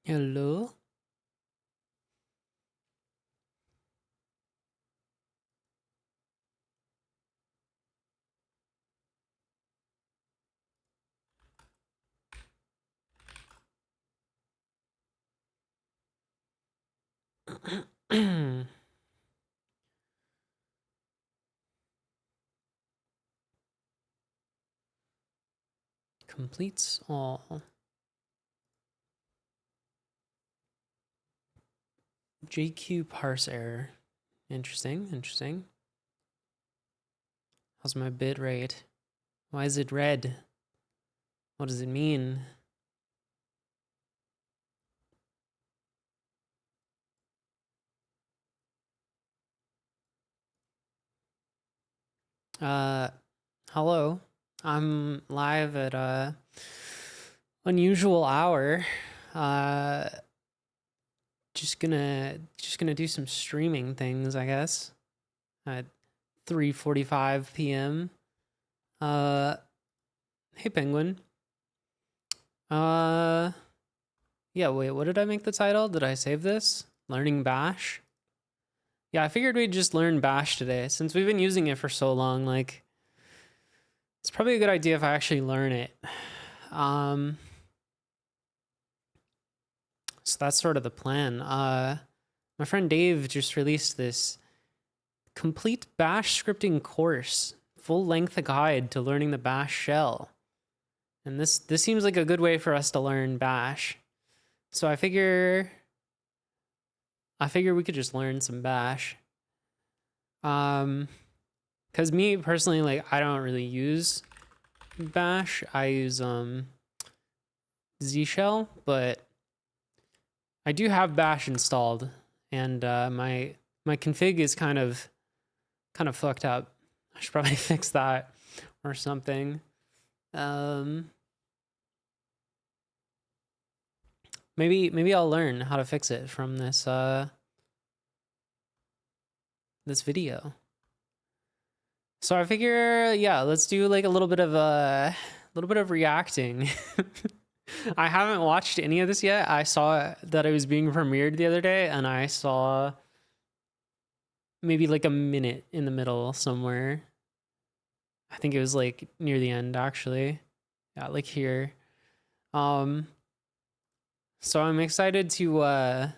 Hello? Completes all. JQ parse error. Interesting. How's my bit rate? Why is it red? What does it mean? Hello. I'm live at unusual hour. Just gonna do some streaming things, I guess. At 3:45 p.m. Hey Penguin. Yeah, wait, what did I make the title? Did I save this? Learning Bash? Yeah, I figured we'd just learn Bash today. Since we've been using it for so long, like, it's probably a good idea if I actually learn it. So that's sort of the plan. My friend Dave just released this complete Bash scripting course, full-length guide to learning the Bash shell. And this seems like a good way for us to learn Bash. So I figure we could just learn some Bash. Because me personally, like, I don't really use Bash. I use Z shell, but I do have Bash installed, and my config is kind of fucked up. I should probably fix that or something. Maybe I'll learn how to fix it from this this video. So I figure, yeah, let's do like a little bit of reacting. I haven't watched any of this yet. I saw that it was being premiered the other day, and I saw maybe like a minute in the middle somewhere. I think it was like near the end, actually. Yeah, like here. So I'm excited to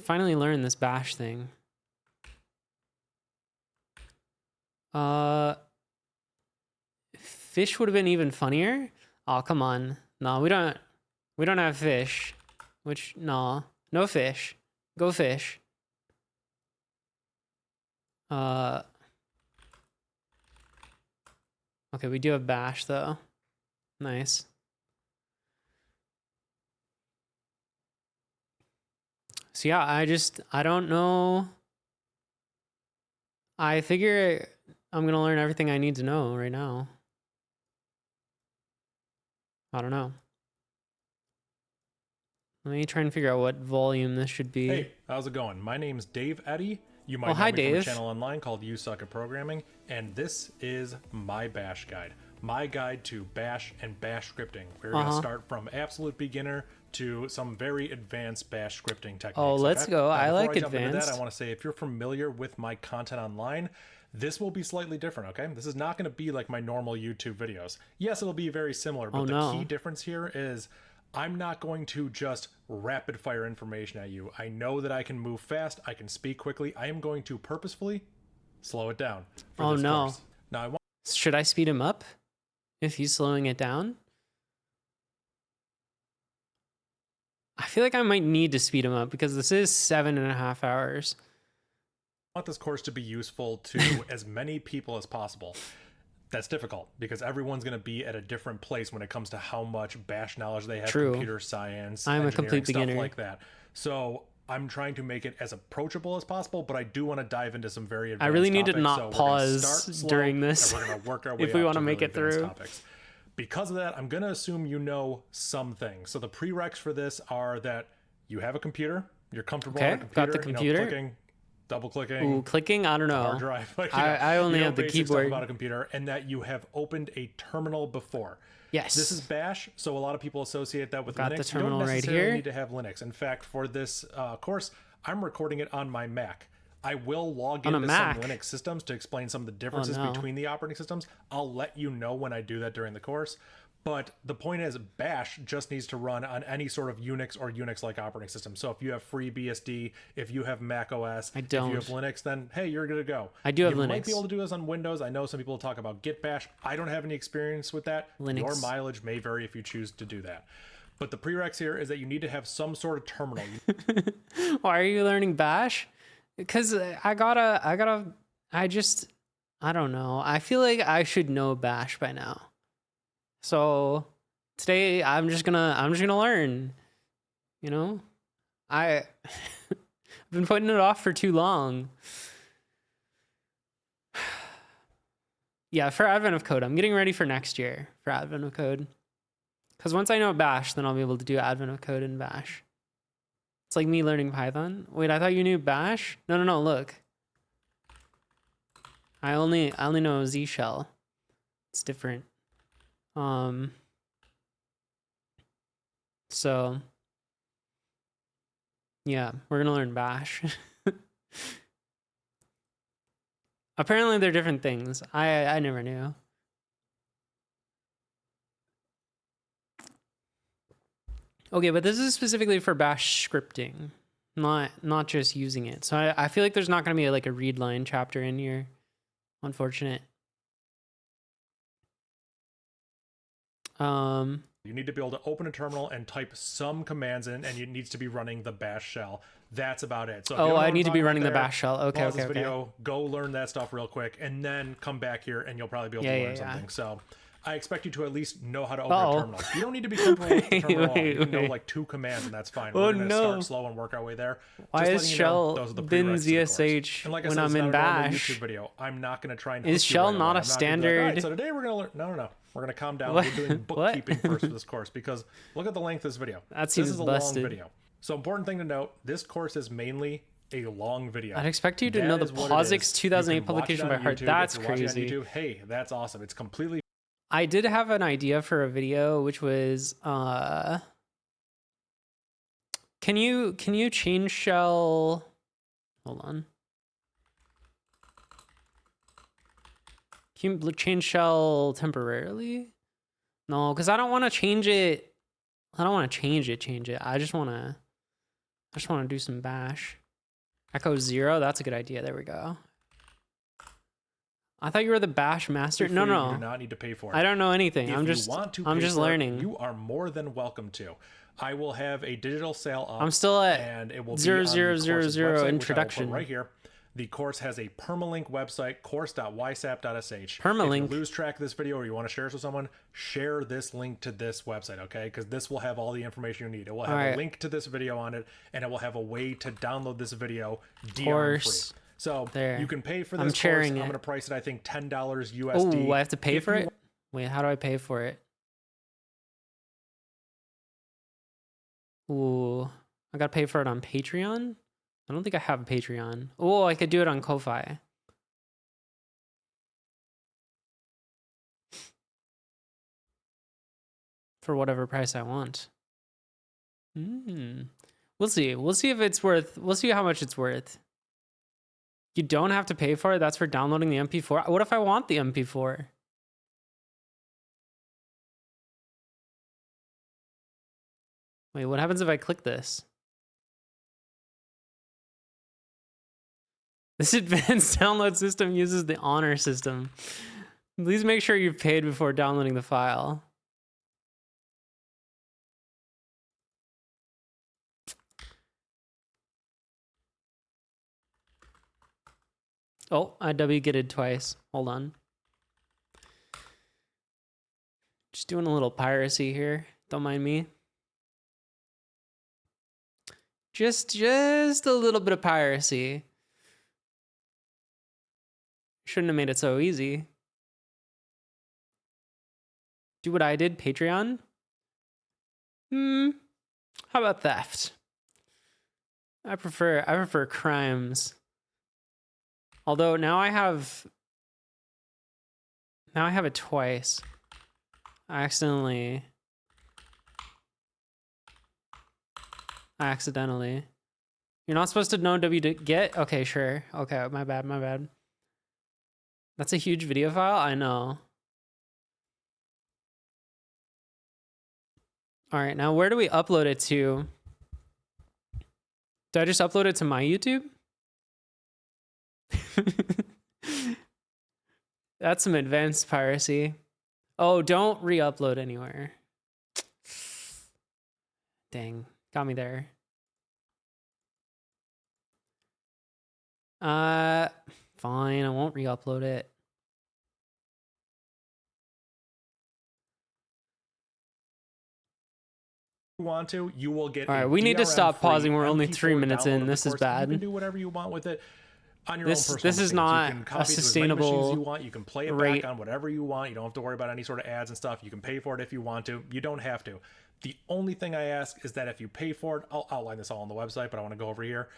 finally learn this Bash thing. Fish would have been even funnier. Oh, come on. No, we don't have fish. No fish. Go fish. Okay, we do have Bash though. Nice. So yeah, I don't know. I figure I'm gonna learn everything I need to know right now. I don't know. Let me try and figure out what volume this should be. Hey, how's it going? My name's Dave Eddy. You might know hi, me Dave. from a channel online called You Suck at Programming, and this is my Bash guide. My guide to Bash and Bash scripting. We're going to start from absolute beginner to some very advanced Bash scripting techniques. Oh, let's go. Now, I like before I jump advanced. into that, I want to say if you're familiar with my content online, this will be slightly different, okay? This is not going to be like my normal YouTube videos. Yes, it'll be very similar, but the key difference here is I'm not going to just rapid fire information at you. I know that I can move fast, I can speak quickly. I am going to purposefully slow it down for this course. Now, should I speed him up if he's slowing it down? I feel like I might need to speed him up because this is 7.5 hours. I want this course to be useful to as many people as possible. That's difficult because everyone's going to be at a different place when it comes to how much Bash knowledge they have, computer science, I'm a complete beginner, stuff like that. So I'm trying to make it as approachable as possible, but I do want to dive into some very advanced I really need topics, to not pause during this and we're going to work our way if we want to really make it through. Topics. Because of that, I'm going to assume you know some things. So the prereqs for this are that you have a computer, you're comfortable on a computer, got the computer. Clicking double clicking. Ooh, clicking? I don't know. Hard drive. Like, I only have the keyboard. About a computer, and that you have opened a terminal before. Yes. This is Bash, so a lot of people associate that with Got Linux. the terminal you don't necessarily right here. need to have Linux. In fact, for this course, I'm recording it on my Mac. I will log into some Linux systems to explain some of the differences between the operating systems. I'll let you know when I do that during the course. But the point is, Bash just needs to run on any sort of Unix or Unix-like operating system. So if you have FreeBSD, if you have Mac OS, if you have Linux, then hey, you're good to go. I do have Linux. You might be able to do this on Windows. I know some people talk about Git Bash. I don't have any experience with that. Linux. Your mileage may vary if you choose to do that. But the prereqs here is that you need to have some sort of terminal. Why are you learning Bash? Because I don't know. I feel like I should know Bash by now. So today I'm just gonna learn. You know? I've been putting it off for too long. Yeah, for Advent of Code. I'm getting ready for next year for Advent of Code. Because once I know Bash, then I'll be able to do Advent of Code in Bash. It's like me learning Python. Wait, I thought you knew Bash? No, look. I only know Z shell. It's different. So yeah, we're gonna learn Bash. Apparently they're different things. I never knew. Okay, but this is specifically for Bash scripting, not just using it. So I feel like there's not gonna be like a read line chapter in here. Unfortunate. You need to be able to open a terminal and type some commands in, and it needs to be running the Bash shell. That's about it. So I need to be running the Bash shell. Okay, pause this video, go learn that stuff real quick, and then come back here, and you'll probably be able to learn something. So I expect you to at least know how to open a terminal. You don't need to be comfortable with the terminal. You can know like 2 commands, and that's fine. We're going to start slow and work our way there. Why is shell bin ZSH like when I'm in Bash? YouTube video. I'm not going to try and is shell not a standard? Right, so today we're going to learn. No. We're going to calm down. We're doing bookkeeping first for this course because look at the length of this video. This is a long video. So important thing to note, this course is mainly a long video. I'd expect you to know the POSIX 2008 publication by heart. That's crazy. YouTube, hey, that's awesome. It's completely... I did have an idea for a video, which was... Can you change shell... Hold on. Can you change shell temporarily? No, because I don't want to change it. I don't want to change it. I just want to do some Bash. Echo 0. That's a good idea. There we go. I thought you were the Bash master. No. You do not need to pay for it. I don't know anything. If I'm just learning. You are more than welcome to. I will have a digital sale up. I'm still at and it will 0000 introduction right here. The course has a permalink website, course.ysap.sh. Permalink. If you lose track of this video or you want to share this with someone, share this link to this website, okay? Because this will have all the information you need. It will have a link to this video on it, and it will have a way to download this video DR free. So you can pay for this course. I'm going to price it, I think, $10 USD. Oh, I have to pay for it? Wait, how do I pay for it? Ooh, I got to pay for it on Patreon? I don't think I have a Patreon. Oh, I could do it on Ko-Fi. For whatever price I want. We'll see. We'll see if it's worth... We'll see how much it's worth. You don't have to pay for it? That's for downloading the MP4? What if I want the MP4? Wait, what happens if I click this? This advanced download system uses the Honor system. Please make sure you've paid before downloading the file. Oh, I W-gitted twice. Hold on. Just doing a little piracy here. Don't mind me. Just a little bit of piracy. Shouldn't have made it so easy. Do what I did, Patreon? How about theft? I prefer crimes. Although now I have it twice. I accidentally. You're not supposed to know get? Okay, sure. Okay, my bad. That's a huge video file, I know. All right, now where do we upload it to? Do I just upload it to my YouTube? That's some advanced piracy. Oh, don't re-upload anywhere. Dang, got me there. Fine, I won't re-upload it. Want to, you will get. All right, we need to stop pausing. We're only 3 minutes in. This is bad. You can do whatever you want with it on your own personal This is machines. not you can copy a sustainable as many machines you want. You can play it rate. back on whatever you want. You don't have to worry about any sort of ads and stuff. You can pay for it if you want to. You don't have to. The only thing I ask is that if you pay for it, I'll outline this all on the website, but I want to go over here.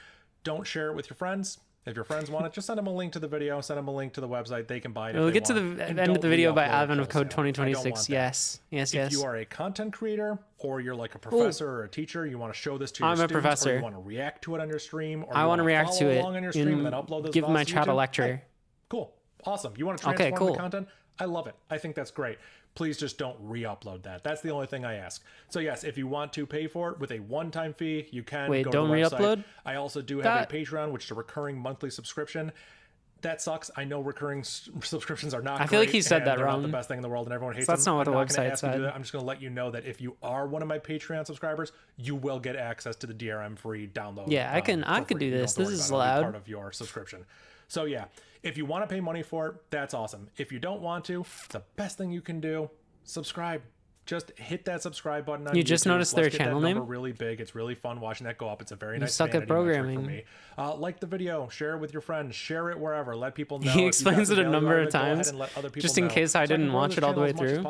Don't share it with your friends. If your friends want it, just send them a link to the video, send them a link to the website. They can buy it. We'll get to the end of the video by advent of code 2026. Yes. If you are a content creator or you're like a professor or a teacher, you want to show this to your students, I'm a professor. or you want to react to it on your stream, or I want to react to it on your stream and then upload this give my chat a lecture. Hey, cool. Awesome. You want to transform the content? I love it. I think that's great. Please just don't re-upload that. That's the only thing I ask. So yes, if you want to pay for it with a one-time fee, you can. Wait, go don't to the re-upload? I also do have a Patreon, which is a recurring monthly subscription. That sucks. I know recurring subscriptions are not. I feel like he said that wrong. Not the best thing in the world, and everyone hates them. That's not what the website said. I'm just going to let you know that if you are one of my Patreon subscribers, you will get access to the DRM free download. Yeah, I can do this. This is allowed. Part of your subscription. So yeah, if you want to pay money for it, that's awesome. If you don't want to, the best thing you can do, subscribe. Just hit that subscribe button on You YouTube. just noticed their channel name? Really big. It's really fun watching that go up. It's a very nice. You suck at programming. For me. Like the video, share it with your friends, share it wherever. Let people know. He explains it a number of times, just in case I didn't watch it all the way through.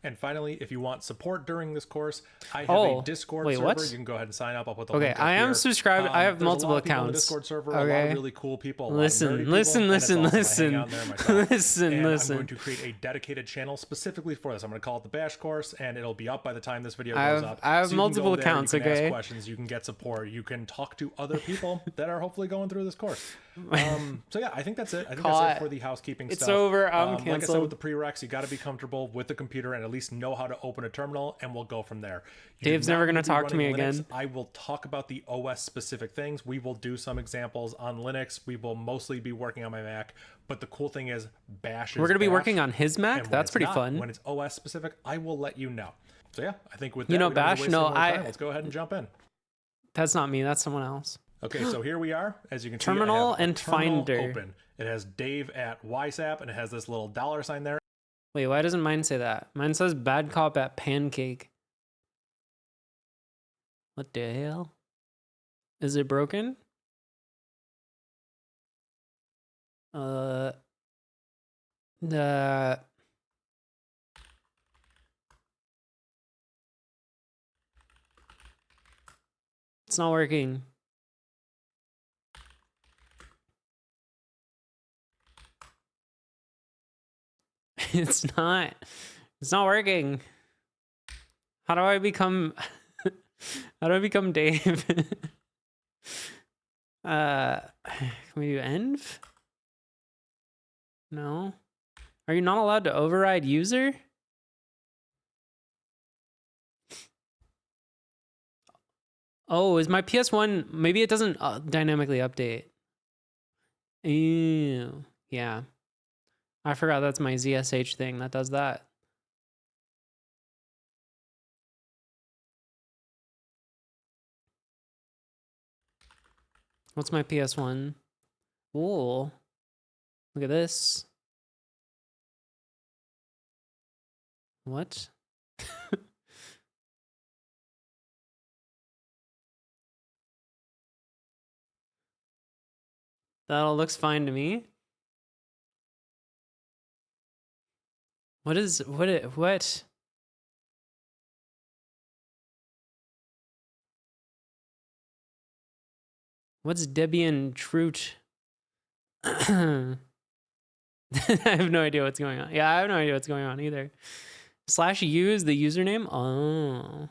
And finally, if you want support during this course, I have a Discord server. What? You can go ahead and sign up. I'll put the link link up here. I am subscribed. I have multiple accounts. On the Discord server, a lot of really cool people. Listen. Listen. I'm going to create a dedicated channel specifically for this. I'm going to call it the Bash course, and it'll be up by the time this video goes up. I have multiple accounts. You can ask questions. You can get support. You can talk to other people that are hopefully going through this course. So yeah, I think that's it. I think that's it for the housekeeping stuff. It's over. I'm canceled. Like I said with the prereqs, you got to be comfortable with the computer and at least know how to open a terminal, and we'll go from there. Dave's never going to talk to me again. I will talk about the OS specific things. We will do some examples on Linux. We will mostly be working on my Mac, but the cool thing is Bash. We're going to be working on his Mac. That's pretty fun. When it's OS specific, I will let you know. So yeah, I think with that, Bash. Let's go ahead and jump in. That's not me. That's someone else. Okay, so here we are. As you can see, terminal and Finder open. It has Dave at YSAP, and it has this little $sign there. Wait, why doesn't mine say that? Mine says bad cop at Pancake. What the hell? Is it broken? It's not working. It's not working. How do I become Dave? Can we do env? No. Are you not allowed to override user? Oh, is my PS1, maybe it doesn't dynamically update. Ew. Yeah. I forgot that's my ZSH thing that does that. What's my PS1? Ooh. Look at this. What? That all looks fine to me. What? What's Debian Troot? I have no idea what's going on. Yeah, I have no idea what's going on either. /u is the username? Oh.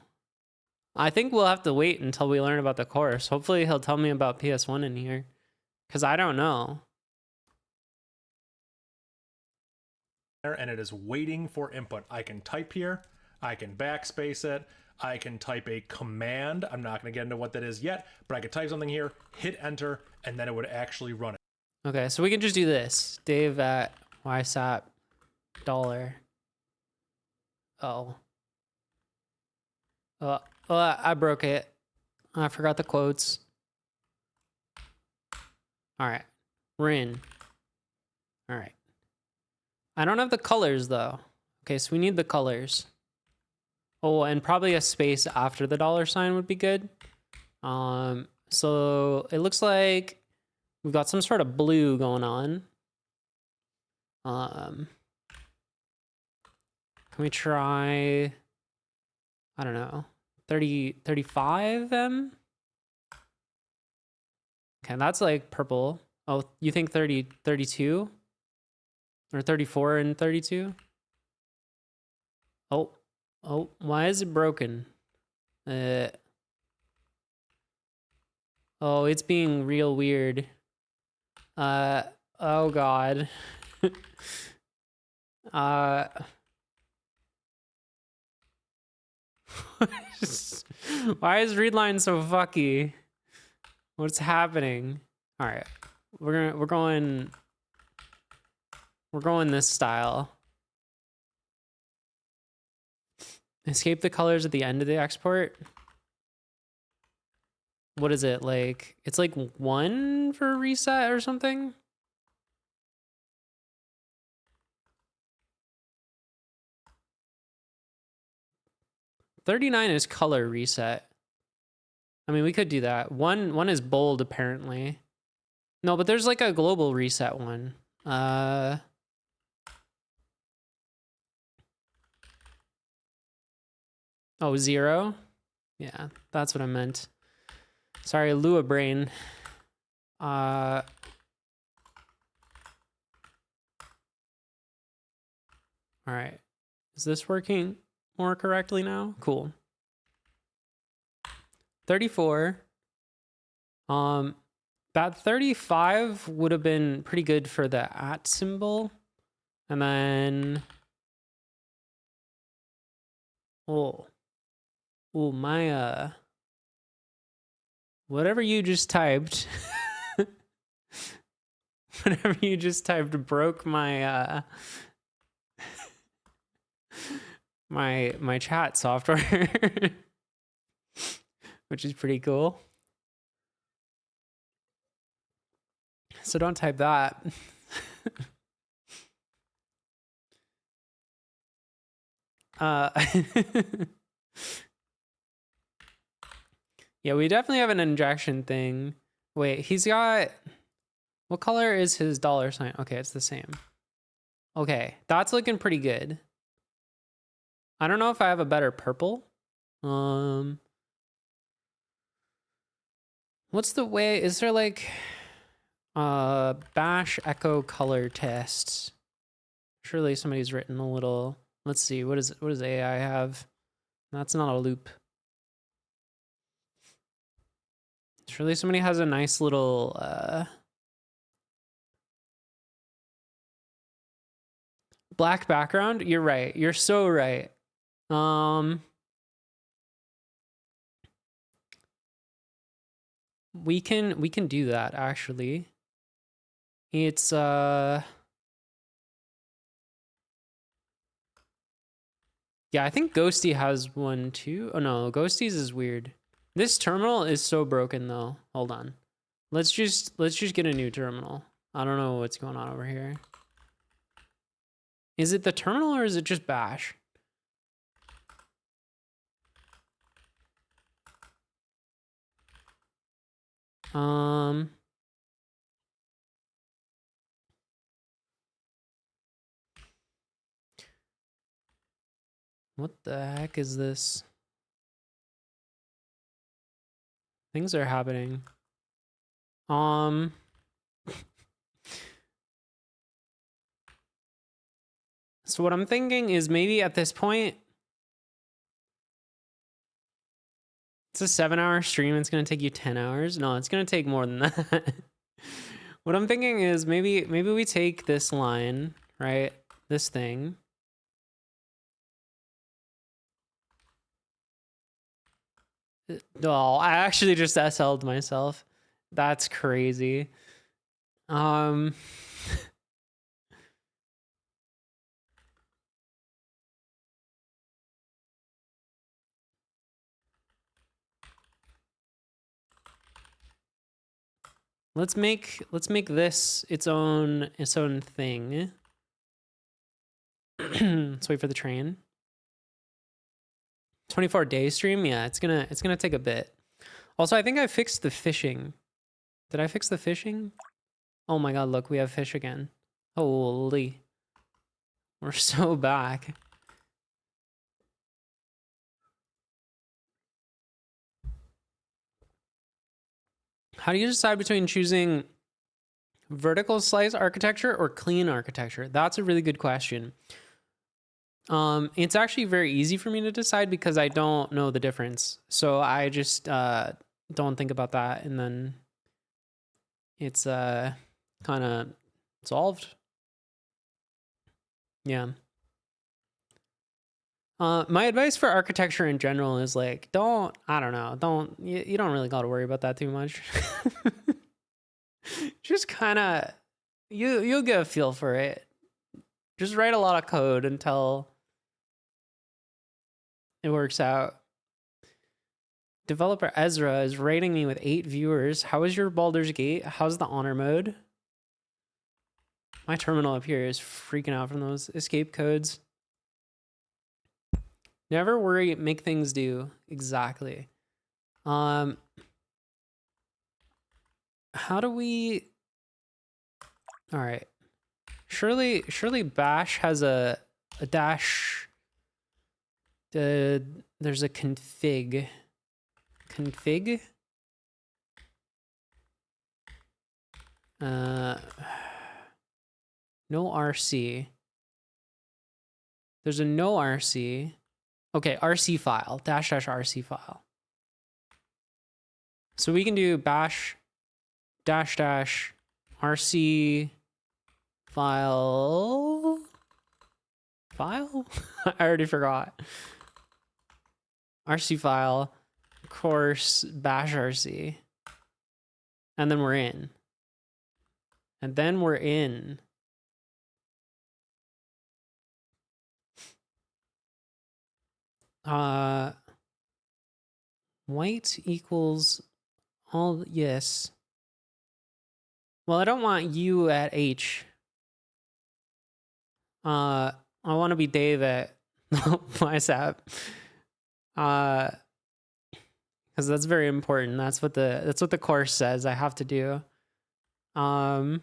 I think we'll have to wait until we learn about the course. Hopefully he'll tell me about PS1 in here. Because I don't know. And it is waiting for input. I can type here. I can backspace it. I can type a command. I'm not going to get into what that is yet, but I could type something here, hit enter, and then it would actually run it. Okay, so we can just do this. Dave at ysap $. Oh. Oh, I broke it. I forgot the quotes. All right. Rin. All right. I don't have the colors though. Okay, so we need the colors. Oh, and probably a space after the $sign would be good. So it looks like we've got some sort of blue going on. Can we try, I don't know, 35 M? Okay, that's like purple. Oh, you think 32? Or 34 and 32? Oh, why is it broken? Oh, it's being real weird. Oh God. Why is readline so fucky? What's happening? All right, we're going this style. Escape the colors at the end of the export. What is it like? It's like 1 for reset or something. $39 is color reset. I mean, we could do that. One is bold apparently. No, but there's like a global reset one. Oh, 0? Yeah, that's what I meant. Sorry, Lua brain. All right. Is this working more correctly now? Cool. 34. That 35 would have been pretty good for the @ symbol. And then my whatever you just typed whatever you just typed broke my my chat software. Which is pretty cool. So don't type that. Yeah, we definitely have an injection thing. Wait, he's got, what color is his $sign? Okay, it's the same. Okay, that's looking pretty good. I don't know if I have a better purple. What's the way, is there like bash echo color tests? Surely somebody's written a little, let's see, what does AI have? That's not a loop. Surely somebody has a nice little black background. You're right. You're so right. We can do that actually. It's yeah, I think Ghosty has one too. Oh no, Ghosty's is weird. This terminal is so broken though. Hold on. Let's just get a new terminal. I don't know what's going on over here. Is it the terminal or is it just bash? What the heck is this? Things are happening. So what I'm thinking is maybe at this point, it's a 7-hour stream. It's going to take you 10 hours. No, it's going to take more than that. What I'm thinking is maybe we take this line, right? This thing. Oh, I actually just SL'd myself. That's crazy. Let's make this its own thing. Let's wait for the train. 24-day stream? Yeah, it's gonna take a bit. Also, I think I fixed the fishing. Did I fix the fishing? Oh my god, look, we have fish again. Holy. We're so back. How do you decide between choosing vertical slice architecture or clean architecture? That's a really good question. It's actually very easy for me to decide because I don't know the difference. So I just don't think about that, and then it's kind of solved. Yeah. My advice for architecture in general is like, you don't really got to worry about that too much. Just kind of, you'll get a feel for it. Just write a lot of code until it works out. Developer Ezra is rating me with 8 viewers. How is your Baldur's Gate? How's the honor mode? My terminal up here is freaking out from those escape codes. Never worry, make things do. Exactly. How do we... All right. Surely bash has a dash. There's a config. Config? No RC. There's a no RC. Okay, RC file, -- RC file. So we can do bash -- RC file. I already forgot. RC file, course, bash RC. And then we're in. White equals all, yes. Well, I don't want you at H. I want to be Dave at YSAP. Because that's very important. That's what the course says I have to do. But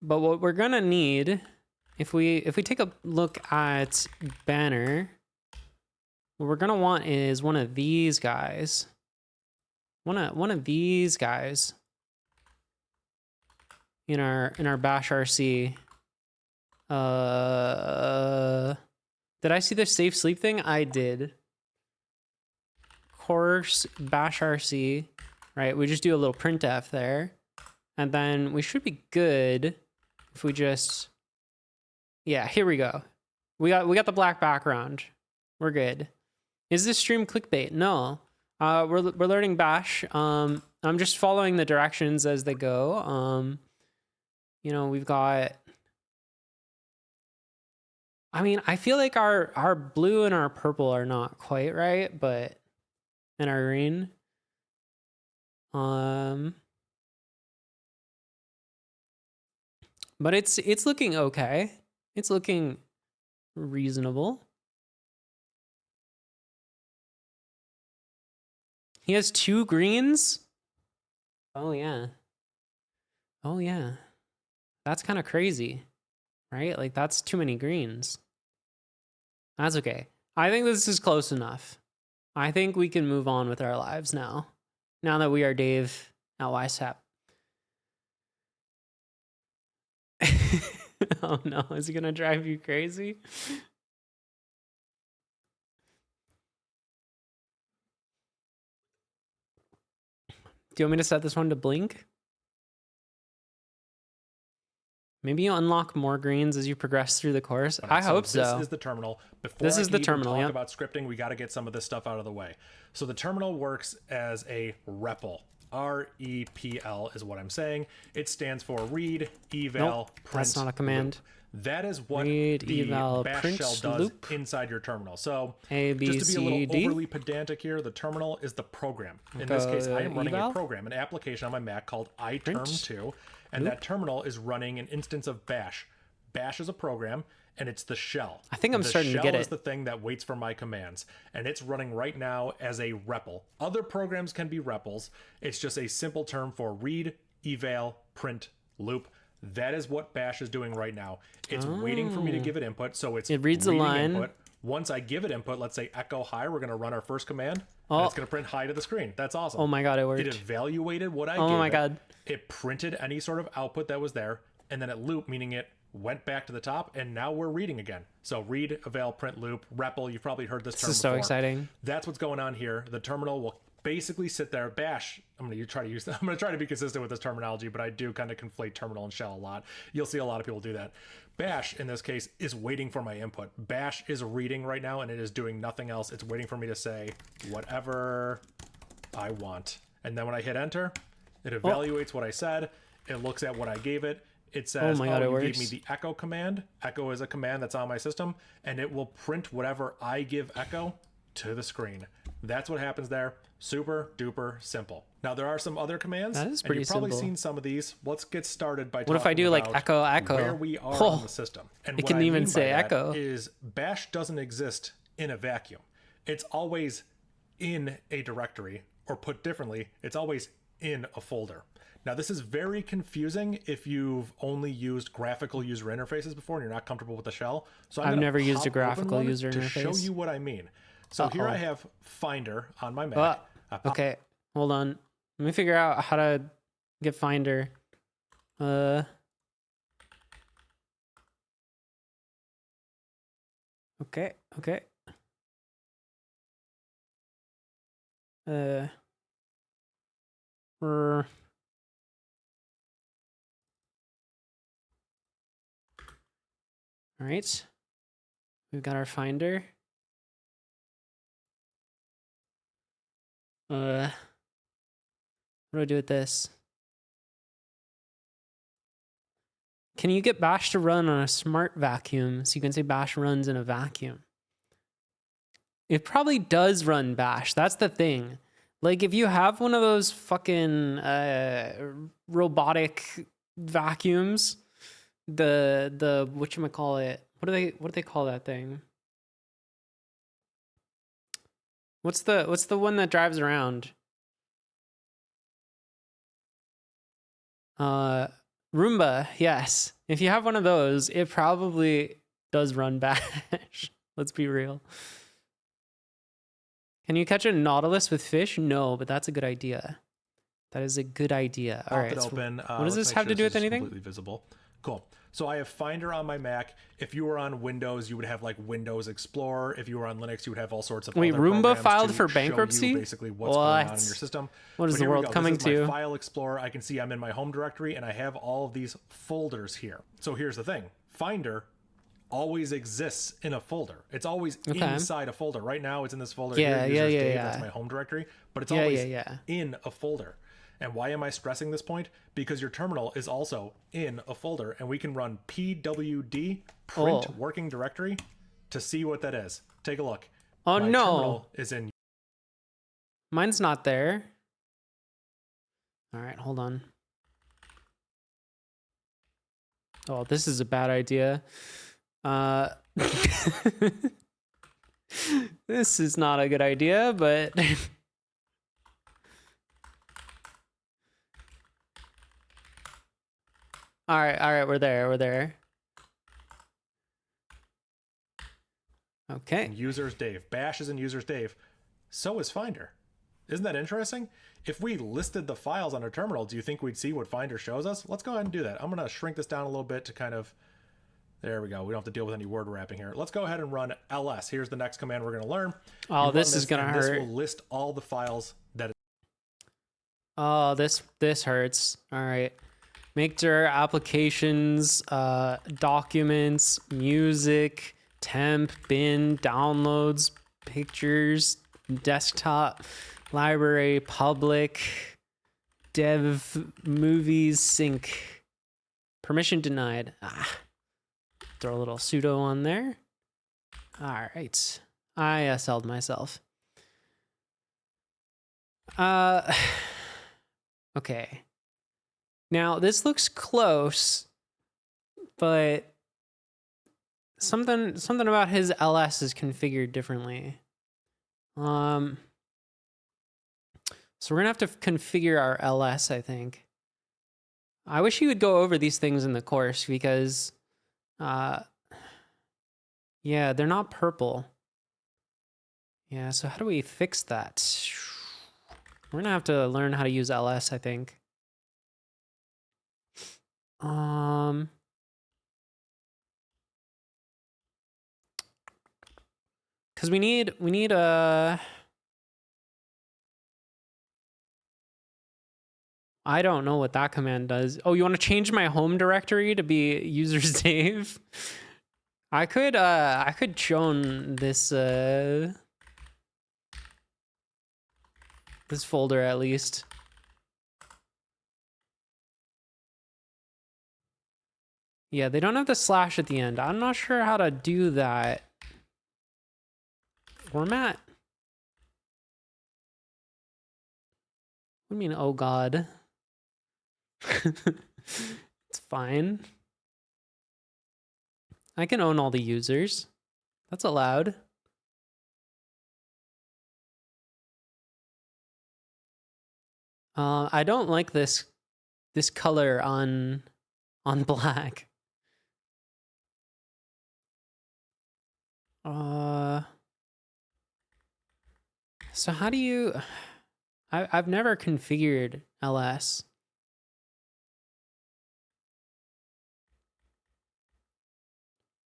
what we're gonna need, if we take a look at banner, what we're gonna want is one of these guys. One of these guys in our bash RC. Did I see the safe sleep thing? I did. Course bash RC, right? We just do a little printf there, and then we should be good if we just, yeah, here we go. We got the black background. We're good. Is this stream clickbait? No. We're learning bash. I'm just following the directions as they go. We've got, I mean, I feel like our blue and our purple are not quite right, but, and our green. But it's looking okay. It's looking reasonable. He has 2 greens? Oh yeah. Oh yeah. That's kind of crazy, right? Like, that's too many greens. That's okay. I think this is close enough. I think we can move on with our lives now. Now that we are Dave at YSAP. Oh no, is he gonna drive you crazy? Do you want me to set this one to blink? Maybe you unlock more greens as you progress through the course. I hope so. This is the terminal. Before I can even talk about scripting, we got to get some of this stuff out of the way. So the terminal works as a REPL. REPL is what I'm saying. It stands for read, eval, print. That's not a command. Loop. That is what read, the eval, bash print, shell does loop. inside your terminal. So A, B, just to be a little C, overly pedantic here, the terminal is the program. In this case, I am running a program, an application on my Mac called iTerm2, and that terminal is running an instance of bash. Bash is a program, and it's the shell. I think I'm starting to get it. The shell is the thing that waits for my commands, and it's running right now as a REPL. Other programs can be REPLs. It's just a simple term for read, eval, print, loop. That is what bash is doing right now. It's waiting for me to give it input, so it reads a line. Input. Once I give it input, let's say echo hi, we're going to run our first command, and it's going to print hi to the screen. That's awesome. Oh my god, it worked. It evaluated what I gave Oh my god. It printed any sort of output that was there, and then it looped, meaning it went back to the top, and now we're reading again. So read, eval, print, loop, REPL. You've probably heard this term before. This is so exciting. That's what's going on here. The terminal will basically sit there. Bash, I'm going to try to be consistent with this terminology, but I do kind of conflate terminal and shell a lot. You'll see a lot of people do that. Bash, in this case, is waiting for my input. Bash is reading right now, and it is doing nothing else. It's waiting for me to say whatever I want. And then when I hit enter, it evaluates what I said. It looks at what I gave it. It says, you gave me the echo command. Echo is a command that's on my system, and it will print whatever I give echo to the screen. That's what happens there. Super duper simple. Now there are some other commands. That is pretty simple. You've probably seen some of these. Let's get started by what if I do like echo where we are on the system. And it can even say echo. Is bash doesn't exist in a vacuum. It's always in a directory, or put differently, it's always in a folder. Now this is very confusing if you've only used graphical user interfaces before and you're not comfortable with the shell. So I've never used a graphical user interface. To show you what I mean. So here I have Finder on my Mac. Okay, hold on. Let me figure out how to get Finder. Okay. All right. We've got our Finder. What do I do with this? Can you get bash to run on a smart vacuum so you can say bash runs in a vacuum? It probably does run bash. That's the thing. Like if you have one of those fucking robotic vacuums, the whatchamacallit, what do they call that thing? What's the one that drives around? Roomba, yes. If you have one of those, it probably does run bash. Let's be real. Can you catch a nautilus with fish? No, but that's a good idea. That is a good idea. All right. Open. What does this have to do with anything? Completely visible. Cool. So I have Finder on my Mac. If you were on Windows, you would have like Windows Explorer. If you were on Linux, you would have all sorts of. Wait, other Roomba programs filed to for show bankruptcy? you basically what's going on in your system. What is the world coming this is to? My File Explorer. I can see I'm in my home directory, and I have all of these folders here. So here's the thing: Finder always exists in a folder. It's always inside a folder. Right now, it's in this folder. Yeah. That's my home directory, but it's always in a folder. And why am I stressing this point? Because your terminal is also in a folder, and we can run pwd print working directory to see what that is. Take a look. Oh, my terminal is in. Mine's not there. All right, hold on. Oh, this is a bad idea. This is not a good idea, but all right, we're there. Okay. And users Dave. Bash is in users Dave. So is Finder. Isn't that interesting? If we listed the files on our terminal, do you think we'd see what Finder shows us? Let's go ahead and do that. I'm going to shrink this down a little bit to kind of There we go. We don't have to deal with any word wrapping here. Let's go ahead and run ls. Here's the next command we're going to learn. Oh, this is going to hurt. This will list all the files that. Oh, this hurts. All right. Make dir applications, documents, music, temp, bin, downloads, pictures, desktop, library, public, dev, movies, sync. Permission denied. Throw a little sudo on there. All right. I SL'd myself. Okay. Now, this looks close, but something about his ls is configured differently. So we're gonna have to configure our ls, I think. I wish he would go over these things in the course because, yeah, they're not purple. Yeah, so how do we fix that? We're gonna have to learn how to use ls, I think. Because we need I don't know what that command does. Oh, you want to change my home directory to be users Dave? I could chown this this folder at least. Yeah, they don't have the slash at the end. I'm not sure how to do that. Format? What do you mean, oh god? It's fine. I can own all the users. That's allowed. I don't like this color on black. So how do you... I've never configured ls.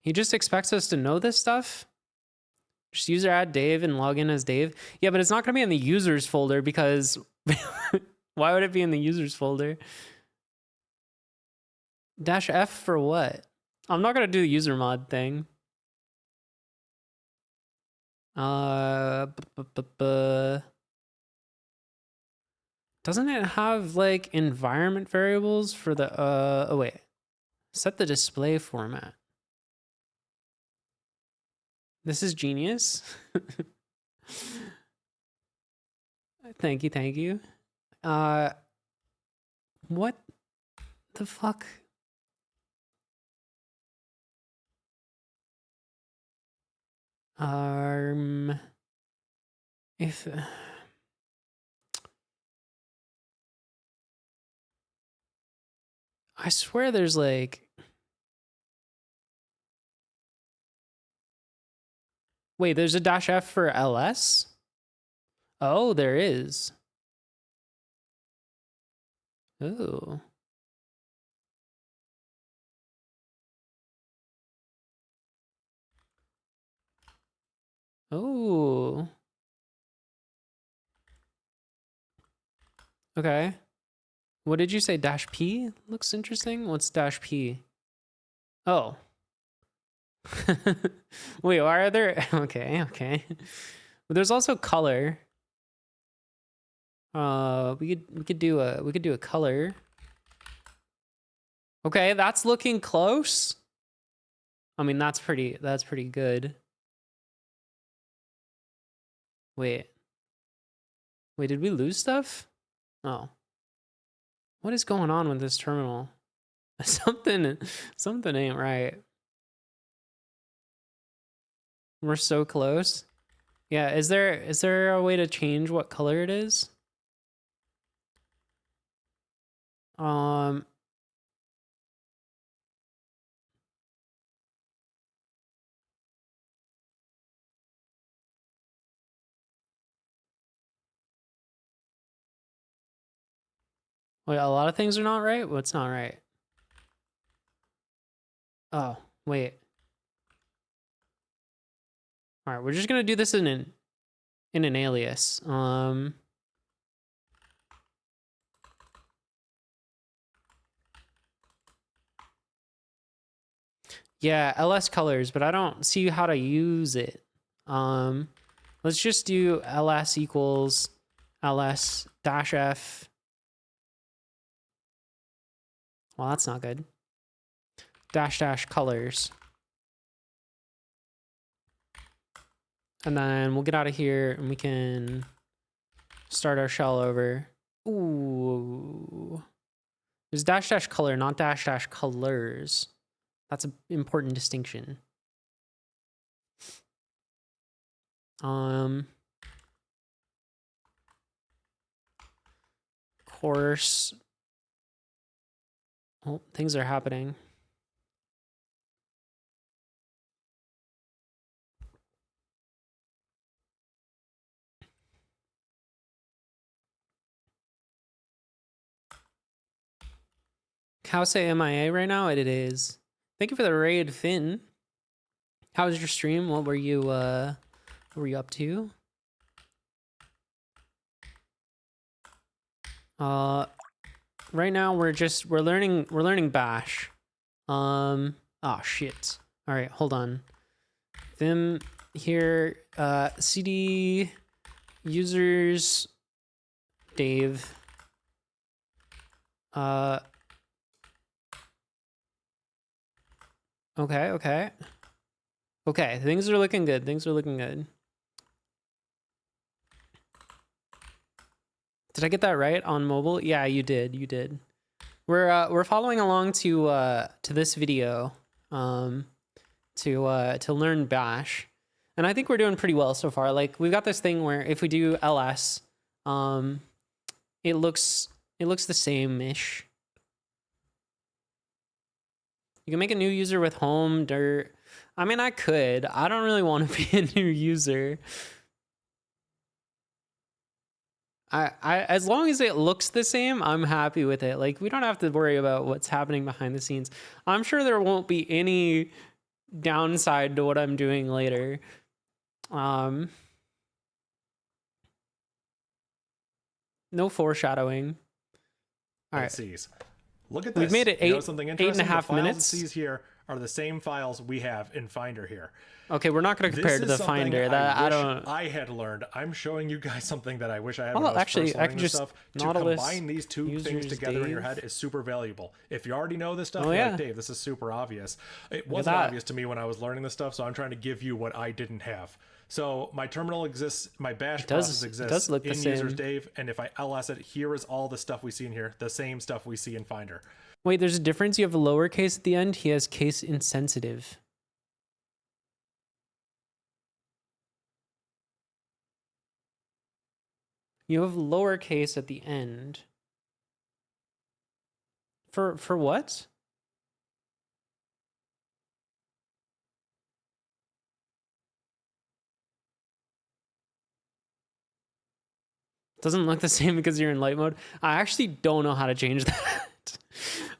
He just expects us to know this stuff? Just user add Dave and log in as Dave? Yeah, but it's not going to be in the users folder because... Why would it be in the users folder? -F for what? I'm not going to do the user mod thing. Doesn't it have like environment variables for the oh wait. Set the display format. This is genius. Thank you. What the fuck? If I swear there's like... Wait, there's a -F for ls? Oh, there is. Ooh. Oh. Okay. What did you say? -P looks interesting. What's -P? Oh. Wait, why are there... Okay. But there's also color. We could do a color. Okay, that's looking close. I mean, that's pretty good. Wait, did we lose stuff? Oh. What is going on with this terminal? Something ain't right. We're so close. Yeah, is there a way to change what color it is? Wait, a lot of things are not right? What's not right? Oh, Wait. All right, we're just gonna do this in an alias. Yeah, ls colors, but I don't see how to use it. Let's just do ls equals ls dash f. Well, that's not good. Dash dash colors. And then we'll get out of here and we can start our shell over. Ooh. There's dash dash color, not dash dash colors. That's an important distinction. Course. Oh, things are happening. How's say MIA right now? It is. Thank you for the raid, Finn. How was your stream? What were you up to? Right now we're learning bash. Oh shit. All right, hold on. Vim here, cd users Dave. Okay. Okay, things are looking good. Things are looking good. Did I get that right on mobile? Yeah, you did. You did. We're following along to this video to learn bash. And I think we're doing pretty well so far. Like we've got this thing where if we do ls, it looks the same-ish. You can make a new user with home dirt. I mean, I could. I don't really want to be a new user. I as long as it looks the same, I'm happy with it. Like we don't have to worry about what's happening behind the scenes. I'm sure there won't be any downside to what I'm doing later. No foreshadowing. All right. Look at this. We've made it eight, something 8.5 minutes. The files it sees here are the same files we have in Finder here. Okay, we're not going to compare to the Finder. That I had learned. I'm showing you guys something that I wish I had. Well, actually, I can just to combine these two things together in your head is super valuable. If you already know this stuff, like, Dave, this is super obvious. It wasn't obvious to me when I was learning this stuff, so I'm trying to give you what I didn't have. So my terminal exists, my bash process exists. It does look the same. Users Dave, and if I ls it, here is all the stuff we see in here, the same stuff we see in Finder. Wait, there's a difference. You have a lowercase at the end. He has case insensitive. You have lowercase at the end. For what? Doesn't look the same because you're in light mode. I actually don't know how to change that.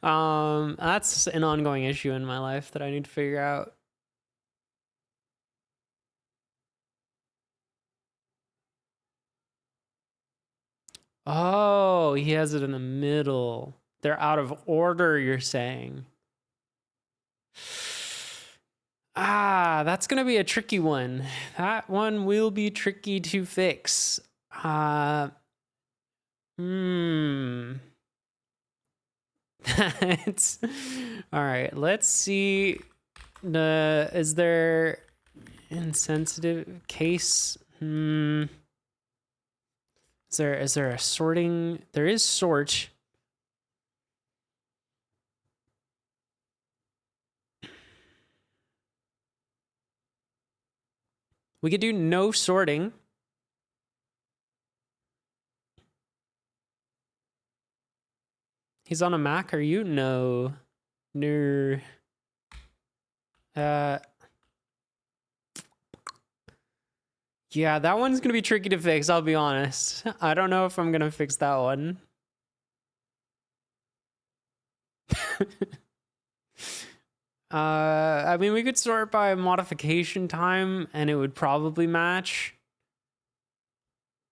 That's an ongoing issue in my life that I need to figure out. Oh, he has it in the middle. They're out of order, you're saying. That's gonna be a tricky one. That one will be tricky to fix. That's all right. Let's see. Is there insensitive case? Is there a sorting? There is sort. We could do no sorting. He's on a Mac, are you? No. No. Yeah, that one's gonna be tricky to fix, I'll be honest. I don't know if I'm gonna fix that one. I mean, we could sort by modification time and it would probably match.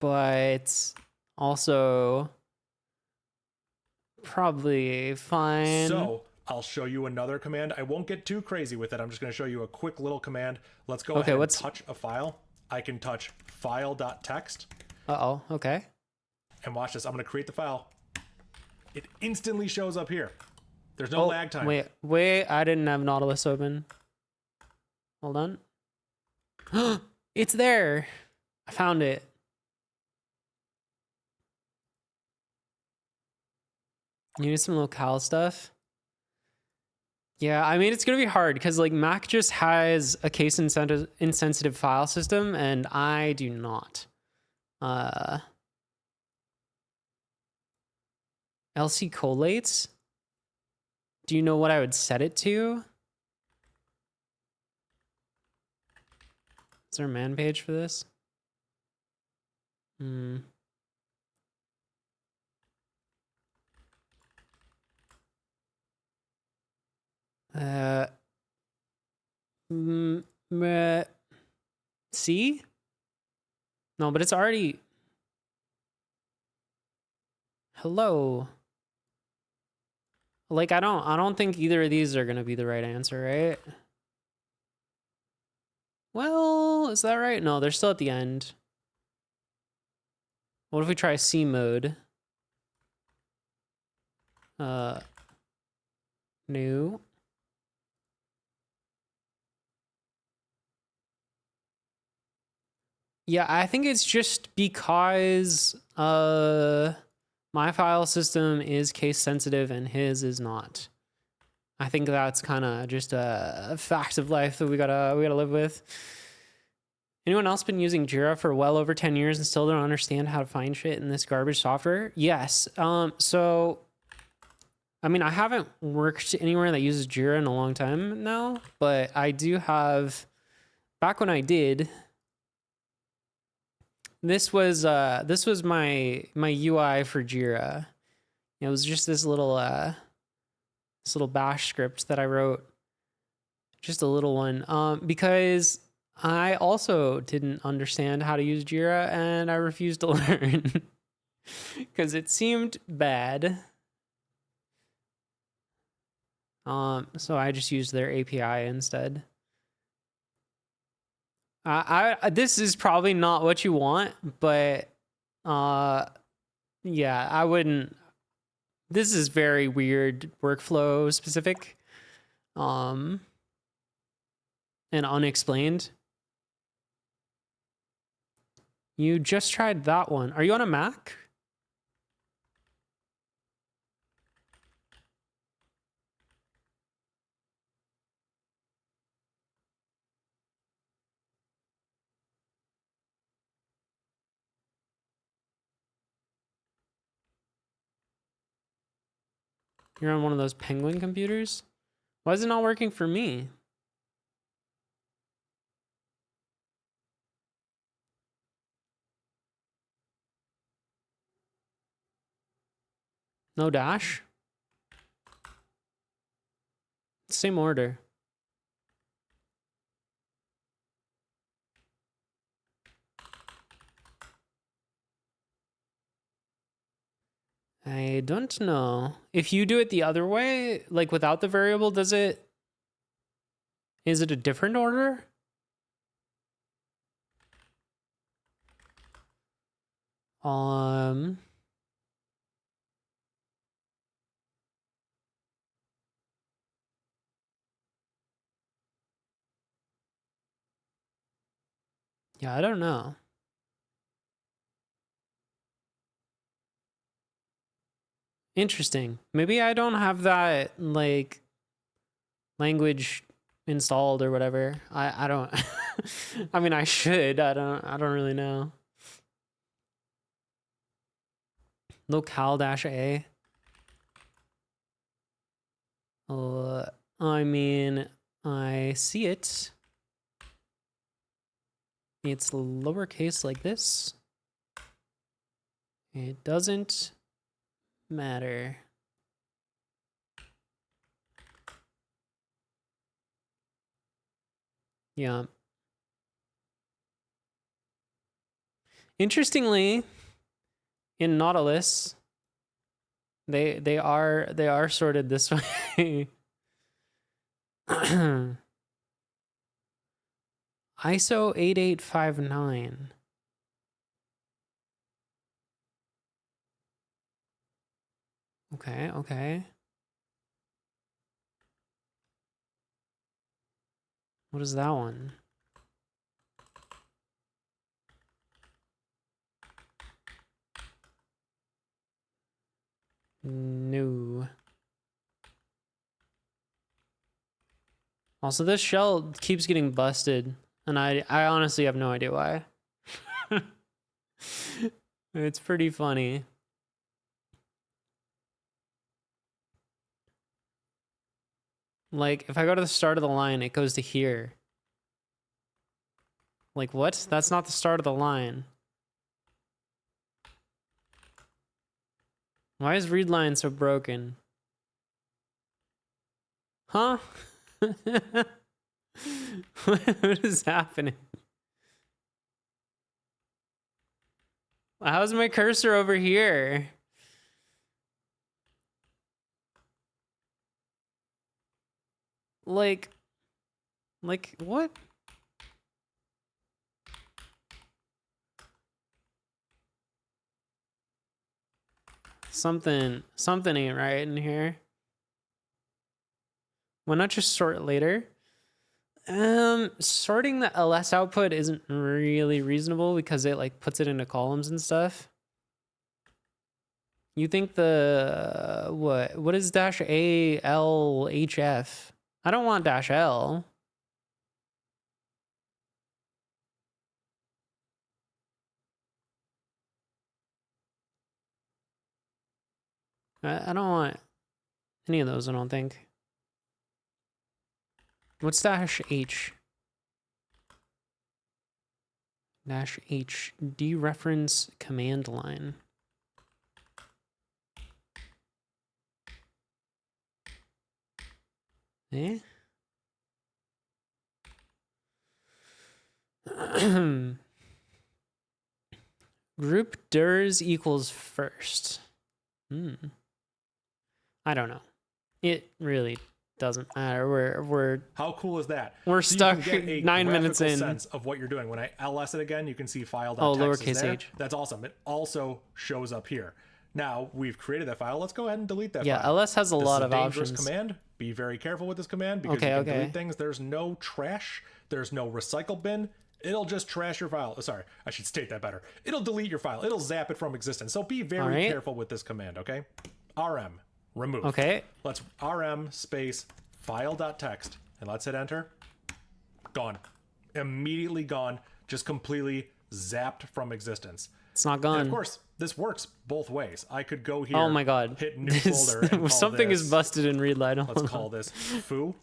But also probably fine. So I'll show you another command. I won't get too crazy with it. I'm just going to show you a quick little command. Let's go ahead and touch a file. I can touch file.txt. Uh-oh, okay. And watch this. I'm going to create the file. It instantly shows up here. There's no lag time. Wait, I didn't have Nautilus open. Hold on. It's there. I found it. You need some locale stuff. Yeah, I mean, it's going to be hard because like Mac just has a case insensitive file system and I do not. LC collates? Do you know what I would set it to? Is there a man page for this? C? No, but it's already... Hello. Like, I don't think either of these are gonna be the right answer, right? Well, is that right? No, they're still at the end. What if we try C mode? New. Yeah, I think it's just because my file system is case sensitive and his is not. I think that's kind of just a fact of life that we gotta live with. Anyone else been using Jira for well over 10 years and still don't understand how to find shit in this garbage software? Yes. So, I mean, I haven't worked anywhere that uses Jira in a long time now, but I do have, back when I did, this was my UI for Jira. It was just this little bash script that I wrote, just a little one, because I also didn't understand how to use Jira and I refused to learn because it seemed bad. So I just used their API instead. This is probably not what you want, but yeah, I wouldn't. This is very weird workflow specific, and unexplained. You just tried that one. Are you on a Mac? You're on one of those Penguin computers? Why is it not working for me? No dash? Same order. I don't know. If you do it the other way, like without the variable, is it a different order? Yeah, I don't know. Interesting. Maybe I don't have that like language installed or whatever. I don't I mean I should. I don't really know. Locale-A. I mean, I see it. It's lowercase like this. It doesn't matter. Yeah. Interestingly, in Nautilus, they are sorted this way. ISO 8859. Okay, okay. What is that one? No. Also, this shell keeps getting busted, and I honestly have no idea why. It's pretty funny. Like, if I go to the start of the line, it goes to here. Like, what? That's not the start of the line. Why is read line so broken? Huh? What is happening? How's my cursor over here? Like what? Something ain't right in here. Why not just sort later? Sorting the ls output isn't really reasonable because it like puts it into columns and stuff. You think the what is dash a l h f? I don't want dash l. I don't want any of those, I don't think. What's dash h? Dash h, dereference command line. Eh? Group ders equals first. I don't know. It really doesn't matter. We're how cool is that? We're so stuck you can get a 9 minutes in. Sense of what you're doing. When I ls it again, you can see file.txt. Oh, lowercase h. That's awesome. It also shows up here. Now we've created that file. Let's go ahead and delete that. Yeah, file. ls has a lot of options. Command. Be very careful with this command because you can delete things. There's no trash. There's no recycle bin. It'll just trash your file. Sorry, I should state that better. It'll delete your file. It'll zap it from existence. So be very careful with this command, okay? rm, remove. Okay. Let's rm space file.txt and let's hit enter. Gone. Immediately gone. Just completely zapped from existence. It's not gone. And of course, this works both ways. I could go here. Oh my god. Hit new folder. And something is busted in read line. Let's call this foo.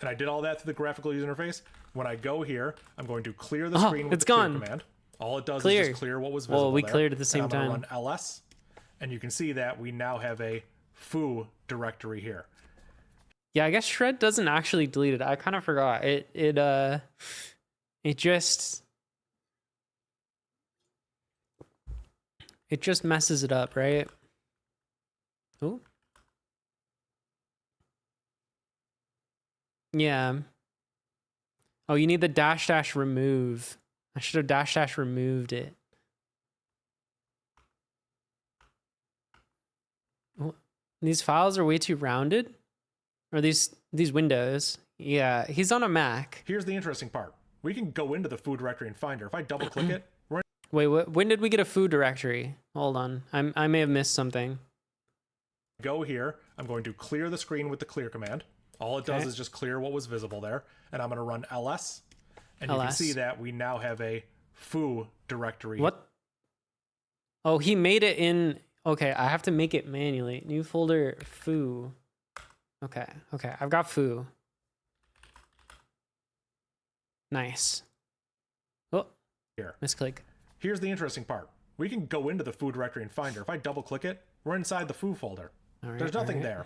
And I did all that through the graphical user interface. When I go here, I'm going to clear the screen with the clear command. All it does is just clear what was visible. Well, we cleared at the same time. I'm going to run ls, and you can see that we now have a foo directory here. Yeah, I guess shred doesn't actually delete it. I kind of forgot. It just messes it up, right? Oh. Yeah. Oh, you need the dash remove. I should have dash removed it. Oh, these files are way too rounded. Or these windows. Yeah, he's on a Mac. Here's the interesting part. We can go into the foo directory in Finder. If I double click it, wait, when did we get a foo directory? Hold on. I may have missed something. Go here. I'm going to clear the screen with the clear command. All it does is just clear what was visible there. And I'm going to run ls. And you can see that we now have a foo directory. What? Oh, he made it in... Okay, I have to make it manually. New folder, foo. Okay, I've got foo. Nice. Oh, here. Misclick. Here's the interesting part. We can go into the foo directory in Finder. If I double click it, we're inside the foo folder. There's nothing there.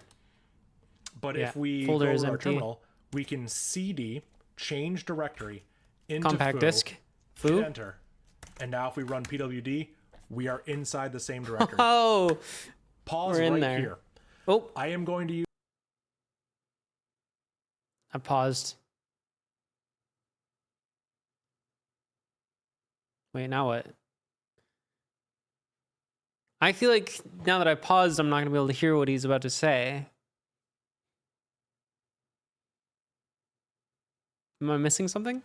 But if we go to our terminal, we can cd change directory into compact disk. Foo. Hit enter. And now if we run pwd, we are inside the same directory. Oh, Pause we're in right there. here. Oh, I am going to use... I paused. Wait, now what? I feel like now that I paused, I'm not going to be able to hear what he's about to say. Am I missing something?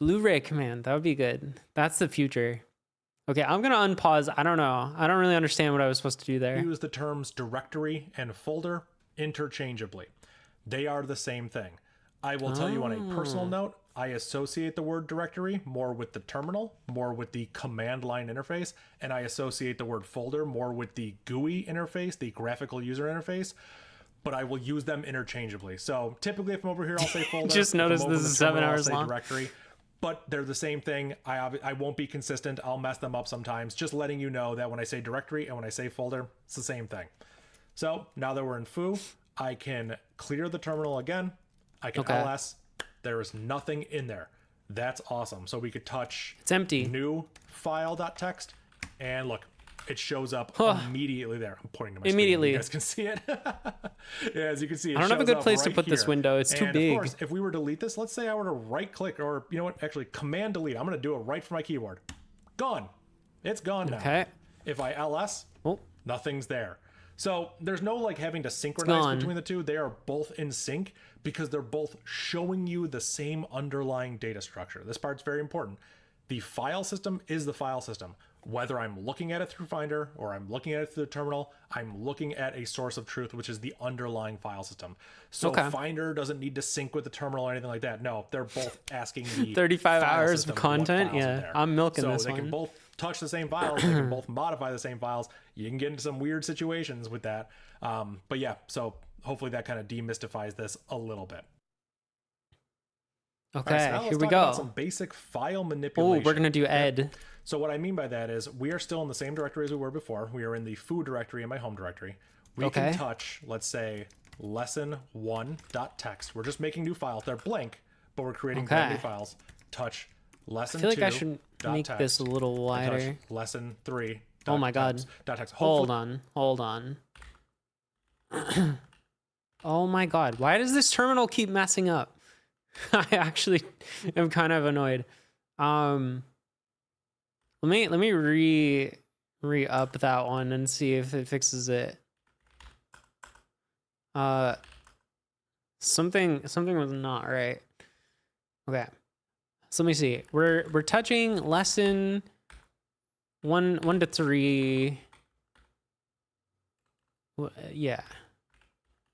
Blu-ray command. That would be good. That's the future. Okay, I'm going to unpause. I don't know. I don't really understand what I was supposed to do there. Use the terms directory and folder interchangeably. They are the same thing. I will tell you on a personal note, I associate the word directory more with the terminal, more with the command line interface, and I associate the word folder more with the GUI interface, the graphical user interface, but I will use them interchangeably. So typically if I'm over here, I'll say folder. Just noticed this is 7 hours long. Directory. But they're the same thing. I won't be consistent. I'll mess them up sometimes. Just letting you know that when I say directory and when I say folder, it's the same thing. So now that we're in foo, I can clear the terminal again. I can ls. There is nothing in there. That's awesome. So we could touch it's empty. New file.txt, and look, it shows up immediately there. I'm pointing to my immediately. Screen. You guys can see it. Yeah, as you can see, it I don't have a good place right to put here. this window. It's too big. Of course, if we were to delete this, let's say I were to right click, or you know what, actually command delete. I'm going to do it right from my keyboard. Gone. It's gone now. Okay. If I ls, nothing's there. So there's no like having to synchronize between the two. They are both in sync because they're both showing you the same underlying data structure. This part's very important. The file system is the file system. Whether I'm looking at it through Finder or I'm looking at it through the terminal, I'm looking at a source of truth, which is the underlying file system. So Finder doesn't need to sync with the terminal or anything like that. No, they're both asking the 35 hours of content. Yeah, I'm milking this one. So they can both touch the same files. They can both modify the same files. You can get into some weird situations with that. But yeah, so hopefully that kind of demystifies this a little bit. Okay, right, so here we go. Some basic file manipulation. Oh, we're gonna do ed. So what I mean by that is we are still in the same directory as we were before. We are in the foo directory in my home directory. We can touch, let's say, lesson1.txt. We're just making new files. They're blank, but we're creating brand new files. Touch lesson2.txt. I feel like I should make this a little wider. Lesson3. Oh my god. Text. Hold on. Oh my god. Why does this terminal keep messing up? I actually am kind of annoyed. Let me re-up that one and see if it fixes it. Something was not right. Okay. So let me see. We're touching lesson 1 to 3. Yeah.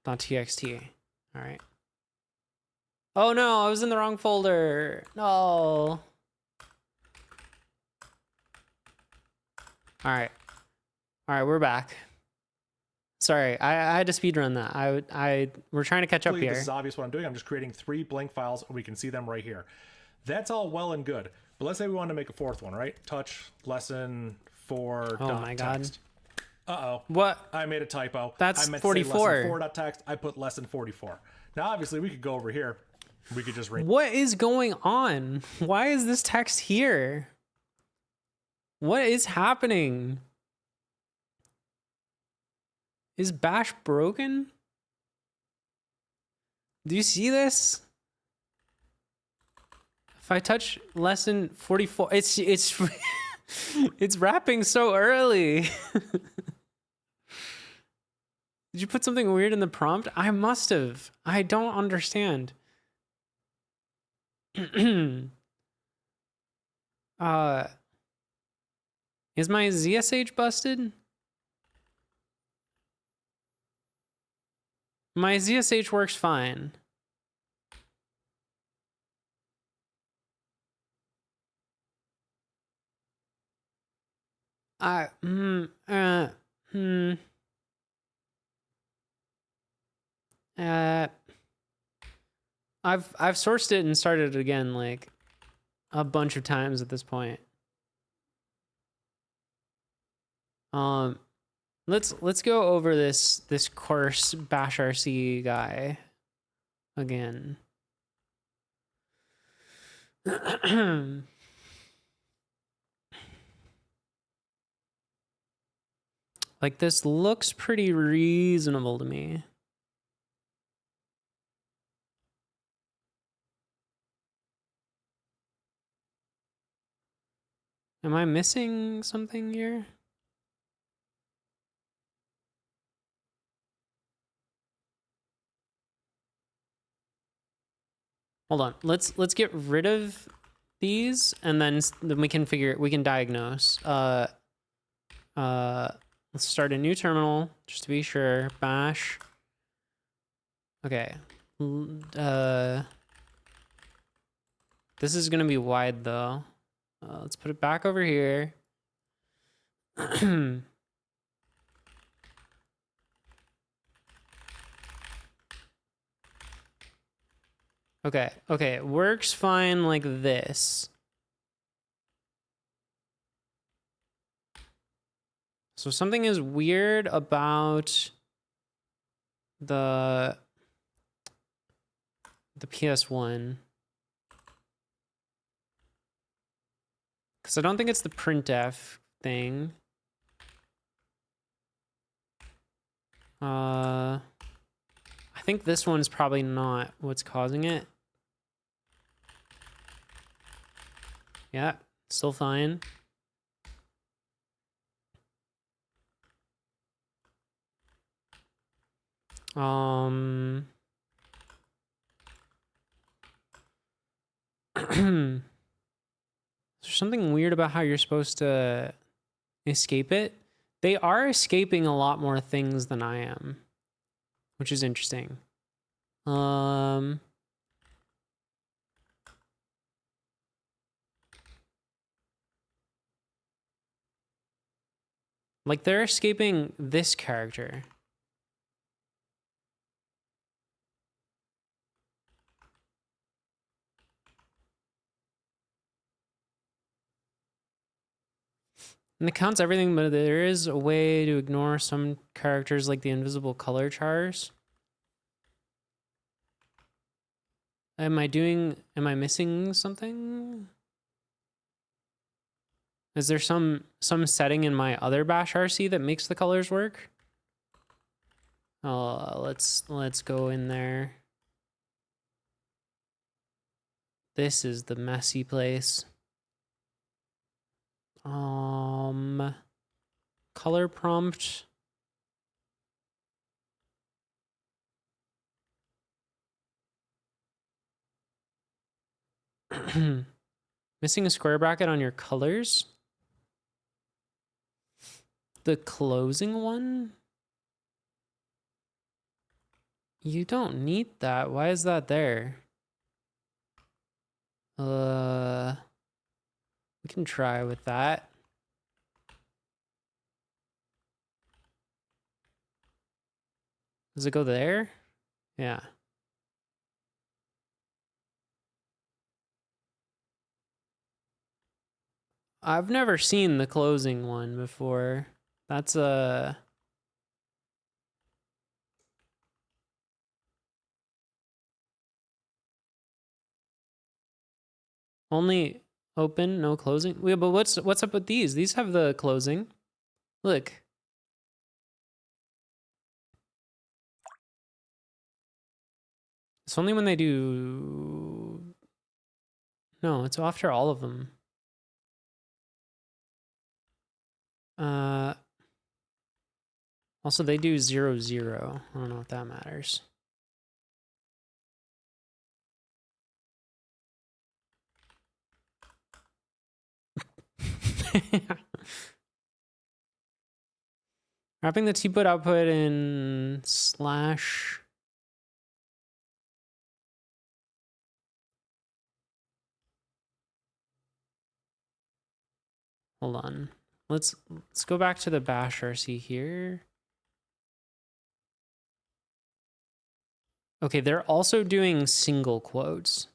.txt. All right. Oh no, I was in the wrong folder. No. All right, we're back. Sorry, I had to speedrun that. We're trying to catch up here. This is obvious what I'm doing. I'm just creating 3 blank files, and we can see them right here. That's all well and good. But let's say we want to make a 4th one, right? Touch lesson 4. Oh my god. Uh-oh. What? I made a typo. That's I meant 44. To say lesson 4.txt. I put lesson 44. Now, obviously, we could go over here. We could just read. What is going on? Why is this text here? What is happening? Is Bash broken? Do you see this? If I touch lesson 44, it's it's wrapping so early. Did you put something weird in the prompt? I must have. I don't understand. Is my ZSH busted? My ZSH works fine. I've sourced it and started it again like a bunch of times at this point. Let's go over this course bashrc guy. again. Like, this looks pretty reasonable to me. Am I missing something here? Hold on. Let's get rid of these, and then we can diagnose. Let's start a new terminal just to be sure. Bash. Okay. This is gonna be wide though. Let's put it back over here. Okay, it works fine like this. So something is weird about the PS1. Because I don't think it's the printf thing. I think this one's probably not what's causing it. Yeah, still fine. There's something weird about how you're supposed to escape it. They are escaping a lot more things than I am, which is interesting. Like, they're escaping this character. And it counts everything, but there is a way to ignore some characters like the invisible color chars. Am I missing something? Is there some setting in my other bash RC that makes the colors work? Let's go in there. This is the messy place. Color prompt. Missing a square bracket on your colors? The closing one? You don't need that. Why is that there? We can try with that. Does it go there? Yeah. I've never seen the closing one before. That's a... Only open, no closing. Yeah, but what's up with these? These have the closing. Look. It's only when they do... No, it's after all of them. Also, they do 0, 0. I don't know if that matters. Wrapping the T-put output in slash... Hold on. Let's go back to the bash RC here. Okay, they're also doing single quotes.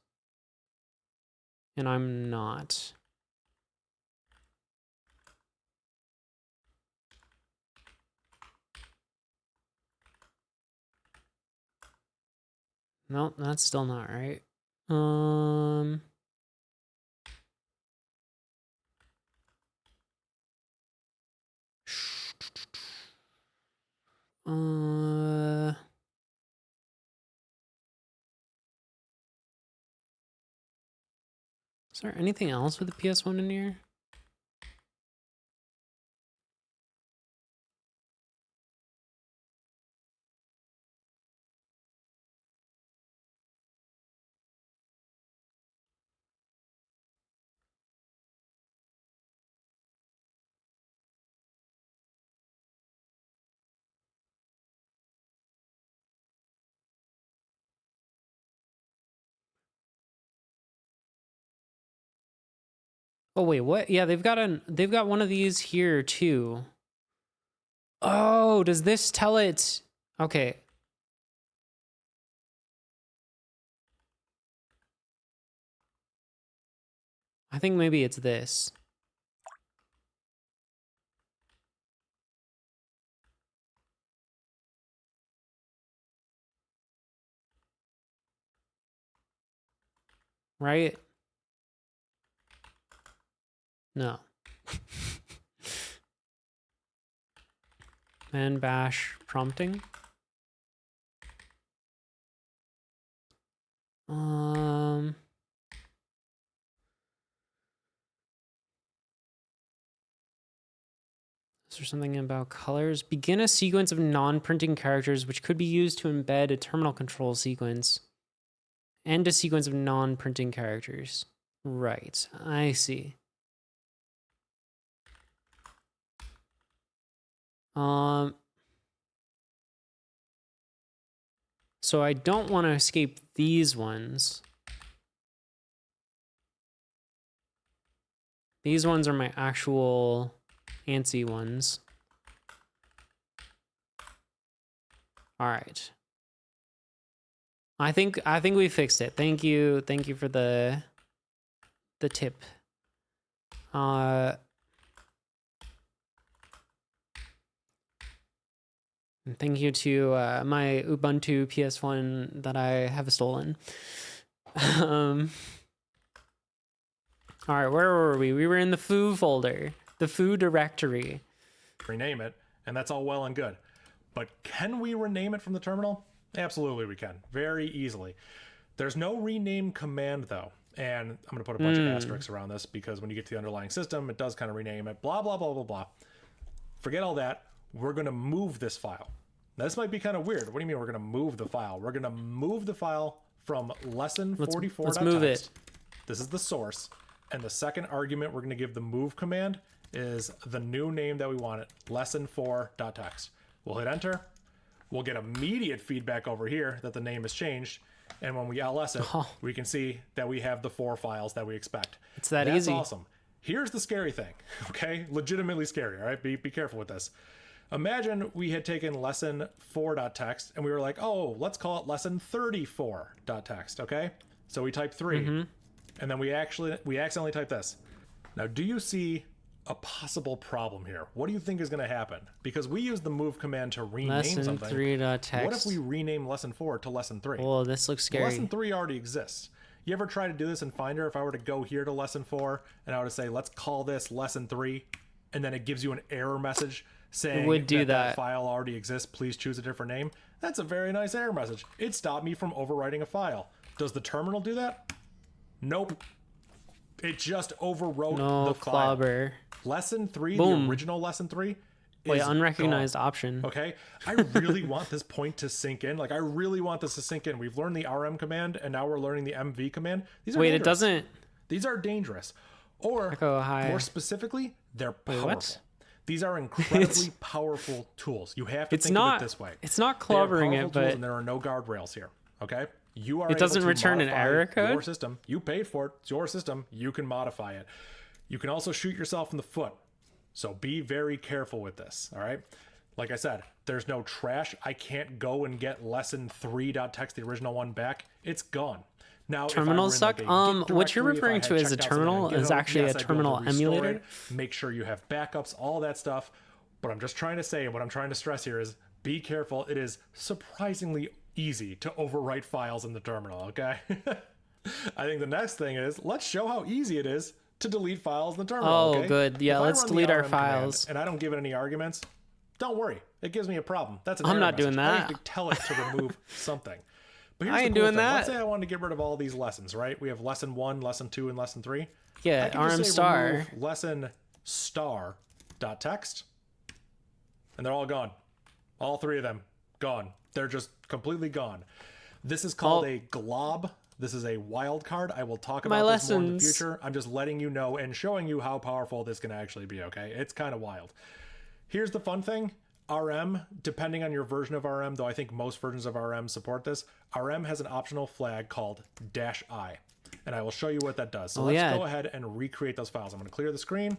And I'm not. No, that's still not right. Is there anything else with the PS1 in here? Oh wait, what? Yeah, they've got one of these here too. Oh, does this tell it? Okay. I think maybe it's this. Right? No. And bash prompting. Is there something about colors? Begin a sequence of non-printing characters which could be used to embed a terminal control sequence. End a sequence of non-printing characters. Right, I see. So I don't want to escape these ones. These ones are my actual ANSI ones. All right. I think we fixed it. Thank you for the tip. And thank you to my Ubuntu PS1 that I have stolen. All right, where were we? We were in the foo folder, the foo directory. Rename it, and that's all well and good. But can we rename it from the terminal? Absolutely we can, very easily. There's no rename command though, and I'm going to put a bunch of asterisks around this because when you get to the underlying system, it does kind of rename it, blah, blah, blah, blah, blah. Forget all that. We're going to move this file. Now, this might be kind of weird. What do you mean we're going to move the file? We're going to move the file from lesson 44. Let's move it. This is the source. And the second argument we're going to give the move command is the new name that we want it, lesson4.txt. We'll hit enter. We'll get immediate feedback over here that the name has changed. And when we ls it, we can see that we have the 4 files that we expect. It's that easy. That's awesome. Here's the scary thing, okay? Legitimately scary, all right? Be careful with this. Imagine we had taken lesson4.txt and we were like, oh, let's call it lesson34.txt, okay? So we type 3, and then we accidentally type this. Now, do you see a possible problem here? What do you think is going to happen? Because we use the move command to rename something. Lesson3.txt. What if we rename lesson 4 to lesson 3? Oh, this looks scary. Well, lesson 3 already exists. You ever try to do this in Finder? If I were to go here to lesson 4 and I were to say, let's call this lesson 3, and then it gives you an error message saying that file already exists, please choose a different name. That's a very nice error message. It stopped me from overwriting a file. Does the terminal do that? Nope. It just overwrote the file. Clobber. Lesson 3, Boom. the original lesson 3, wait, unrecognized option. Okay, I really want this point to sink in. Like, I really want this to sink in. We've learned the RM command, and now we're learning the MV command. These are dangerous. It doesn't. These are dangerous. Or, more specifically, they're powerful. What? These are incredibly powerful tools. You have to think of it this way. It's not clobbering it, but... and there are no guardrails here, okay? You are it doesn't return an error code? Your system. You paid for it. It's your system. You can modify it. You can also shoot yourself in the foot. So be very careful with this, all right? Like I said, there's no trash. I can't go and get lesson3.txt, the original one, back. It's gone. Now, terminals suck. What you're referring to as a terminal is actually a terminal emulator. Make sure you have backups, all that stuff. But I'm just trying to say, and what I'm trying to stress here is be careful. It is surprisingly easy to overwrite files in the terminal, okay? I think the next thing is, let's show how easy it is to delete files in the terminal, Oh, okay? good. Yeah, let's delete our files. And I don't give it any arguments, don't worry. It gives me a problem. That's an I'm error not message. doing that. I have to tell it to remove something. But here's I ain't the cool doing thing. that. Let's say I wanted to get rid of all these lessons, right? We have lesson 1, lesson 2, and lesson 3. Yeah, RM star. Lesson star dot text, and they're all gone. All 3 of them gone. They're just completely gone. This is called a glob. This is a wildcard. I will talk about this more in the future. I'm just letting you know and showing you how powerful this can actually be, okay? It's kind of wild. Here's the fun thing. RM, depending on your version of RM, though I think most versions of RM support this, RM has an optional flag called -I, and I will show you what that does. So let's go ahead and recreate those files. I'm going to clear the screen.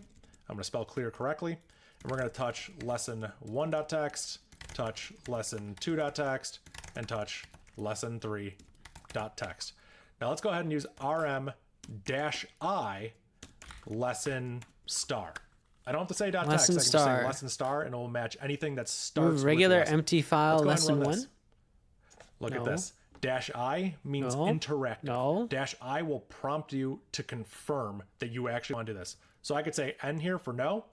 I'm going to spell clear correctly, and we're going to touch lesson 1.txt, touch lesson 2.txt, and touch lesson 3.txt. Now let's go ahead and use RM-I lesson star. I don't have to say .text. I can just say lesson star, and it will match anything that starts regular with empty file lesson 1. Look at this. -I means interactive. -I will prompt you to confirm that you actually want to do this. So I could say N here for no.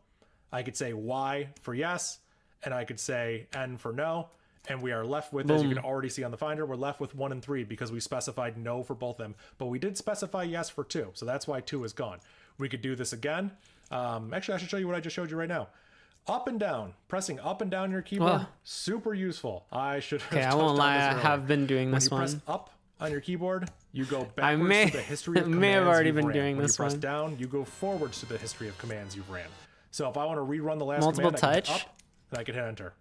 I could say Y for yes, and I could say N for no. And we are left with, as you can already see on the Finder, we're left with 1 and 3 because we specified no for both of them. But we did specify yes for 2, so that's why 2 is gone. We could do this again. Actually, I should show you what I just showed you right now. Up and down, pressing up and down your keyboard, super useful. I should have I won't lie, I have been doing this one. When you press up on your keyboard, you go backwards to the history of commands may have already you've been ran. doing When this you press one. down, you go forwards to the history of commands you've ran. So if I want to rerun the last Multiple command, I can touch? hit up, and I can hit enter.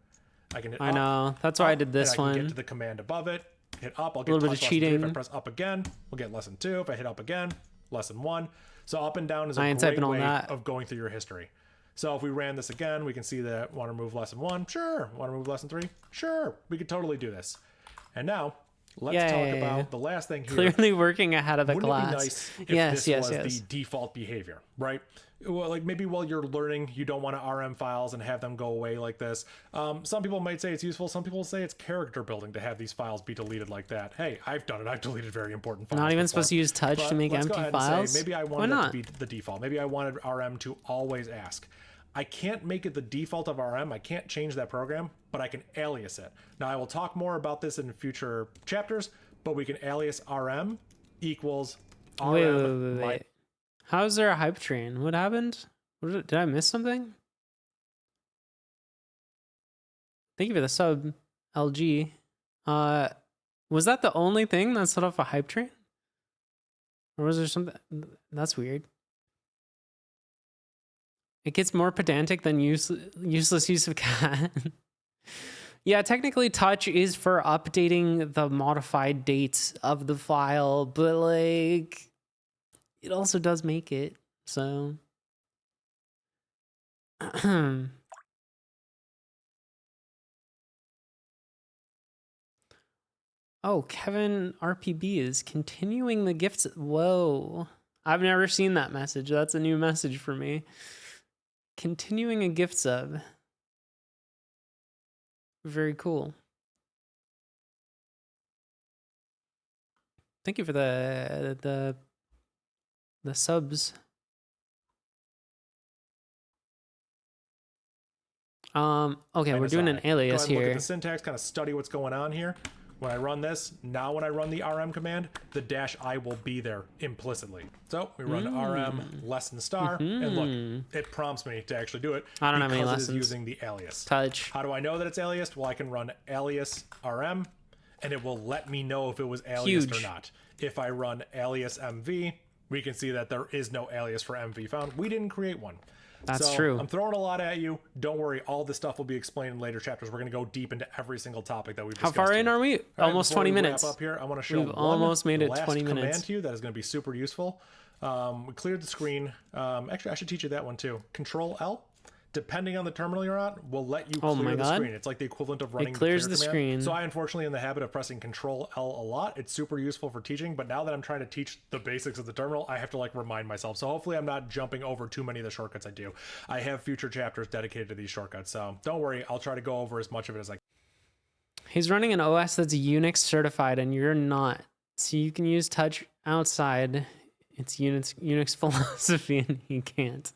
I can hit I up, know. That's why I did this and I can one. get to the command above it, hit up, I'll get A little bit touch of lesson 3. If I cheating. press up again, we'll get lesson 2. If I hit up again, lesson 1. So up and down is a I ain't great typing on way that. of going through your history. So if we ran this again, we can see that want to remove lesson 1? Sure. Want to remove lesson 3? Sure. We could totally do this. And now, let's talk about the last thing here. Clearly working ahead of the class. Wouldn't it be nice if this was the default behavior, right? Well, like maybe while you're learning, you don't want to RM files and have them go away like this. Some people might say it's useful. Some people say it's character building to have these files be deleted like that. Hey, I've done it. I've deleted very important files. Not even supposed to use touch to make empty files? Maybe I wanted that to be the default. Maybe I wanted RM to always ask. I can't make it the default of RM. I can't change that program, but I can alias it. Now, I will talk more about this in future chapters, but we can alias RM equals RM. Wait. How is there a hype train? What happened? Did I miss something? Thank you for the sub, LG. Was that the only thing that set off a hype train? Or was there something? That's weird. It gets more pedantic than useless use of cat. Yeah, technically touch is for updating the modified dates of the file, but like it also does make it, so oh, Kevin RPB is continuing the gifts. Whoa. I've never seen that message. That's a new message for me. Continuing a gift sub. Very cool. Thank you for the subs. Okay, we're doing an alias here. Look at the syntax, kind of study what's going on here. When I run this, now when I run the RM command, the -I will be there implicitly. So we run RM lesson star, and look, it prompts me to actually do it. I don't have any because lessons. it is using the alias. Touch. How do I know that it's aliased? Well, I can run alias RM, and it will let me know if it was aliased or not. If I run alias MV, we can see that there is no alias for MV found. We didn't create one. That's true. I'm throwing a lot at you. Don't worry. All this stuff will be explained in later chapters. We're going to go deep into every single topic that we've discussed. How far in are we? Almost 20 minutes. Wrap up here, I want to show We've almost made it 20 minutes. Command to you that is going to be super useful. We cleared the screen. Actually, I should teach you that one too. Control L. Depending on the terminal you're on, will let you clear the screen. It's like the equivalent of running it clears the screen. Command. So I unfortunately in the habit of pressing Control L a lot. It's super useful for teaching, but now that I'm trying to teach the basics of the terminal, I have to like remind myself. So hopefully I'm not jumping over too many of the shortcuts I do. I have future chapters dedicated to these shortcuts, so don't worry. I'll try to go over as much of it as I can. He's running an OS that's Unix certified and you're not. So you can use touch outside. It's Unix philosophy and he can't.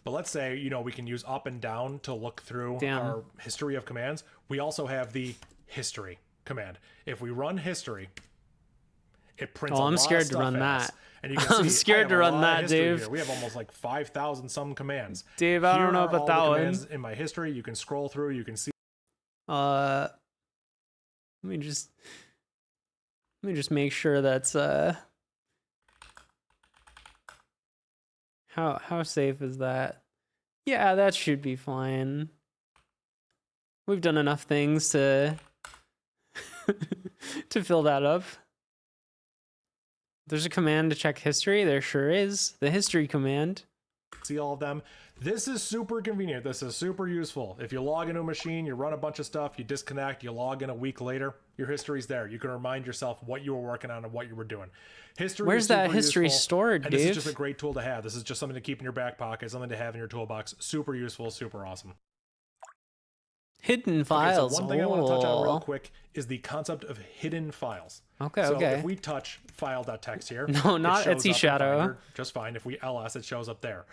But let's say, you know, we can use up and down to look through our history of commands. We also have the history command. If we run history, it prints I'm scared to run that. And you can see, I'm scared to run that, Dave. Here. We have almost like 5,000 some commands. Dave, I don't know about that one. In my history, you can scroll through, you can see. Let me just make sure that's how safe is that? Yeah, that should be fine. We've done enough things to to fill that up. There's a command to check history. There sure is. The history command. See all of them. This is super convenient. This is super useful. If you log into a machine, you run a bunch of stuff, you disconnect, you log in a week later, your history's there. You can remind yourself what you were working on and what you were doing. History. Where's that history stored, Dave? This is just a great tool to have. This is just something to keep in your back pocket, something to have in your toolbox. Super useful, super awesome. Hidden files. Okay, so one thing I want to touch on real quick is the concept of hidden files. Okay, so okay. if we touch file.txt here, no, not Etsy Shadow. Just fine. If we ls, it shows up there.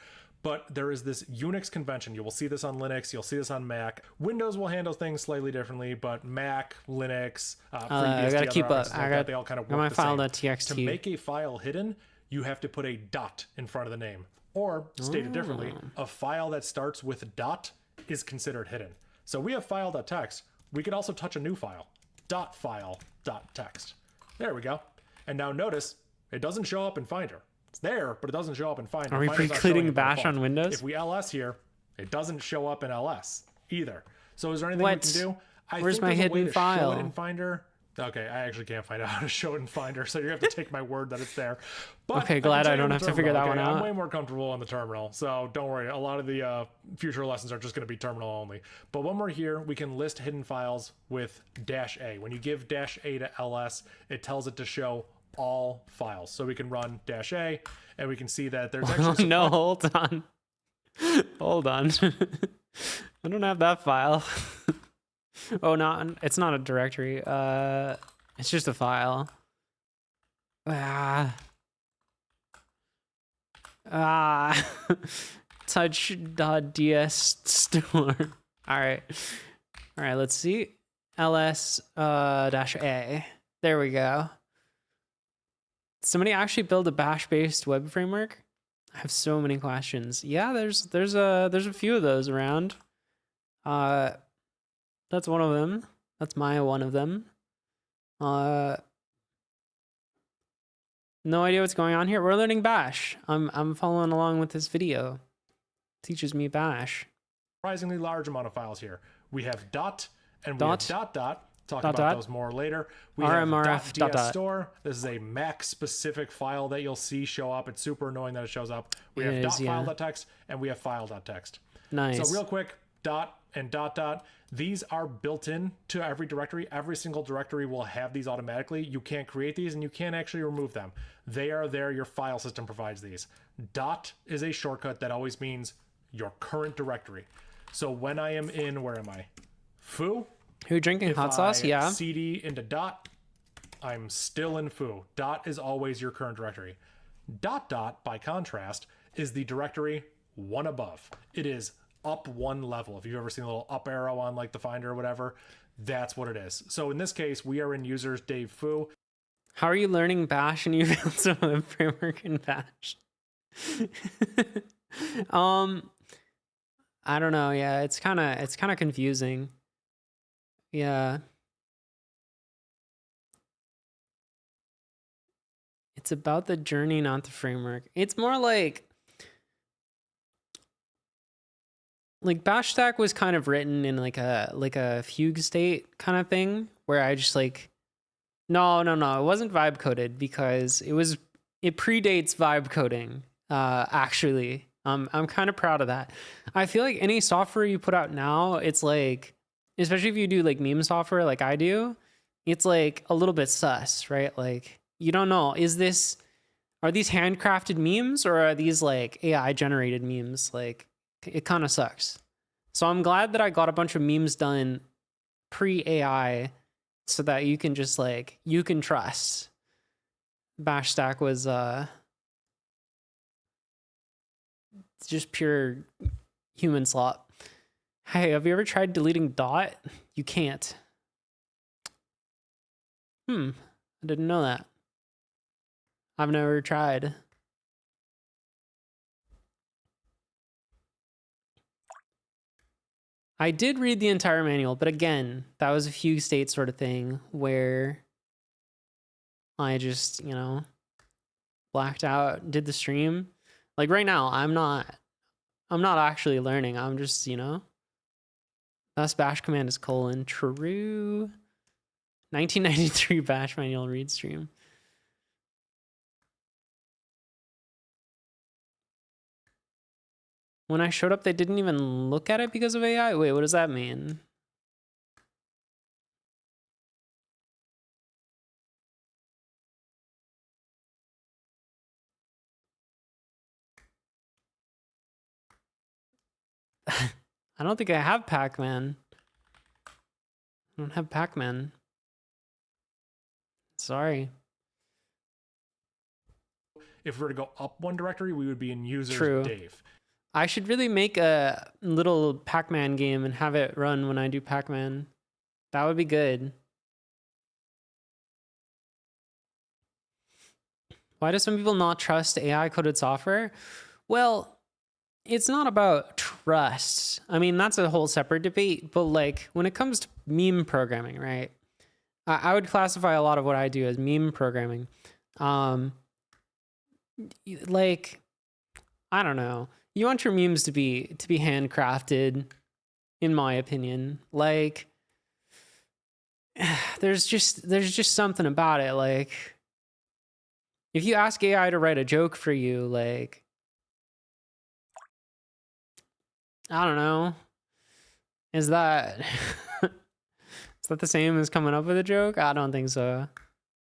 But there is this Unix convention. You will see this on Linux. You'll see this on Mac. Windows will handle things slightly differently, but Mac, Linux, I gotta keep up. They all kind of work my the file.txt. same. To make a file hidden, you have to put a dot in front of the name. Or, stated differently, a file that starts with dot is considered hidden. So we have file.txt. We could also touch a new file. .file.txt. There we go. And now notice, it doesn't show up in Finder. It's there, but it doesn't show up in Finder. Are we precluding bash on Windows? If we ls here, it doesn't show up in ls either. So is there anything we can do? Where's my hidden file? Show it in Finder. Okay, I actually can't find out how to show it in Finder, so you have to take my word that it's there. But okay, glad I don't have to figure that one out. I'm way more comfortable on the terminal, so don't worry. A lot of the future lessons are just going to be terminal only. But when we're here, we can list hidden files with -a. When you give -a to ls, it tells it to show all files. So we can run -a, and we can see that there's actually no, hold on. Hold on. I don't have that file. Oh, it's not a directory. It's just a file. Touch.ds store. All right, let's see. ls -a. There we go. Somebody actually build a bash-based web framework? I have so many questions. Yeah, there's a few of those around. That's one of them. That's my one of them. No idea what's going on here. We're learning bash. I'm following along with this video. Teaches me bash. Surprisingly large amount of files here. We have dot and we have dot. Talk about those more later. We RMRF have .ds store. This is a Mac specific file that you'll see show up. It's super annoying that it shows up. We have .file.txt and we have file.txt. Nice. So real quick, dot and dot. These are built in to every directory. Every single directory will have these automatically. You can't create these and you can't actually remove them. They are there. Your file system provides these. Dot is a shortcut that always means your current directory. So when I am in, where am I? Foo. Who drinking hot sauce? Yeah. CD into dot, I'm still in foo. Dot is always your current directory. Dot, by contrast, is the directory one above. It is up one level. If you've ever seen a little up arrow on like the Finder or whatever, that's what it is. So in this case, we are in users Dave Foo. How are you learning bash and you built some web framework in bash? I don't know. Yeah, it's kind of confusing. Yeah. It's about the journey, not the framework. It's more like bash stack was kind of written in like a fugue state kind of thing where I just like no, it wasn't vibe coded because it predates vibe coding. Actually, I'm kind of proud of that. I feel like any software you put out now, it's like, especially if you do like meme software like I do, it's like a little bit sus, right? Like you don't know, are these handcrafted memes or are these like AI generated memes? Like it kind of sucks. So I'm glad that I got a bunch of memes done pre-AI so that you can just like, you can trust. Bash stack was just pure human slop. Hey, have you ever tried deleting dot? You can't. I didn't know that. I've never tried. I did read the entire manual, but again, that was a fugue state sort of thing where I just, you know, blacked out, did the stream. Like right now, I'm not actually learning. I'm just, you know, best bash command is : true. 1993 bash manual read stream. When I showed up, they didn't even look at it because of AI? Wait, what does that mean? I don't think I have Pac-Man. I don't have Pac-Man. Sorry. If we were to go up one directory, we would be in users True. Dave. I should really make a little Pac-Man game and have it run when I do Pac-Man. That would be good. Why do some people not trust AI coded software? Well, it's not about trust. I mean, that's a whole separate debate, but like when it comes to meme programming, right? I would classify a lot of what I do as meme programming. Like, I don't know. You want your memes to be handcrafted, in my opinion. Like, there's just something about it. Like, if you ask AI to write a joke for you, like, I don't know. Is that the same as coming up with a joke? I don't think so. I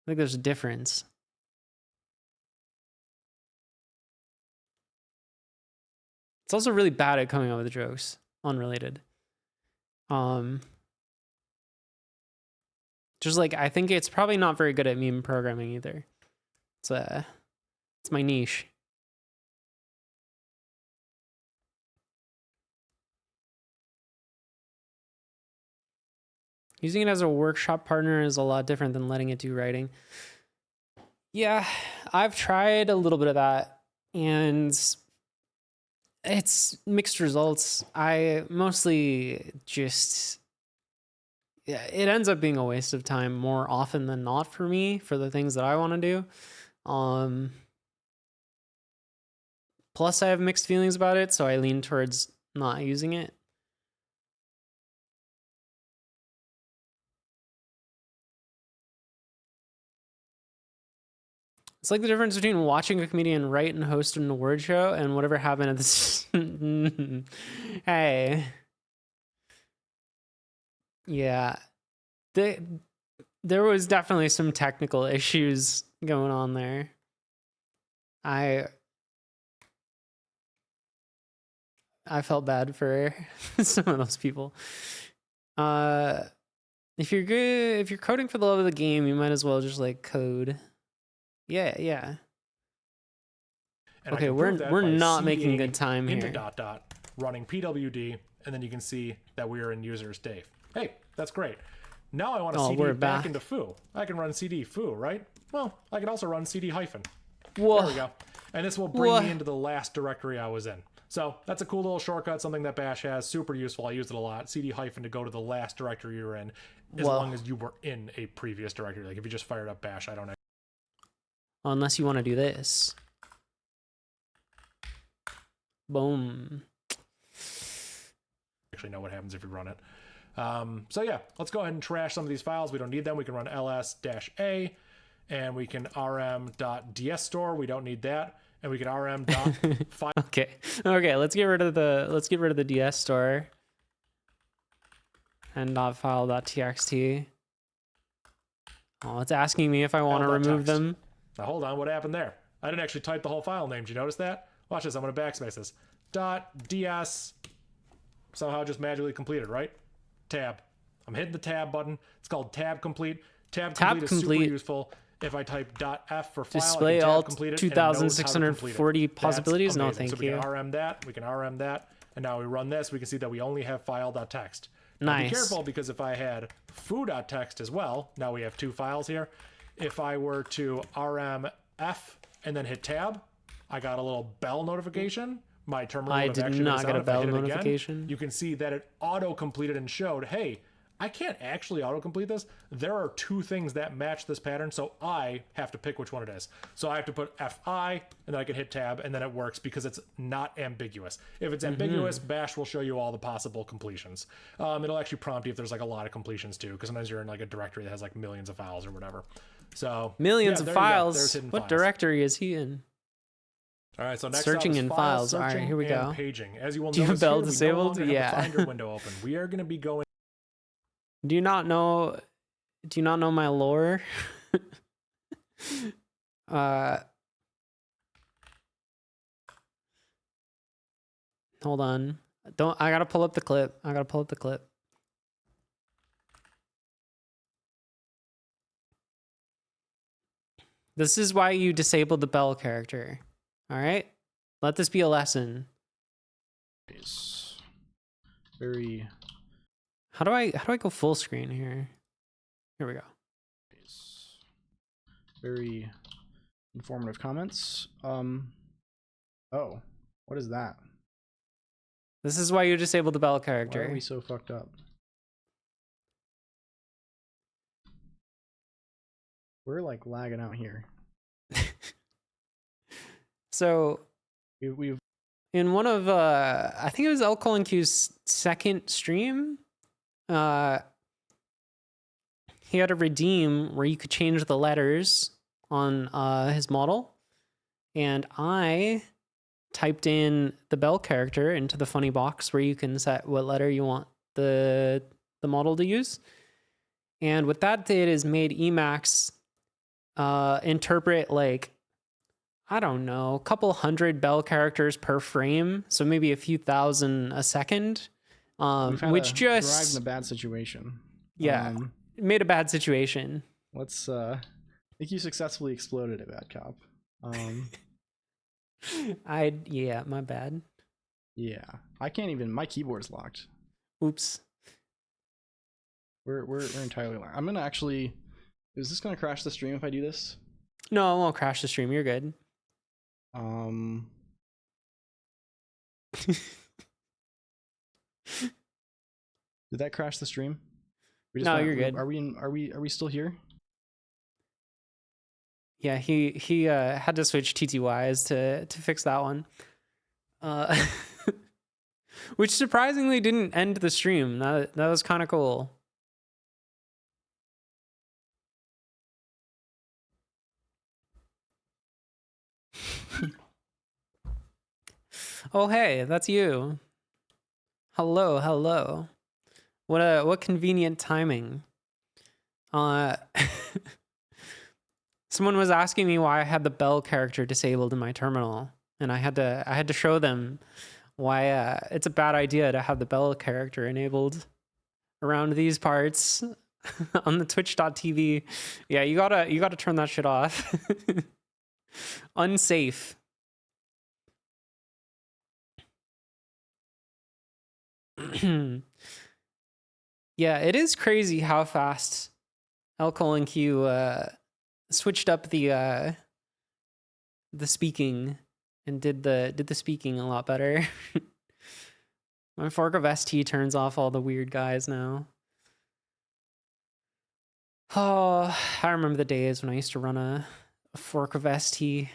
think there's a difference. It's also really bad at coming up with jokes, unrelated. Just like, I think it's probably not very good at meme programming either. It's my niche. Using it as a workshop partner is a lot different than letting it do writing. Yeah, I've tried a little bit of that, and it's mixed results. I mostly just, yeah, it ends up being a waste of time more often than not for me, for the things that I want to do. Plus I have mixed feelings about it, so I lean towards not using it. It's like the difference between watching a comedian write and host an award show and whatever happened at this. Hey. Yeah. There was definitely some technical issues going on there. I felt bad for some of those people. If you're good, if you're coding for the love of the game, you might as well just like code. Yeah. And okay, we're not making good time into here. Running pwd, and then you can see that we are in users Dave. Hey, that's great. Now I want to cd back into foo. I can run cd foo, right? Well, I can also run cd hyphen. Whoa. There we go. And this will bring me into the last directory I was in. So that's a cool little shortcut, something that Bash has, super useful. I used it a lot. CD hyphen to go to the last directory you're in, as long as you were in a previous directory. Like if you just fired up Bash, I don't know. Unless you want to do this. Boom. Actually know what happens if you run it. So yeah, let's go ahead and trash some of these files. We don't need them. We can run ls-a, and we can rm.dsstore. We don't need that. And we can rm.file. Okay, let's get rid of the ds store and .file.txt. Oh, it's asking me if I want to remove them. Now hold on, what happened there? I didn't actually type the whole file name. Did you notice that? Watch this, I'm gonna backspace this. .ds somehow just magically completed, right? Tab. I'm hitting the tab button. It's called tab complete. Tab complete is super useful. If I type .f for file, display all 2,640 possibilities. No, thank you. So we can RM that. We can RM that. And now we run this. We can see that we only have file.txt. Nice. Now be careful, because if I had foo.txt as well, now we have 2 files here. If I were to RM F and then hit tab, I got a little bell notification. My terminal I did not get a bell notification. Again, you can see that it auto-completed and showed, hey, I can't actually autocomplete this. There are 2 things that match this pattern, so I have to pick which one it is. So I have to put FI, and then I can hit tab, and then it works because it's not ambiguous. If it's ambiguous, Bash will show you all the possible completions. It'll actually prompt you if there's like a lot of completions too, because sometimes you're in like a directory that has like millions of files or whatever. So millions of files. What directory is he in? All right, so next searching in files. All right, here we go. Paging. As you will do you have bell disabled? Yeah. Have the Finder window open. We are going to be going. Do you not know my lore? Hold on. I gotta pull up the clip. This is why you disabled the bell character. All right? Let this be a lesson. Very. How do I go full screen here? Here we go. Very informative comments. Oh, what is that? This is why you disabled the bell character. Why are we so fucked up? We're like lagging out here. So we've in one of I think it was L:Q's second stream, he had a redeem where you could change the letters on his model, and I typed in the bell character into the funny box where you can set what letter you want the model to use, and what that did is made Emacs interpret like, I don't know, a couple hundred bell characters per frame, so maybe a few thousand a second, which just arrived in a bad situation. Yeah, it made a bad situation. Let's I think you successfully exploded it, Bad Cop. Yeah, my bad. Yeah, I can't even. My keyboard's locked. Oops. We're entirely locked. I'm gonna actually. Is this gonna crash the stream if I do this? No, it won't crash the stream. You're good. Did that crash the stream? No, you're good. Are we still here? Yeah, he had to switch TTYs to fix that one. Which surprisingly didn't end the stream. That was kind of cool. Oh, hey, that's you. Hello. What convenient timing. Someone was asking me why I had the bell character disabled in my terminal, and I had to show them why it's a bad idea to have the bell character enabled around these parts on the twitch.tv. Yeah, you gotta turn that shit off. Unsafe. Yeah, it is crazy how fast L:Q switched up the speaking and did the speaking a lot better. My fork of ST turns off all the weird guys now. Oh, I remember the days when I used to run a fork of ST.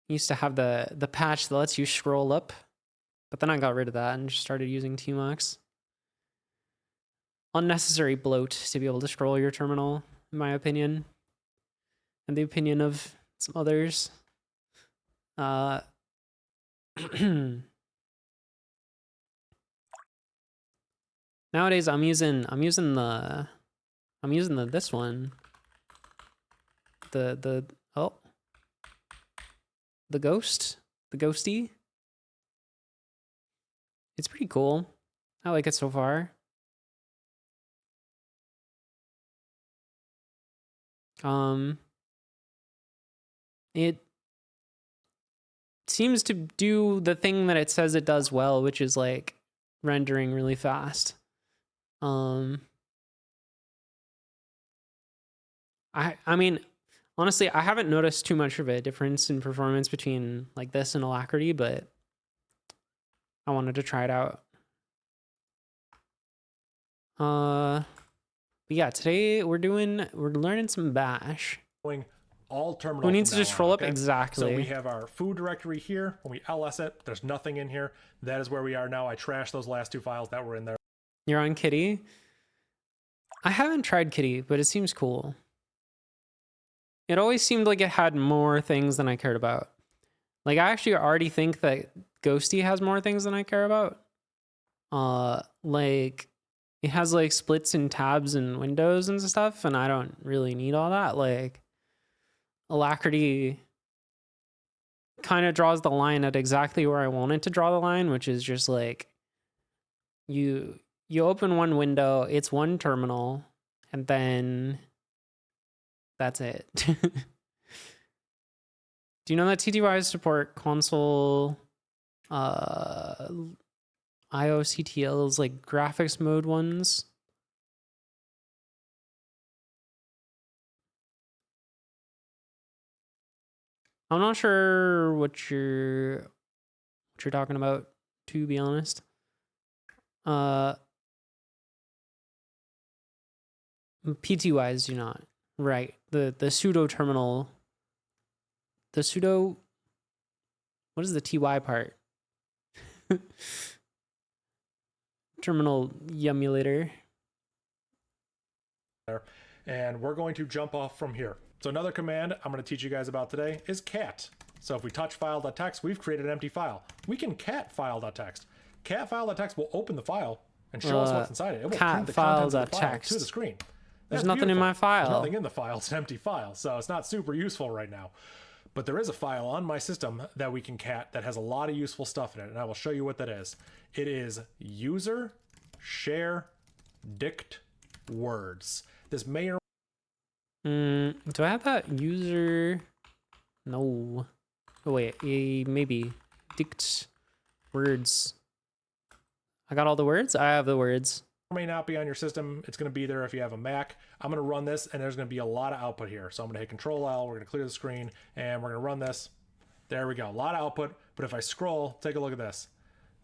Used to have the patch that lets you scroll up, but then I got rid of that and just started using Tmux. Unnecessary bloat to be able to scroll your terminal, in my opinion, and the opinion of some others. Nowadays, I'm using this one. The ghosty. It's pretty cool. I like it so far. It seems to do the thing that it says it does well, which is like rendering really fast. I mean, honestly, I haven't noticed too much of a difference in performance between like this and Alacrity, but I wanted to try it out. But yeah, today we're learning some Bash. All terminals. Who needs to just roll up? Exactly. So we have our food directory here. When we ls it, there's nothing in here. That is where we are now. I trashed those last 2 files that were in there. You're on Kitty? I haven't tried Kitty, but it seems cool. It always seemed like it had more things than I cared about. Like, I actually already think that Ghosty has more things than I care about. Like, it has like splits and tabs and windows and stuff, and I don't really need all that. Like, Alacrity kind of draws the line at exactly where I want it to draw the line, which is just like you open one window, it's one terminal, and then that's it. Do you know that TTYs support console IOCTL's like graphics mode ones? I'm not sure what you're talking about, to be honest. PTYs do not. Right. The pseudo terminal. The pseudo. What is the TY part? Terminal emulator. And we're going to jump off from here. So another command I'm going to teach you guys about today is cat. So if we touch file.txt, we've created an empty file. We can cat file.txt. Cat file.txt will open the file and show us what's inside it. It will print the contents of the file to the screen. There's nothing in my file. There's nothing in the file. It's an empty file. So it's not super useful right now. But there is a file on my system that we can cat that has a lot of useful stuff in it. And I will show you what that is. It is user share dict words. This may or do I have that user? No. Oh wait, maybe dict words. I got all the words. I have the words. may not be on your system. It's going to be there if you have a Mac. I'm going to run this, and there's going to be a lot of output here. So I'm going to hit Control-L. We're going to clear the screen, and we're going to run this. There we go. A lot of output. But if I scroll, take a look at this.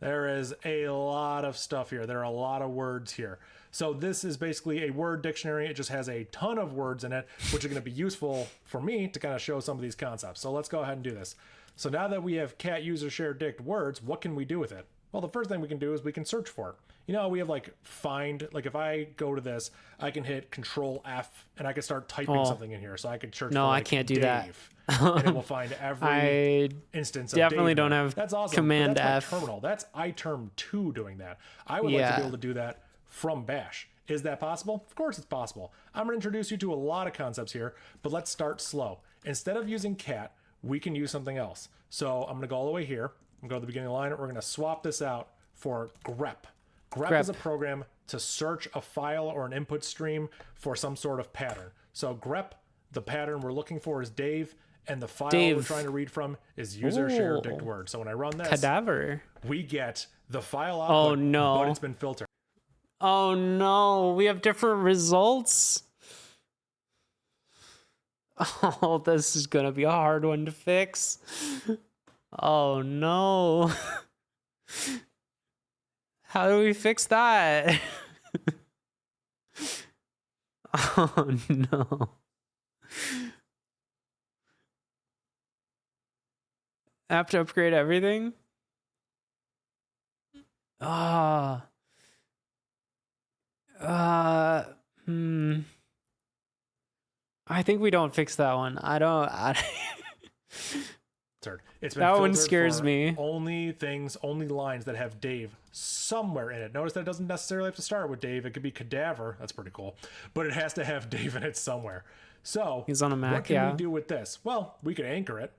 There is a lot of stuff here. There are a lot of words here. So this is basically a word dictionary. It just has a ton of words in it, which are going to be useful for me to kind of show some of these concepts. So let's go ahead and do this. So now that we have cat user share dict words, what can we do with it? Well, the first thing we can do is we can search for it. You know, we have like find, like if I go to this, I can hit Control F and I can start typing something in here. So I could search for I like can't do Dave, that. and it will find every instance of definitely Dave. Don't have That's awesome. Command that's F. Terminal. That's iTerm2 doing that. I would like to be able to do that from Bash. Is that possible? Of course it's possible. I'm going to introduce you to a lot of concepts here, but let's start slow. Instead of using cat, we can use something else. So I'm going to go all the way here. I'm going to go to the beginning of the line. We're going to swap this out for grep. Grep is a program to search a file or an input stream for some sort of pattern. So grep, the pattern we're looking for is Dave, and the file we're trying to read from is user share dict word. So when I run this, cadaver, we get the file output, but it's been filtered. Oh no, we have different results. Oh, this is gonna be a hard one to fix. Oh no. How do we fix that? Oh no. I have to upgrade everything? I think we don't fix that one. It's been that one scares me. Only lines that have Dave somewhere in it. Notice that it doesn't necessarily have to start with Dave. It could be cadaver. That's pretty cool. But it has to have Dave in it somewhere. So he's on a Mac, what can we do with this? Well, we could anchor it,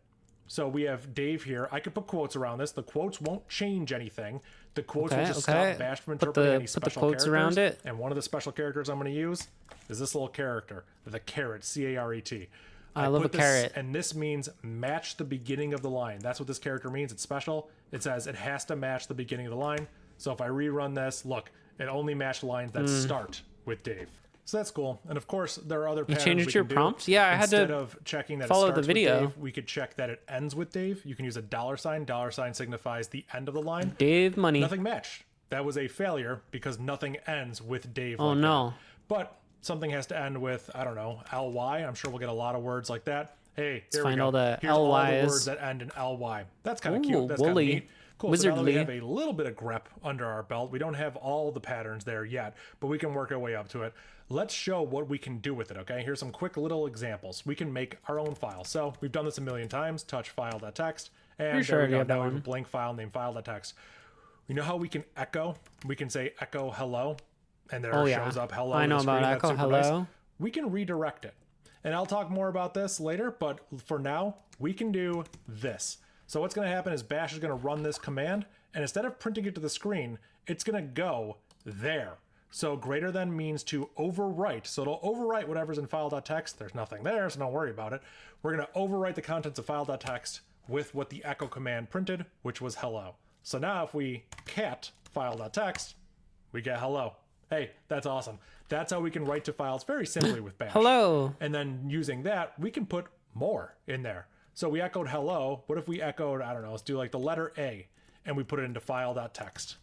So we have Dave here. I could put quotes around this. The quotes won't change anything. The quotes will just stop Bash from interpreting any special quotes characters. Around it. And one of the special characters I'm going to use is this little character, the caret, C-A-R-E-T. I love a carrot. And this means match the beginning of the line. That's what this character means. It's special. It says it has to match the beginning of the line. So if I rerun this, look, it only matched lines that start with Dave. So that's cool. And of course, there are other patterns. You changed your prompt? Yeah, I had to. Instead of checking that follow it starts the video. with Dave, we could check that it ends with Dave. You can use a $sign. $sign signifies the end of the line. Dave money. Nothing matched. That was a failure because nothing ends with Dave. Oh, no. That. But something has to end with, I don't know, ly. I'm sure we'll get a lot of words like that. Hey, here we go. All the Here's all the LYs. words that end in ly. That's kind of cute. That's kind of woolly. neat. Cool. So now that we Wizardly. have a little bit of grep under our belt, we don't have all the patterns there yet, but we can work our way up to it. Let's show what we can do with it, okay? Here's some quick little examples. We can make our own file. So we've done this a million times. Touch file.txt, and there we go. Now we have a blank file named file.txt. You know how we can echo? We can say echo hello, and there shows up hello. I know about echo hello. Nice. We can redirect it. And I'll talk more about this later, but for now, we can do this. So what's going to happen is Bash is going to run this command, and instead of printing it to the screen, it's going to go there. So greater than means to overwrite. So it'll overwrite whatever's in file.txt. There's nothing there, so don't worry about it. We're going to overwrite the contents of file.txt with what the echo command printed, which was hello. So now if we cat file.txt, we get hello. Hey, that's awesome. That's how we can write to files very simply with Bash. Hello. And then using that, we can put more in there. So we echoed hello. What if we echoed, I don't know, let's do like the letter A, and we put it into file.txt.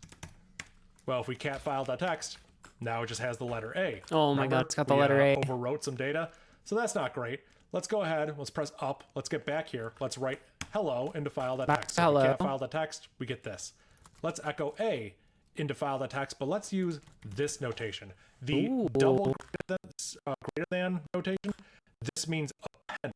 Well, if we cat file.txt, now it just has the letter A. Oh my God, it's got the letter A. Overwrote some data. So that's not great. Let's go ahead. Let's press up. Let's get back here. Let's write hello into file.txt. So hello. if we cat file.txt, we get this. Let's echo A into file.txt, but let's use this notation. The double greater than notation. This means append.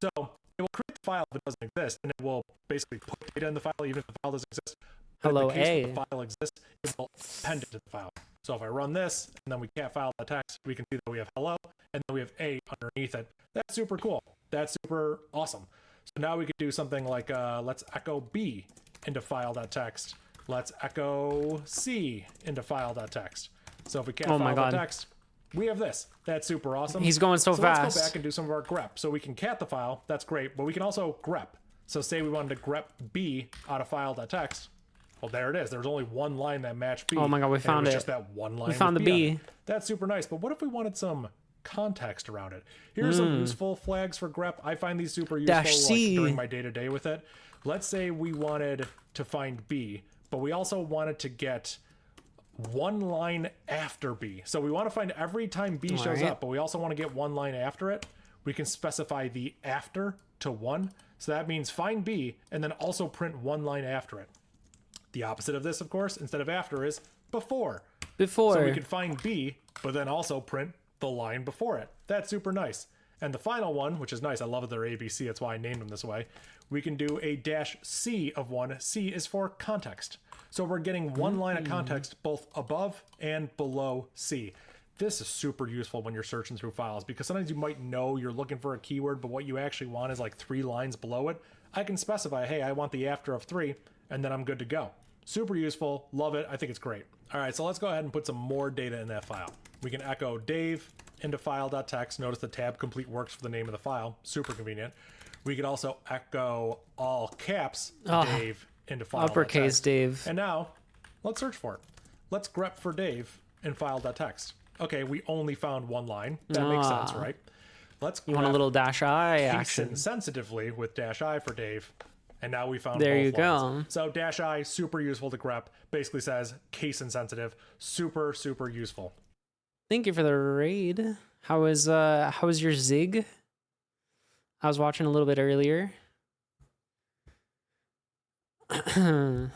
So it will create the file if it doesn't exist, and it will basically put data in the file even if the file doesn't exist. But Hello, in the case A. that the file exists, it will append it to the file. So if I run this, and then we cat file.txt, we can see that we have hello, and then we have A underneath it. That's super cool. That's super awesome. So now we could do something like, let's echo B into file.txt. Let's echo C into file.txt. So if we cat file.txt, we have this. That's super awesome. He's going so fast. Let's go back and do some of our grep. So we can cat the file. That's great. But we can also grep. So say we wanted to grep B out of file.txt. Well, there it is. There's only one line that matched B. Oh my God, we found it. Just that one line. We found the B. That's super nice. But what if we wanted some context around it? Here's some useful flags for grep. I find these super useful like, during my day-to-day with it. Let's say we wanted to find B, but we also wanted to get one line after B. So we want to find every time B shows up, but we also want to get one line after it. We can specify the after to 1. So that means find B and then also print one line after it. The opposite of this, of course, instead of after is before. So we could find B, but then also print the line before it. That's super nice. And the final one, which is nice, I love their ABC, that's why I named them this way. We can do a -C of 1. C is for context. So we're getting one line of context both above and below C. This is super useful when you're searching through files because sometimes you might know you're looking for a keyword, but what you actually want is like 3 lines below it. I can specify, hey, I want the after of 3, and then I'm good to go. Super useful. Love it. I think it's great. All right, so let's go ahead and put some more data in that file. We can echo Dave into file.txt. Notice the tab complete works for the name of the file. Super convenient. We could also echo all caps Dave into file.txt. Uppercase Dave. And now let's search for it. Let's grep for Dave in file.txt. Okay, we only found one line. That makes sense, right? Let's You want a little -I action. sensitively with -I for Dave. And now we found There both you go. lines. So -I, super useful to grep. Basically says case insensitive. Super, super useful. Thank you for the raid. How was your Zig? I was watching a little bit earlier. How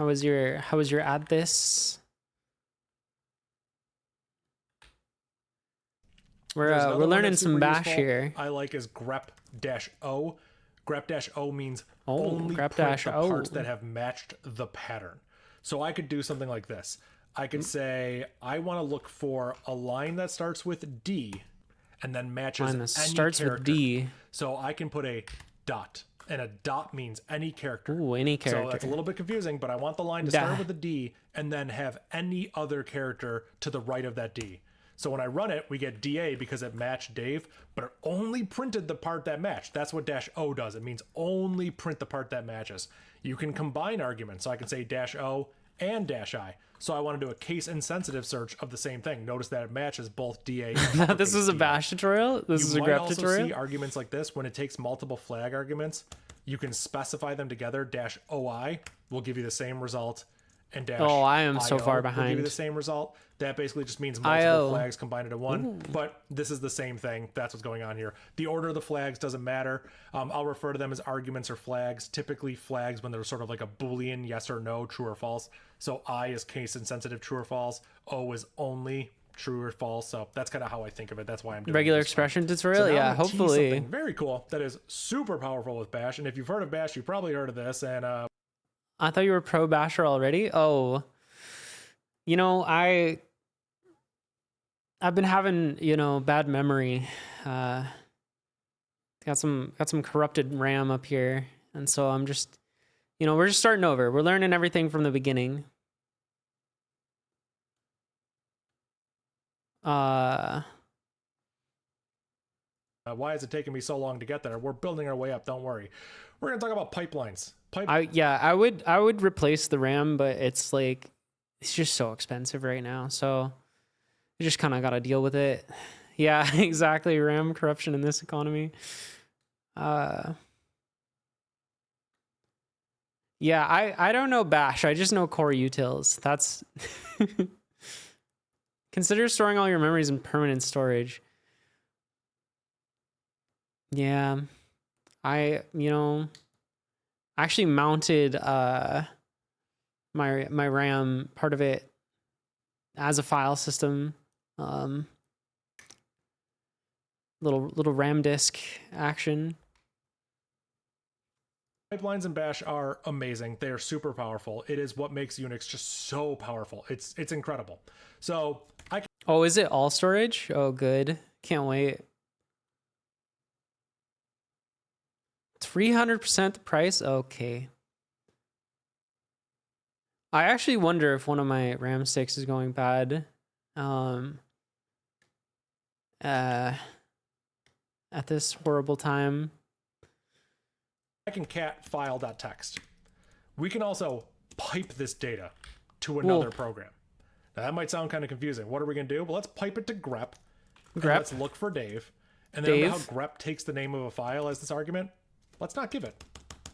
was your add this? We're learning some bash here. I like is grep-o. Grep-o means only grep print the -o. parts that have matched the pattern. So I could do something like this. I could say I want to look for a line that starts with D and then matches Line that any starts character. with D. So I can put a dot. And a dot means any character. Ooh, any character. So that's a little bit confusing, but I want the line to start with a D and then have any other character to the right of that D. So when I run it, we get DA because it matched Dave, but it only printed the part that matched. That's what -O does. It means only print the part that matches. You can combine arguments. So I can say -O and -I. So I want to do a case insensitive search of the same thing. Notice that it matches both DA and This is a bash tutorial? This is a grep tutorial? You might also see arguments like this. When it takes multiple flag arguments, you can specify them together. -OI will give you the same result. And oh, I am so far will behind. give you the same result. That basically just means multiple flags combined into one. Ooh. But this is the same thing. That's what's going on here. The order of the flags doesn't matter. I'll refer to them as arguments or flags. Typically flags when they're sort of like a Boolean, yes or no, true or false. So I is case insensitive, true or false. O is only true or false. So that's kind of how I think of it. That's why I'm doing regular expression tutorial. So yeah, hopefully. Very cool. That is super powerful with Bash. And if you've heard of Bash, you've probably heard of this. And I thought you were pro basher already. Oh, you know, I've been having, you know, bad memory. Got some corrupted RAM up here. And so I'm just, you know, we're just starting over. We're learning everything from the beginning. Why is it taking me so long to get there? We're building our way up. Don't worry. We're going to talk about pipelines. I would replace the RAM, but it's like, it's just so expensive right now. So you just kind of got to deal with it. Yeah, exactly. RAM corruption in this economy. Yeah, I don't know Bash. I just know core utils. That's consider storing all your memories in permanent storage. Yeah, I actually mounted my RAM, part of it, as a file system. Little RAM disk action. Pipelines in Bash are amazing. They are super powerful. It is what makes Unix just so powerful. It's incredible. So oh, is it all storage? Oh, good. Can't wait. 300% the price? Okay. I actually wonder if one of my RAM sticks is going bad. At this horrible time. I can cat file.txt. We can also pipe this data to another program. Now that might sound kind of confusing. What are we going to do? Well, let's pipe it to grep. Let's look for Dave. And then remember how grep takes the name of a file as this argument? Let's not give it.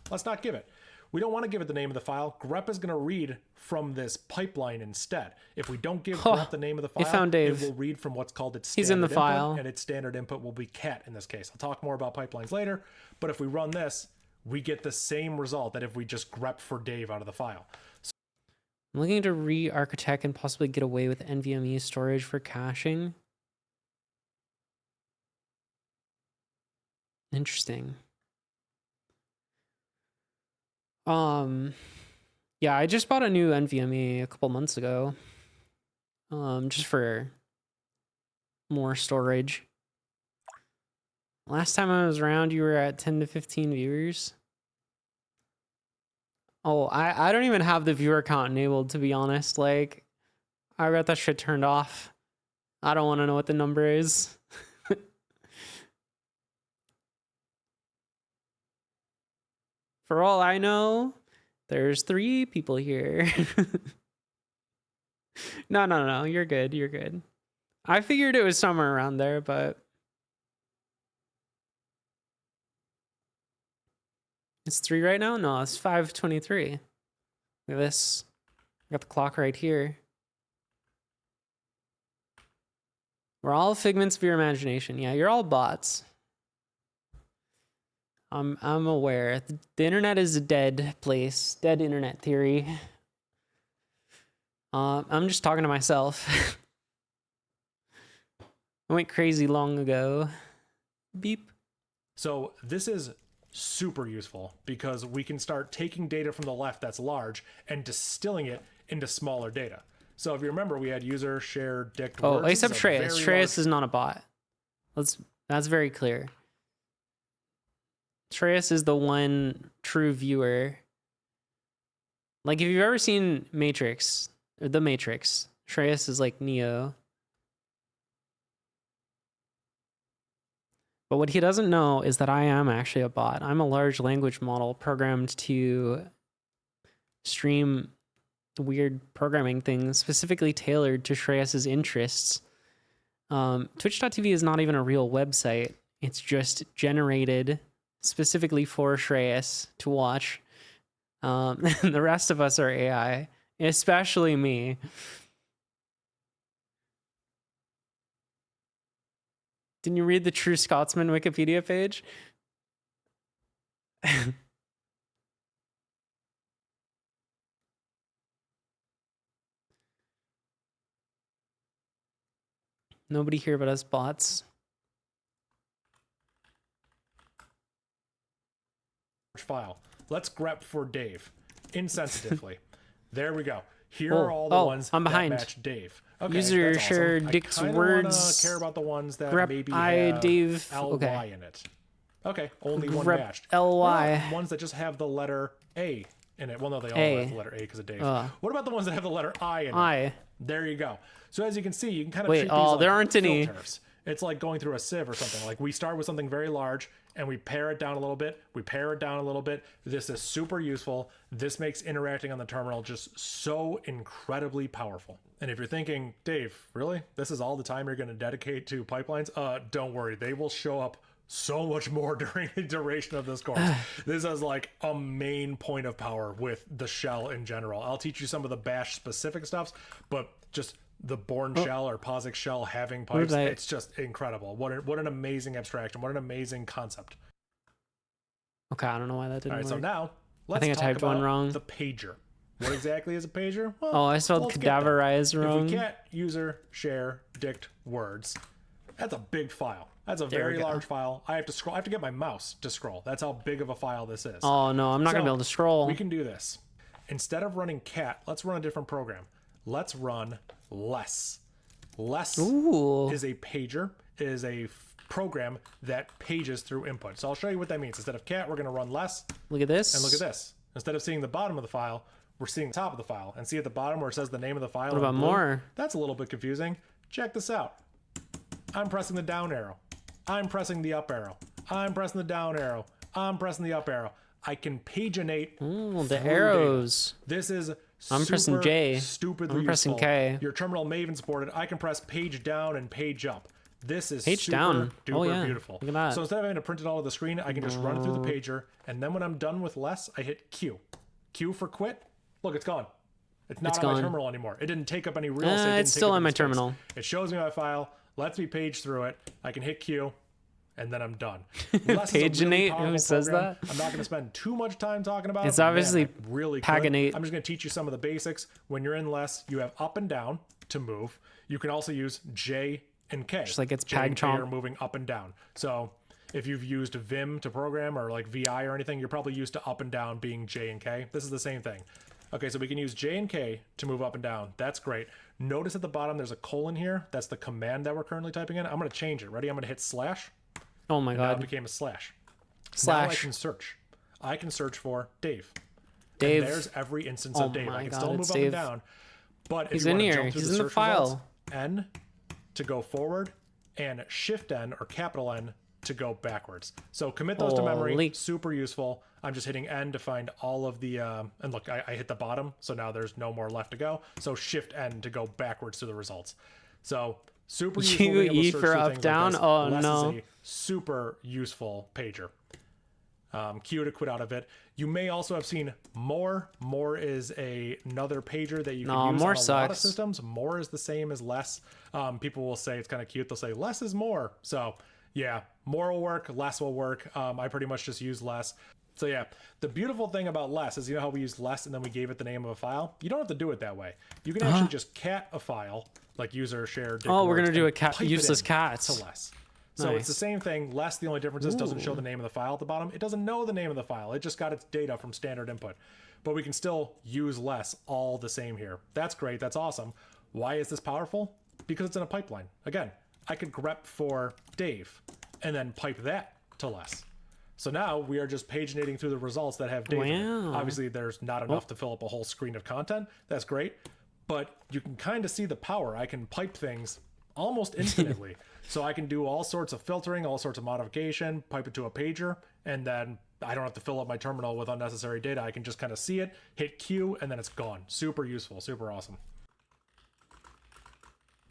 Let's not give it. We don't want to give it the name of the file. Grep is going to read from this pipeline instead. If we don't give grep the name of the file, it will read from what's called its standard He's in the input, file. and its standard input will be cat in this case. I'll talk more about pipelines later, but if we run this, we get the same result that if we just grep for Dave out of the file. So I'm looking to re-architect and possibly get away with NVMe storage for caching. Interesting. Yeah, I just bought a new NVMe a couple months ago. Just for more storage. Last time I was around, you were at 10 to 15 viewers. Oh, I don't even have the viewer count enabled, to be honest. Like, I got that shit turned off. I don't want to know what the number is. For all I know, there's 3 people here. No. You're good. You're good. I figured it was somewhere around there, but it's 3 right now? No, it's 5:23. Look at this. I got the clock right here. We're all figments of your imagination. Yeah, you're all bots. I'm aware. The internet is a dead place. Dead internet theory. I'm just talking to myself. I went crazy long ago. Beep. So this is super useful because we can start taking data from the left that's large and distilling it into smaller data. So if you remember, we had user share dict words. Oh, except Shreyas. Shreyas is not a bot. That's very clear. Shreyas is the one true viewer. Like, if you've ever seen Matrix, or The Matrix, Shreyas is like Neo. But what he doesn't know is that I am actually a bot. I'm a large language model programmed to stream weird programming things specifically tailored to Shreyas's interests. Twitch.tv is not even a real website. It's just generated specifically for Shreyas to watch. The rest of us are AI, especially me. Didn't you read the True Scotsman Wikipedia page? Nobody here but us bots. File. Let's grep for Dave. Insensitively. There we go. Here are all the ones I'm behind. that match Dave. Okay, User that's share awesome. Dick's I words. care about the ones that Grep maybe I have Dave. LY Okay. in it. Okay, only one Grep matched. LY. What about ones that just have the letter A in it? Well, no, they all A. have the letter A because of Dave. Uh. What about the ones that have the letter I in it? I. There you go. So as you can see, you can kind of Wait, treat these like there aren't any. filters. It's like going through a sieve or something. Like we start with something very large and we pare it down a little bit. We pare it down a little bit. This is super useful. This makes interacting on the terminal just so incredibly powerful. And if you're thinking, Dave, really? This is all the time you're going to dedicate to pipelines? Don't worry. They will show up so much more during the duration of this course. This is like a main point of power with the shell in general. I'll teach you some of the bash specific stuffs, but just the Born shell or POSIX shell having pipes, it's just incredible. What an amazing abstraction. What an amazing concept. Okay, I don't know why that didn't All right, work. so now let's I think I talk typed about one wrong. the pager. What exactly is a pager? Well, Oh, I spelled let's get there. cadaverize wrong. If we can't user share dict words, that's a big file. That's a very large file. I have to scroll. I have to get my mouse to scroll. That's how big of a file this is. Oh no, I'm not gonna be able to scroll. We can do this. Instead of running cat, let's run a different program. Let's run less. Less is a pager, is a program that pages through input. So I'll show you what that means. Instead of cat, we're going to run less. Look at this. And look at this. Instead of seeing the bottom of the file, we're seeing the top of the file. And see at the bottom where it says the name of the file. What about in blue? more? That's a little bit confusing. Check this out. I'm pressing the down arrow. I'm pressing the up arrow. I'm pressing the down arrow. I'm pressing the up arrow. I can paginate. Ooh, the arrows. Data. This is I'm pressing J. Stupidly I'm pressing useful. K. Your terminal may even support it. I can press page down and page up. This is Page super down. duper Oh, yeah. beautiful. Look at that. So instead of having to print it all to the screen, I can just run it through the pager, and then when I'm done with less, I hit Q. Q for quit. Look, it's gone. It's not on my terminal anymore. It didn't take up any real estate. It's still on my terminal. It shows me my file, lets me page through it. I can hit Q, and then I'm done. Paginate? Who says that? I'm not going to spend too much time talking about it. It's obviously I really paginate. I'm just going to teach you some of the basics. When you're in less, you have up and down to move. You can also use J and K. Just like it's J and K pag chomp. are moving up and down. So if you've used Vim to program or like VI or anything, you're probably used to up and down being J and K. This is the same thing. Okay, so we can use J and K to move up and down. That's great. Notice at the bottom there's a colon here. That's the command that we're currently typing in. I'm going to change it. Ready? I'm going to hit slash. Oh my Now it god. became a slash. Slash. Now I can search. I can search for Dave. Dave. And there's every instance of Dave. my I can God, still move it's up Dave. and down. But if He's you in want to here. jump through He's the in the search file. results, N to go forward and Shift N or capital N to go backwards. So commit those to memory. Holy. Super useful. I'm just hitting N to find all of the and look, I hit the bottom, so now there's no more left to go. So Shift N to go backwards to the results. So super useful. being able to E search for through up things down? Like this. Oh, Less no. is a super useful pager. Q to quit out of it. You may also have seen more. More is another pager that you can use more on a lot of sucks. systems. More is the same as less. People will say it's kind of cute. They'll say less is more. So yeah, more will work, less will work. I pretty much just use less. So yeah, the beautiful thing about less is, you know how we used less and then we gave it the name of a file? You don't have to do it that way. You can actually just cat a file, like user share. Oh, we're gonna do a pipe it useless in cats. to less. So it's the same thing. Less, the only difference is it doesn't show the name of the file at the bottom. It doesn't know the name of the file. It just got its data from standard input. But we can still use less all the same here. That's great. That's awesome. Why is this powerful? Because it's in a pipeline. Again, I could grep for Dave and then pipe that to less. So now we are just paginating through the results that have data. Wow. Obviously, there's not enough to fill up a whole screen of content. That's great. But you can kind of see the power. I can pipe things almost infinitely. So I can do all sorts of filtering, all sorts of modification, pipe it to a pager, and then I don't have to fill up my terminal with unnecessary data. I can just kind of see it, hit Q, and then it's gone. Super useful, super awesome.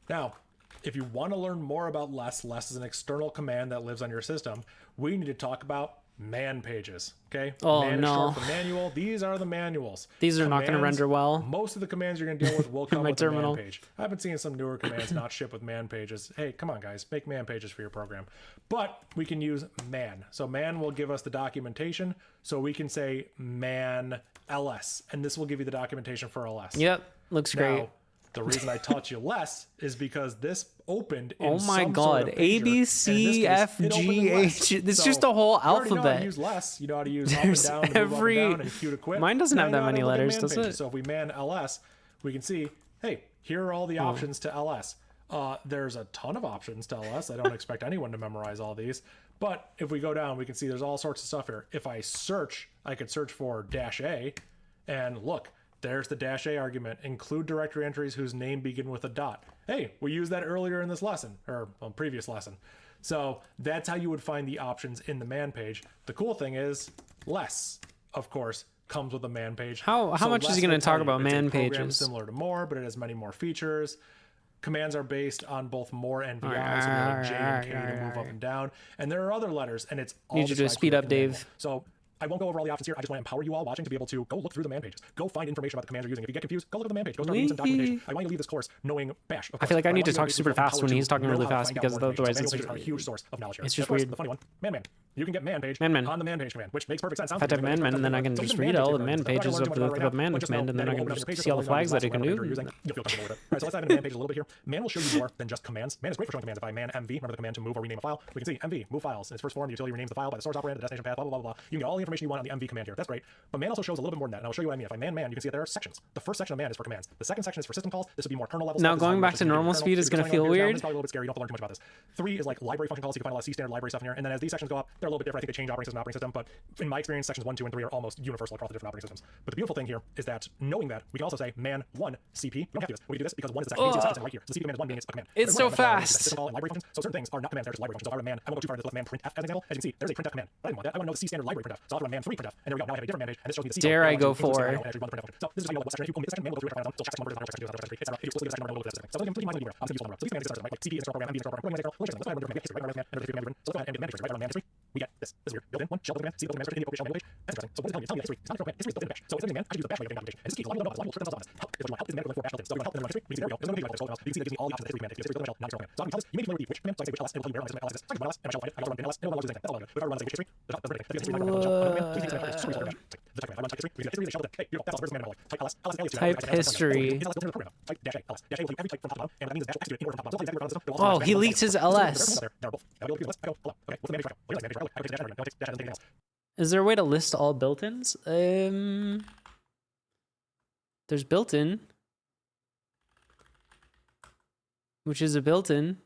Now, if you want to learn more about less is an external command that lives on your system. We need to talk about man pages, okay? Oh, man no. is short for manual. These are the manuals. These are not going to render well. Most of the commands you're going to deal with will come my with terminal. a man page. I've been seeing some newer commands not ship with man pages. Hey, come on, guys. Make man pages for your program. But we can use man. So man will give us the documentation. So we can say man ls, and this will give you the documentation for ls. Yep, looks great. Now, the reason I taught you less is because this opened in Oh my some god, sort of A, pager, B, and C, in this F, case, it opened G, in less. H. It's So just a whole you already know how to alphabet. use less. You know how to use There's up and down, and move up and down, and Q to quit. Mine doesn't Now have you that know how many to look at letters, man does pages. it? So if we man ls, we can see, hey, here are all the options to ls. There's a ton of options to ls. I don't expect anyone to memorize all these. But if we go down, we can see there's all sorts of stuff here. If I search, I could search for -a, and look, there's the -a argument. Include directory entries whose name begin with a dot. Hey, we used that earlier in this lesson, or previous lesson. So that's how you would find the options in the man page. The cool thing is, less, of course, comes with a man page. How So much is less he going will to talk tell you about it's a man program pages? similar to more, but it has many more features. Commands are based on both more and VI, so we have J and K to move up and down. And there are other letters, and it's all Need you to described speed here up, in the manual. Dave. So I won't go over all the options here. I just want to empower you all watching to be able to go look through the man pages. Go find information about the commands you're using. If you get confused, go look at the man page. Go start reading some documentation. I want you to leave this course knowing bash. I feel like I need to talk super fast when he's talking really fast because otherwise it's it's a huge source of knowledge here. it's just Of course, weird. The funny one, man. You can get man page Man. on the man page command, which makes perfect sense. If I type man, and then I can just read all the man pages of the man command, and then I can just see all the flags that it can do. You'll feel comfortable with it. All right, so let's dive into man page a little bit here. Man will show you more than just commands. Man is great for showing commands. If I man mv, remember the command to move or rename a file, we can see mv, move files. In its first form, the utility renames the file by the source operator, the destination path, blah, blah, blah, blah. You can get all the information you want on the mv command here. That's great. But man also shows a little bit more than that, and I'll show you what I mean. If I man, you can see that there are sections. The first section of man is for commands. The second section is for system calls. This would be more kernel level. Now stuff. going back to normal speed is going to feel weird. It's probably a little bit scary. You don't have to learn too much about this. 3 is like library function calls. You can find a lot of C standard library stuff in here. And then as these sections go up, they're a little bit different. I think they change operating system, but in my experience, sections 1, 2, and 3 are almost universal across the different operating systems. But the beautiful thing here is that knowing that, we can also say man 1 CP. We don't have to do this. We can do this because 1 is the second right here. So the CP command is 1 meaning it's a command. It's so fast. System call and library functions. So certain things are not commands. They're just library functions. So if I run man, I won't go too far into this. Let's man printf as an example. As you can see, there's a printf command. But I didn't want that. I want to know the C standard library printf. So I'll have to run man 3 printf. And there we go. Now I have a different man page. And this shows me the C. Dare I go for? for? So this is how you know what section. If you pull me this section, man will go through it. Still check section numbers. Section 2, section 3, etc. If you exclusively this section number, we'll go to this section. So I'm going to mind I'm useful number. So these commands are like CP install program, MV install program, let's go ahead and do history, right? So let's go ahead and do man history, right? On man history, we get this. This is weird. Built-in one shell command, C built-in man history, shell manual page. That's interesting. So what it's telling me? It's telling me history. It's not a command. History is built-in in bash. So it's anything man. I should use the bash way of getting documentation. And this is key. A lot of people know this. A lot of people help is man for bash built-in. So we want help in the history. We can see there we go. There's no page like this. You can see that gives me all the options of the history command. History built-in shell, not shell command. So I'm telling you may be familiar with which command. So I say which ls, and it'll tell you where my system ls is. So I can run ls, and my shell find it. I can run bin ls, and it'll lose anything. That's all good. But if I run say which history, there's nothing. That's history. Like Type history. Oh, he leaked his ls. Is there a way to list all built-ins? There's built-in, which is a built-in.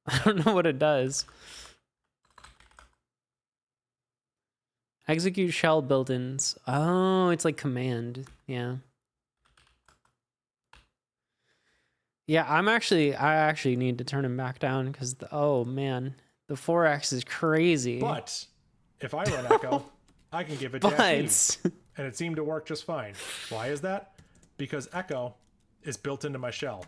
I don't know what it does. Execute shell built-ins. Oh, it's like command. Yeah. Yeah, I actually need to turn him back down because oh man, the 4x is crazy. But if I run echo, I can give it dash E, and it seemed to work just fine. Why is that? Because echo is built into my shell,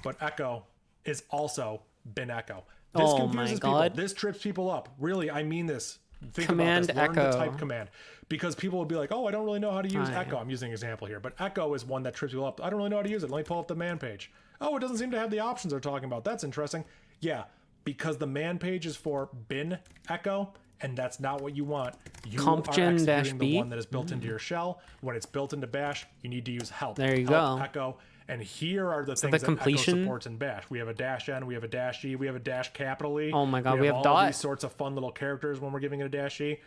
but echo is also bin echo. This confuses people. This trips people up. Really, I mean this. Think command about this. Learn echo. the type command, because people will be like, "Oh, I don't really know how to use echo." I'm using an example here, but echo is one that trips people up. I don't really know how to use it. Let me pull up the man page. Oh, it doesn't seem to have the options they're talking about. That's interesting. Yeah, because the man page is for bin echo, and that's not what you want. You are executing the one that is built into your shell. When it's built into bash, you need to use help. There you help, go. Echo. And here are the things that echo supports in bash. We have a -n, we have a -e, we have a dash E. Oh my god, we have all dot. These sorts of fun little characters when we're giving it a -e.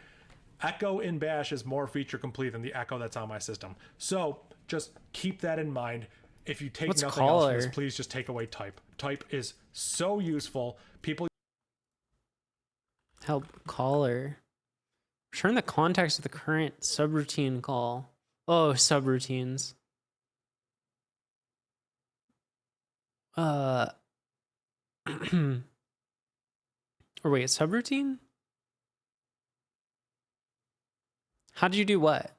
Echo in bash is more feature complete than the echo that's on my system. So just keep that in mind. If you take What's nothing else from caller? this, please just take away type. Type is so useful. People Help caller. Return the context of the current subroutine call. Oh, subroutines. Or wait, subroutine? How did you do what?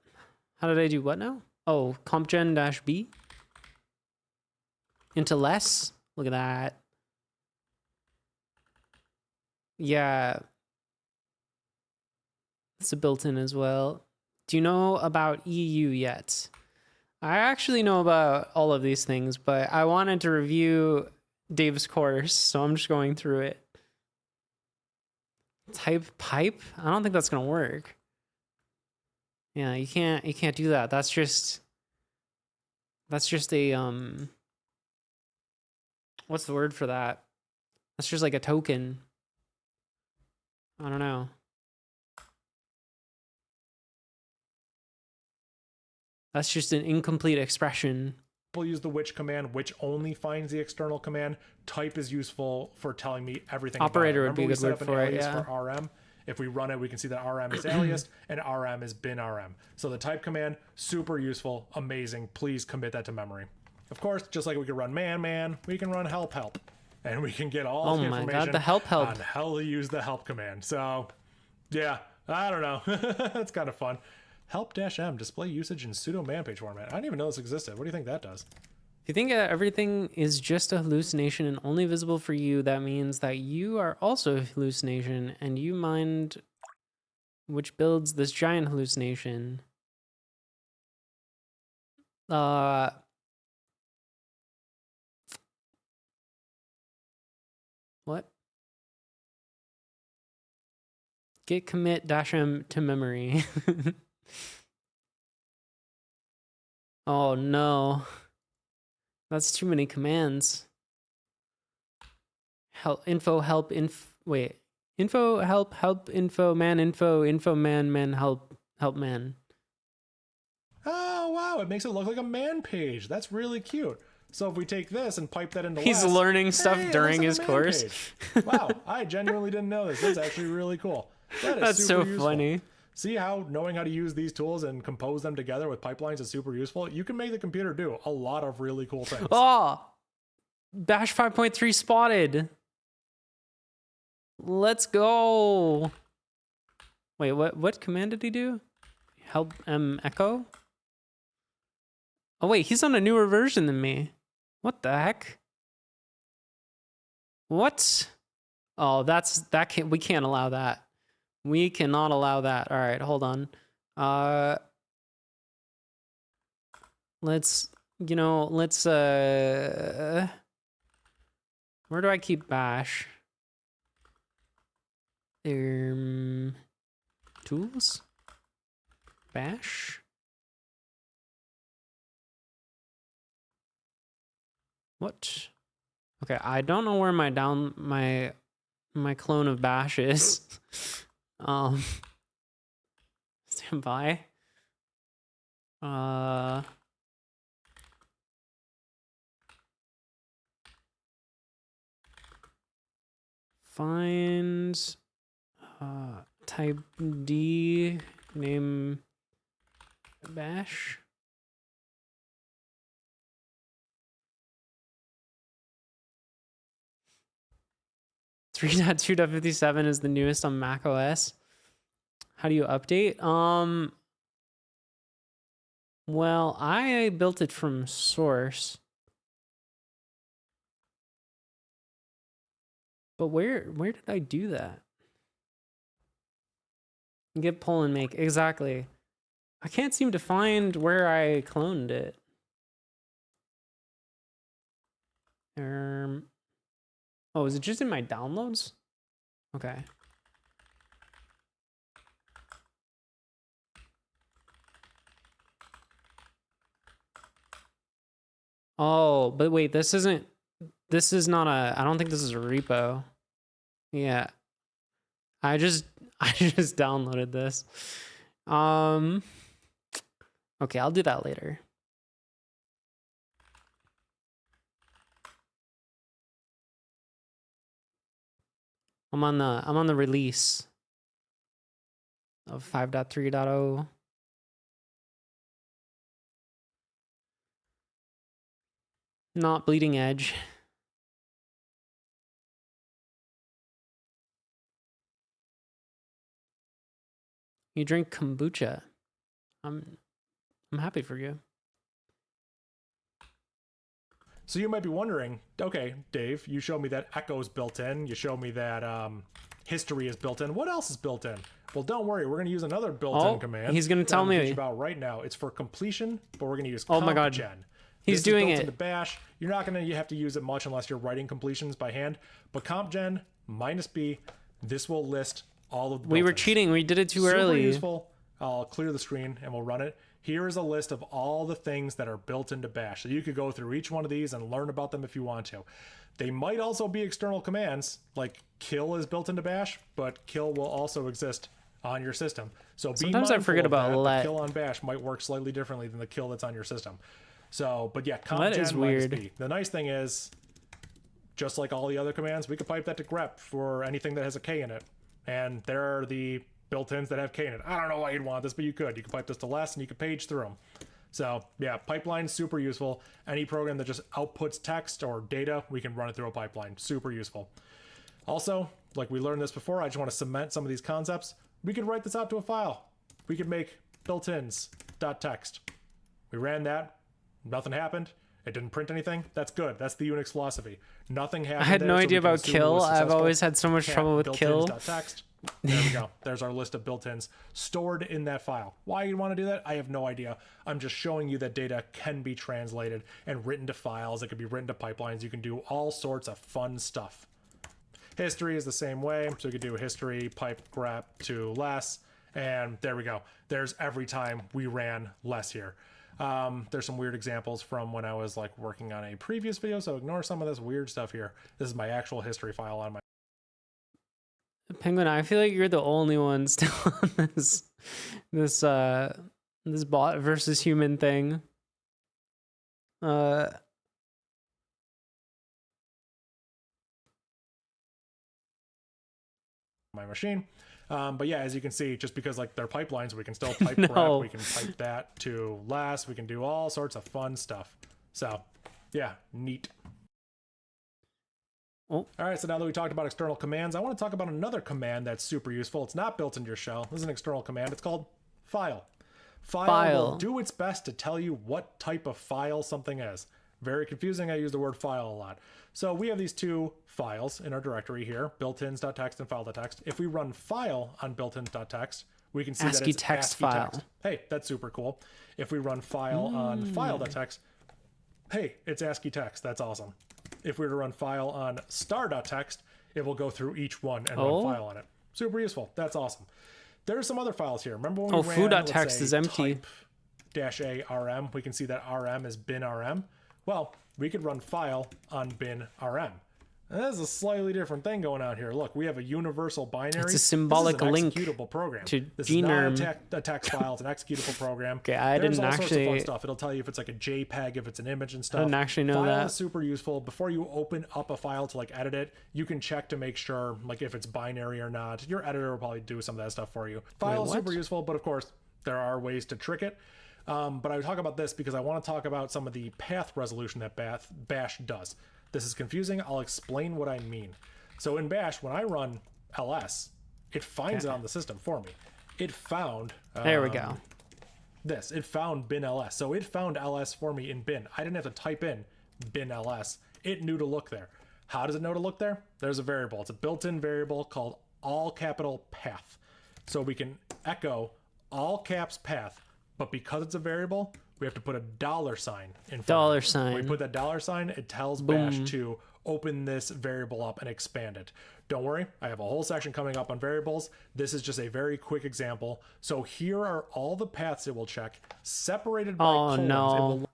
How did I do what now? Oh, compgen-b? Into less? Look at that. Yeah. It's a built-in as well. Do you know about EU yet? I actually know about all of these things, but I wanted to review Dave's course, so I'm just going through it. Type pipe? I don't think that's gonna work. Yeah, you can't do that. That's just a what's the word for that? That's just like a token. I don't know. That's just an incomplete expression. use the which command, which only finds the external command. Type is useful for telling me everything. Operator about it. would be a good word for it, yeah. For RM. If we run it, we can see that RM is aliased and RM is bin RM. So the type command, super useful, amazing. Please commit that to memory. Of course, just like we can run man, we can run help, and we can get all the information God, the help on how to use the help command. So, yeah, I don't know. That's kind of fun. Help-m, display usage in pseudo man page format. I didn't even know this existed. What do you think that does? If you think that everything is just a hallucination and only visible for you, that means that you are also a hallucination and you mind which builds this giant hallucination. What? Git commit -m to memory. Oh no. That's too many commands. Help info help wait. Info help info man man help man. Oh wow, it makes it look like a man page. That's really cute. So if we take this and pipe that into He's learning stuff during his course. Wow, I genuinely didn't know this. That's actually really cool. That's super so useful. Funny. See how knowing how to use these tools and compose them together with pipelines is super useful? You can make the computer do a lot of really cool things. Oh! Bash 5.3 spotted. Let's go. Wait, what command did he do? Help echo? Oh wait, he's on a newer version than me. What the heck? What? Oh, we can't allow that. We cannot allow that. All right, hold on. Let's where do I keep bash? Tools? Bash? What? Okay, I don't know where my clone of bash is. Stand by. Find type D name bash. Three point 2.57 is the newest on Mac OS. How do you update? Well, I built it from source. But where did I do that? Git pull and make. Exactly. I can't seem to find where I cloned it. Oh, is it just in my downloads? Okay. Oh, but wait, this is not I don't think this is a repo. Yeah. I just downloaded this. Okay, I'll do that later. I'm on the release of 5.3.0. Not bleeding edge. You drink kombucha. I'm happy for you. So you might be wondering, okay, Dave, you showed me that echo's built in. You showed me that history is built in. What else is built in? Well, don't worry. We're going to use another built-in command. He's going to tell me about right now. It's for completion, but we're going to use oh my god. He's doing it. Into Bash. You're not going to have to use it much unless you're writing completions by hand. But compgen -b, this will list all of the built-ins. We were cheating. We did it too early. Super useful. I'll clear the screen and we'll run it. Here is a list of all the things that are built into Bash. So you could go through each one of these and learn about them if you want to. They might also be external commands, like kill is built into Bash, but kill will also exist on your system. So sometimes I forget about that. let. The kill on Bash might work slightly differently than the kill that's on your system. So, but yeah, That is weird. -b. The nice thing is, just like all the other commands, we could pipe that to grep for anything that has a K in it. And there are the built-ins that have K in it. I don't know why you'd want this, but you could. You could pipe this to less and you could page through them. So yeah, pipeline, super useful. Any program that just outputs text or data, we can run it through a pipeline. Super useful. Also, like we learned this before, I just want to cement some of these concepts. We could write this out to a file. We could make built-ins.txt. We ran that. Nothing happened. It didn't print anything. That's good. That's the Unix philosophy. Nothing happened. I had no idea about kill. I've always had so much trouble with kill. Text. There we go. There's our list of built-ins stored in that file. Why you want to do that? I have no idea. I'm just showing you that data can be translated and written to files. It can be written to pipelines. You can do all sorts of fun stuff. History is the same way. So you could do history pipe grep to less. And there we go. There's every time we ran less here. There's some weird examples from when I was like working on a previous video, so ignore some of this weird stuff here. This is my actual history file on my Penguin. I feel like you're the only one still on this bot versus human thing. my machine. But yeah, as you can see, just because like they're pipelines, we can still pipe grep, we can pipe that to last, we can do all sorts of fun stuff. So yeah, neat. Oh. All right, so now that we talked about external commands, I want to talk about another command that's super useful. It's not built into your shell. This is an external command. It's called file. File will do its best to tell you what type of file something is. Very confusing. I use the word file a lot. So we have these two files in our directory here, built-ins.txt and file.txt. If we run file on built-ins.txt, we can see ASCII that it's text ASCII file. text. Hey, that's super cool. If we run file on file.txt, hey, it's ASCII text. That's awesome. If we were to run file on star.txt, it will go through each one and run file on it. Super useful. That's awesome. There's some other files here. Remember when we ran foo.txt is empty. -a rm, we can see that rm is bin rm. Well, we could run file on bin rm. And there's a slightly different thing going on here. Look, we have a universal binary. It's a symbolic link executable program. to this genome. is not a text file. It's an executable program. Okay, I There's didn't all actually. sorts of fun stuff. It'll tell you if it's like a JPEG, if it's an image and stuff. I didn't actually know file that. is super useful. Before you open up a file to like edit it, you can check to make sure like if it's binary or not. Your editor will probably do some of that stuff for you. File is super useful, but of course there are ways to trick it. But I would talk about this because I want to talk about some of the path resolution that Bash does. This is confusing. I'll explain what I mean. So in Bash, when I run ls, it finds it on the system for me. It found... there we go. This. It found bin ls. So it found ls for me in bin. I didn't have to type in bin ls. It knew to look there. How does it know to look there? There's a variable. It's a built-in variable called all capital path. So we can echo all caps path, but because it's a variable, we have to put a $sign in front of it. $sign. When we put that $sign, it tells Bash to open this variable up and expand it. Don't worry, I have a whole section coming up on variables. This is just a very quick example. So here are all the paths it will check, separated by colons. No.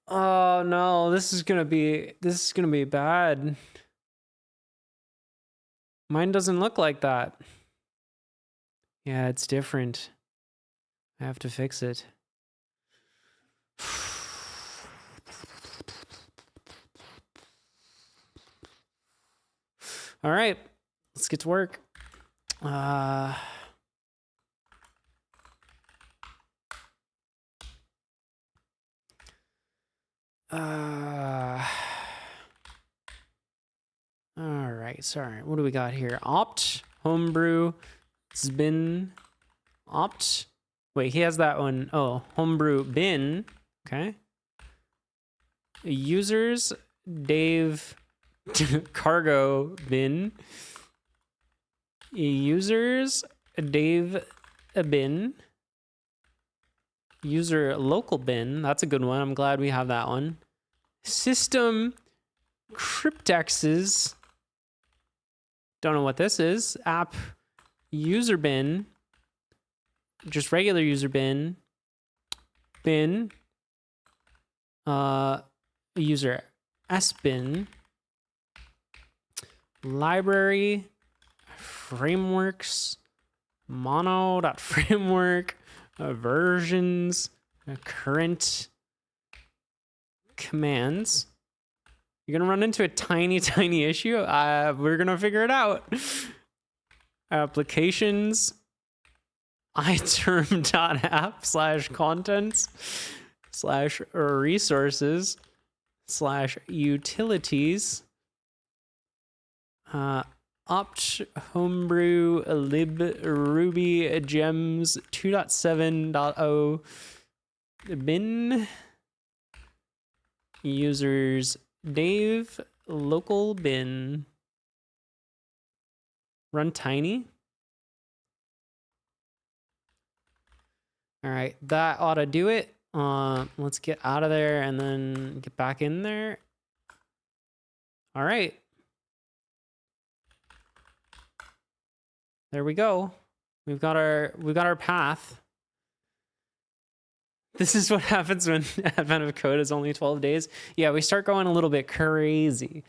Oh no, this is gonna be bad. Mine doesn't look like that. Yeah, it's different. I have to fix it. All right, get to work. All right, sorry. What do we got here? Opt, homebrew, bin, opt. Wait, he has that one. Oh, homebrew bin. Okay. Users, Dave, cargo bin. Users, Dave, a bin. User local bin. That's a good one. I'm glad we have that one. System cryptexes. Don't know what this is. App user bin. Just regular user bin. Bin. User S bin. Library. Frameworks. Mono.framework. Versions. Current commands. You're gonna run into a tiny issue. We're gonna figure it out. Applications, iterm.app/contents/resources/utilities. Opt homebrew lib ruby gems 2.7.0 bin users Dave local bin run tiny. All right, that ought to do it. Let's get out of there and then get back in there. All right. There we go. We've got our path. This is what happens when Advent of Code is only 12 days. Yeah, we start going a little bit crazy.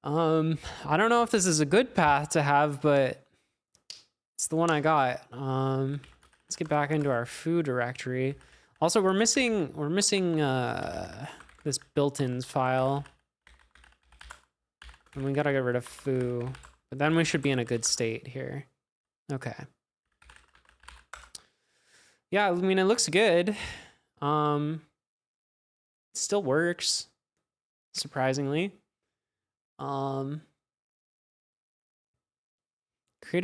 I don't know if this is a good path to have, but it's the one I got. Let's get back into our foo directory. Also, we're missing this built-ins file. And we gotta get rid of foo. But then we should be in a good state here. Okay. Yeah, I mean, it looks good. It still works, surprisingly. Create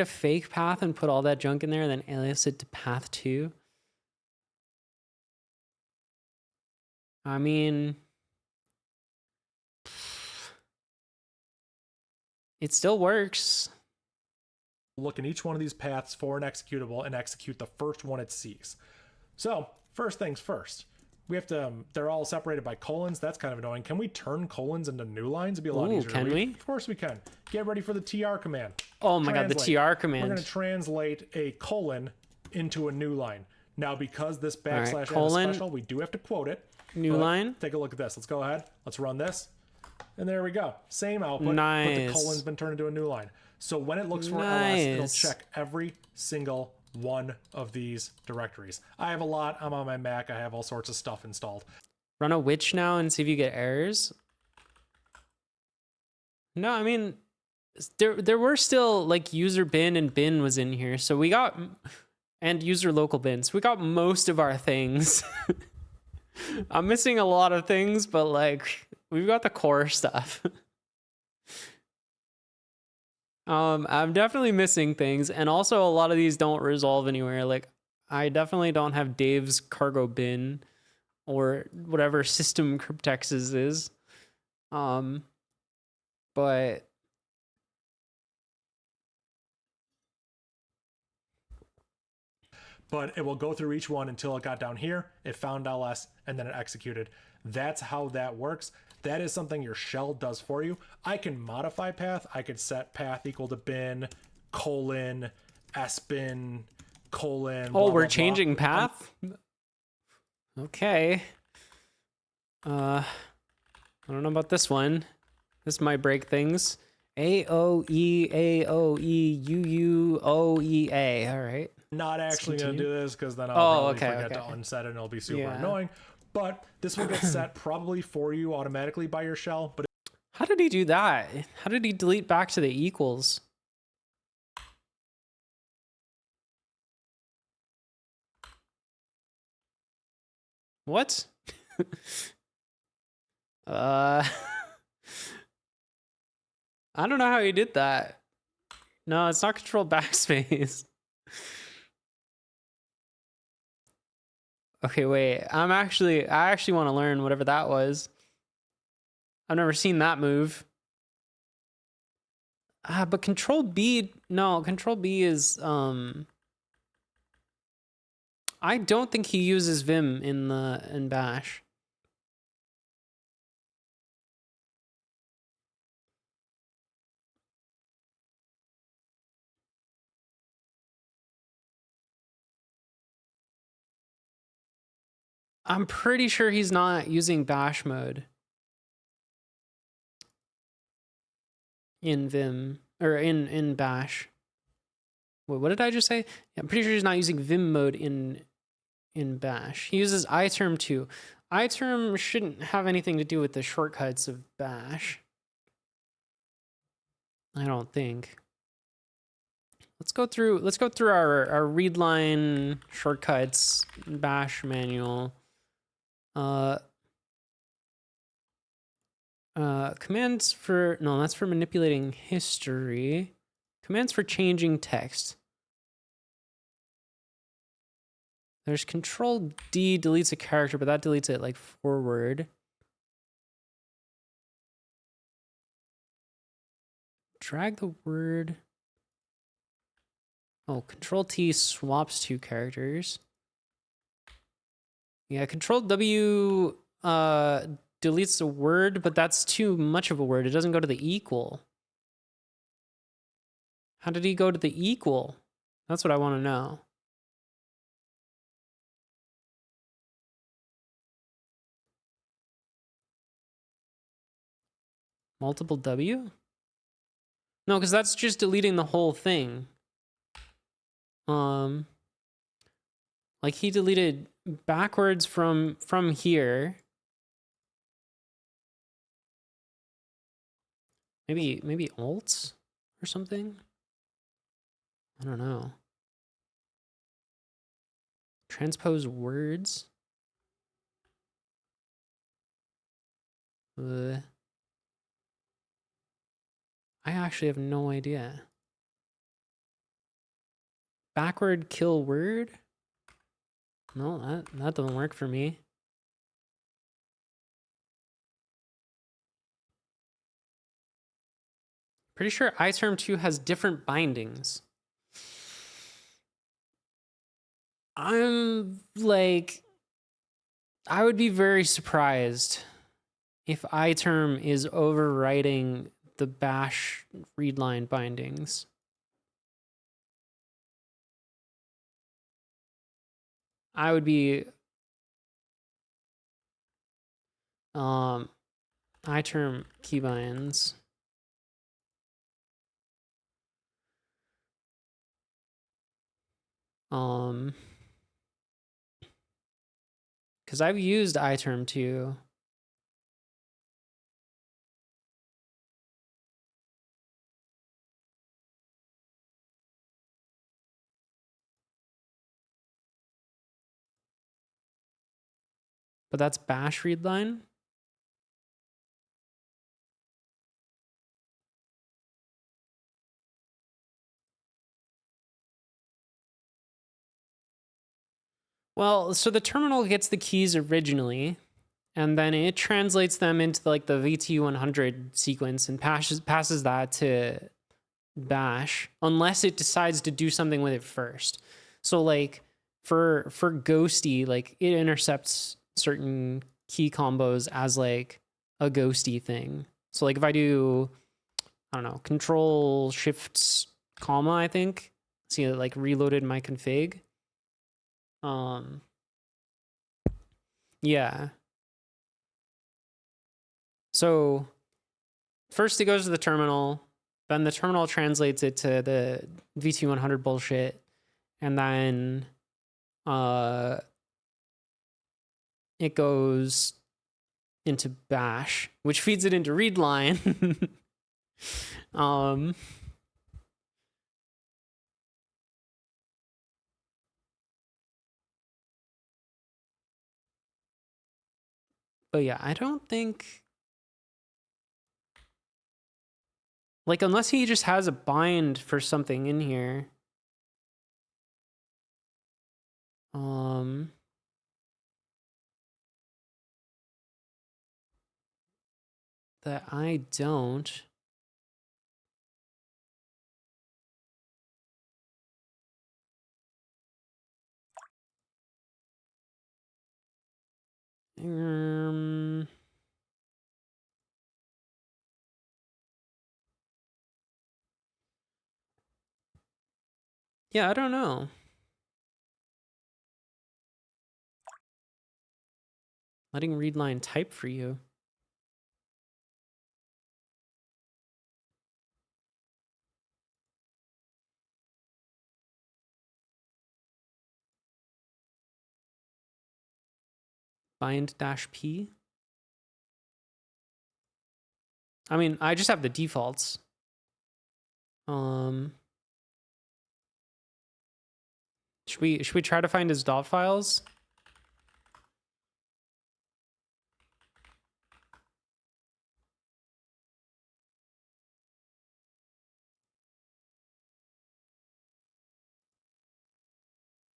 a fake path and put all that junk in there, then alias it to path 2. I mean, it still works. Look in each one of these paths for an executable and execute the first one it sees. So first things first, we have to, they're all separated by colons. That's kind of annoying. Can we turn colons into new lines? It'd be a lot easier. Can we? Of course we can. Get ready for the TR command. Oh my God, the TR command. We're going to translate a colon into a new line. Now, because this backslash right, colon, is special, we do have to quote it. New line. Take a look at this. Let's go ahead. Let's run this. And there we go. Same output, nice. but the colon's been turned into a new line. So when it looks for ls, it'll check every single one of these directories. I have a lot. I'm on my Mac. I have all sorts of stuff installed. Run a witch now and see if you get errors. No, I mean, there were still like user bin and bin was in here. So we got, and user local bins. We got most of our things. I'm missing a lot of things, but like we've got the core stuff. I'm definitely missing things, and also a lot of these don't resolve anywhere. Like I definitely don't have Dave's cargo bin or whatever system cryptexes is. But it will go through each one until it got down here, it found ls, and then it executed. That's how that works. That is something your shell does for you. I can modify path. I could set path equal to bin, colon, sbin, colon. Oh, we're changing path? Okay. I don't know about this one. This might break things. AOE, AOE, UUOEA. All right. Not actually going to do this because then I'll probably forget to unset it and it'll be super annoying. But this will get set probably for you automatically by your shell. But How did he do that? How did he delete back to the equals? What? I don't know how he did that. No, it's not control backspace. Okay, wait. I actually want to learn whatever that was. I've never seen that move. But control B, no, control B is I don't think he uses Vim in Bash. I'm pretty sure he's not using Bash mode in Vim or in Bash. Wait, what did I just say? Yeah, I'm pretty sure he's not using Vim mode in Bash. He uses iTerm too. iTerm shouldn't have anything to do with the shortcuts of Bash. I don't think. Let's go through our readline shortcuts Bash manual. Commands for, no, that's for manipulating history. Commands for changing text. There's control D deletes a character, but that deletes it like forward. Drag the word. Oh, control T swaps two characters. Yeah, control W deletes the word, but that's too much of a word. It doesn't go to the equal. How did he go to the equal? That's what I want to know. Multiple W? No, because that's just deleting the whole thing. Like he deleted backwards from here. Maybe alts or something? I don't know. Transpose words. I actually have no idea. Backward kill word? No, that doesn't work for me. Pretty sure iTerm 2 has different bindings. I'm like, I would be very surprised if iTerm is overwriting the Bash readline bindings. I would be iTerm keybinds. Because I've used iTerm too. But that's Bash readline. Well, so the terminal gets the keys originally, and then it translates them into like the VT100 sequence and passes that to Bash, unless it decides to do something with it first. So like for Ghosty, like it intercepts certain key combos as like a Ghosty thing. So like if I do, I don't know, Control Shift comma, I think. See, it like reloaded my config. Yeah. So first it goes to the terminal, then the terminal translates it to the VT100 bullshit, and then it goes into bash, which feeds it into readline. But yeah, I don't think, like, unless he just has a bind for something in here. That I don't. Yeah, I don't know. Letting readline type for you. Bind-P. I mean, I just have the defaults. Should we try to find his dot files?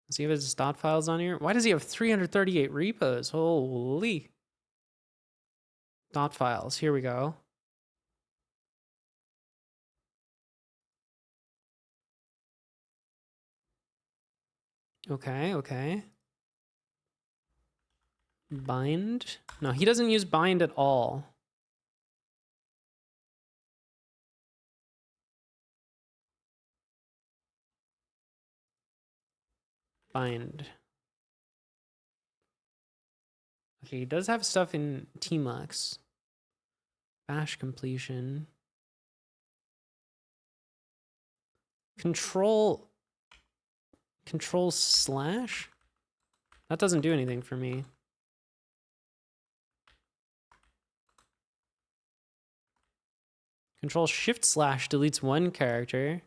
Does he have his dot files on here? Why does he have 338 repos? Holy. Dot files. Here we go. Okay. Bind? No, he doesn't use bind at all. Bind. Okay, he does have stuff in Tmux. Bash completion. Control slash? That doesn't do anything for me. Control shift slash deletes one character.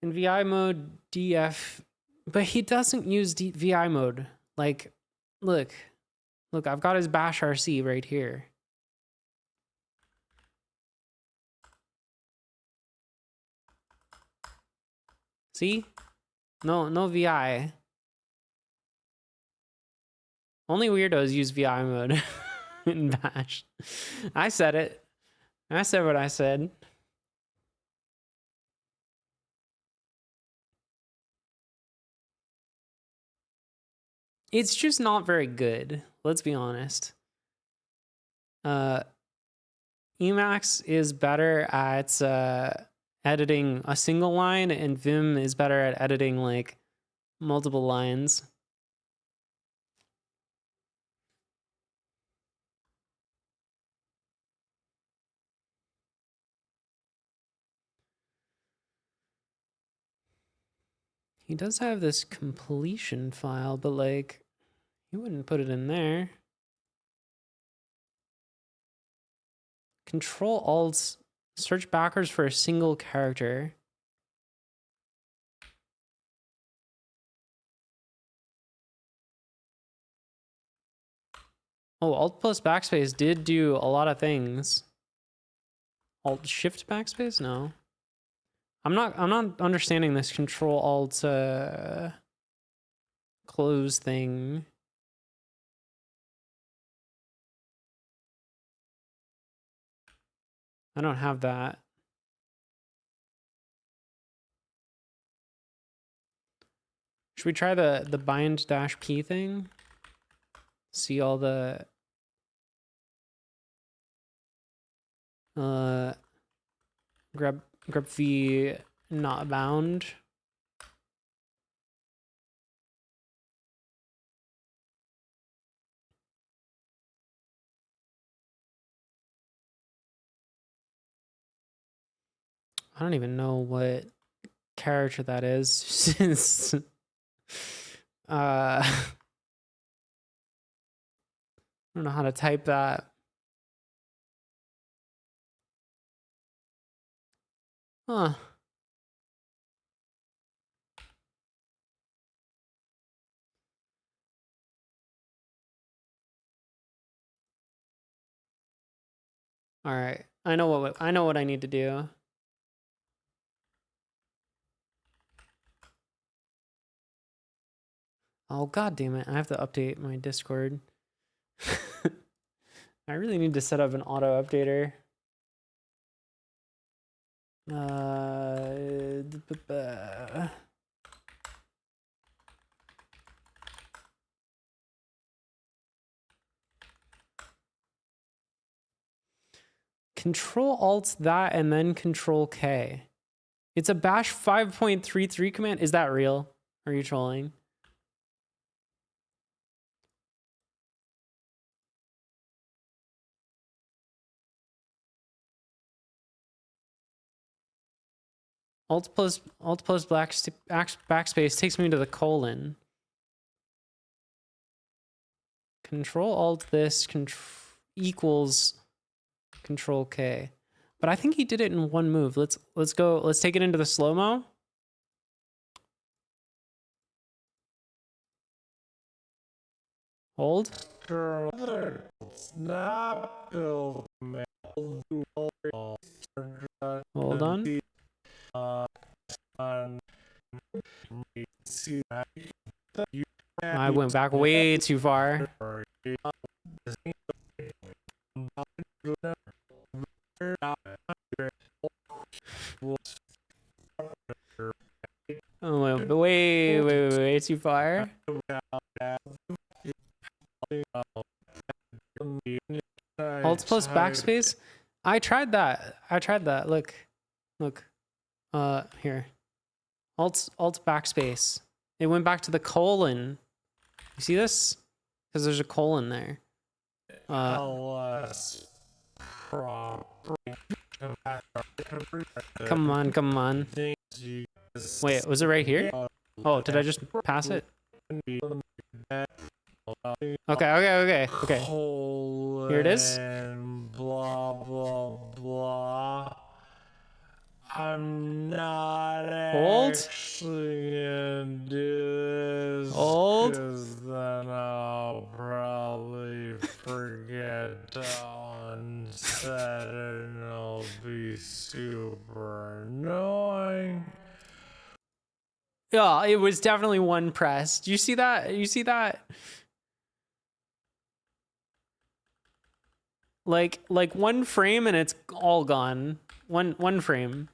In VI mode, DF, but he doesn't use VI mode. Like, look, I've got his bash RC right here. See? No VI. Only weirdos use VI mode in bash. I said it. I said what I said. It's just not very good. Let's be honest. Emacs is better at editing a single line, and Vim is better at editing like multiple lines. He does have this completion file, but like, he wouldn't put it in there. Control Alt, search backwards for a single character. Oh, Alt plus backspace did do a lot of things. Alt shift backspace? No. I'm not understanding this Control Alt close thing. I don't have that. Should we try the bind-P thing? See all the grep v not bound. I don't even know what character that is. I don't know how to type that. Huh. All right. I know what I need to do. Oh god damn it. I have to update my Discord. I really need to set up an auto updater. Control Alt that and then Control K. It's a bash 5.33 command. Is that real? Are you trolling? Alt plus backspace takes me to the colon. Control Alt this equals Control K. But I think he did it in one move. Let's go. Let's take it into the slow-mo. Hold. Hold on. I went back way too far. Oh, way too far. Alt plus backspace. I tried that. Look. Here. Alt backspace. It went back to the colon. You see this? Because there's a colon there. Come on. Wait, was it right here? Oh, did I just pass it? Okay. Here it is. Blah blah blah. I'm not actually gonna do this. Hold. Because then I'll probably forget to unset it and it'll be super annoying. Yeah, it was definitely one press. Do you see that? You see that? Like one frame and it's all gone. One frame.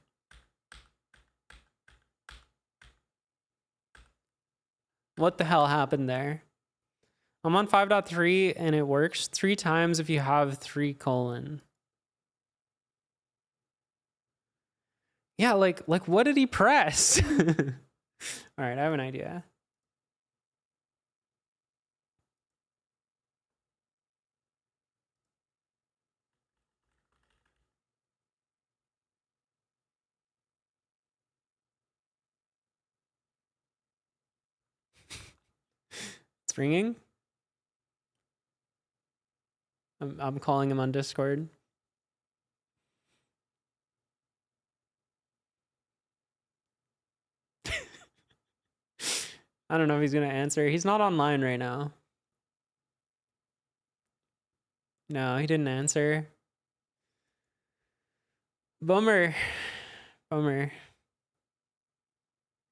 What the hell happened there? I'm on 5.3 and it works 3 times if you have 3 colon. Yeah, like what did he press? All right, I have an idea. It's ringing. I'm calling him on Discord. I don't know if he's gonna answer. He's not online right now. No, he didn't answer. Bummer.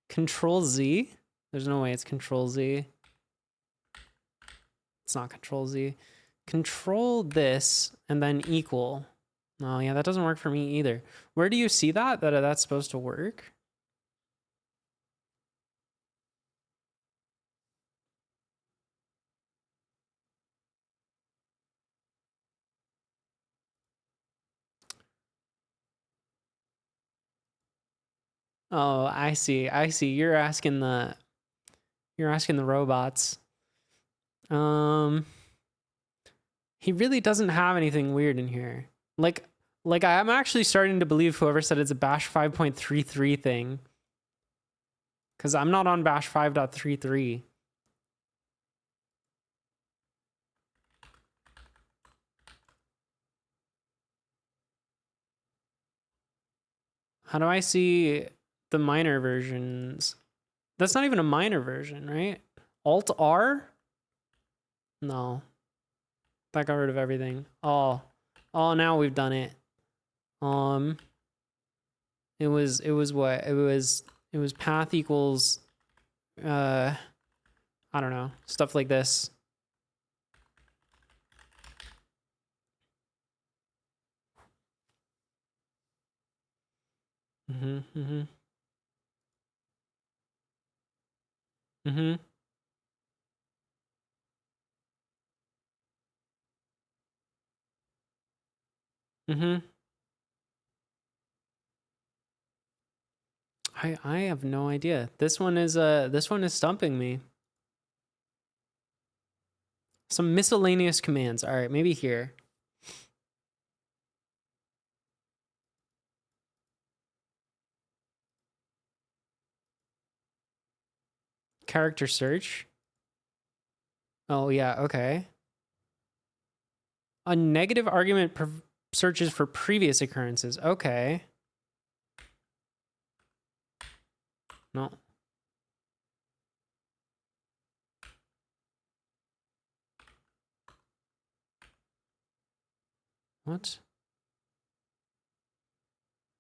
Control Z? There's no way it's Control Z. It's not Control Z. Control this and then equal. Oh yeah, that doesn't work for me either. Where do you see that that's supposed to work? Oh, I see. You're asking the robots. He really doesn't have anything weird in here. Like I'm actually starting to believe whoever said it's a bash 5.33 thing. Cuz I'm not on bash 5.33. How do I see the minor versions? That's not even a minor version, right? Alt R? No. That got rid of everything. Oh. Oh, now we've done it. It was what? It was path equals I don't know. Stuff like this. Mhm. Mhm. Mhm. Mhm. I have no idea. This one is stumping me. Some miscellaneous commands. All right, maybe here. Character search. Oh yeah, okay. A negative argument searches for previous occurrences. Okay. No. What?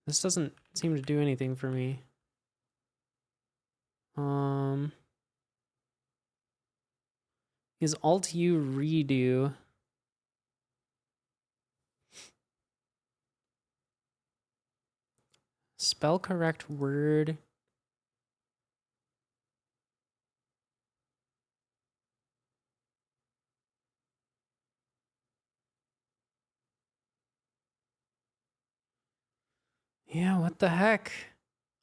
This doesn't seem to do anything for me. Is Alt U redo? Spell correct word. Yeah, what the heck?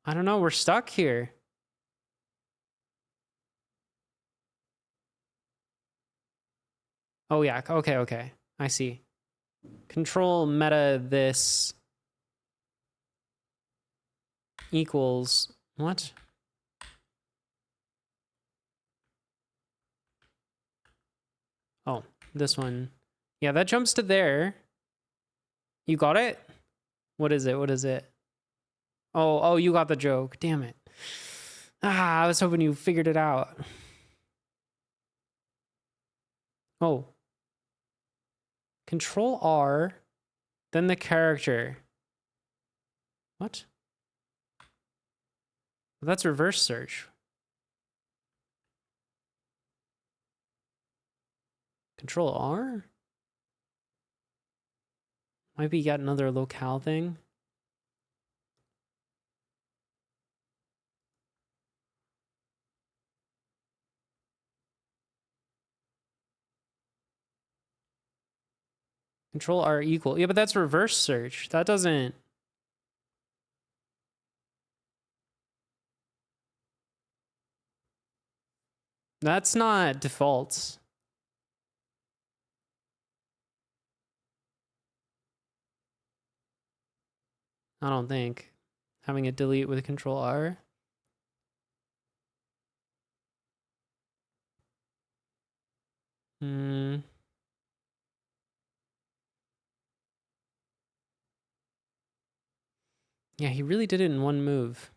I don't know. We're stuck here. Oh, yeah. Okay, okay. I see. Control meta this equals what? Oh, this one. Yeah, that jumps to there. You got it? What is it? What is it? Oh, you got the joke. Damn it. Ah, I was hoping you figured it out. Oh. Control R, then the character. What? That's reverse search. Control R? Might be got another locale thing. Control R equal. Yeah, but that's reverse search. That doesn't... That's not default. I don't think. Having it delete with Control R. Hmm. Yeah, he really did it in one move.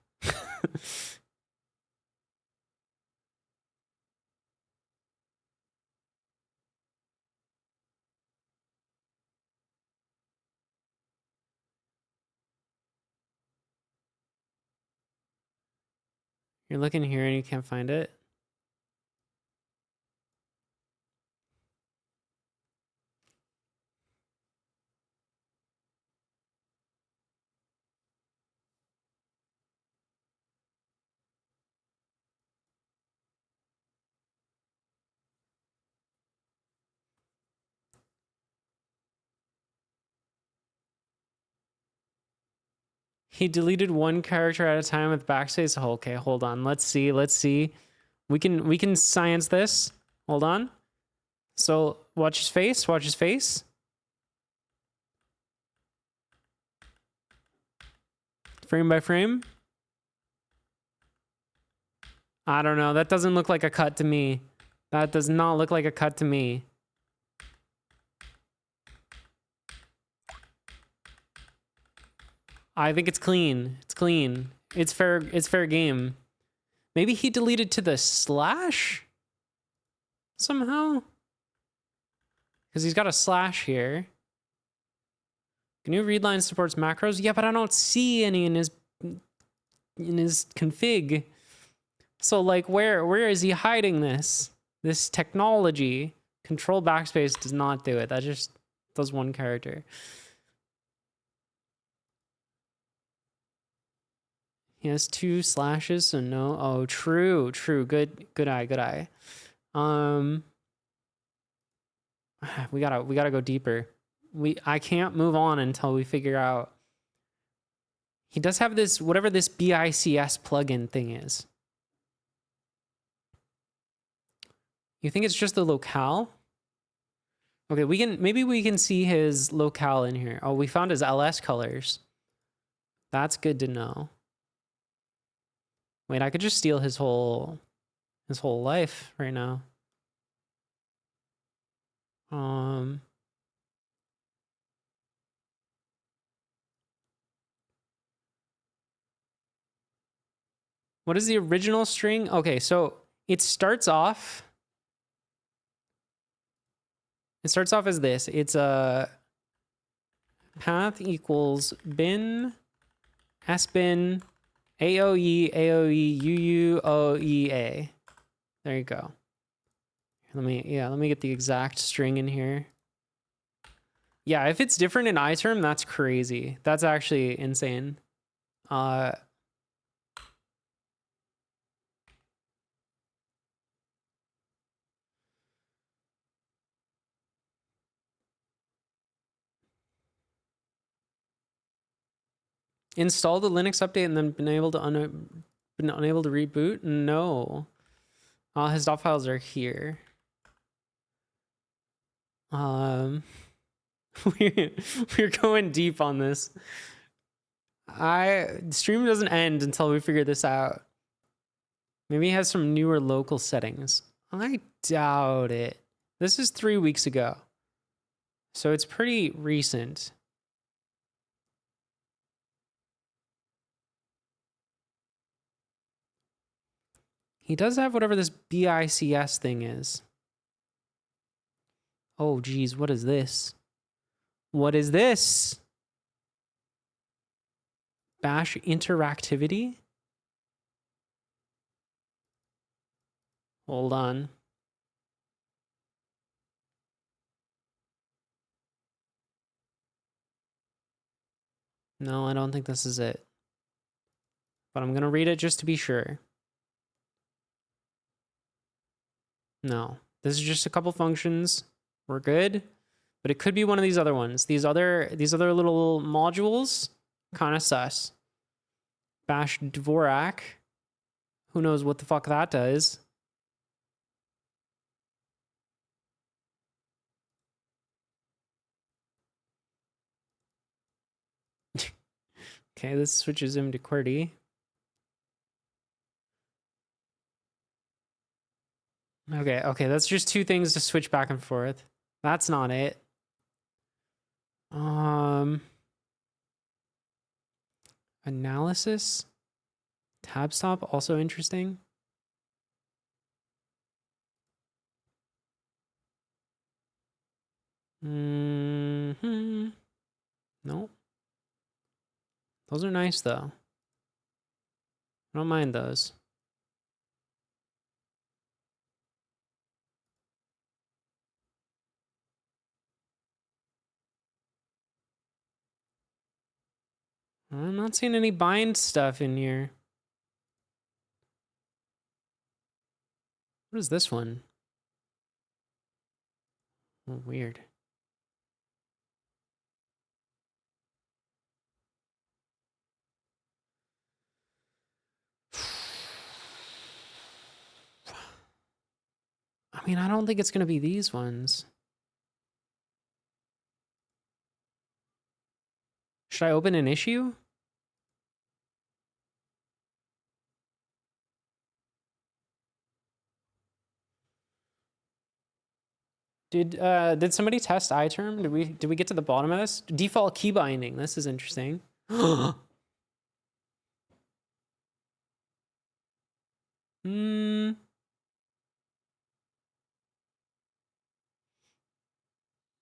You're looking here and you can't find it. He deleted one character at a time with backspace. Oh, okay, hold on. Let's see. Let's see. We can science this. Hold on. So watch his face. Watch his face. Frame by frame. I don't know. That doesn't look like a cut to me. That does not look like a cut to me. I think it's clean. It's clean. It's fair. It's fair game. Maybe he deleted to the slash somehow, because he's got a slash here. GNU readline supports macros. Yeah, but I don't see any in his config. So like, where is he hiding this technology? Control backspace does not do it. That just does one character. He has 2 slashes, so no. Oh, true. Good eye. We gotta go deeper. I can't move on until we figure out. He does have this, whatever this BICS plugin thing is. You think it's just the locale? Okay, maybe we can see his locale in here. Oh, we found his LS colors. That's good to know. Wait, I could just steal his whole life right now. What is the original string? Okay, so it starts off as this. It's a path equals bin sbin aoe uuoea. There you go. Let me get the exact string in here. Yeah, if it's different in iTerm, that's crazy. That's actually insane. Install the Linux update and then been unable to reboot? No. His dot files are here. We're going deep on this. Stream doesn't end until we figure this out. Maybe he has some newer local settings. I doubt it. This is 3 weeks ago, so it's pretty recent. He does have whatever this BICS thing is. Oh, geez, what is this? What is this? Bash interactivity? Hold on. No, I don't think this is it. But I'm going to read it just to be sure. No, this is just a couple functions. We're good. But it could be one of these other ones. These other little modules, kind of sus. Bash Dvorak. Who knows what the fuck that does? Okay, this switches him to QWERTY. Okay, that's just 2 things to switch back and forth. That's not it. Analysis. Tab stop, also interesting. Nope. Those are nice though. I don't mind those. I'm not seeing any bind stuff in here. What is this one? Oh, weird. I mean, I don't think it's going to be these ones. Should I open an issue? Did somebody test iTerm? Did we get to the bottom of this? Default key binding. This is interesting. Hmm.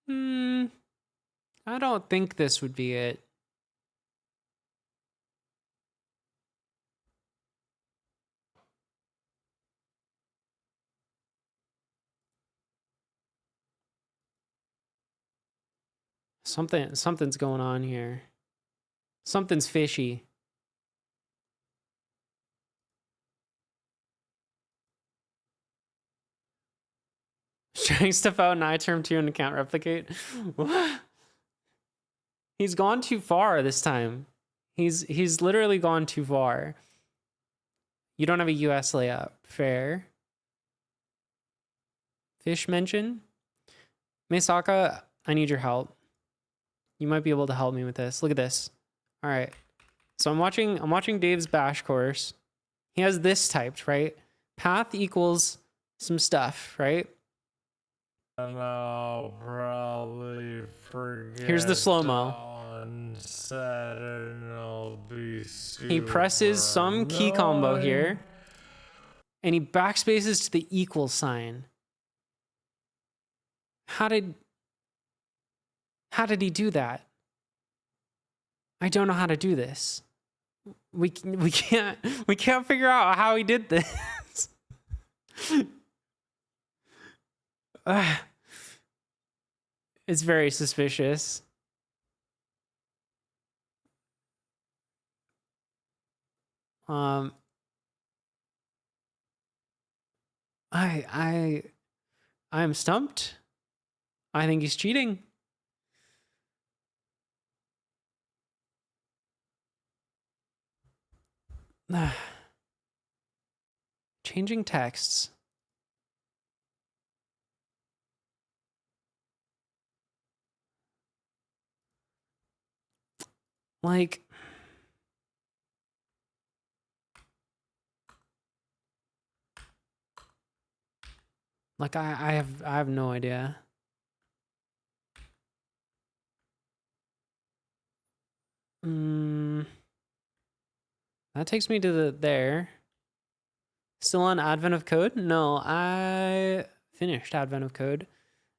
Hmm. I don't think this would be it. Something's going on here. Something's fishy. Trying stuff out in iTerm 2 and can't replicate. What? He's gone too far this time. He's literally gone too far. You don't have a US layout. Fair. Fish mention. Misaka, I need your help. You might be able to help me with this. Look at this. All right. So I'm watching Dave's bash course. He has this typed, right? Path equals some stuff, right? And I'll probably forget. Here's the slow-mo. He presses some key combo here, and he backspaces to the equal sign. How did he do that? I don't know how to do this. We can't figure out how he did this. It's very suspicious. I'm stumped. I think he's cheating. Changing texts. Like, I have no idea. That takes me to there. Still on Advent of Code? No, I finished Advent of Code.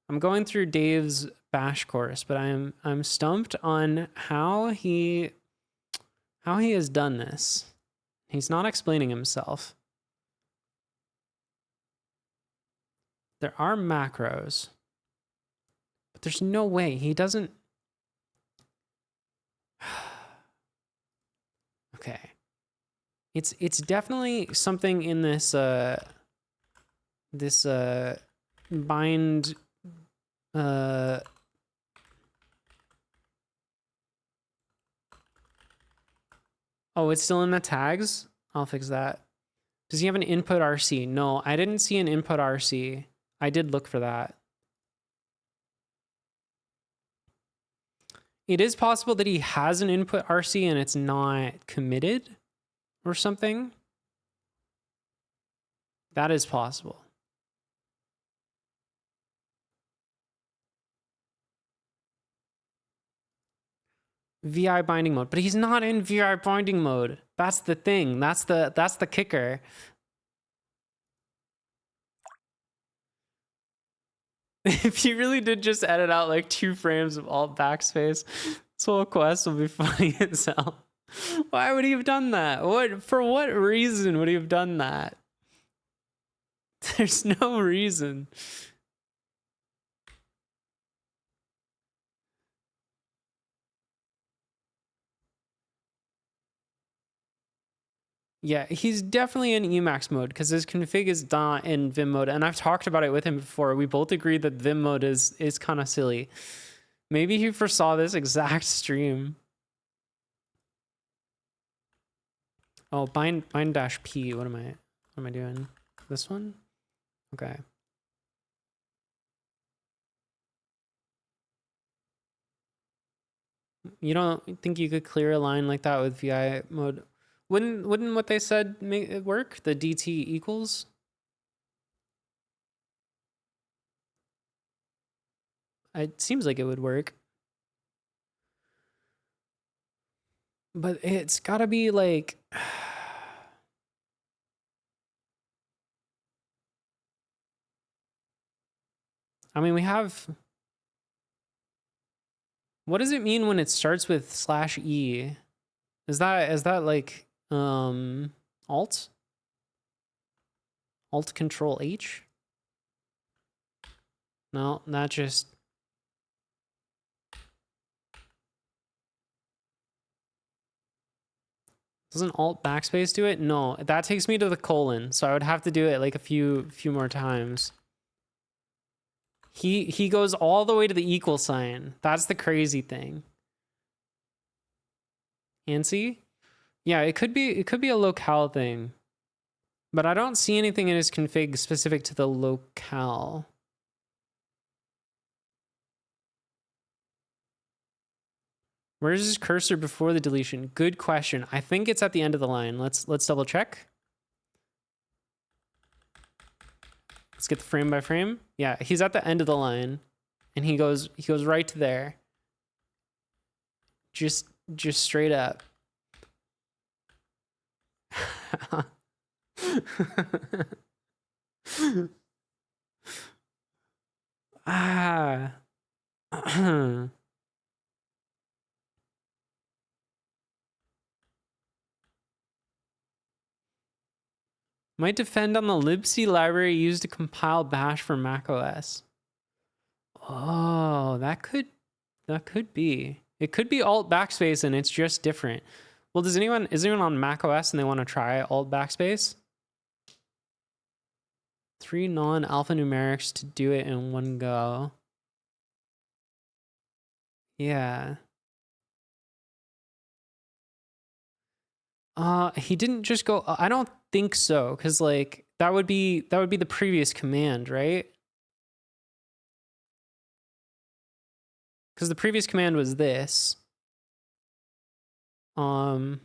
I'm going through Dave's bash course, but I'm stumped on how he has done this. He's not explaining himself. There are macros, but there's no way he doesn't. Okay. It's definitely something in this bind oh, it's still in the tags? I'll fix that. Does he have an input RC? No, I didn't see an input RC. I did look for that. It is possible that he has an input RC and it's not committed or something. That is possible. VI binding mode, but he's not in VI binding mode. That's the thing. That's the kicker. If you really did just edit out like 2 frames of alt backspace, this whole quest will be funny as hell. Why would he have done that? For what reason would he have done that? There's no reason. Yeah, he's definitely in Emacs mode because his config is not in Vim mode, and I've talked about it with him before. We both agree that Vim mode is kind of silly. Maybe he foresaw this exact stream. Oh, bind dash P. What am I doing? This one? Okay. You don't think you could clear a line like that with VI mode? Wouldn't what they said make it work? The DT equals? It seems like it would work. But it's gotta be like I mean, we have... What does it mean when it starts with /E? Is that like alt? Alt Control H? No, that just... Doesn't Alt backspace do it? No, that takes me to the colon, so I would have to do it like a few more times. He goes all the way to the equal sign. That's the crazy thing. ANSI? Yeah, it could be a locale thing. But I don't see anything in his config specific to the locale. Where's his cursor before the deletion? Good question. I think it's at the end of the line. Let's double check. Let's get the frame by frame. Yeah, he's at the end of the line, and he goes right to there. Just straight up. Ah. Might depend on the libc library used to compile bash for macOS. Oh, that could be. It could be alt backspace and it's just different. Well, is anyone on macOS and they want to try alt backspace? 3 non-alphanumerics to do it in one go. Yeah. He didn't just go. I don't think so, because like that would be the previous command, right? Because the previous command was this. We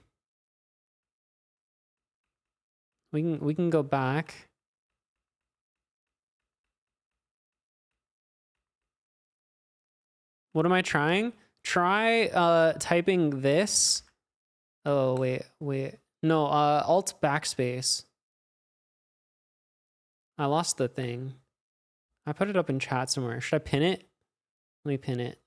can go back. What am I trying? Try typing this. Oh, wait. No, alt backspace. I lost the thing. I put it up in chat somewhere. Should I pin it? Let me pin it.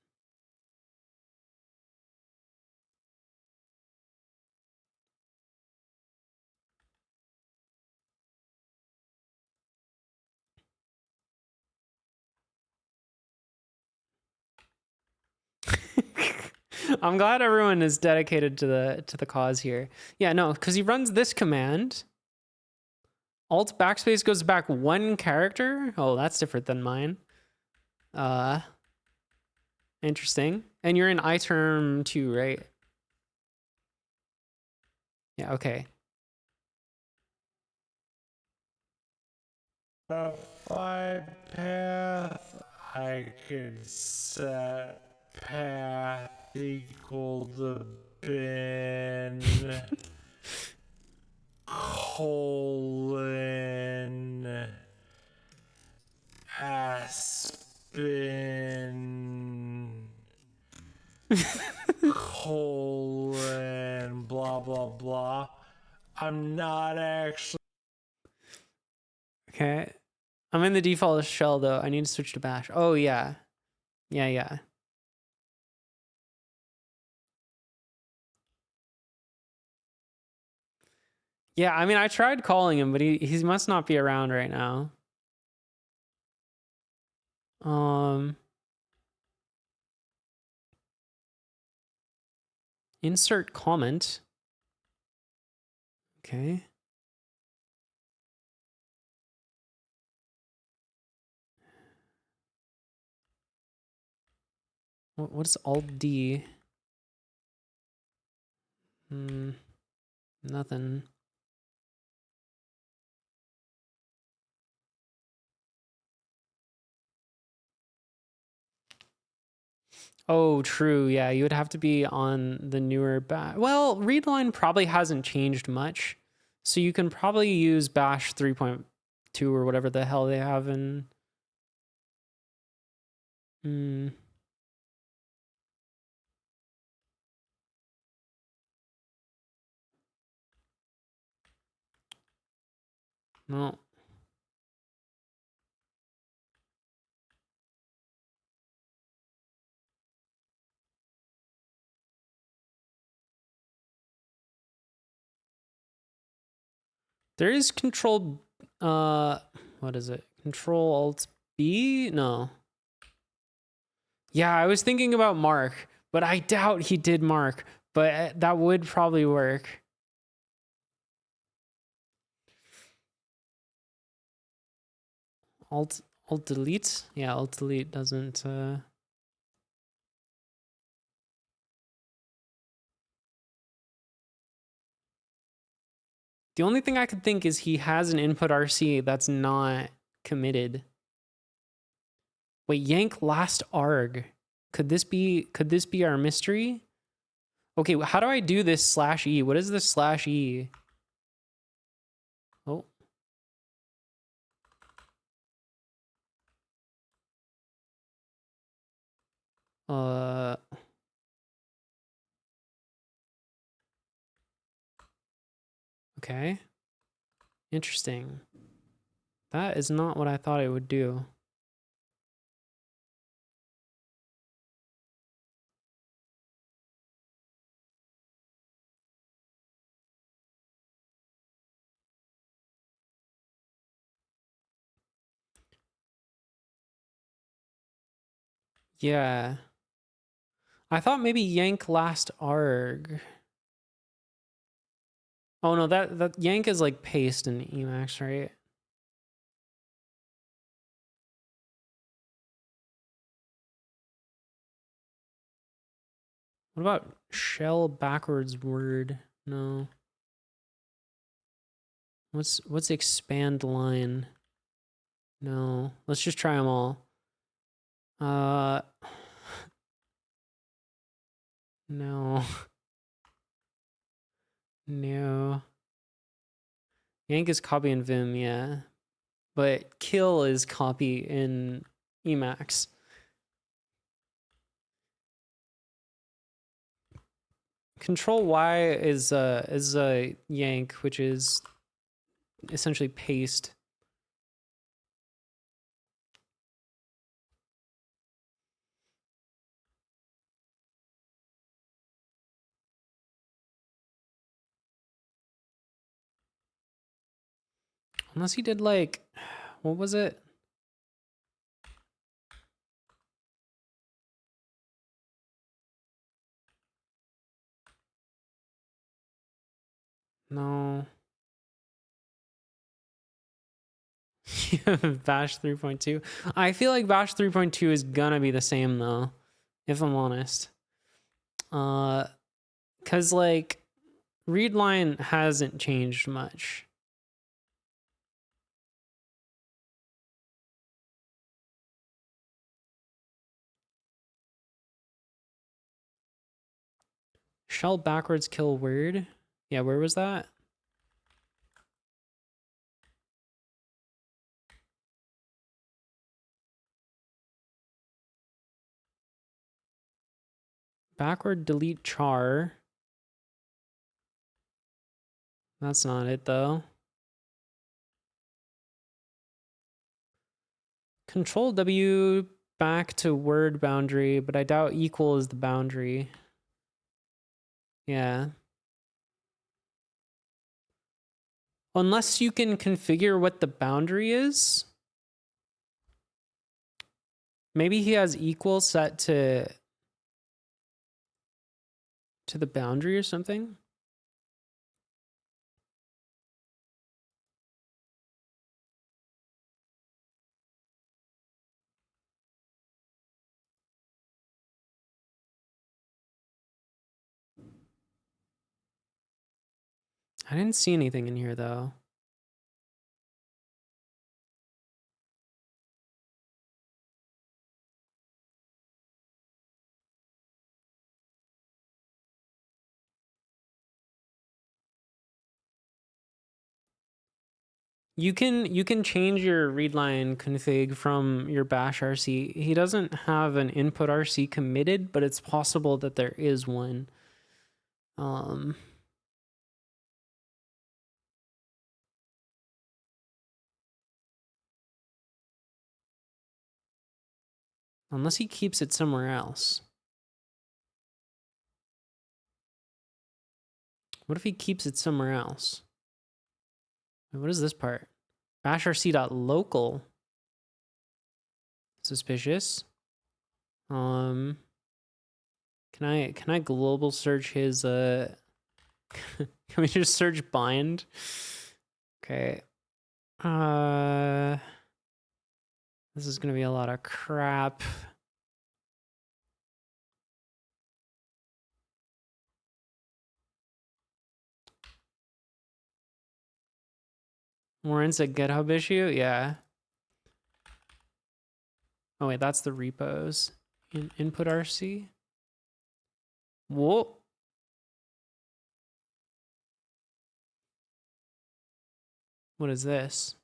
I'm glad everyone is dedicated to the cause here. Yeah, no, because he runs this command. Alt backspace goes back one character. Oh, that's different than mine. Interesting. And you're in iTerm 2, right? Yeah, okay. The flight path, I could set path equal to bin colon Aspen colon blah blah blah. I'm not actually. Okay. I'm in the default shell though. I need to switch to bash. Oh yeah. Yeah. Yeah, I mean I tried calling him, but he must not be around right now. Insert comment. Okay. What's alt D? Nothing. Oh, true. Yeah, you would have to be on the newer bash. Well, readline probably hasn't changed much. So you can probably use bash 3.2 or whatever the hell they have in... No. There is control, what is it? Control Alt B? No. Yeah, I was thinking about Mark, but I doubt he did Mark, but that would probably work. Alt delete? Yeah, Alt delete doesn't, The only thing I could think is he has an input RC that's not committed. Wait, yank last arg. Could this be our mystery? Okay, how do I do this /e? What is this /e? Oh. Okay. Interesting. That is not what I thought it would do. Yeah. I thought maybe yank last arg. Oh no, that yank is like paste in Emacs, right? What about shell backwards word? No. What's expand line? No. Let's just try them all. No. No. Yank is copy in Vim, yeah. But kill is copy in Emacs. Control Y is a yank, which is essentially paste. Unless he did like, what was it? No. Bash 3.2. I feel like Bash 3.2 is gonna be the same though, if I'm honest. Cause like readline hasn't changed much. Shell backwards kill word. Yeah, where was that? Backward delete char. That's not it though. Control W back to word boundary, but I doubt equal is the boundary. Yeah. Unless you can configure what the boundary is. Maybe he has equal set to the boundary or something. I didn't see anything in here though. You can change your readline config from your bash RC. He doesn't have an input RC committed, but it's possible that there is one. Unless he keeps it somewhere else. What if he keeps it somewhere else? What is this part? Bash rc.local. Suspicious. Can I global search his can we just search bind? Okay. This is gonna be a lot of crap. Warrants a GitHub issue? Yeah. Oh wait, that's the repos. Input RC. Whoa. What is this?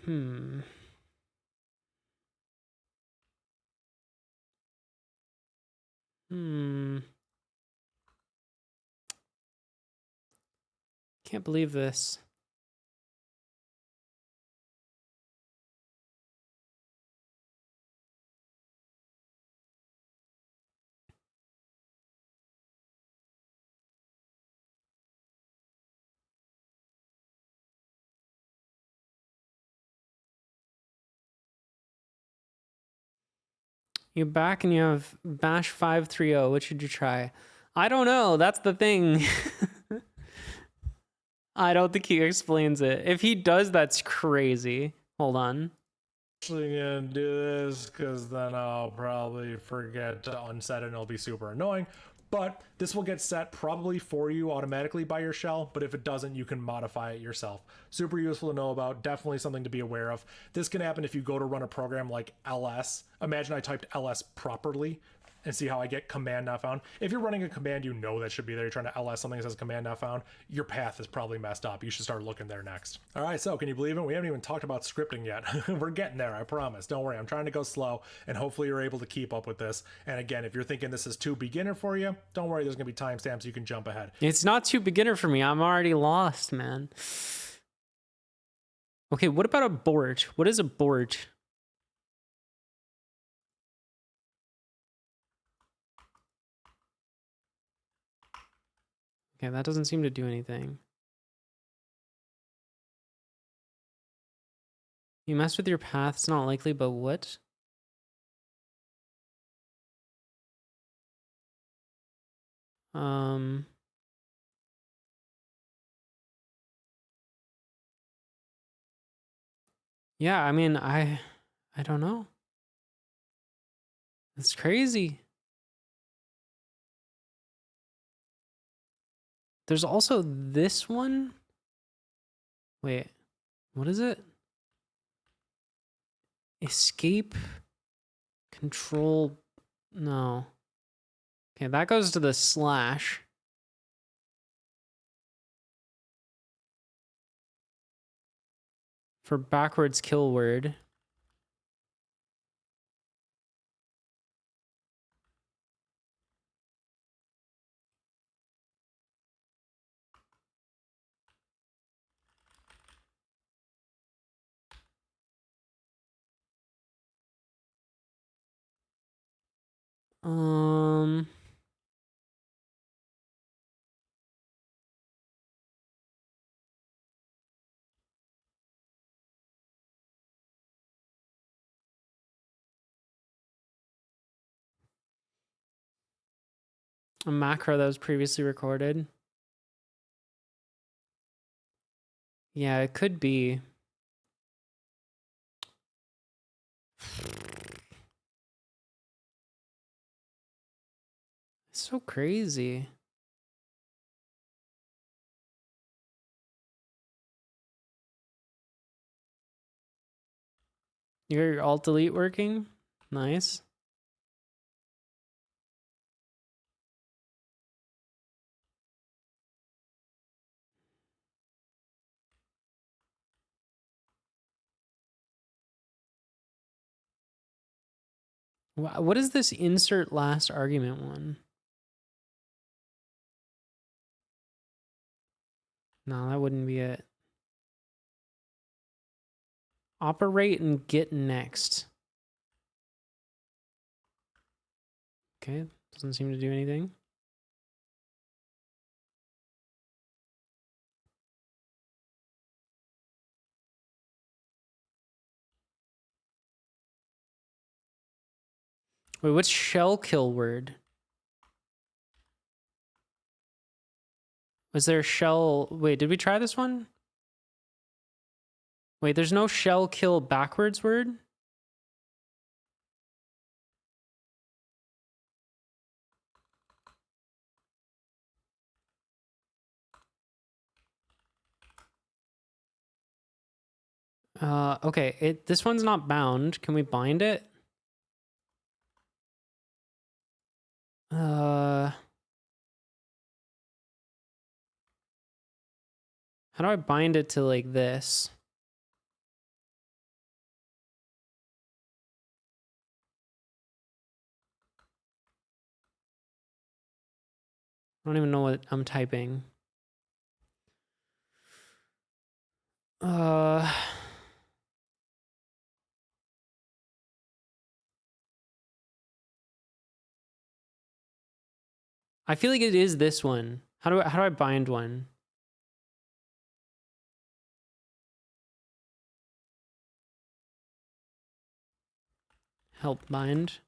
Hmm. Can't believe this. You're back and you have bash 530. What should you try? I don't know. That's the thing. I don't think he explains it. If he does, that's crazy. Hold on. Actually gonna do this because then I'll probably forget to unset it and it'll be super annoying. But this will get set probably for you automatically by your shell, but if it doesn't, you can modify it yourself. Super useful to know about, definitely something to be aware of. This can happen if you go to run a program like ls. Imagine I typed ls properly and see how I get command not found. If you're running a command you know that should be there, you're trying to ls something that says command not found, your path is probably messed up. You should start looking there next. All right, so can you believe it? We haven't even talked about scripting yet. We're getting there, I promise. Don't worry, I'm trying to go slow, and hopefully you're able to keep up with this. And again, if you're thinking this is too beginner for you, don't worry, there's gonna be timestamps you can jump ahead. It's not too beginner for me. I'm already lost, man. Okay, what about abort? What is abort? Okay, that doesn't seem to do anything. You mess with your path, it's not likely, but what? Yeah, I mean, I don't know. It's crazy. There's also this one. Wait, what is it? Escape, control, no. Okay, that goes to the slash. For backwards kill word. A macro that was previously recorded. Yeah, it could be. It's so crazy. You got your alt delete working? Nice. What is this insert last argument one? No, that wouldn't be it. Operate and get next. Okay, doesn't seem to do anything. Wait, what's shell kill word? Was there shell? Wait, did we try this one? Wait, there's no shell kill backwards word? Okay, this one's not bound. Can we bind it? How do I bind it to like this? I don't even know what I'm typing. I feel like it is this one. How do I bind one? Help bind.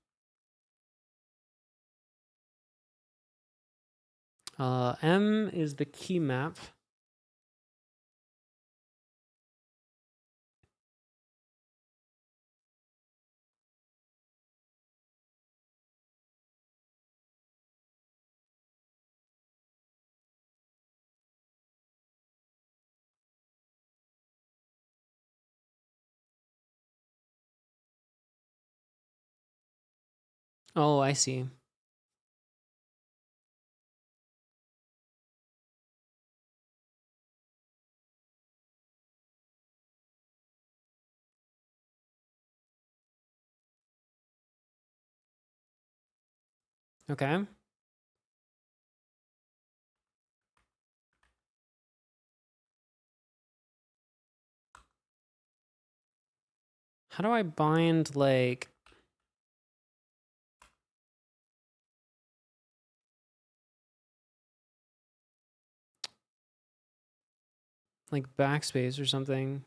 M is the key map. Oh, I see. Okay. How do I bind like backspace or something?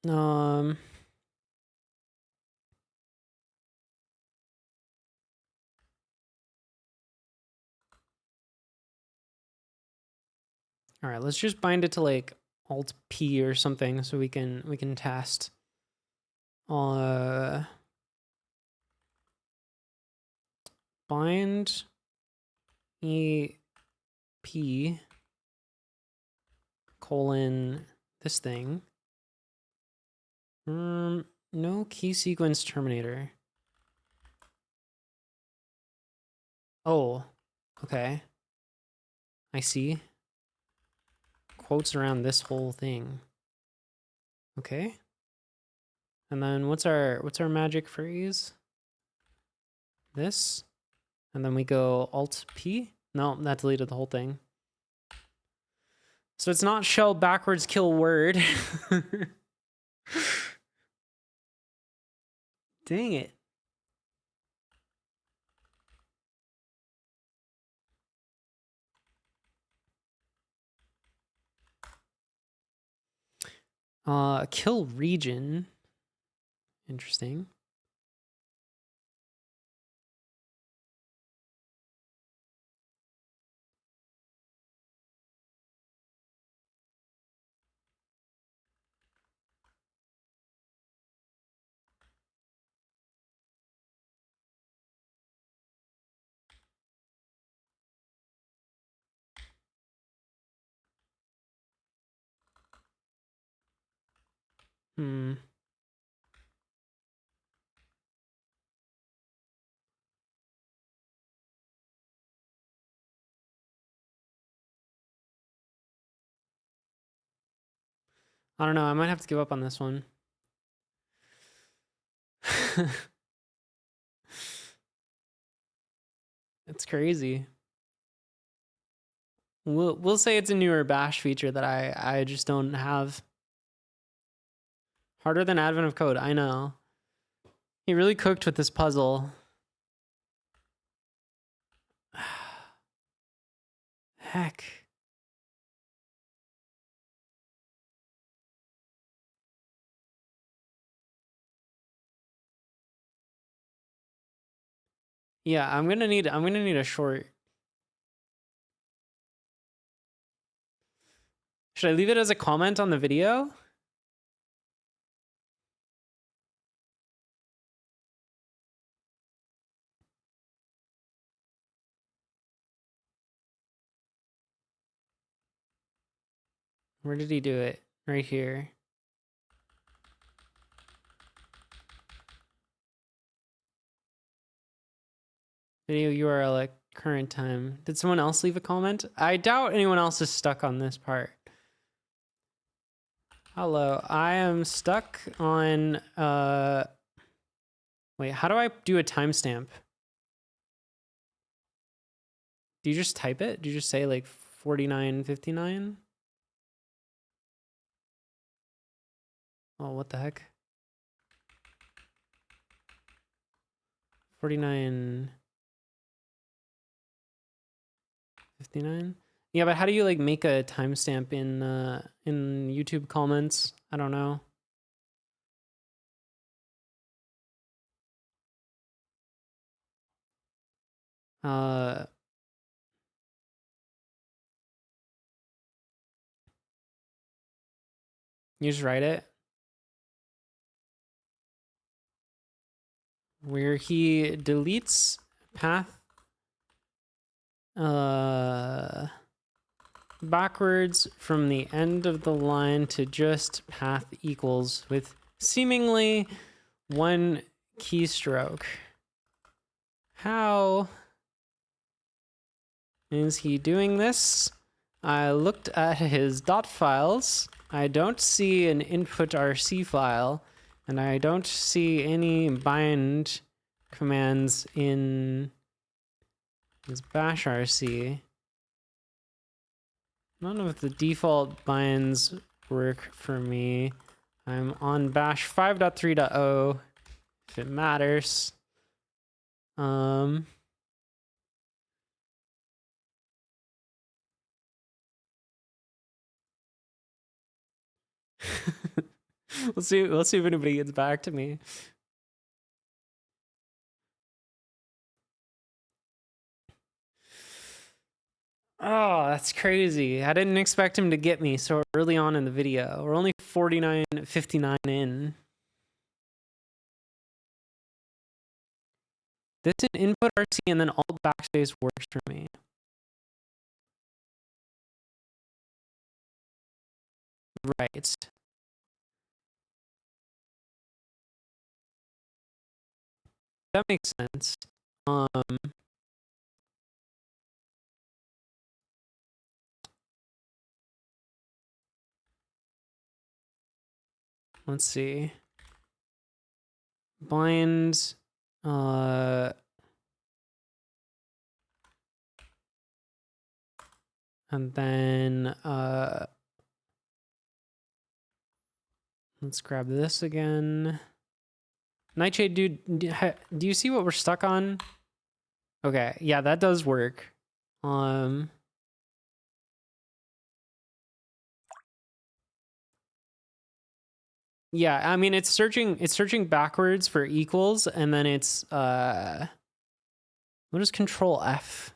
Um All right, let's just bind it to like Alt P or something so we can test. Bind EP colon this thing. No key sequence terminator. Oh, okay. I see. Quotes around this whole thing. Okay. And then what's our magic phrase? This. And then we go Alt P. No, that deleted the whole thing. So it's not shell backwards kill word. Dang it. Kill region. Interesting. Hmm. I don't know. I might have to give up on this one. It's crazy. We'll say it's a newer Bash feature that I just don't have. Harder than Advent of Code, I know. He really cooked with this puzzle. Heck. Yeah, I'm gonna need a short. Should I leave it as a comment on the video? Where did he do it? Right here. Video URL at current time. Did someone else leave a comment? I doubt anyone else is stuck on this part. Hello, I am stuck on, wait, how do I do a timestamp? Do you just type it? Do you just say like 49:59? Oh, what the heck? 49:59? Yeah, but how do you like make a timestamp in YouTube comments? I don't know. You just write it. Where he deletes path backwards from the end of the line to just path equals with seemingly one keystroke. How is he doing this? I looked at his dot files. I don't see an input RC file, and I don't see any bind commands in his bash RC. None of the default binds work for me. I'm on bash 5.3.0 if it matters. We'll see if anybody gets back to me. Oh, that's crazy. I didn't expect him to get me so early on in the video. We're only 49:59 in. This is input RC and then alt backspace works for me. Right. That makes sense. Let's see. Bind, and then, let's grab this again. Nightshade, dude, do you see what we're stuck on? Okay, yeah, that does work. Yeah, I mean it's searching backwards for equals, and then it's what is Control F?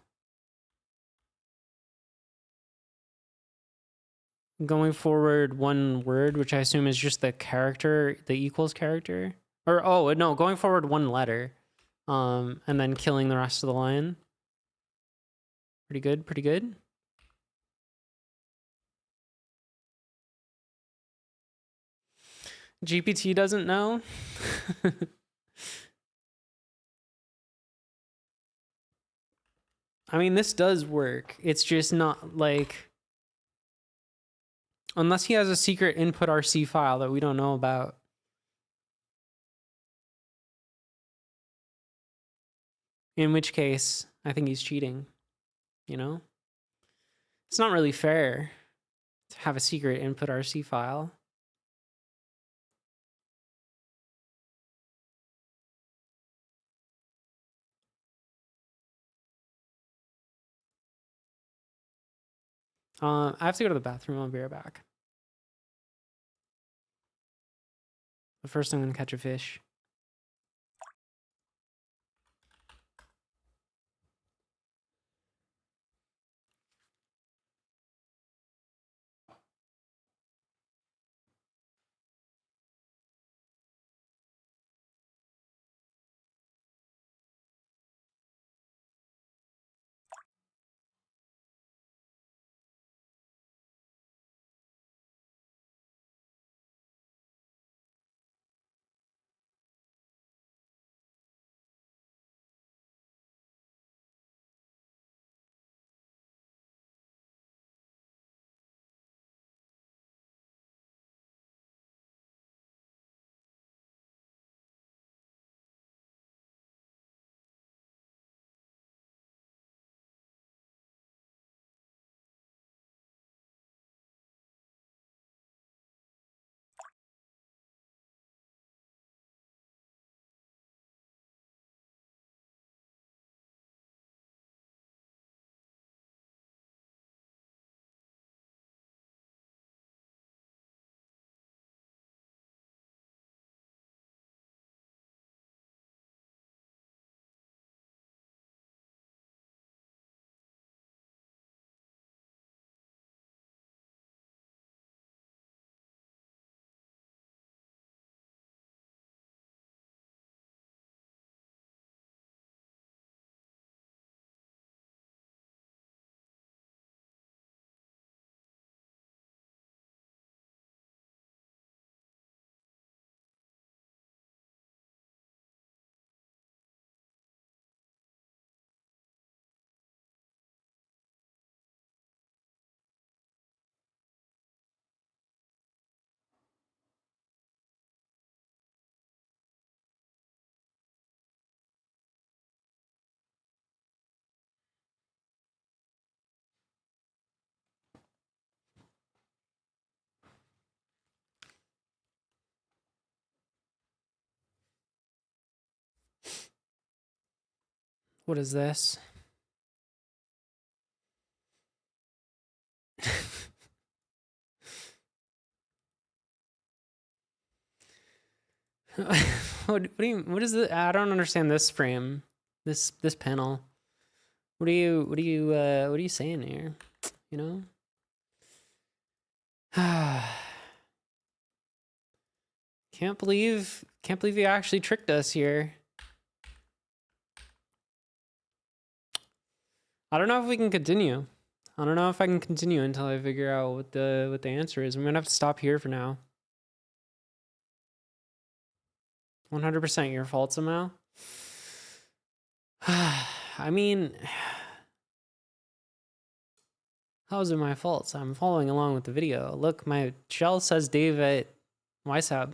Going forward one word, which I assume is just the character, the equals character. Or oh no, going forward one letter. And then killing the rest of the line. Pretty good, pretty good. GPT doesn't know. I mean, this does work. It's just not like, unless he has a secret input RC file that we don't know about. In which case, I think he's cheating, you know? It's not really fair to have a secret input RC file. I have to go to the bathroom. I'll be right back. But first, I'm going to catch a fish. What is this? What is it? I don't understand this frame. This panel. What are you saying here? You know? Can't believe you actually tricked us here. I don't know if we can continue. I don't know if I can continue until I figure out what the answer is. I'm gonna have to stop here for now. 100% your fault somehow. I mean, how is it my fault? I'm following along with the video. Look, my shell says Dave at YSAB.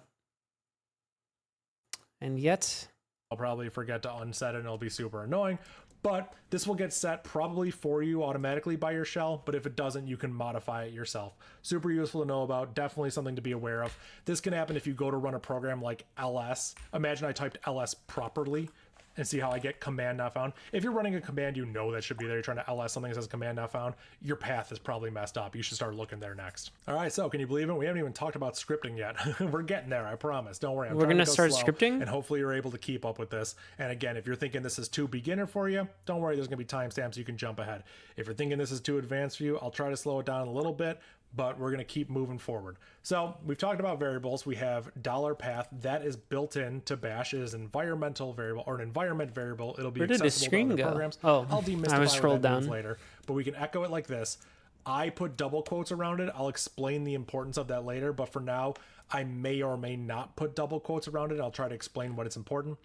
And yet I'll probably forget to unset it and it'll be super annoying. But this will get set probably for you automatically by your shell, but if it doesn't, you can modify it yourself. Super useful to know about, definitely something to be aware of. This can happen if you go to run a program like ls. Imagine I typed ls properly and see how I get command not found. If you're running a command you know that should be there, you're trying to ls something that says command not found, your path is probably messed up. You should start looking there next. All right, so can you believe it? We haven't even talked about scripting yet. We're getting there, I promise. Don't worry. we're gonna start scripting, and hopefully you're able to keep up with this. And again, if you're thinking this is too beginner for you, don't worry, there's gonna be timestamps so you can jump ahead. If you're thinking this is too advanced for you, I'll try to slow it down a little bit, but we're going to keep moving forward. So we've talked about variables. We have $path that is built in to bash. It is an environmental variable or an environment variable. It'll be where did the screen go? Programs. Oh, I'll demystify I was scrolled down later, but we can echo it like this. I put double quotes around it. I'll explain the importance of that later, but for now, I may or may not put double quotes around it. I'll try to explain what it's important.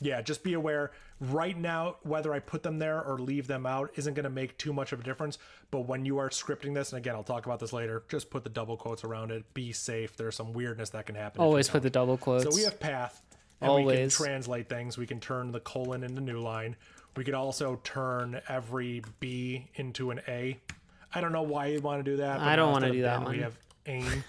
Yeah, just be aware right now, whether I put them there or leave them out isn't going to make too much of a difference. But when you are scripting this, and again, I'll talk about this later, just put the double quotes around it. Be safe. There's some weirdness that can happen. Always put the double quotes. So we have path, and we can translate things. We can turn the colon into new line. We could also turn every B into an A. I don't know why you'd want to do that. I don't want to do that one. We have aim.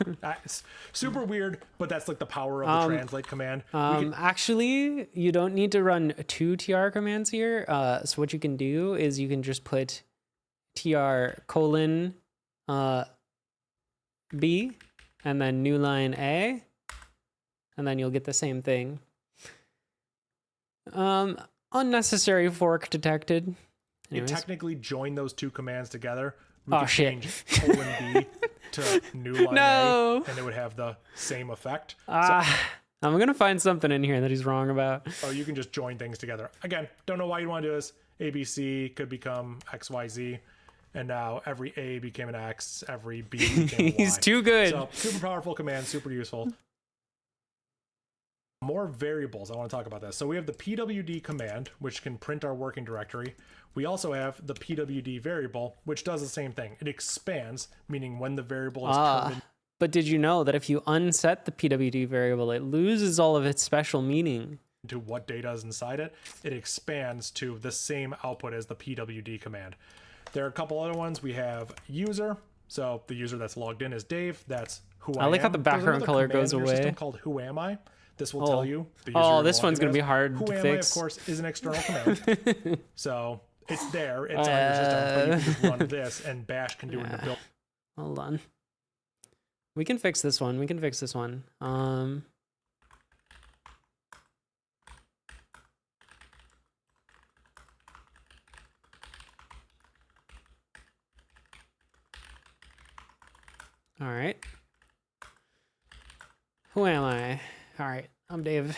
Super weird, but that's like the power of the translate command. Actually, you don't need to run 2 tr commands here. So what you can do is you can just put tr colon B and then new line A, and then you'll get the same thing. Unnecessary fork detected. Anyways. You technically join those 2 commands together. We could change colon B to new line A, and it would have the same effect. I'm gonna find something in here that he's wrong about. Oh, you can just join things together. Again, don't know why you want to do this. ABC could become XYZ, and now every A became an X, every B became a Y. He's too good. So super powerful command, super useful. More variables. I want to talk about this. So we have the pwd command, which can print our working directory. We also have the pwd variable, which does the same thing. It expands, meaning when the variable is turned. But did you know that if you unset the pwd variable, it loses all of its special meaning? To what data is inside it, it expands to the same output as the pwd command. There are a couple other ones. We have user. So the user that's logged in is Dave. That's who I am. I like how the background color goes away. System called who am I. This will tell you. The user this one's going to be hard to fix. Who am I, of course, is an external command. So it's there. It's on your system. But you can just run this, and Bash can do it in the build. Hold on. We can fix this one. We can fix this one. All right. Who am I? All right, I'm Dave.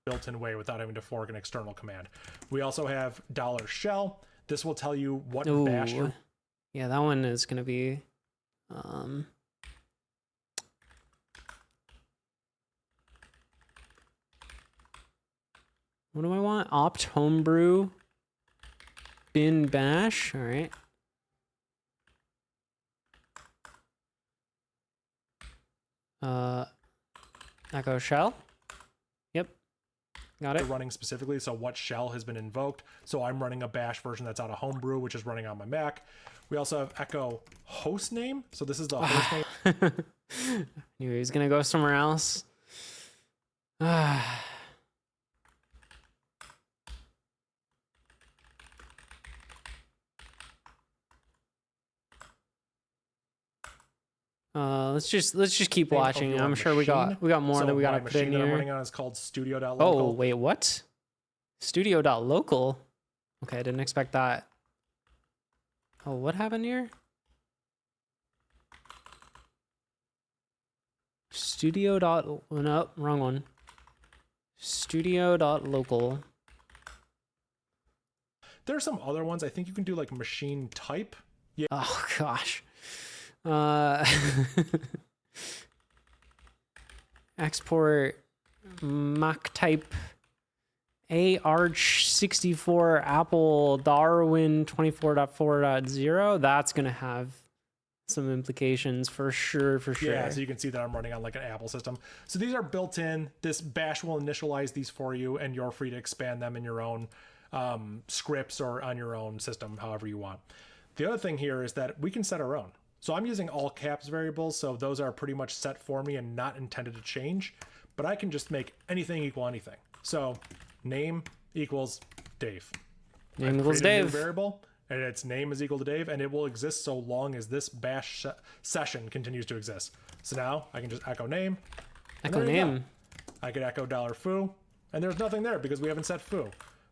Built-in way without having to fork an external command. We also have $shell. This will tell you what bash you're... Yeah, that one is going to be... What do I want? Opt homebrew bin bash. All right. Echo shell. Yep. Got it. Running specifically, so what shell has been invoked. So I'm running a bash version that's out of homebrew, which is running on my Mac. We also have echo host name. So this is the host name. Knew he was gonna go somewhere else. Let's just keep watching. I'm sure we got more so that we gotta put in that here. I'm running on is called studio.local. Oh wait, what? Studio.local. Okay, I didn't expect that. Oh, what happened here? No, wrong one. Studio.local. There are some other ones. I think you can do like machine type. Yeah. Oh gosh. Export Mac type ARCH64 Apple Darwin 24.4.0. That's gonna have some implications for sure. Yeah, so you can see that I'm running on like an Apple system. So these are built in. This bash will initialize these for you, and you're free to expand them in your own scripts or on your own system, however you want. The other thing here is that we can set our own. So I'm using all caps variables, so those are pretty much set for me and not intended to change, but I can just make anything equal anything. So name equals Dave. Name equals Dave. A new variable, and its name is equal to Dave, and it will exist so long as this bash session continues to exist. So now I can just echo name. Echo name. I could echo $foo, and there's nothing there because we haven't set foo.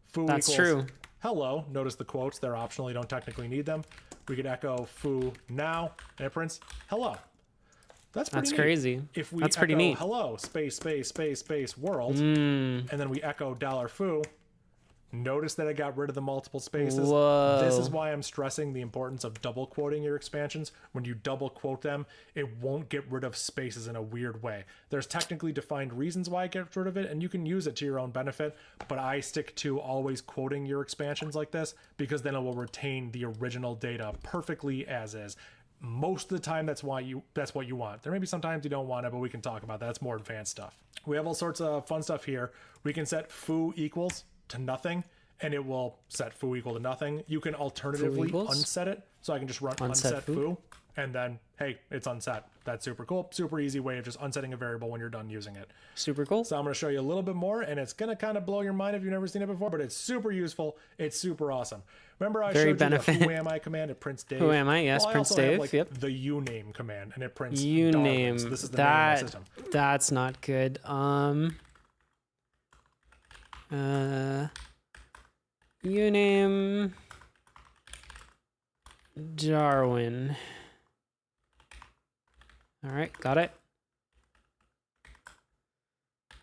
Foo That's equals true. Hello. Notice the quotes, they're optional, you don't technically need them. We could echo foo now, and it prints hello. That's neat. Crazy. If we That's echo pretty neat. hello space world, and then we echo $foo, notice that I got rid of the multiple spaces. Whoa. This is why I'm stressing the importance of double quoting your expansions. When you double quote them, it won't get rid of spaces in a weird way. There's technically defined reasons why it gets rid of it, and you can use it to your own benefit, but I stick to always quoting your expansions like this because then it will retain the original data perfectly as is. Most of the time, that's what you want. There may be sometimes you don't want it, but we can talk about that. That's more advanced stuff. We have all sorts of fun stuff here. We can set foo equals to nothing, and it will set foo equal to nothing. You can alternatively unset it. So I can just run unset foo, and then, hey, it's unset. That's super cool. Super easy way of just unsetting a variable when you're done using it. Super cool. So I'm going to show you a little bit more, and it's going to kind of blow your mind if you've never seen it before, but it's super useful. It's super awesome. Remember I showed you the who am I command? It prints Dave. Who am I? Yes, well, prints Dave. Have, yep. The uname command, and it prints uname. So this is the name of my system. That's not good. Uname Darwin. All right, got it.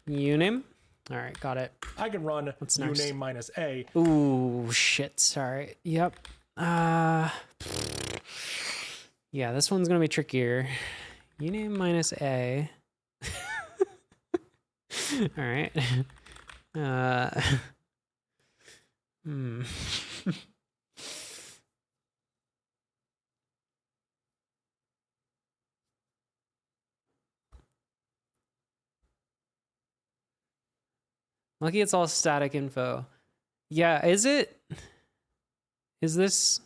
Uname. All right, got it. I can run uname minus a. Ooh, shit. Sorry. Yep. Yeah, this one's gonna be trickier. Uname minus a. All right. Lucky it's all static info. Yeah, is it? Is this?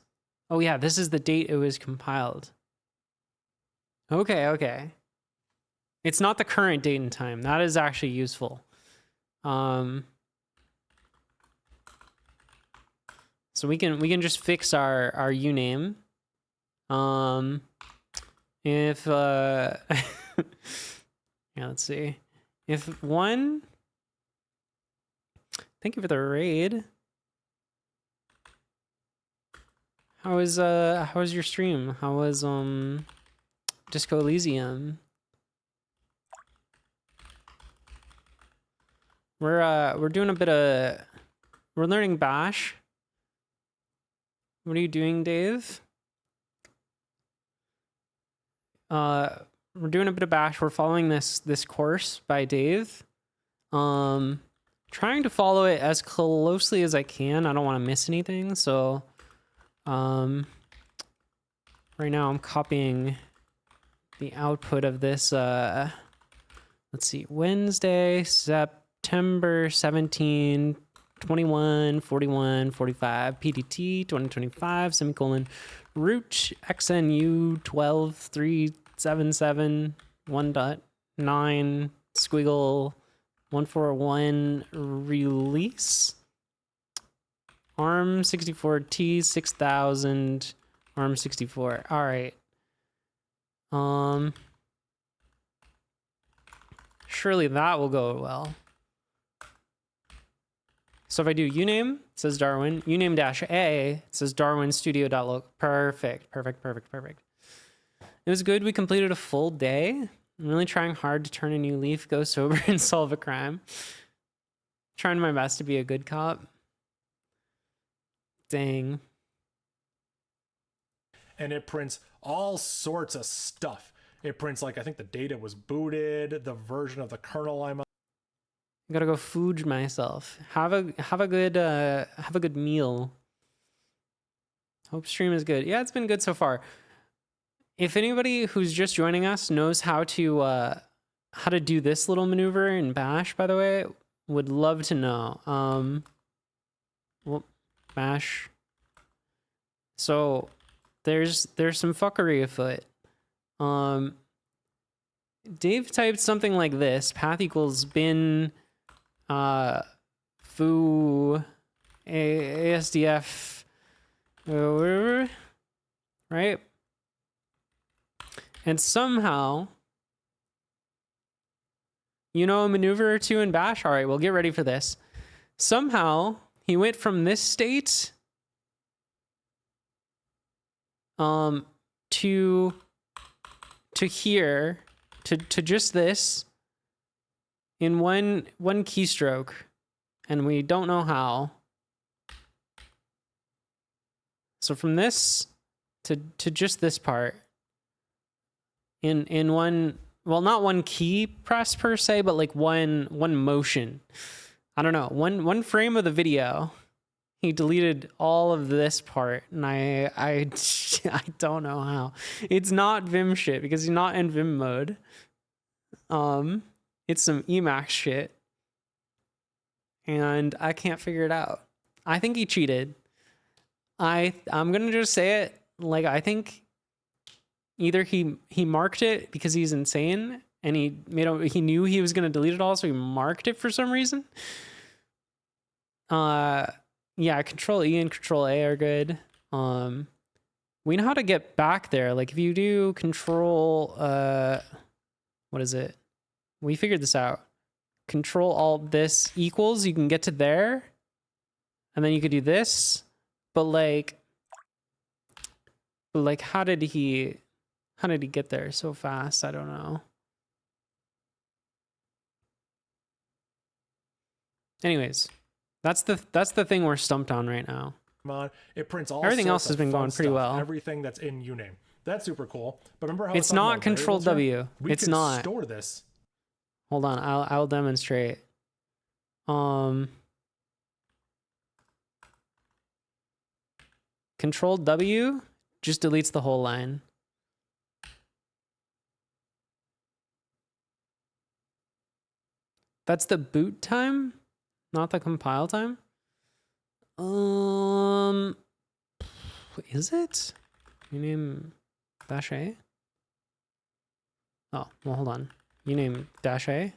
Oh yeah, this is the date it was compiled. Okay. It's not the current date and time. That is actually useful. So we can just fix our uname. If yeah, let's see. If one. Thank you for the raid. How was your stream? How was Disco Elysium? We're doing a bit of we're learning Bash. What are you doing, Dave? We're doing a bit of Bash. We're following this course by Dave. Trying to follow it as closely as I can. I don't want to miss anything, so right now I'm copying the output of this let's see, Wednesday, September 17, 21, 41, 45, PDT 2025, semicolon, root XNU 12377 1.9 squiggle 141 release ARM 64T 6000 ARM 64. All right. Surely that will go well. So if I do uname, it says Darwin. Uname dash A, it says Darwin studio.loc. Perfect. It was good. We completed a full day. I'm really trying hard to turn a new leaf, go sober, and solve a crime. Trying my best to be a good cop. Dang. And it prints all sorts of stuff. It prints, like, I think the data was booted, the version of the kernel I'm on. I gotta go food myself. Have a good meal. Hope stream is good. Yeah, it's been good so far. If anybody who's just joining us knows how to do this little maneuver in Bash, by the way, would love to know. Well, Bash. So there's some fuckery afoot. Dave typed something like this: path equals bin foo ASDF right? And somehow, you know, a maneuver or two in Bash. All right, well, get ready for this. Somehow he went from this state to here to just this in one keystroke, and we don't know how. So from this to just this part in one, well, not one key press per se, but like one motion. I don't know, one frame of the video. He deleted all of this part, and I don't know how. It's not Vim shit because he's not in Vim mode. It's some Emacs shit, and I can't figure it out. I think he cheated. I'm gonna just say it. Like, I think either he marked it because he's insane and he knew he was gonna delete it all, so he marked it for some reason. Yeah, Control E and Control A are good. We know how to get back there. Like if you do Control, what is it? We figured this out. Control Alt this equals, you can get to there, and then you could do this. But like how did he get there so fast? I don't know. Anyways, that's the thing we're stumped on right now. Come on, it prints all. Everything else has been going pretty well. Everything that's in uname. That's super cool. But remember how it's not Control W. It's not. Store this. Hold on, I'll demonstrate. Control W just deletes the whole line. That's the boot time, not the compile time. Is it? Uname -A? Oh, well, hold on. Uname -A?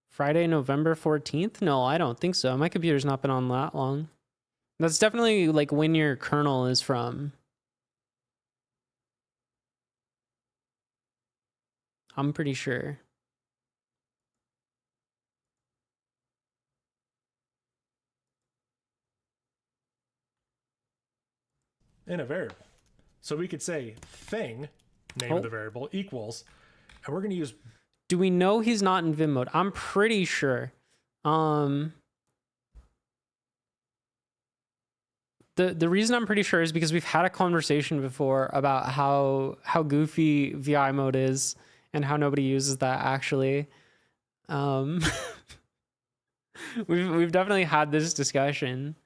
Friday, November 14th? No, I don't think so. My computer's not been on that long. That's definitely like when your kernel is from. I'm pretty sure. In a variable. So we could say thing, name of the variable, equals, and we're going to use... Do we know he's not in Vim mode? I'm pretty sure. The reason I'm pretty sure is because we've had a conversation before about how goofy VI mode is and how nobody uses that actually. We've definitely had this discussion.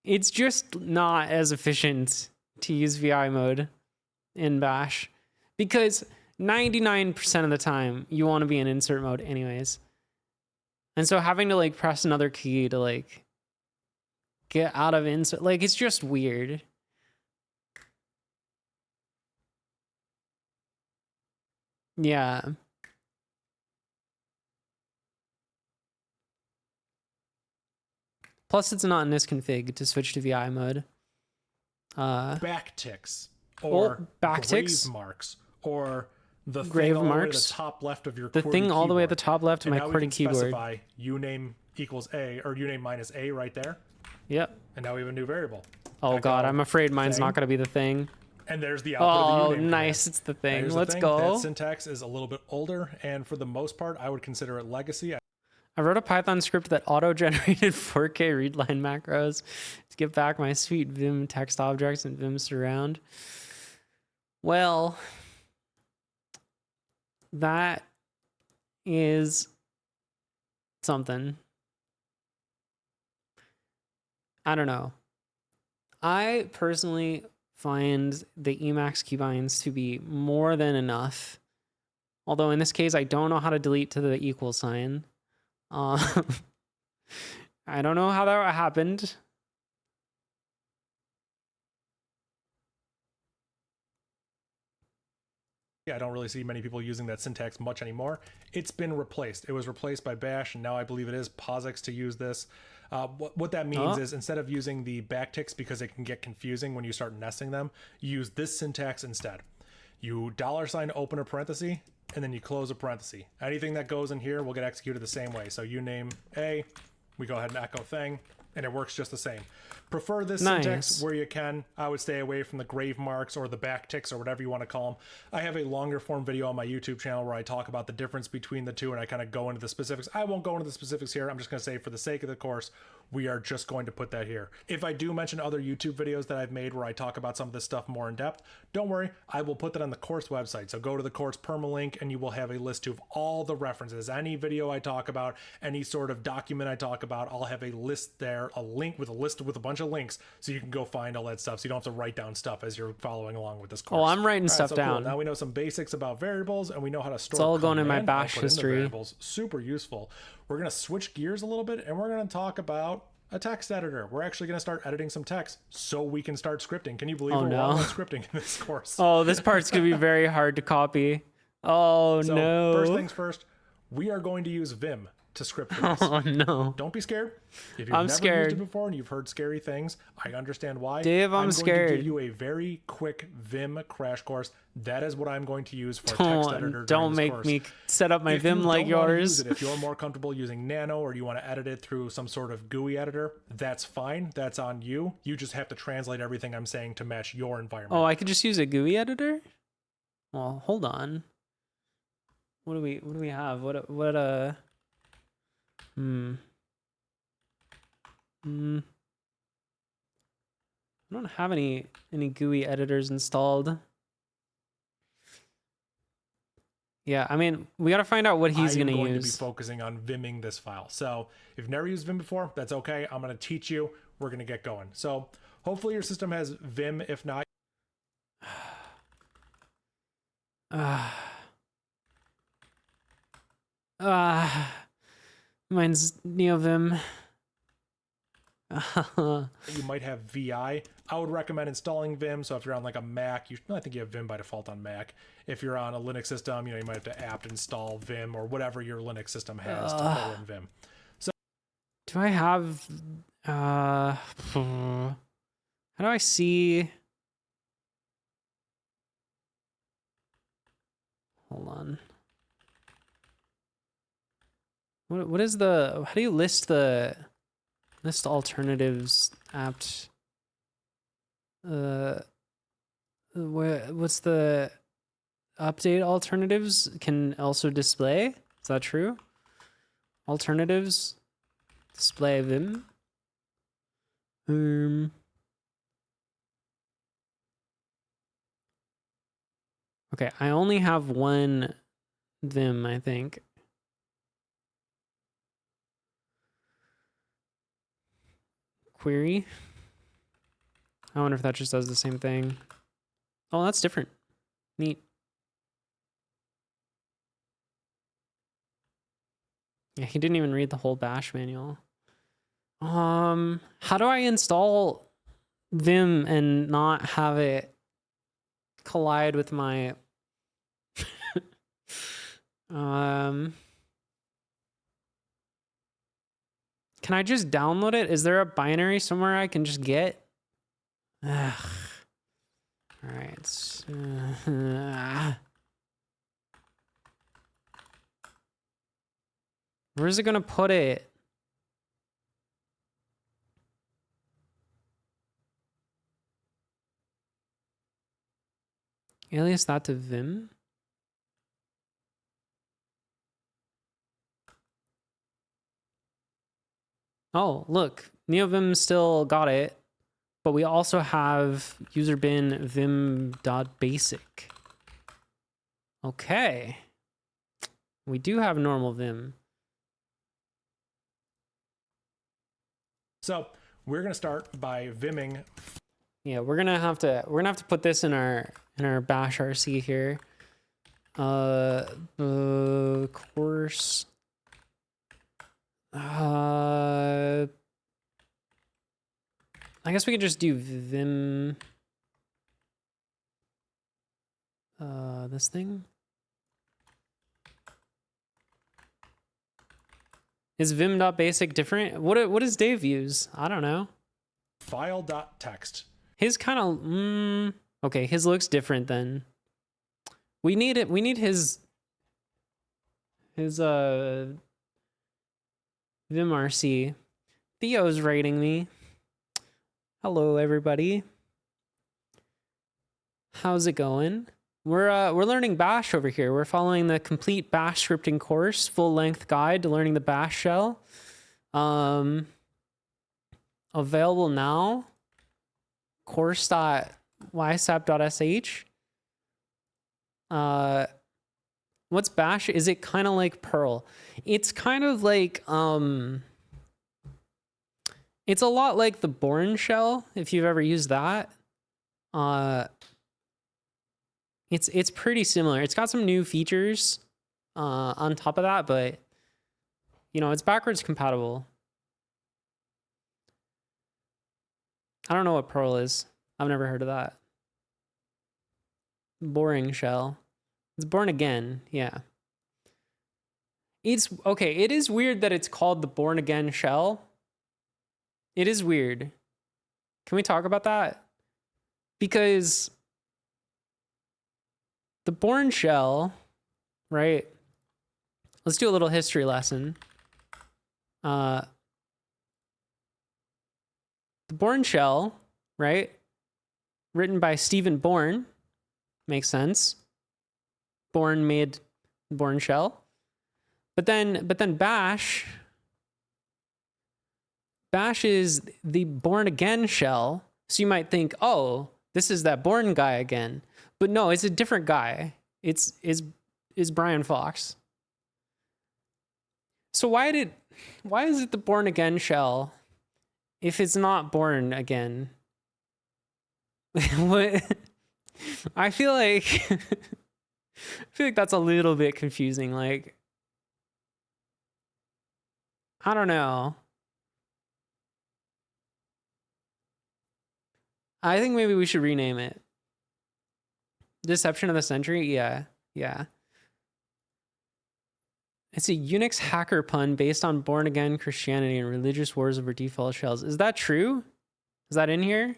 It's just not as efficient to use VI mode in Bash because 99% of the time you want to be in insert mode anyways. And so having to like press another key to like get out of insert, like it's just weird. Yeah. Plus, it's not in this config to switch to VI mode. Backticks or backticks grave marks or the grave thing all marks. The top left of your the thing all the way at the top left of my QWERTY keyboard. Specify uname equals A or uname minus A right there. Yep. And now we have a new variable. Oh God, I'm afraid mine's not going to be the thing. And there's the output of the uname. Oh, nice. Command. It's the thing. Let's go. That syntax is a little bit older, and for the most part, I would consider it legacy. I wrote a Python script that auto-generated 4K readline macros to get back my sweet Vim text objects and Vim surround. Well, that is something. I don't know. I personally find the Emacs keybinds to be more than enough. Although in this case, I don't know how to delete to the equal sign. I don't know how that happened. Yeah, I don't really see many people using that syntax much anymore. It's been replaced. It was replaced by Bash, and now I believe it is POSIX to use this. What that means is instead of using the backticks, because it can get confusing when you start nesting them, you use this syntax instead. You $ open a parenthesis, and then you close a parenthesis. Anything that goes in here will get executed the same way. So uname A, we go ahead and echo thing, and it works just the same. Prefer this syntax where you can. I would stay away from the grave marks or the backticks or whatever you want to call them. I have a longer form video on my YouTube channel where I talk about the difference between the two and I kind of go into the specifics. I won't go into the specifics here. I'm just going to say for the sake of the course, we are just going to put that here. If I do mention other YouTube videos that I've made where I talk about some of this stuff more in depth, don't worry, I will put that on the course website. So go to the course permalink and you will have a list of all the references. Any video I talk about, any sort of document I talk about, I'll have a list there, a link with a list with a bunch of links so you can go find all that stuff so you don't have to write down stuff as you're following along with this course. Oh, I'm writing stuff down. Cool. Now we know some basics about variables and we know how to store. It's all going in my Bash history. Variables. Super useful. We're going to switch gears a little bit and we're going to talk about a text editor. We're actually going to start editing some text so we can start scripting. Can you believe we're no. on scripting in this course? Oh, this part's going to be very hard to copy. Oh, so, no. First things first, we are going to use Vim to script for this. Oh, no. Don't be scared. If you've I'm never scared. used it before and you've heard scary things, I understand why. Dave, I'm scared. going to give you a very quick Vim crash course. That is what I'm going to use for a text editor. Don't make course. me set up my If Vim you like don't wanna yours. use it, if you're more comfortable using Nano or you want to edit it through some sort of GUI editor, that's fine. That's on you. You just have to translate everything I'm saying to match your environment. Oh, I could just use a GUI editor? Well, hold on. What do we have? I don't have any GUI editors installed. Yeah, I mean, we got to find out what he's going to use. I'm going to be focusing on Vimming this file. So if you've never used Vim before, that's okay. I'm going to teach you. We're going to get going. So hopefully your system has Vim. If not, mine's NeoVim. you might have VI. I would recommend installing Vim. So if you're on like a Mac, I think you have Vim by default on Mac. If you're on a Linux system, you might have to apt install Vim or whatever your Linux system has to pull in Vim. So do I have how do I see? Hold on. What is the, how do you list alternatives apt? What's the update alternatives can also display? Is that true? Alternatives display Vim. Okay, I only have one Vim, I think. Query. I wonder if that just does the same thing. Oh, that's different. Neat. Yeah, he didn't even read the whole bash manual. How do I install Vim and not have it collide with my can I just download it? Is there a binary somewhere I can just get? Ugh. All right. Where's it gonna put it? Alias that to Vim? Oh, look, NeoVim still got it, but we also have user bin vim.basic. Okay. We do have normal Vim. So we're gonna start by Vimming. Yeah, we're gonna have to put this in our bash RC here. Course. I guess we could just do Vim. This thing. Is vim.basic different? What does Dave use? I don't know. File.txt. His kind of okay, his looks different then. We need it. We need his vimrc. Theo's rating me. Hello everybody. How's it going? We're learning bash over here. We're following the complete bash scripting course, full length guide to learning the bash shell. Available now. Course.ysap.sh. What's bash? Is it kind of like Perl? It's kind of like it's a lot like the Bourne shell, if you've ever used that. It's pretty similar. It's got some new features on top of that, but it's backwards compatible. I don't know what Pearl is. I've never heard of that. Boring shell. It's Born Again. Yeah. It's okay. It is weird that it's called the Born Again shell. It is weird. Can we talk about that? Because the Born shell, right? Let's do a little history lesson. The Born shell, right? Written by Stephen Bourne. Makes sense. Bourne made Born shell. But then Bash is the Born Again shell. So you might think, oh, this is that Bourne guy again. But no, it's a different guy. It's Brian Fox. So why is it the Born Again shell if it's not Born Again? What? I feel like that's a little bit confusing. Like, I don't know. I think maybe we should rename it. Deception of the Century? Yeah. It's a Unix hacker pun based on born-again Christianity and religious wars over default shells. Is that true? Is that in here?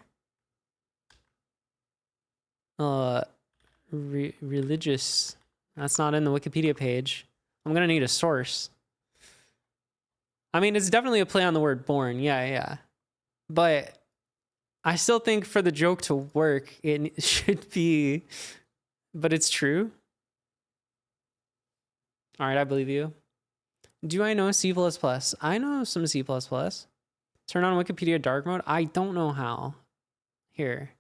Religious. That's not in the Wikipedia page. I'm gonna need a source. I mean, it's definitely a play on the word born. Yeah. But I still think for the joke to work, it should be... But it's true. All right, I believe you. Do I know C++? I know some C++. Turn on Wikipedia dark mode? I don't know how. Here.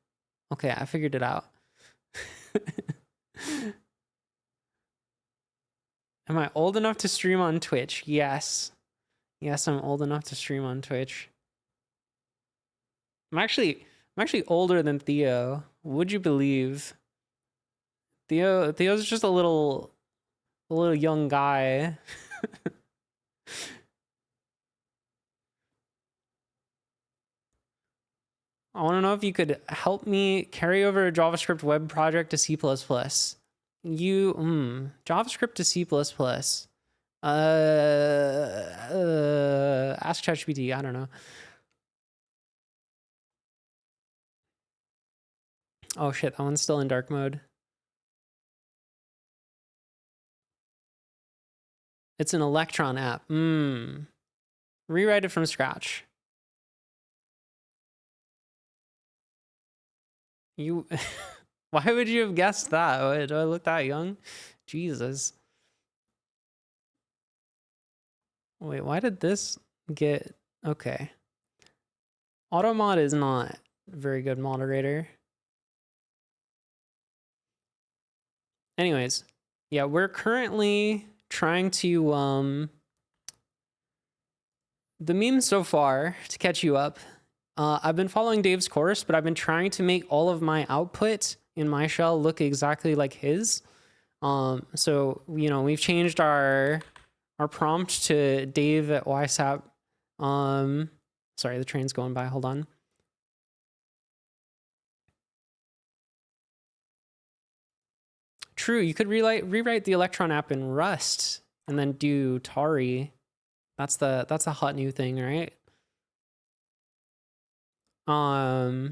Okay, I figured it out. Am I old enough to stream on Twitch? Yes. Yes, I'm old enough to stream on Twitch. I'm actually older than Theo. Would you believe? Theo's just a little young guy. I want to know if you could help me carry over a JavaScript web project to C++. JavaScript to C++. Ask ChatGPT. I don't know. Oh shit, that one's still in dark mode. It's an Electron app. Rewrite it from scratch. You, why would you have guessed that? Do I look that young? Jesus. Wait, why did this get... Okay. Automod is not a very good moderator. Anyways, yeah, we're currently trying to... The meme so far, to catch you up, I've been following Dave's course, but I've been trying to make all of my output in my shell look exactly like his. So, you know, we've changed our prompt to Dave at YSAP. Sorry, the train's going by. Hold on. True, you could rewrite the Electron app in Rust and then do Tari. That's a hot new thing, right? Yeah,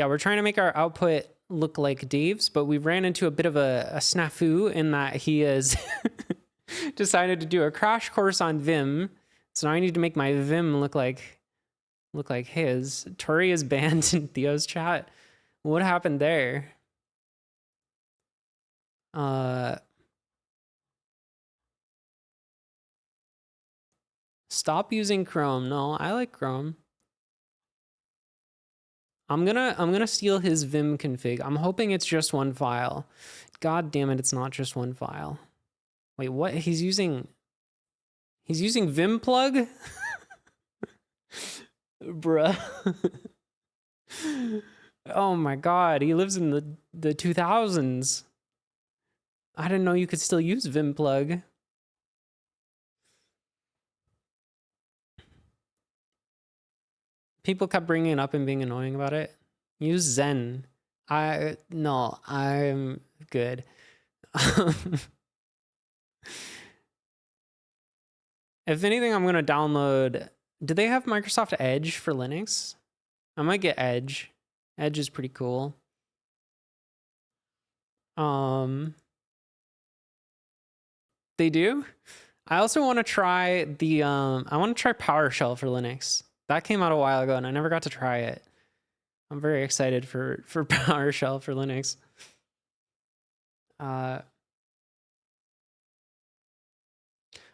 we're trying to make our output look like Dave's, but we ran into a bit of a snafu in that he has decided to do a crash course on Vim. So now I need to make my Vim look like his. Tori is banned in Theo's chat. What happened there? Stop using Chrome. No, I like Chrome. I'm gonna steal his Vim config. I'm hoping it's just one file. God damn it, it's not just one file. Wait, what? He's using Vim plug? Bruh. Oh my god, he lives in the 2000s. I didn't know you could still use Vim plug. People kept bringing it up and being annoying about it. Use Zen. No, I'm good. If anything, I'm gonna download. Do they have Microsoft Edge for Linux? I might get Edge. Edge is pretty cool. They do. I also want to try the I want to try PowerShell for Linux. That came out a while ago and I never got to try it. I'm very excited for PowerShell for Linux. I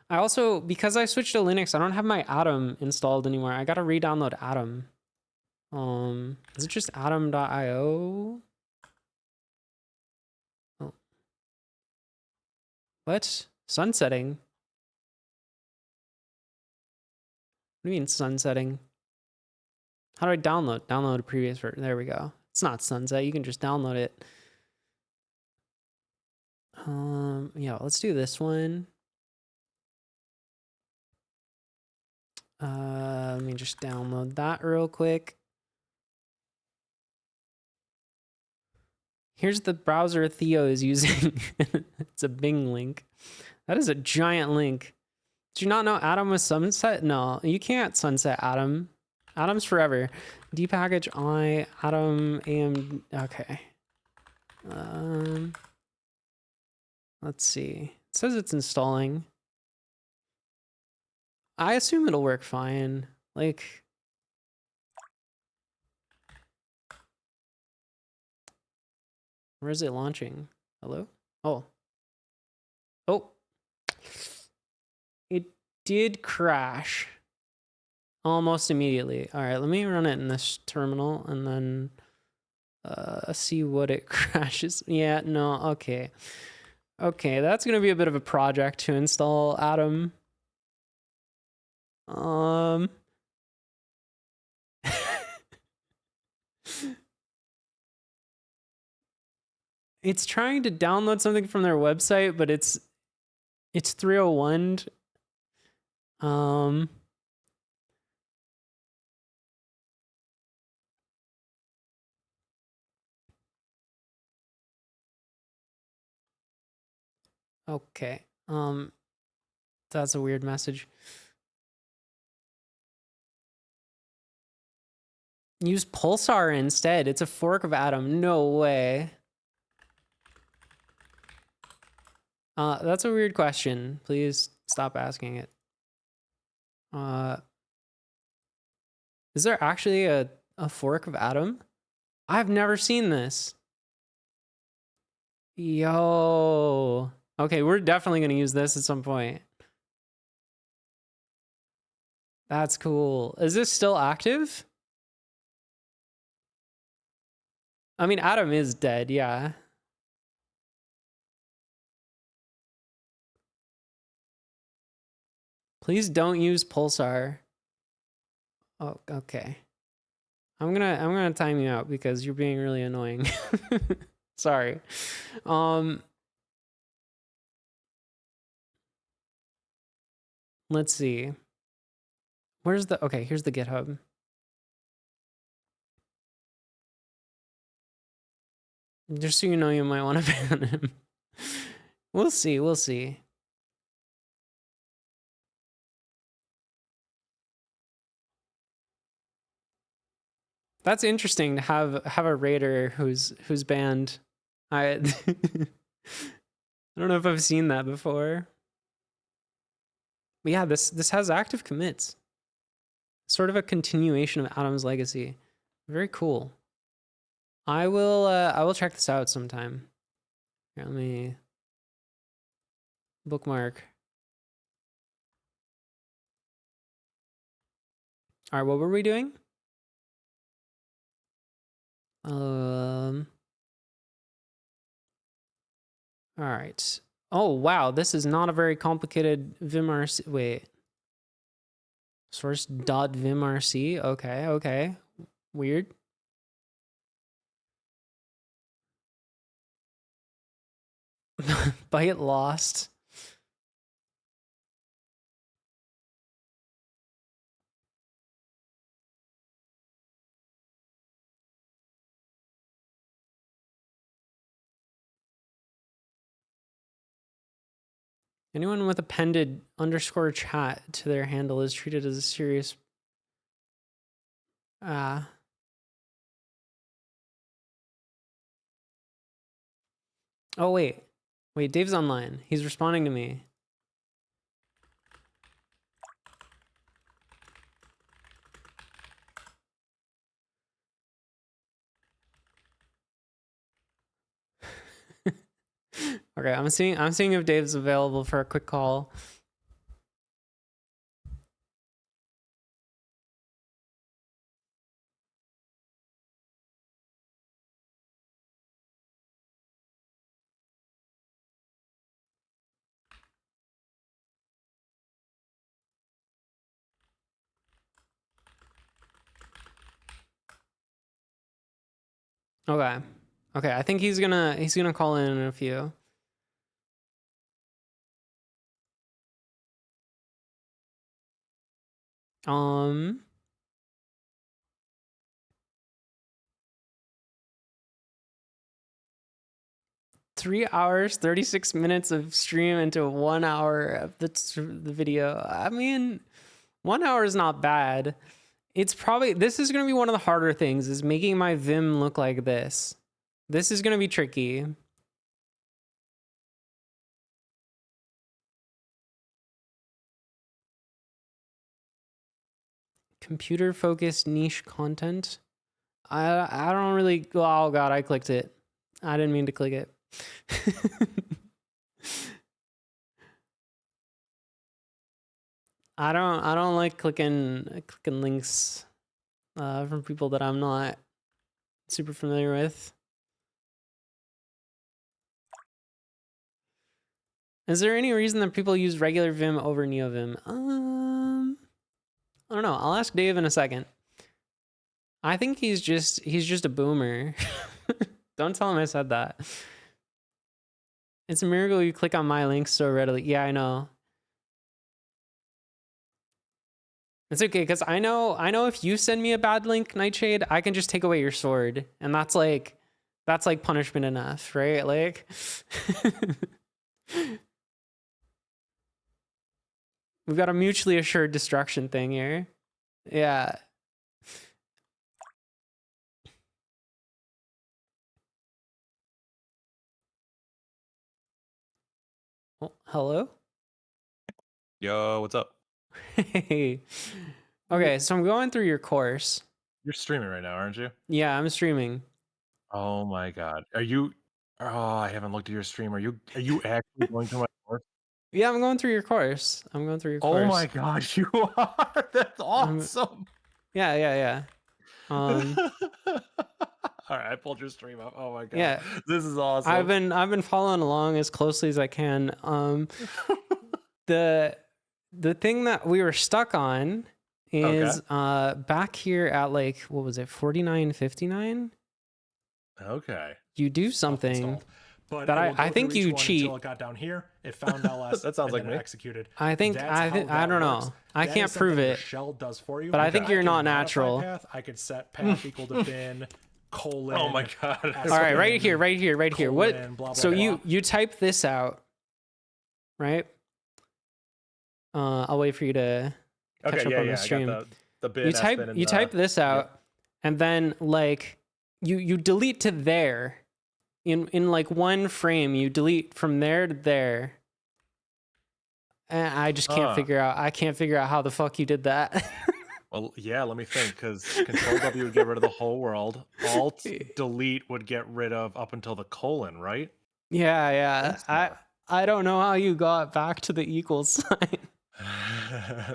also, because I switched to Linux, I don't have my Atom installed anymore. I gotta re-download Atom. Is it just atom.io? Oh. What? Sunsetting? What do you mean sunsetting? How do I download? Download a previous version. There we go. It's not sunset. You can just download it. Yeah, let's do this one. Let me just download that real quick. Here's the browser Theo is using. It's a Bing link. That is a giant link. Did you not know Atom was sunset? No, you can't sunset Atom. Atom's forever. Dpackage I Atom AM. Okay. Let's see. It says it's installing. I assume it'll work fine. Like, where is it launching? Hello? Oh. Oh. It did crash almost immediately. All right, let me run it in this terminal and then see what it crashes. Yeah, no, okay. Okay, that's gonna be a bit of a project to install Atom. It's trying to download something from their website, but it's 301. Okay. That's a weird message. Use Pulsar instead. It's a fork of Atom. No way. That's a weird question. Please stop asking it. Is there actually a fork of Atom? I've never seen this. Yo. Okay, we're definitely gonna use this at some point. That's cool. Is this still active? I mean, Atom is dead, yeah. Please don't use Pulsar. Oh, okay. I'm gonna time you out because you're being really annoying. Sorry. Let's see. Where's the okay, here's the GitHub. Just so you know, you might want to ban him. We'll see, we'll see. That's interesting to have a raider who's banned. I I don't know if I've seen that before. But yeah, this has active commits. Sort of a continuation of Atom's legacy. Very cool. I will check this out sometime. Here, let me bookmark. All right, what were we doing? All right. Oh, wow, this is not a very complicated vimrc. Wait. Source.vimrc. Okay, okay. Weird. Byte lost. Anyone with appended underscore chat to their handle is treated as a serious. Oh, wait. Wait, Dave's online. He's responding to me. Okay, I'm seeing if Dave's available for a quick call. Okay. Okay, I think he's gonna call in a few. 3 hours, 36 minutes of stream into 1 hour of the video. I mean, 1 hour is not bad. It's probably, this is going to be one of the harder things, is making my Vim look like this. This is going to be tricky. Computer focused niche content. I don't really, oh God, I clicked it. I didn't mean to click it. I don't like clicking links from people that I'm not super familiar with. Is there any reason that people use regular Vim over NeoVim? I don't know. I'll ask Dave in a second. I think he's just a boomer. Don't tell him I said that. It's a miracle you click on my links so readily. Yeah, I know. It's okay, because I know if you send me a bad link, Nightshade, I can just take away your sword. And that's like punishment enough, right? Like we've got a mutually assured destruction thing here. Yeah. Oh, hello? Yo, what's up? Hey. Okay, so I'm going through your course. You're streaming right now, aren't you? Yeah, I'm streaming. Oh my god. Are you Oh, I haven't looked at your stream. Are you actually going through my course? Yeah, I'm going through your course. I'm going through your course. Oh my gosh, you are. That's awesome. Yeah. All right, I pulled your stream up. Oh my god. Yeah. This is awesome. I've been following along as closely as I can. The thing that we were stuck on is back here at like, what was it, 49.59? Okay. You do something but that I think you cheat. Until it got down here, it found LS. That sounds like me. Executed. I don't know. I can't prove it. Shell does for you. But I think you're not natural. Path. I could set path equal to bin colon. Oh my god. All right, right here. Colon, What? Blah, blah, So blah. you type this out, right? I'll wait for you to catch up on the stream. I got the bin. You type this out, and then like you delete to there. In like one frame, you delete from there to there. And I just can't figure out. I can't figure out how the fuck you did that. Well, yeah, let me think, because Control W would get rid of the whole world. Alt delete would get rid of up until the colon, right? Yeah. I don't know how you got back to the equal sign.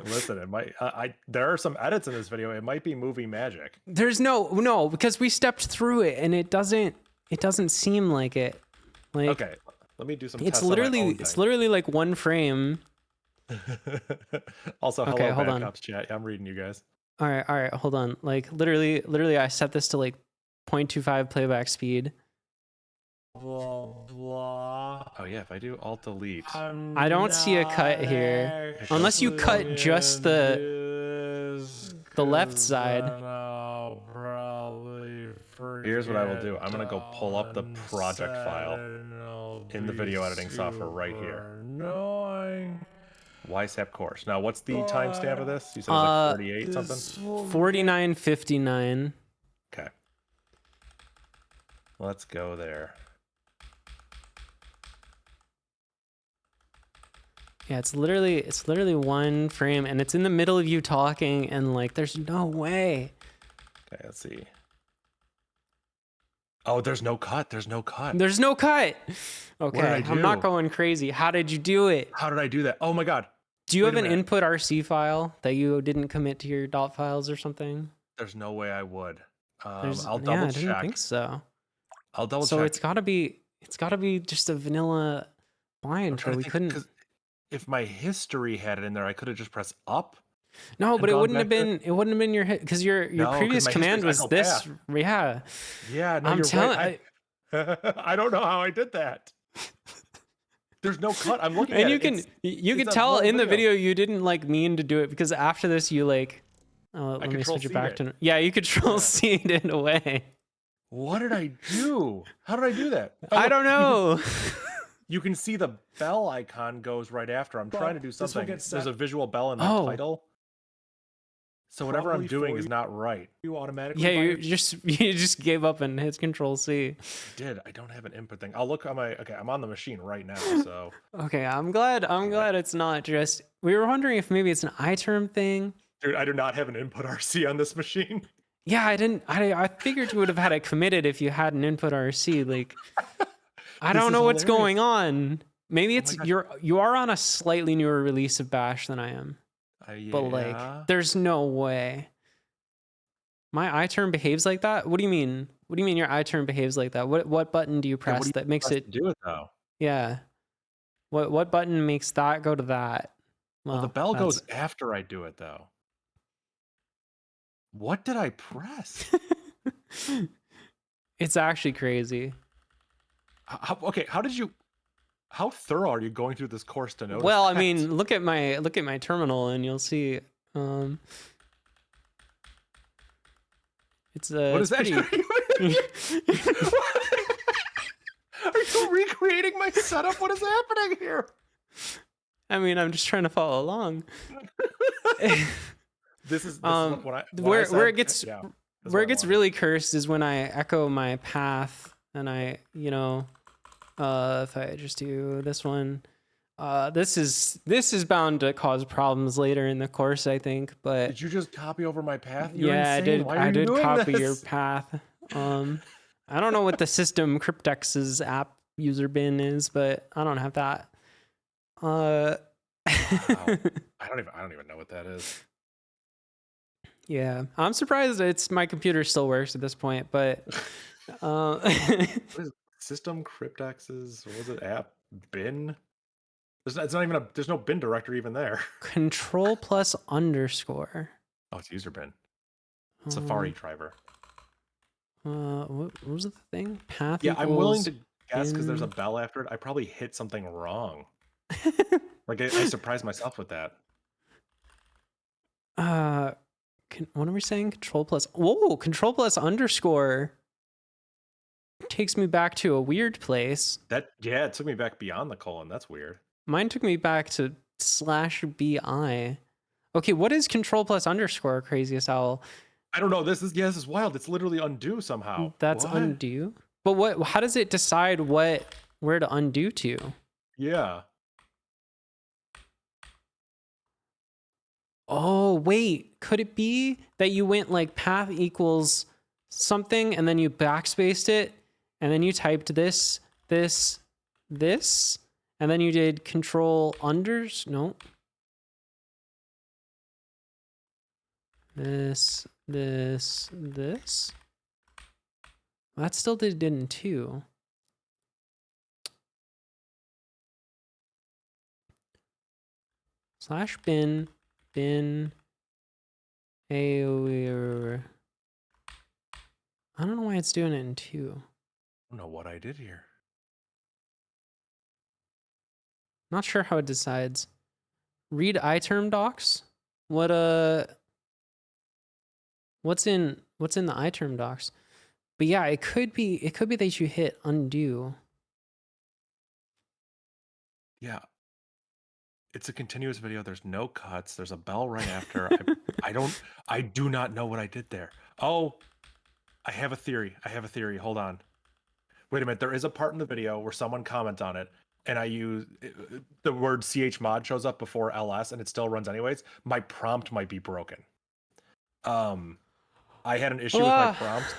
Listen, it might. There are some edits in this video. It might be movie magic. There's no because we stepped through it and it doesn't seem like it. Like, okay, let me do some. It's tests on my own literally like one frame. Also, hello, okay, hold Bad on. Cops chat. I'm reading you guys. All right, hold on. Like literally, I set this to like 0.25 playback speed. Blah, blah. Oh yeah, if I do Alt Delete. I don't see a cut here, unless you cut just the left side. Probably Here's what I will do. I'm gonna go pull up the project file in the video editing software right here. Annoying. YSAP course. Now, what's the timestamp of this? You said it was like 48 something? 49:59. Okay. Let's go there. Yeah, it's literally one frame, and it's in the middle of you talking, and like, there's no way. Okay, let's see. Oh, there's no cut. There's no cut. There's no cut. Okay, I I'm not do? going crazy. How did you do it? How did I do that? Oh my god. Do you Wait have a an minute. input RC file that you didn't commit to your dot files or something? There's no way I would. Yeah, I'll double I didn't check. think so. I'll double So check. it's gotta be just a vanilla bind where we couldn't. Because if my history had it in there, I could have just pressed up. No, but it gone wouldn't have back to- been. It wouldn't have been your hit because your No, 'cause previous my command history's was this. psychopath. Yeah, Yeah, no, I'm you're telling. right. I don't know how I did that. There's no cut. I'm looking And at you it. can you can tell in the video you didn't like mean to do it because after this you like. Oh, let me switch it back to. Yeah, you control C'd it away. What did I do? How did I do that? Oh, I look, don't know. You can see the bell icon goes right after. I'm trying to do this will something. get There's set- a visual bell in the title. So whatever I'm Probably doing for is not right. You automatically. Yeah, by you your- just gave up and hit Control C. I don't have an input thing. I'll look on my. Okay, I'm on the machine right now. So Okay, I'm glad it's not just. We were wondering if maybe it's an iTerm thing. dude, I do not have an input RC on this machine. Yeah, I didn't. I figured you would have had it committed if you had an input RC. Like, I This don't is know what's hilarious. going on. Maybe it's gosh. you are on a slightly newer release of Bash than I am. But like, there's no way. My iTerm behaves like that? What do you mean? What do you mean your iTerm behaves like that? What button do you Yeah, what press do you that makes press it to do it though? Yeah. What button makes that go to that? Well, the Well, bell that's- goes after I do it though. What did I press? It's actually crazy. Okay, how thorough are you going through this course to notice? Well, I that? mean, look at my terminal and you'll see it's what is it's that? pretty- Are you recreating my setup? What is happening here? I mean, I'm just trying to follow along. This is Um, when I where it gets yeah, that's where what it gets I wanted. really cursed is when I echo my path and I, if I just do this one, this is bound to cause problems later in the course, I think. But Did you just copy over my path? You're yeah, insane. Why are I you did doing copy your this? path. I don't know what the system Cryptex's app user bin is, but I don't have that. Wow. I don't even know what that is. Yeah, I'm surprised my computer still works at this point, but What is system cryptexes? What was it? App bin? It's not even there's no bin directory even there. control plus underscore. Oh, it's user bin. Safari driver. What was the thing? Path. Yeah, I'm willing equals to guess because there's a bin. bell after it. I probably hit something wrong. Like I surprised myself with that. What are we saying? Control plus. Whoa, control plus underscore takes me back to a weird place. It took me back beyond the colon. That's weird. Mine took me back to /bi. Okay, what is control plus underscore, craziest owl? I don't know. This is wild. It's literally undo somehow. That's What? undo. But how does it decide where to undo to? Yeah. Oh, wait. Could it be that you went like path equals something and then you backspaced it and then you typed this, and then you did control unders? No. This. That still didn't too. /bin I don't know why it's doing it in 2. I don't know what I did here. Not sure how it decides. Read iTerm docs. What's in the iTerm docs? But yeah, it could be that you hit undo. Yeah. It's a continuous video. There's no cuts. There's a bell right after. I do not know what I did there. Oh, I have a theory. Hold on. Wait a minute. There is a part in the video where someone comments on it, and I use the word chmod shows up before ls, and it still runs anyways. My prompt might be broken. I had an issue with my prompt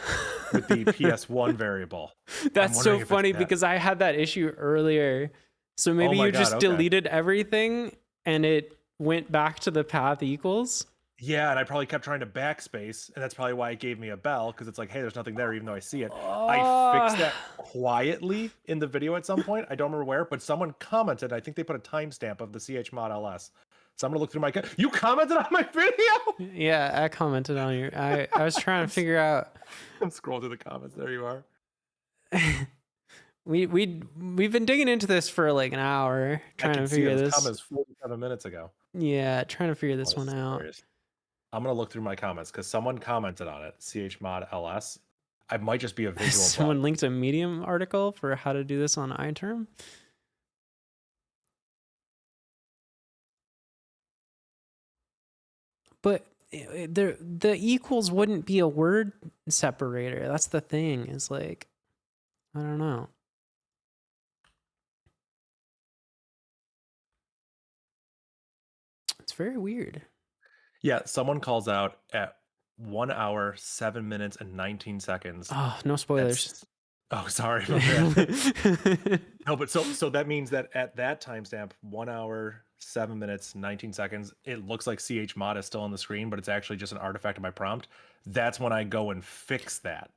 with the PS1 variable. That's so funny because I had that issue earlier. So maybe you just deleted everything and it went back to the path equals. Yeah, and I probably kept trying to backspace, and that's probably why it gave me a bell, because it's like, hey, there's nothing there, even though I see it. I fixed that quietly in the video at some point. I don't remember where, but someone commented. I think they put a timestamp of the chmod ls. So I'm gonna look through my. You commented on my video. Yeah, I commented on your. I was trying to figure out. I'm scrolling through the comments. There you are. We've been digging into this for like an hour trying to figure this. Comments 47 minutes ago. Yeah, trying to figure this one out. Hilarious. I'm gonna look through my comments because someone commented on it. Chmod ls. I might just be a visual. Someone linked a Medium article for how to do this on iTerm. But the equals wouldn't be a word separator. That's the thing. Is like, I don't know. It's very weird. Yeah, someone calls out at 1 hour, 7 minutes, and 19 seconds. Oh, no spoilers. Oh, sorry. No, but so that means that at that timestamp, 1 hour, 7 minutes, 19 seconds, it looks like chmod is still on the screen, but it's actually just an artifact of my prompt. That's when I go and fix that.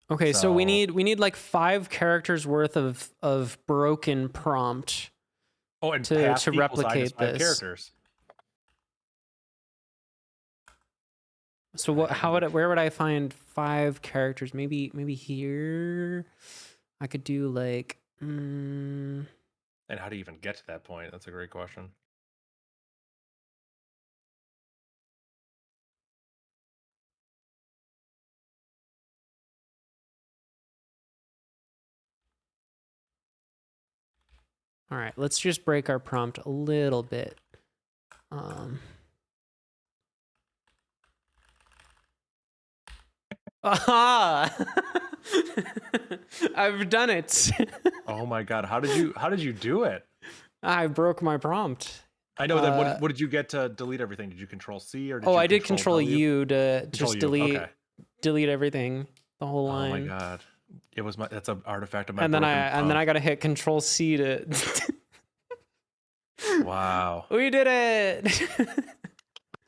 Okay, so we need like 5 characters worth of broken prompt. Oh, and to replicate this. Characters. So where would I find 5 characters? Maybe here. I could do like. And how do you even get to that point? That's a great question. All right, let's just break our prompt a little bit. Aha! I've done it. Oh my god, how did you do it? I broke my prompt. I know that. What did you get to delete everything? Did you Control C or? I did Control U to just delete everything, the whole line. Oh my god, that's an artifact of my. And then I got to hit Control C to. Wow. We did it.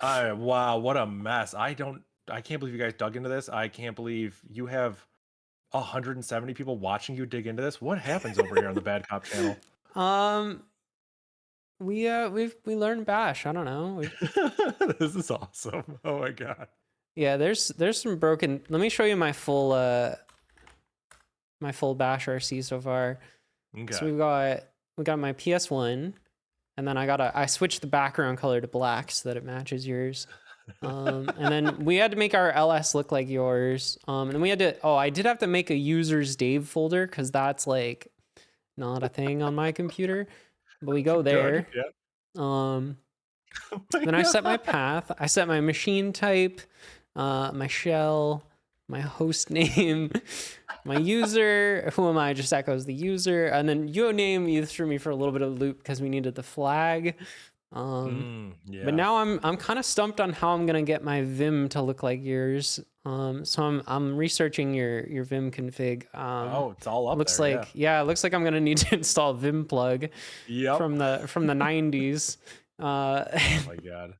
Wow, what a mess. I can't believe you guys dug into this. I can't believe you have 170 people watching you dig into this. What happens over here on the Bad Cop channel? We learned Bash. I don't know. This is awesome. Oh my god. Yeah, there's some broken. Let me show you my full Bash RC so far. Okay. So we got my PS1, and then I switched the background color to black so that it matches yours. And then we had to make our LS look like yours. And then we had to. Oh, I did have to make a users Dave folder because that's like not a thing on my computer. But we go there. Yeah. Then I set my path. I set my machine type, my shell, my host name, my user. Who am I? Just echoes the user. And then your name, you threw me for a little bit of a loop because we needed the flag. But now I'm kind of stumped on how I'm gonna get my Vim to look like yours. So I'm researching your Vim config. It's all up looks there, like it looks like I'm gonna need to install Vim plug. Yep. From the 90s. Oh my god.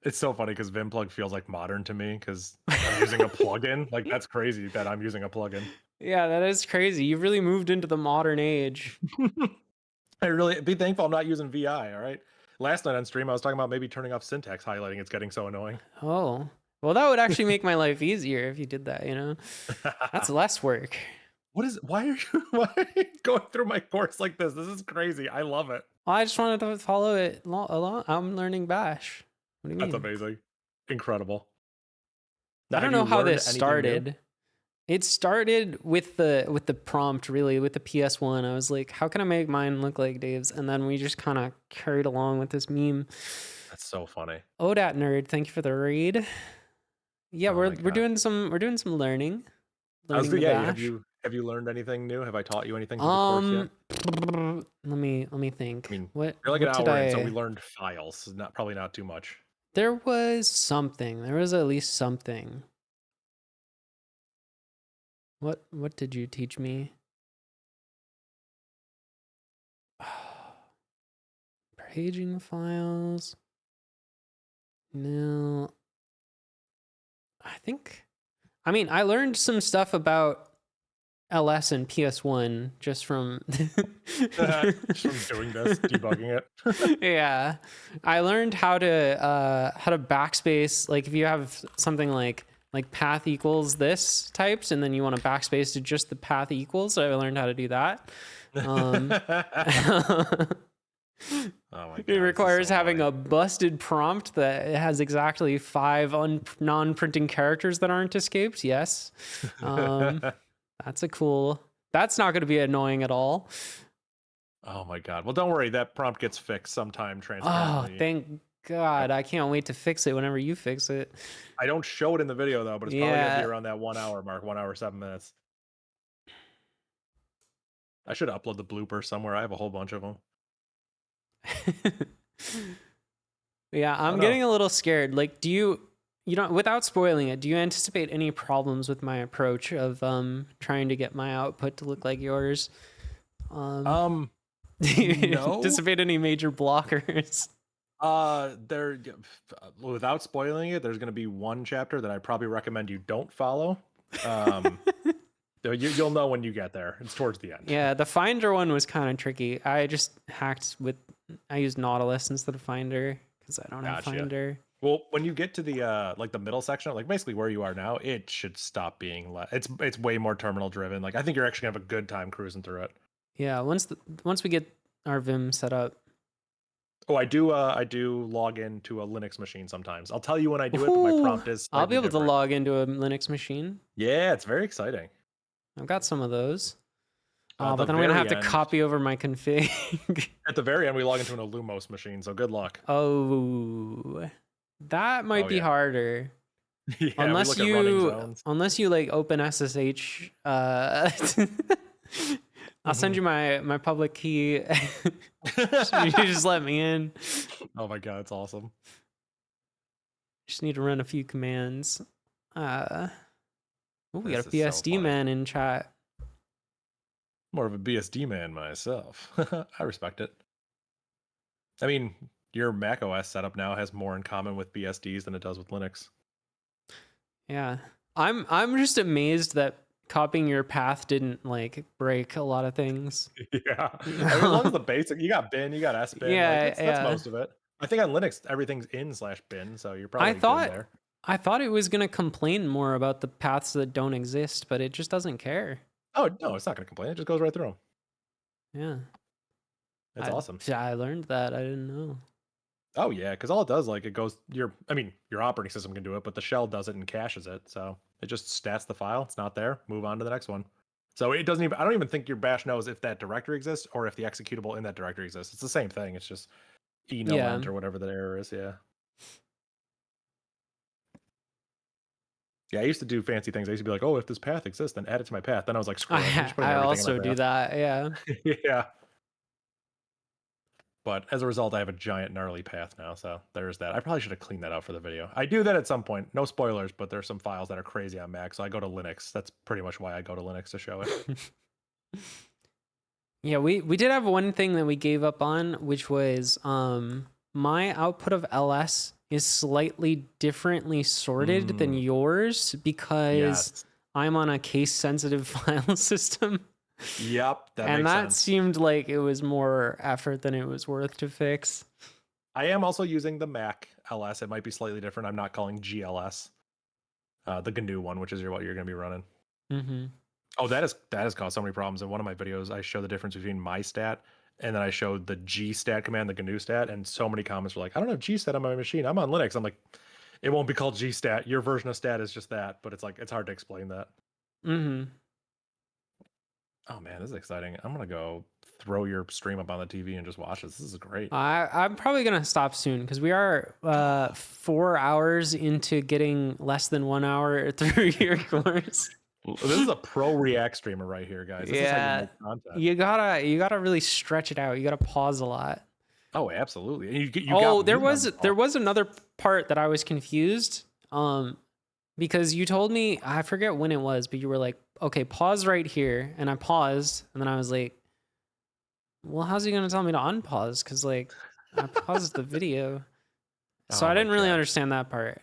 It's so funny because Vim plug feels like modern to me because I'm using a plugin. Like that's crazy that I'm using a plugin. Yeah, that is crazy. You've really moved into the modern age. I really be thankful I'm not using VI. All right. Last night on stream, I was talking about maybe turning off syntax highlighting. It's getting so annoying. Oh, well, that would actually make my life easier if you did that. That's less work. Why are you going through my course like this? This is crazy. I love it. Well, I just wanted to follow it along. I'm learning Bash. What do you mean? That's amazing. Incredible. I don't know how this started. It started with the prompt, really, with the PS1. I was like, how can I make mine look like Dave's? And then we just kind of carried along with this meme. That's so funny. ODAT nerd, thank you for the raid. Yeah, we're doing some learning. Yeah, have you learned anything new? Have I taught you anything through the course yet? Let me think. I mean, what you're like an what did hour in, I so we learned files. Probably not too much. There was something. There was at least something. What did you teach me? Paging files. No. I mean, I learned some stuff about LS and PS1 just from Just from doing this, debugging it. Yeah. I learned how to backspace, like if you have something like path equals this types and then you want to backspace to just the path equals, so I learned how to do that. Oh my God, it requires so having funny. a busted prompt that has exactly 5 non-printing characters that aren't escaped. Yes. That's not going to be annoying at all. Oh my God. Well, don't worry. That prompt gets fixed sometime transparently. Oh, thank God. I can't wait to fix it whenever you fix it. I don't show it in the video though, but it's probably going to be around that 1 hour mark, 1 hour, 7 minutes. I should upload the blooper somewhere. I have a whole bunch of them. Yeah, I'm getting a little scared. Like, without spoiling it, do you anticipate any problems with my approach of trying to get my output to look like yours? Do you No. anticipate any major blockers? Without spoiling it, there's going to be one chapter that I probably recommend you don't follow. You'll know when you get there. It's towards the end. Yeah, the Finder one was kind of tricky. I just I used Nautilus instead of Finder because I don't have Finder. Well, when you get to the the middle section, like basically where you are now, it should stop being it's way more terminal driven. Like I think you're actually gonna have a good time cruising through it. Yeah, once we get our Vim set up. Oh, I do log into a Linux machine sometimes. I'll tell you when I do it, but my prompt is I'll be able different. to log into a Linux machine. Yeah, it's very exciting. I've got some of those. But then I'm going to have to copy over my config. At the very end, we log into an Illumos machine, so good luck. Oh, that might be harder. Yeah, unless you like open SSH. I'll send you my public key. You just let me in. Oh my God, it's awesome. Just need to run a few commands. We got a BSD man in chat. More of a BSD man myself. I respect it. I mean, your Mac OS setup now has more in common with BSDs than it does with Linux. Yeah. I'm just amazed that copying your path didn't like break a lot of things. Yeah. I mean, as long as the basic, you got bin, you got sbin. Yeah, that's most of it. I think on Linux everything's in/bin, so you're probably good there. I thought it was gonna complain more about the paths that don't exist, but it just doesn't care. Oh no, it's not gonna complain. It just goes right through them. Yeah. It's awesome. I learned that. I didn't know. Oh yeah, because all it does, like it goes your operating system can do it, but the shell does it and caches it. So it just stats the file. It's not there. Move on to the next one. So it doesn't even. I don't even think your bash knows if that directory exists or if the executable in that directory exists. It's the same thing. It's just enolent or whatever the error is. Yeah. Yeah, I used to do fancy things. I used to be like, oh, if this path exists, then add it to my path. Then I was like, screw it. I also do that. Yeah. Yeah. But as a result, I have a giant gnarly path now. So there's that. I probably should have cleaned that out for the video. I do that at some point. No spoilers, but there's some files that are crazy on Mac. So I go to Linux. That's pretty much why I go to Linux to show it. Yeah, we did have one thing that we gave up on, which was my output of LS is slightly differently sorted than yours because I'm on a case sensitive file system. Yep, that seemed like it was more effort than it was worth to fix. I am also using the Mac LS. It might be slightly different. I'm not calling GLS the GNU one, which is what you're going to be running. Mm-hmm. Oh, that has caused so many problems. In one of my videos, I show the difference between my stat and then I showed the gstat command, the GNU stat, and so many comments were like, I don't have gstat on my machine. I'm on Linux. I'm like, it won't be called gstat. Your version of stat is just that, but it's like it's hard to explain that. Mm-hmm. Oh man, this is exciting. I'm gonna go throw your stream up on the TV and just watch this. This is great. I'm probably gonna stop soon because we are 4 hours into getting less than 1 hour through your course. This is a pro React streamer right here, guys. This is how you make content. You gotta really stretch it out. You gotta pause a lot. Oh, absolutely. And you oh, there was another part that I was confused. Because you told me, I forget when it was, but you were like, okay, pause right here. And I paused, and then I was like, well, how's he gonna tell me to unpause? Because like I paused the video. So I didn't really understand that part.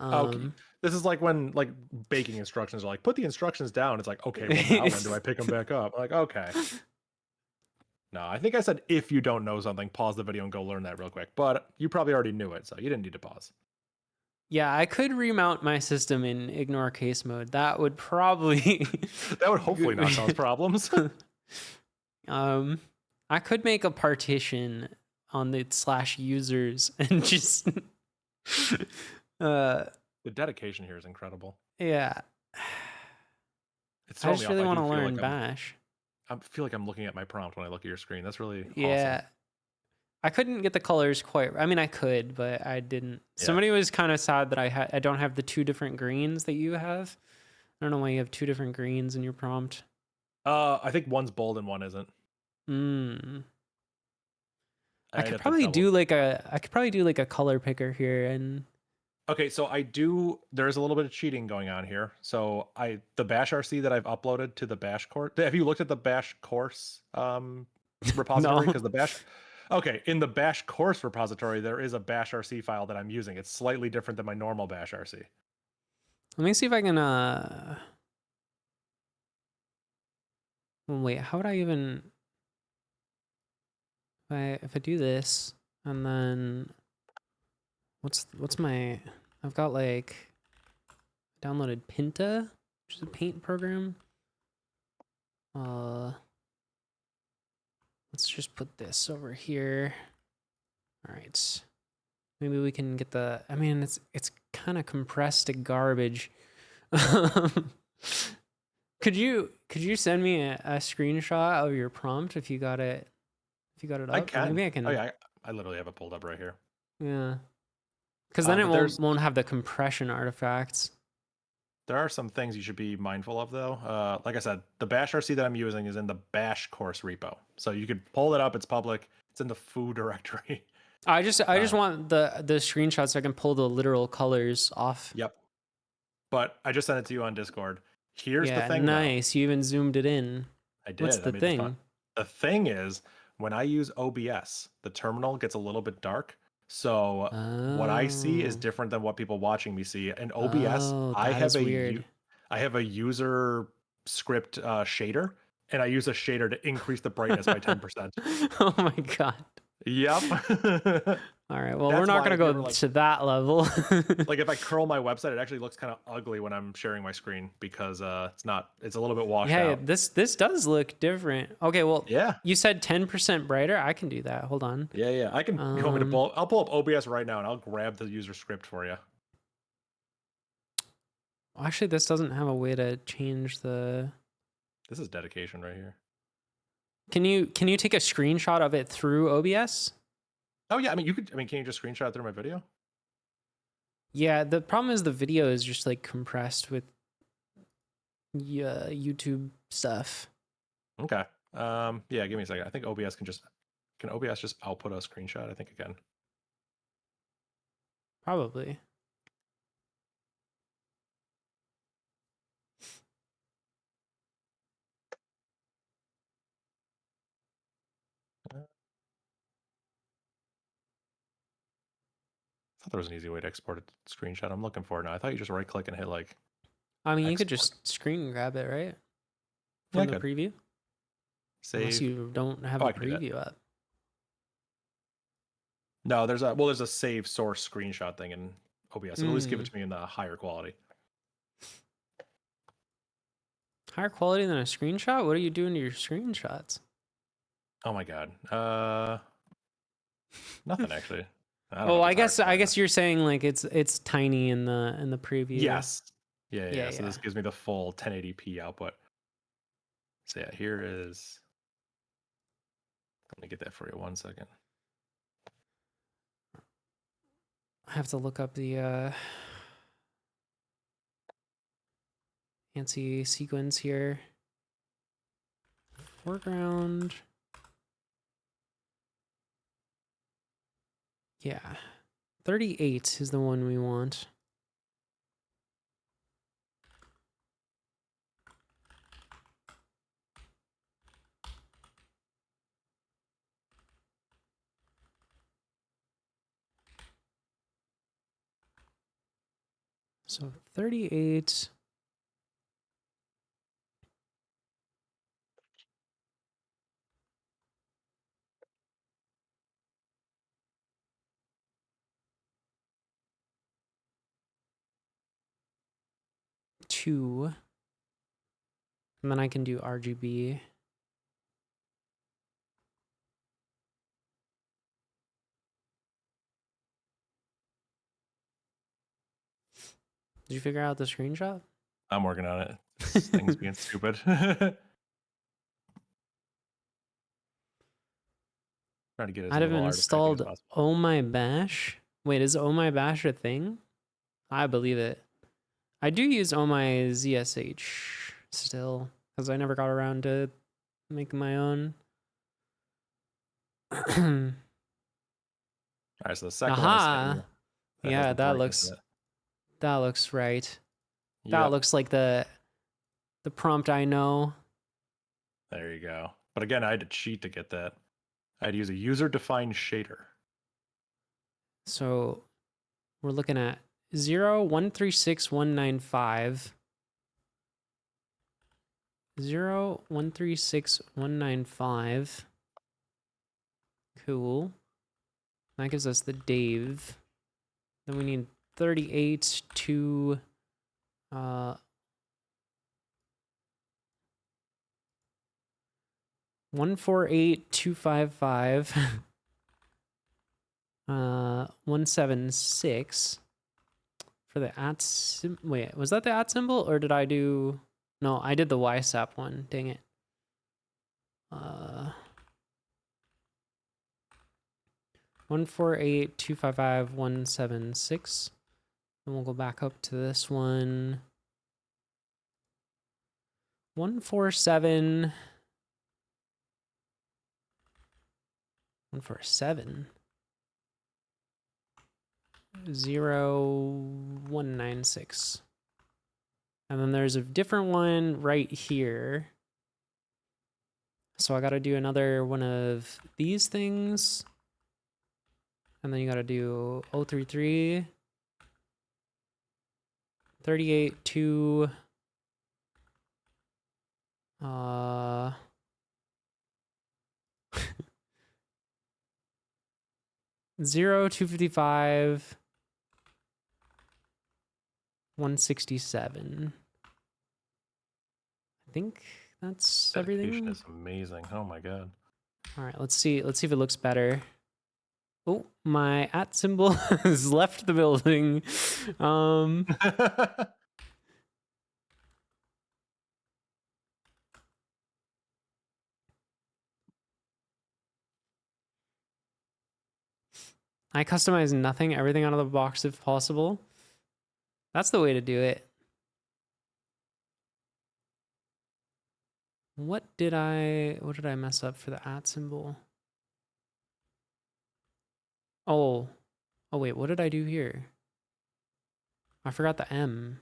Okay. This is like when like baking instructions are like, put the instructions down. It's like, okay, well, now when do I pick them back up? I'm like, okay. No, I think I said if you don't know something, pause the video and go learn that real quick. But you probably already knew it, so you didn't need to pause. Yeah, I could remount my system in ignore case mode. That would probably that would hopefully not cause problems. I could make a partition on the /users and just the dedication here is incredible. Yeah. I just really want to learn Bash. I feel like I'm looking at my prompt when I look at your screen. That's really awesome. I couldn't get the colors quite. I mean, I could, but I didn't. Yeah. Somebody was kind of sad that I don't have the 2 different greens that you have. I don't know why you have 2 different greens in your prompt. I think one's bold and one isn't. I could probably do like a color picker here and. Okay, so there's a little bit of cheating going on here. So the Bash RC that I've uploaded to the Bash course. Have you looked at the Bash course repository? Because in the Bash course repository, there is a Bash RC file that I'm using. It's slightly different than my normal Bash RC. Let me see if I can wait, how would I even if I do this and then what's my I've got like downloaded Pinta, which is a paint program. Let's just put this over here. All right. Maybe we can get I mean, it's kind of compressed to garbage. Could you send me a screenshot of your prompt if you got it up? I can. Maybe I can. Oh yeah, I literally have it pulled up right here. Yeah. Because then it won't have the compression artifacts. There are some things you should be mindful of, though. Like I said, the Bash RC that I'm using is in the Bash course repo, so you could pull it up. It's public. It's in the foo directory. I just want the screenshot so I can pull the literal colors off. Yep. But I just sent it to you on Discord. Here's the thing. Nice. You even zoomed it in. I did. What's the thing? The thing is, when I use OBS, the terminal gets a little bit dark. So what I see is different than what people watching me see. In OBS, I have a user script shader, and I use a shader to increase the brightness by 10%. Oh my god. Yep. All right. Well, we're not going to go to that level. Like if I curl my website, it actually looks kind of ugly when I'm sharing my scrreen because it's a little bit washed out. Yeah, this does look different. Okay, well, yeah. You said 10% brighter. I can do that. Hold on. Yeah. I can. You want me to I'll pull up OBS right now and I'll grab the user script for you. Actually, this doesn't have a way to change the. This is dedication right here. Can you take a screenshot of it through OBS? Oh yeah, I mean can you just screenshot through my video? Yeah, the problem is the video is just like compressed with YouTube stuff. Okay. Yeah, give me a second. I think OBS can OBS just output a screenshot? I think it can. Probably. I thought there was an easy way to export a screenshot. I'm looking for it now. I thought you just right click and hit like. I mean, you could just screen grab it, right? From the preview. Save. Unless you don't have a preview up. No, there's a save source screenshot thing in OBS. At least give it to me in the higher quality. Higher quality than a screenshot? What are you doing to your screenshots? Oh my god. Nothing actually. I guess you're saying like it's tiny in the preview. Yes. Yeah. So this gives me the full 1080p output. So yeah, here is. Let me get that for you 1 second. I have to look up the fancy sequence here. Foreground. Yeah. 38 is the one we want. So 38. Two. And then I can do RGB. Did you figure out the screenshot? I'm working on it. This thing's being stupid. Trying to get as I'd have little artifacting as installed possible. Oh My Bash. Wait, is Oh My Bash a thing? I believe it. I do use Oh My ZSH still, because I never got around to making my own. All right, so the second one I sent you. Yeah, that looks right. Yep. That looks like the prompt I know. There you go. But again, I had to cheat to get that. I had to use a user-defined shader. So we're looking at 0136195. 0136195. Cool. That gives us the Dave. Then we need 38 to 148255 176 for the wait, was that the @ symbol or did I do? No, I did the YSAP one. Dang it. 148255 176. And we'll go back up to this one. 147. 147. 0196. And then there's a different one right here. So I got to do another one of these things. And then you got to do 033. 38 to 0255 167. I think that's everything. Is amazing. Oh my god. All right, let's see if it looks better. Oh, my @ symbol has left the building. I customize nothing, everything out of the box if possible. That's the way to do it. What did I mess up for the @ symbol? Oh wait, what did I do here? I forgot the M.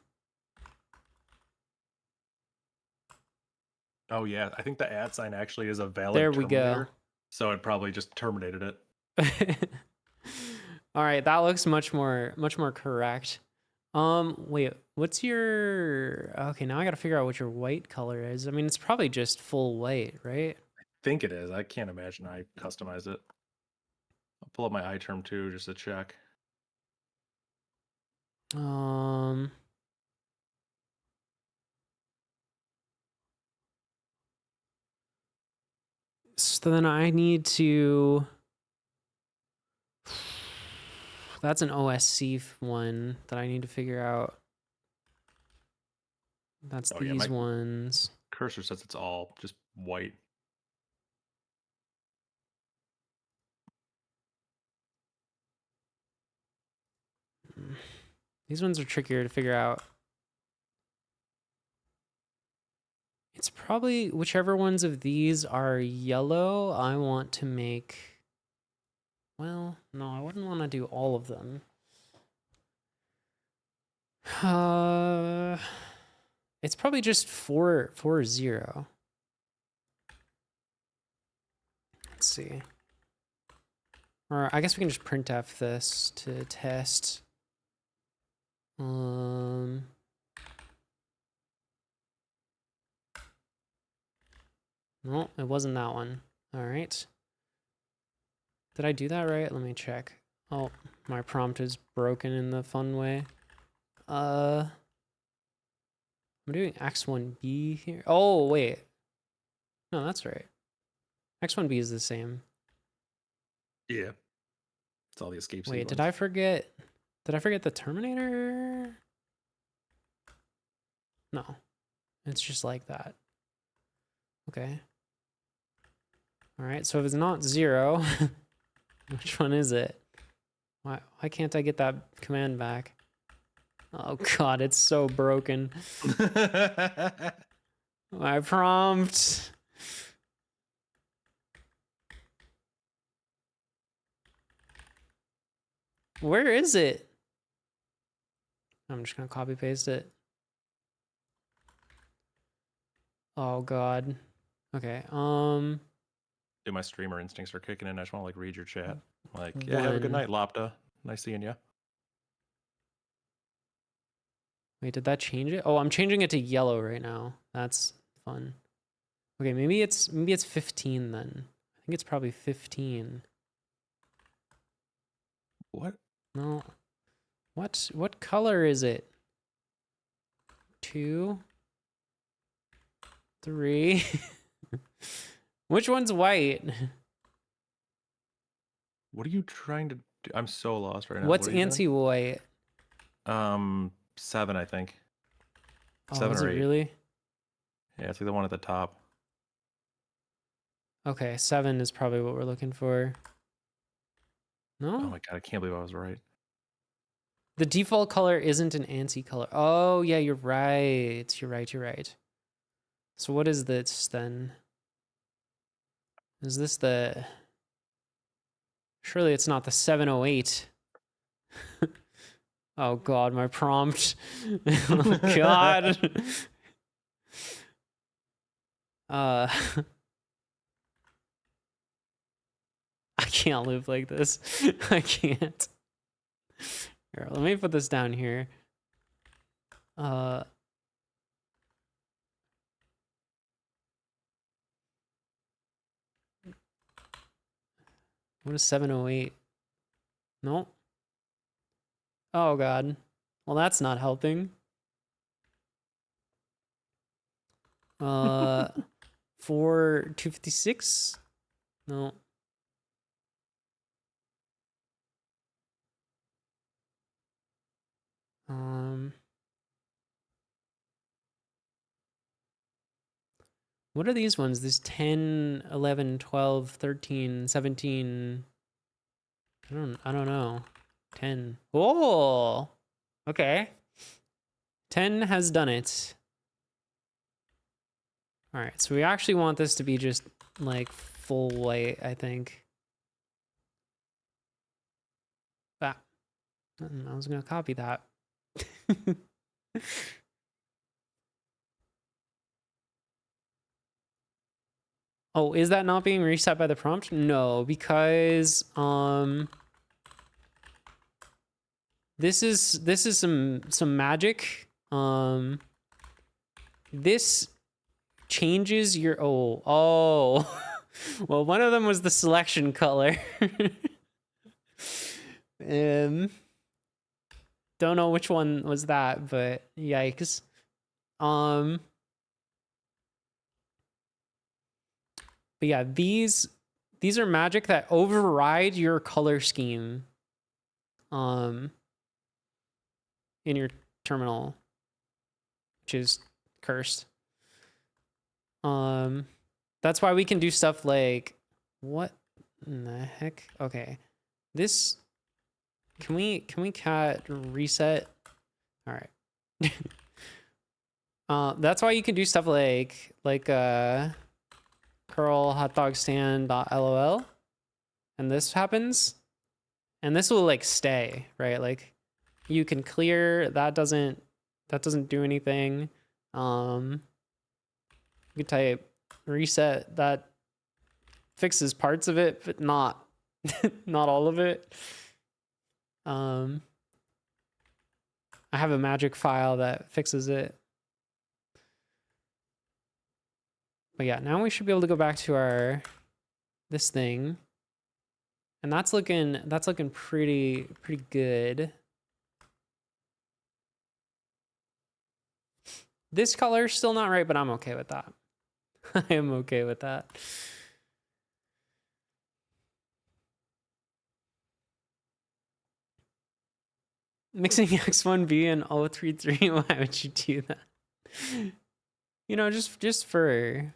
Oh yeah, I think the @ sign actually is a valid There we terminator, go. so it probably just terminated it. All right, that looks much more correct. Wait, what's your? Okay, now I got to figure out what your white color is. I mean, it's probably just full white, right? I think it is. I can't imagine I customized it. I'll pull up my iTerm too just to check. So then I need to. That's an OSC one that I need to figure out. That's Oh, yeah, these my ones. cursor says it's all just white. These ones are trickier to figure out. It's probably whichever ones of these are yellow, I want to make... Well, no, I wouldn't want to do all of them. It's probably just 4-0. Let's see. Or I guess we can just printf this to test. No, it wasn't that one. All right. Did I do that right? Let me check. Oh, my prompt is broken in the fun way. I'm doing X1B here. Oh, wait. No, that's right. X1B is the same. Yeah. It's all the escape Wait, sequence. did I forget the Terminator? No. It's just like that. Okay. All right, so if it's not 0, which one is it? Why can't I get that command back? Oh god, it's so broken. My prompt. Where is it? I'm just gonna copy paste it. Oh god. Okay. Dude, my streamer instincts are kicking in. I just want to like read your chat. Like, yeah, have a good night, Lopta. Nice seeing you. Wait, did that change it? Oh, I'm changing it to yellow right now. That's fun. Okay, maybe it's 15 then. I think it's probably 15. What? No. What color is it? 2, 3. Which one's white? What are you trying to do? I'm so lost right now. What's what anti-white? 7, I think. Oh, 7 is or it 8. really? Yeah, it's like the one at the top. Okay, 7 is probably what we're looking for. No? Oh my god, I can't believe I was right. The default color isn't an anti-color. Oh, yeah, you're right. You're right. So what is this then? Is this the... Surely it's not the 708. Oh god, my prompt. Oh god. I can't live like this. I can't. Here, let me put this down here. What is 708? Nope. Oh god. Well, that's not helping. 256? No. What are these ones? These 10, 11, 12, 13, 17. I don't know. 10. Oh. Okay. 10 has done it. All right. So we actually want this to be just like full white, I think. Ah. I was going to copy that. Oh, is that not being reset by the prompt? No, because this is some magic. This changes your oh. Well, one of them was the selection color. Don't know which one was that, but yikes. But yeah, these are magic that override your color scheme in your terminal, which is cursed. That's why we can do stuff like, what in the heck? Okay, this, can we cat reset? All right. That's why you can do stuff like curl hotdogstand.lol, and this happens, and this will like stay, right? Like you can clear, that doesn't do anything. You can type reset, that fixes parts of it, but not not all of it. I have a magic file that fixes it. But yeah, now we should be able to go back to our this thing. And that's looking pretty good. This color's still not right, but I'm okay with that. I am okay with that. Mixing X1B and 033, why would you do that? You know, just for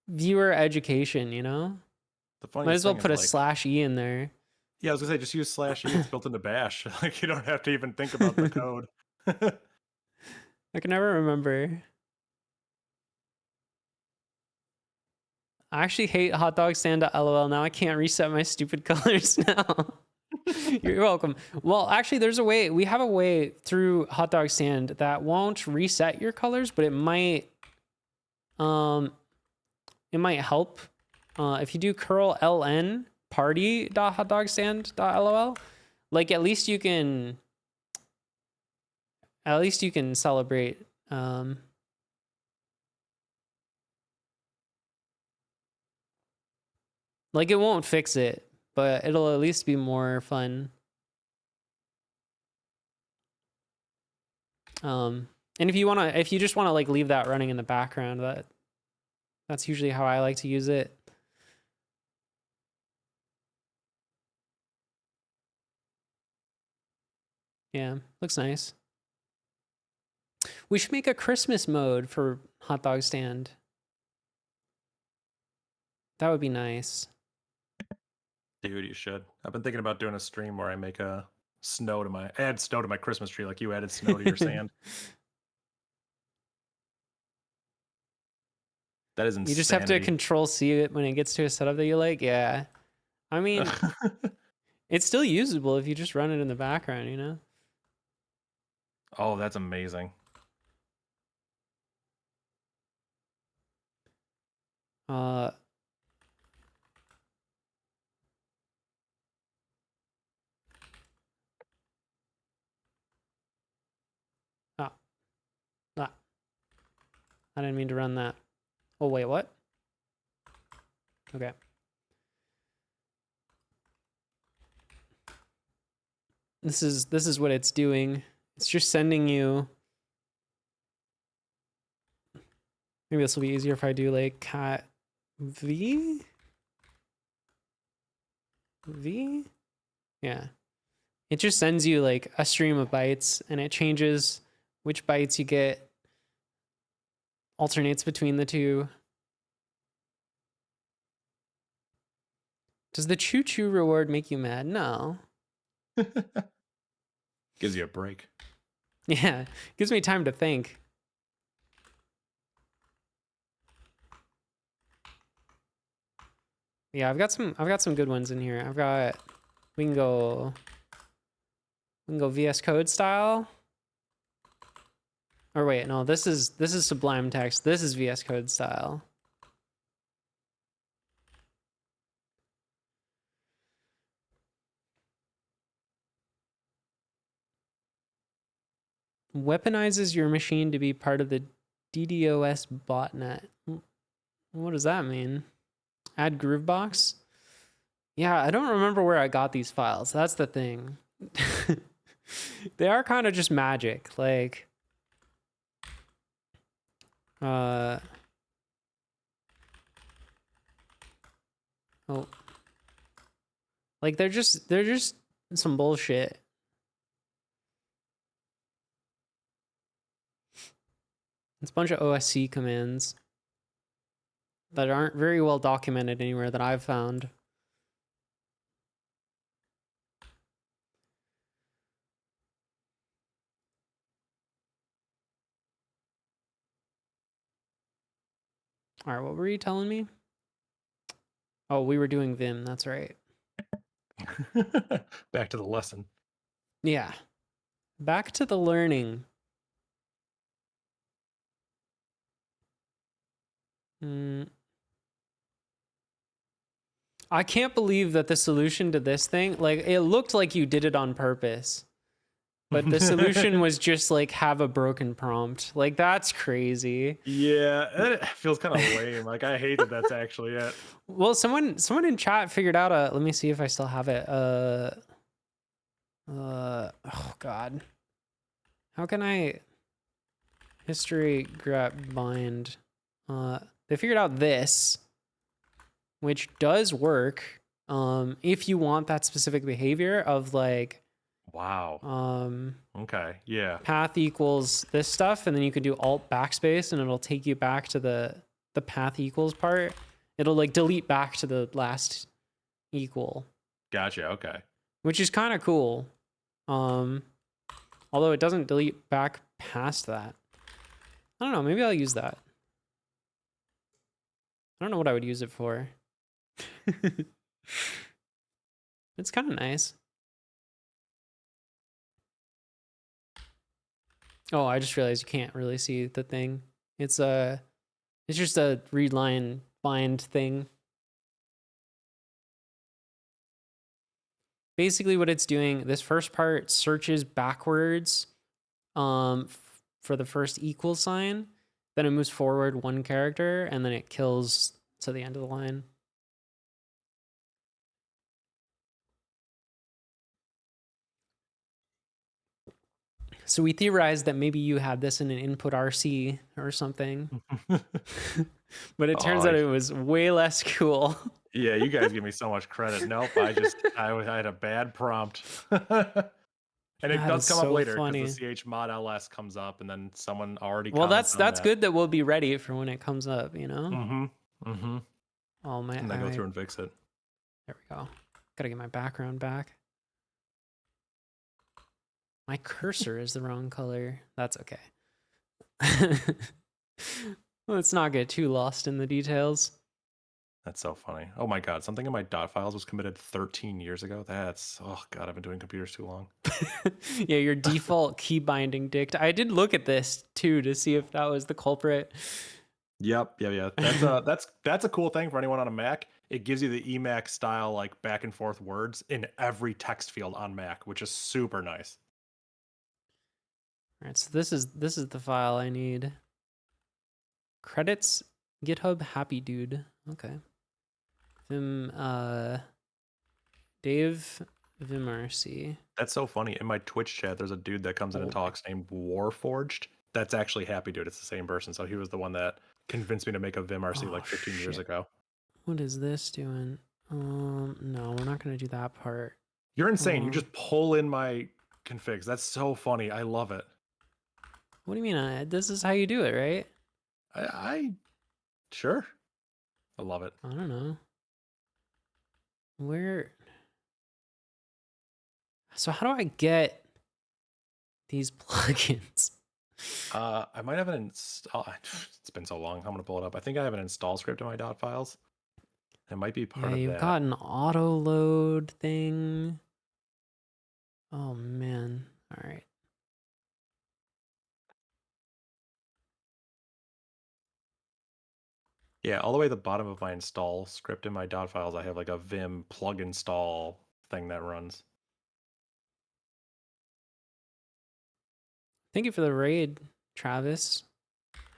viewer education, you know? Might as well put a /E in there. Yeah, I was gonna say, just use /E. It's built into Bash. Like, you don't have to even think about the code. I can never remember. I actually hate hotdogstand.lol. Now I can't reset my stupid colors now. You're welcome. Well, actually, there's a way. We have a way through hotdogstand that won't reset your colors, but it might help. If you do curl ln party.hotdogstand.lol, like at least you can celebrate. Like it won't fix it, but it'll at least be more fun. And if you just wanna like leave that running in the background, that's usually how I like to use it. Yeah, looks nice. We should make a Christmas mode for Hot Dog Stand. That would be nice. Dude, you should. I've been thinking about doing a stream where I make add snow to my Christmas tree, like you added snow to your sand. That is insanity. You just have to Control-C it when it gets to a setup that you like. Yeah. I mean, it's still usable if you just run it in the background, you know? Oh, that's amazing. I didn't mean to run that. Oh, wait, what? Okay. This is what it's doing. It's just sending you. Maybe this will be easier if I do like cat v. Yeah. It just sends you like a stream of bytes, and it changes which bytes you get. Alternates between the two. Does the choo-choo reward make you mad? No. Gives you a break. Yeah, gives me time to think. Yeah, I've got some good ones in here. We can go VS Code style. Or wait, no, this is Sublime Text. This is VS Code style. Weaponizes your machine to be part of the DDoS botnet. What does that mean? Add Groovebox? Yeah, I don't remember where I got these files. That's the thing. They are kind of just magic. Like, oh. Like they're just some bullshit. It's a bunch of OSC commands that aren't very well documented anywhere that I've found. All right, what were you telling me? Oh, we were doing Vim, that's right. Back to the lesson. Yeah. Back to the learning. I can't believe that the solution to this thing, like, it looked like you did it on purpose. But the solution was just like have a broken prompt. Like, that's crazy. Yeah, it feels kind of lame. Like, I hate that that's actually it. Well, someone in chat figured out let me see if I still have it. Oh god. How can I history grep bind? They figured out this, which does work if you want that specific behavior of like wow. Okay, yeah. Path equals this stuff, and then you can do alt backspace and it'll take you back to the path equals part. It'll like delete back to the last equal. Gotcha, okay. Which is kind of cool. Although it doesn't delete back past that. I don't know, maybe I'll use that. I don't know what I would use it for. It's kind of nice. Oh, I just realized you can't really see the thing. It's just a read line bind thing. Basically what it's doing, this first part searches backwards for the first equal sign, then it moves forward one character, and then it kills to the end of the line. So we theorized that maybe you had this in an input RC or something. But it turns out it was way less cool. Yeah, you guys give me so much credit. Nope, I had a bad prompt. And it does come up later because the CH mod LS comes up, and then someone already. Well, that's good that we'll be ready for when it comes up, you know. Oh man, and I go through and fix it. There we go. Gotta get my background back. My cursor is the wrong color. That's okay. Let's not get too lost in the details. That's so funny. Oh my god, something in my dot files was committed 13 years ago. Oh god, I've been doing computers too long. Yeah, your default key binding dict. I did look at this too to see if that was the culprit. Yep, yeah. That's a cool thing for anyone on a Mac. It gives you the Emacs style like back and forth words in every text field on Mac, which is super nice. All right, so this is the file I need. Credits GitHub happy dude. Okay. Vim Dave Vimrc. That's so funny. In my Twitch chat, there's a dude that comes in and talks named Warforged. That's actually Happy Dude. It's the same person. So he was the one that convinced me to make a Vimrc like 15 years ago. What is this doing? No, we're not gonna do that part. You're insane. You just pull in my configs. That's so funny. I love it. What do you mean? This is how you do it, right? I sure. I love it. I don't know. So how do I get these plugins? I might have an install. It's been so long. I'm gonna pull it up. I think I have an install script in my dot files. It might be part of that. You've got an auto load thing. Oh man. All right. Yeah, all the way at the bottom of my install script in my dot files, I have like a Vim plug install thing that runs. Thank you for the raid, Travis.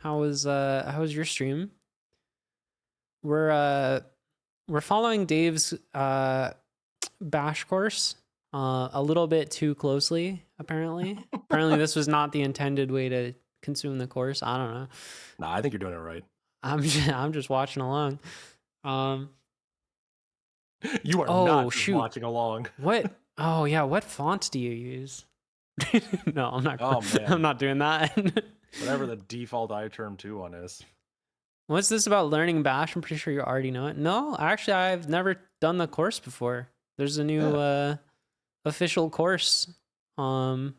How was your stream? We're following Dave's bash course a little bit too closely, apparently. Apparently this was not the intended way to consume the course. I don't know. Nah, I think you're doing it right. I'm just watching along. You are not just watching along. What? Oh yeah, what font do you use? No, I'm not. Oh man, I'm not doing that. Whatever the default iTerm2 one is. What's this about learning Bash? I'm pretty sure you already know it. No, actually, I've never done the course before. There's a new official course. The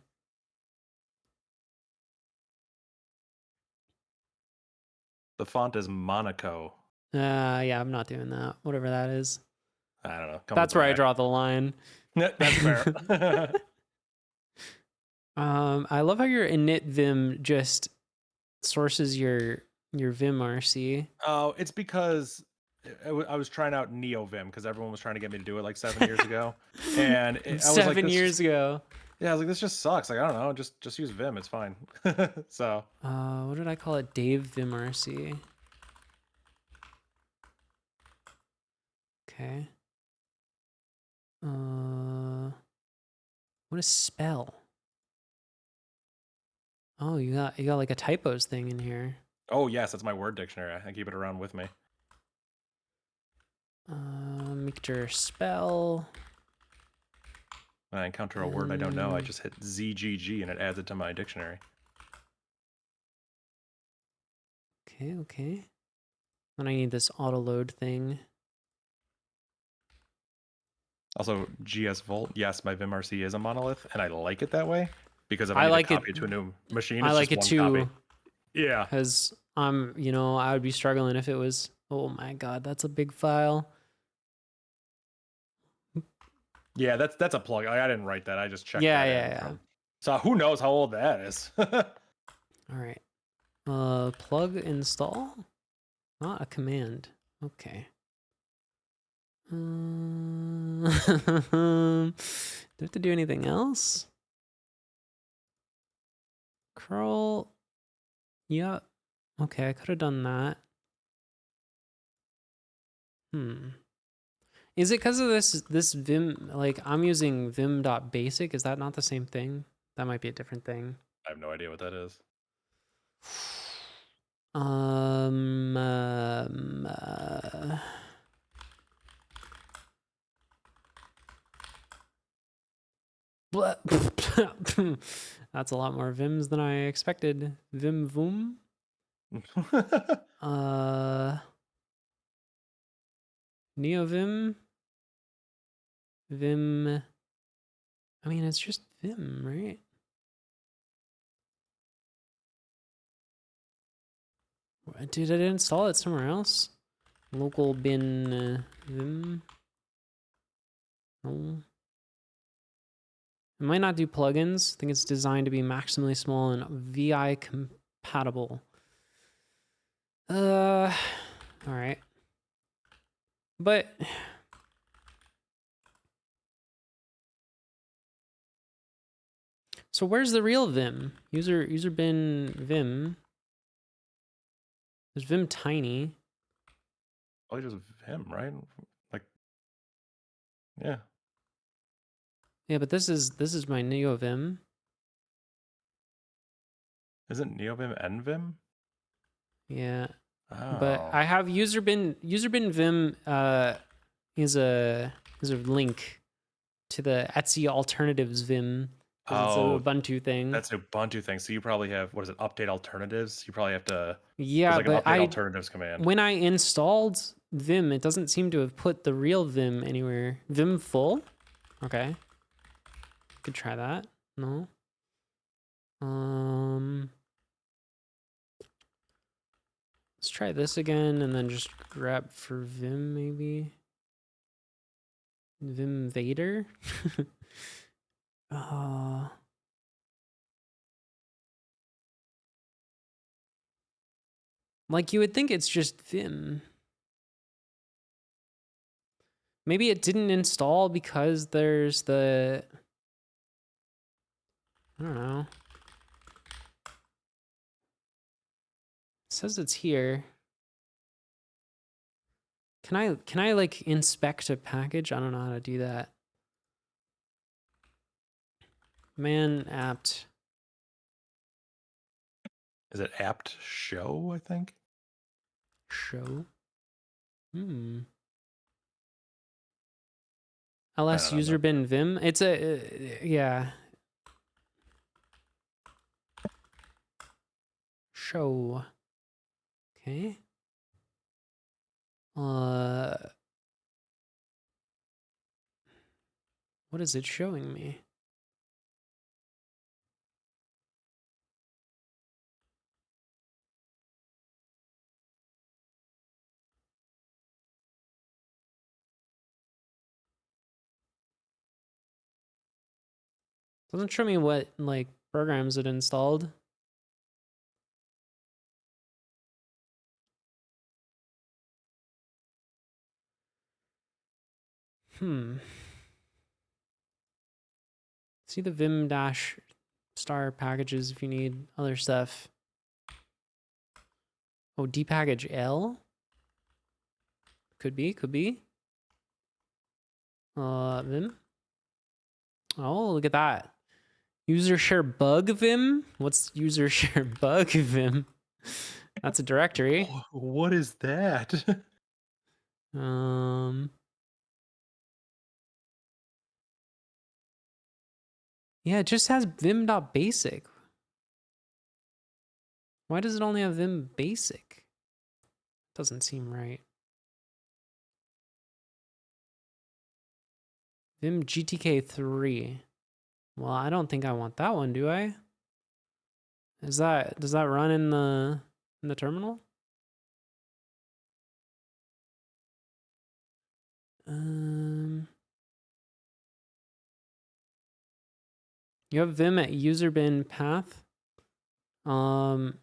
font is Monaco. Yeah, I'm not doing that. Whatever that is. I don't know. That's where I draw the line. That's fair. I love how your init vim just sources your vim RC. Oh, it's because I was trying out NeoVim because everyone was trying to get me to do it like 7 years ago, and I was like, 7 years ago. Yeah, I was like, this just sucks. Like, I don't know, just use Vim. It's fine. So. What did I call it? Dave Vim RC. Okay. What is spell? Oh, you got like a typos thing in here. Oh yes, that's my word dictionary. I keep it around with me. Mixture spell. When I encounter a word I don't know, I just hit ZGG and it adds it to my dictionary. Okay. Then I need this auto load thing. Also, GS Volt. Yes, my vimrc is a monolith, and I like it that way because if I need to copy it to a new machine, it's I like just it one too. copy. Yeah, because I would be struggling if it was. Oh my god, that's a big file. Yeah, that's a plug. I didn't write that. I just checked. Yeah. So who knows how old that is? All right. Plug install. Not a command. Okay. Do I have to do anything else? Curl. Yeah. Okay, I could have done that. Is it because of this Vim? Like, I'm using vim.basic. Is that not the same thing? That might be a different thing. I have no idea what that is. That's a lot more Vims than I expected. Vim Voom. NeoVim. Vim. I mean, it's just Vim, right? Did I install it somewhere else? Local bin Vim. No. It might not do plugins. I think it's designed to be maximally small and VI compatible. All right. But so where's the real Vim? User bin Vim. There's Vim tiny. Probably just Vim, right? Like, yeah. Yeah, but this is my NeoVim. Isn't NeoVim NVim? Yeah. Oh. But I have user bin Vim is a link to the Etsy alternatives Vim. It's an Ubuntu thing. That's an Ubuntu thing. So you probably have, what is it, update alternatives? You probably have to. Yeah, like but an update alternatives command. When I installed Vim, it doesn't seem to have put the real Vim anywhere. Vim full? Okay. Could try that. No. Let's try this again and then just grab for Vim maybe. Vim Vader. Like you would think it's just Vim. Maybe it didn't install because there's the, I don't know. It says it's here. Can I like inspect a package? I don't know how to do that. Man apt. Is it apt show, I think? Show? ls user bin vim. It's a yeah. show. Okay. What is it showing me? Doesn't show me what like programs it installed. See the vim dash star packages if you need other stuff. Oh, D package L? Could be, could be. Vim. Oh, look at that. User share bug vim? What's user share bug vim? That's a directory. What is that? Yeah, it just has vim.basic. Why does it only have vim basic? Doesn't seem right. Vim GTK3. Well, I don't think I want that one, do I? Does that run in the terminal? You have vim at user bin path. And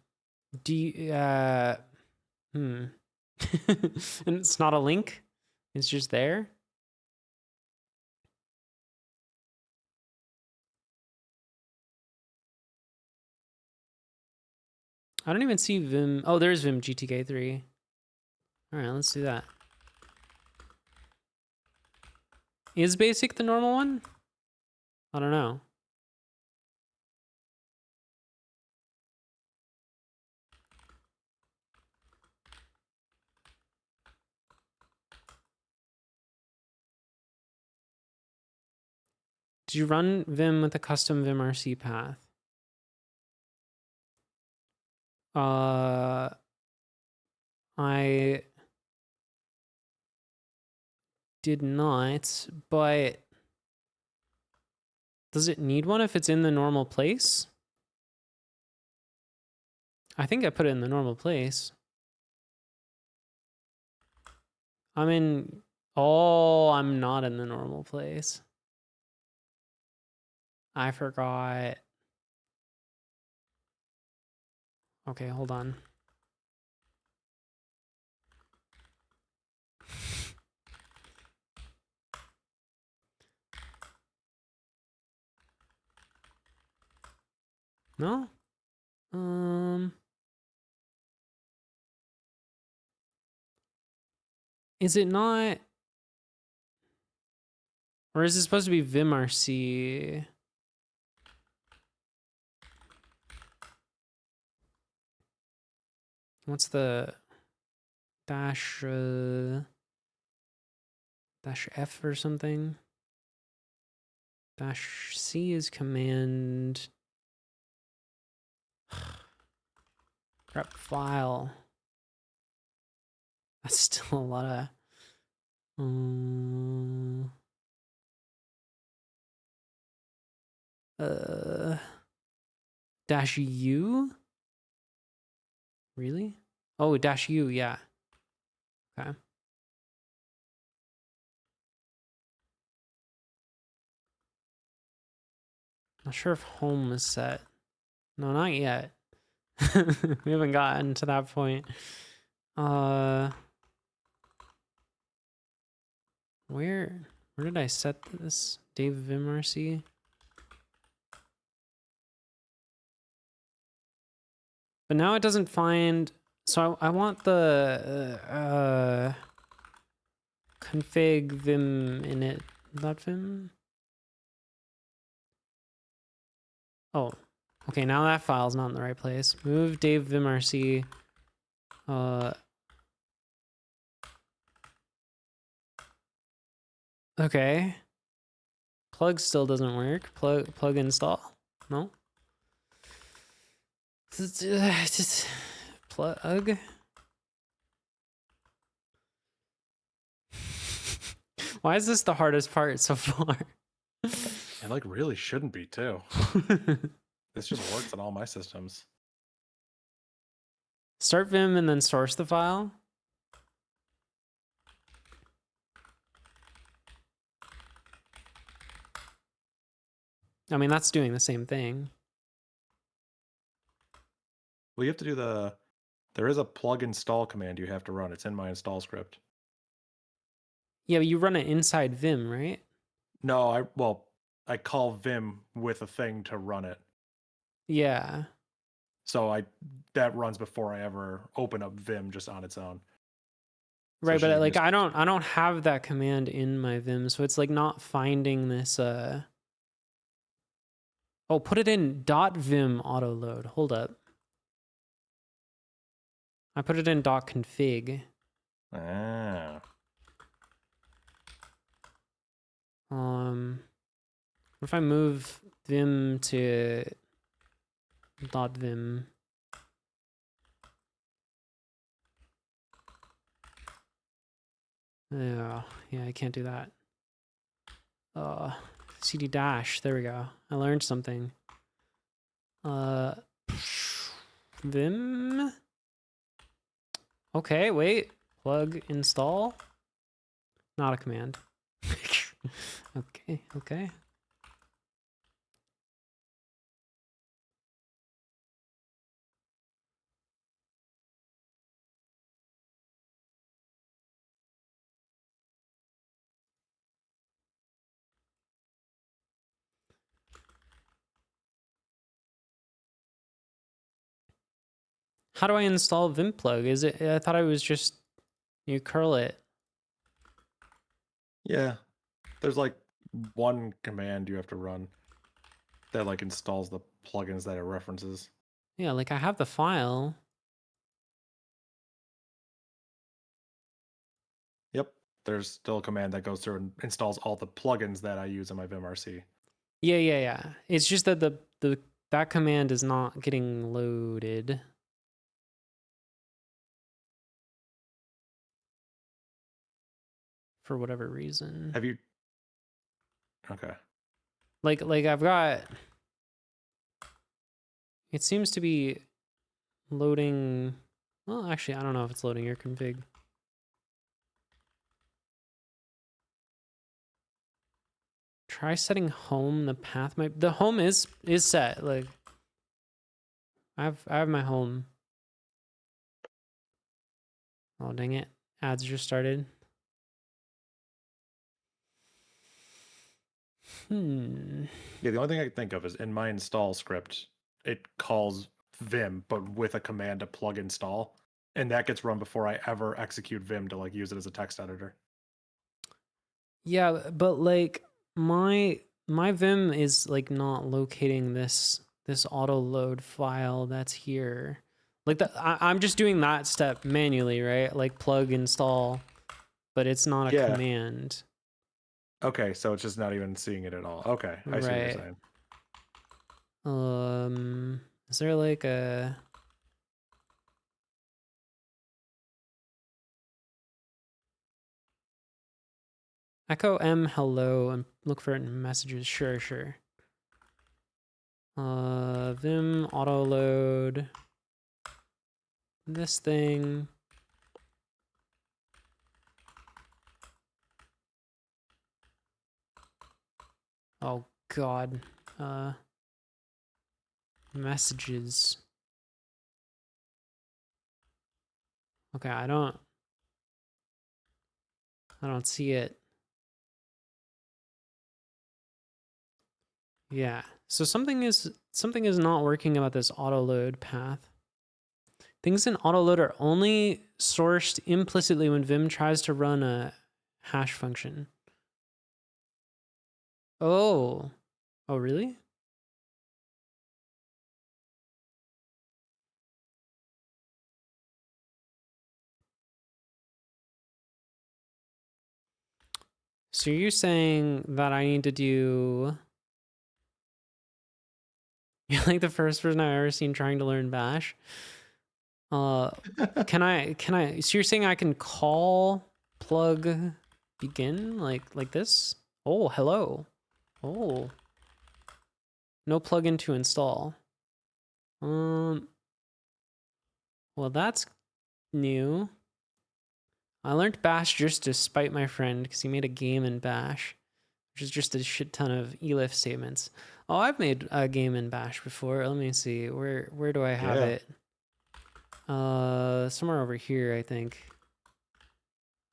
it's not a link. It's just there. I don't even see vim. Oh, there's vim GTK3. All right, let's do that. Is basic the normal one? I don't know. Did you run vim with a custom vimrc path? I did not, but does it need one if it's in the normal place? I think I put it in the normal place. Oh, I'm not in the normal place. I forgot. Okay, hold on. No? Is it not? Or is it supposed to be vimrc? What's the dash F or something? Dash C is command. Grep file. That's still a lot of dash U? Really? Oh, dash U, yeah. Okay. Not sure if home is set. No, not yet. We haven't gotten to that point. Where did I set this? Dave vimrc? But now it doesn't find. So I want the config vim init.vim. Oh, okay. Now that file's not in the right place. Move Dave vimrc. Okay. Plug still doesn't work. Plug install. No. Just plug. Why is this the hardest part so far? It like really shouldn't be too. This just works on all my systems. Start Vim and then source the file. I mean, that's doing the same thing. Well, you have to do there is a plug install command you have to run. It's in my install script. Yeah, but you run it inside Vim, right? No, I call Vim with a thing to run it. Yeah. So that runs before I ever open up Vim just on its own. Right, but like I don't have that command in my Vim, so it's like not finding this Oh, put it in .vim autoload. Hold up. I put it in .config. Ah. What if I move Vim to .vim? Yeah, I can't do that. CD dash, there we go. I learned something. Vim. Okay, wait. Plug install. Not a command. Okay. How do I install Vim plug? Is it? I thought I was just you curl it. Yeah. There's like one command you have to run that like installs the plugins that it references. Yeah, like I have the file. Yep. There's still a command that goes through and installs all the plugins that I use in my vimrc. Yeah. It's just that that command is not getting loaded. For whatever reason. Have you? Okay. Like I've got. It seems to be loading. Well, actually, I don't know if it's loading your config. Try setting home. The path the home is set. Like I have my home. Oh dang it! Ads just started. Yeah, the only thing I can think of is in my install script, it calls Vim, but with a command to plug install. And that gets run before I ever execute Vim to like use it as a text editor. Yeah, but like my Vim is like not locating this auto load file that's here. Like I'm just doing that step manually, right? Like plug install, but it's not a command. Okay, so it's just not even seeing it at all. Okay, I see what you're saying. Is there like a echo M hello and look for it in messages? Sure. Vim auto load this thing. Oh God. Messages. Okay, I don't see it. Yeah. So something is not working about this auto load path. Things in auto load are only sourced implicitly when Vim tries to run a hash function. Oh. Oh, really? So you're saying that I need to do You're like the first person I've ever seen trying to learn Bash. Can I, so you're saying I can call plug begin like this? Oh, hello. Oh. No plugin to install. Well, that's new. I learned Bash just to spite my friend because he made a game in Bash, which is just a shit ton of elif statements. Oh, I've made a game in Bash before. Let me see. Where do I have it? Somewhere over here, I think.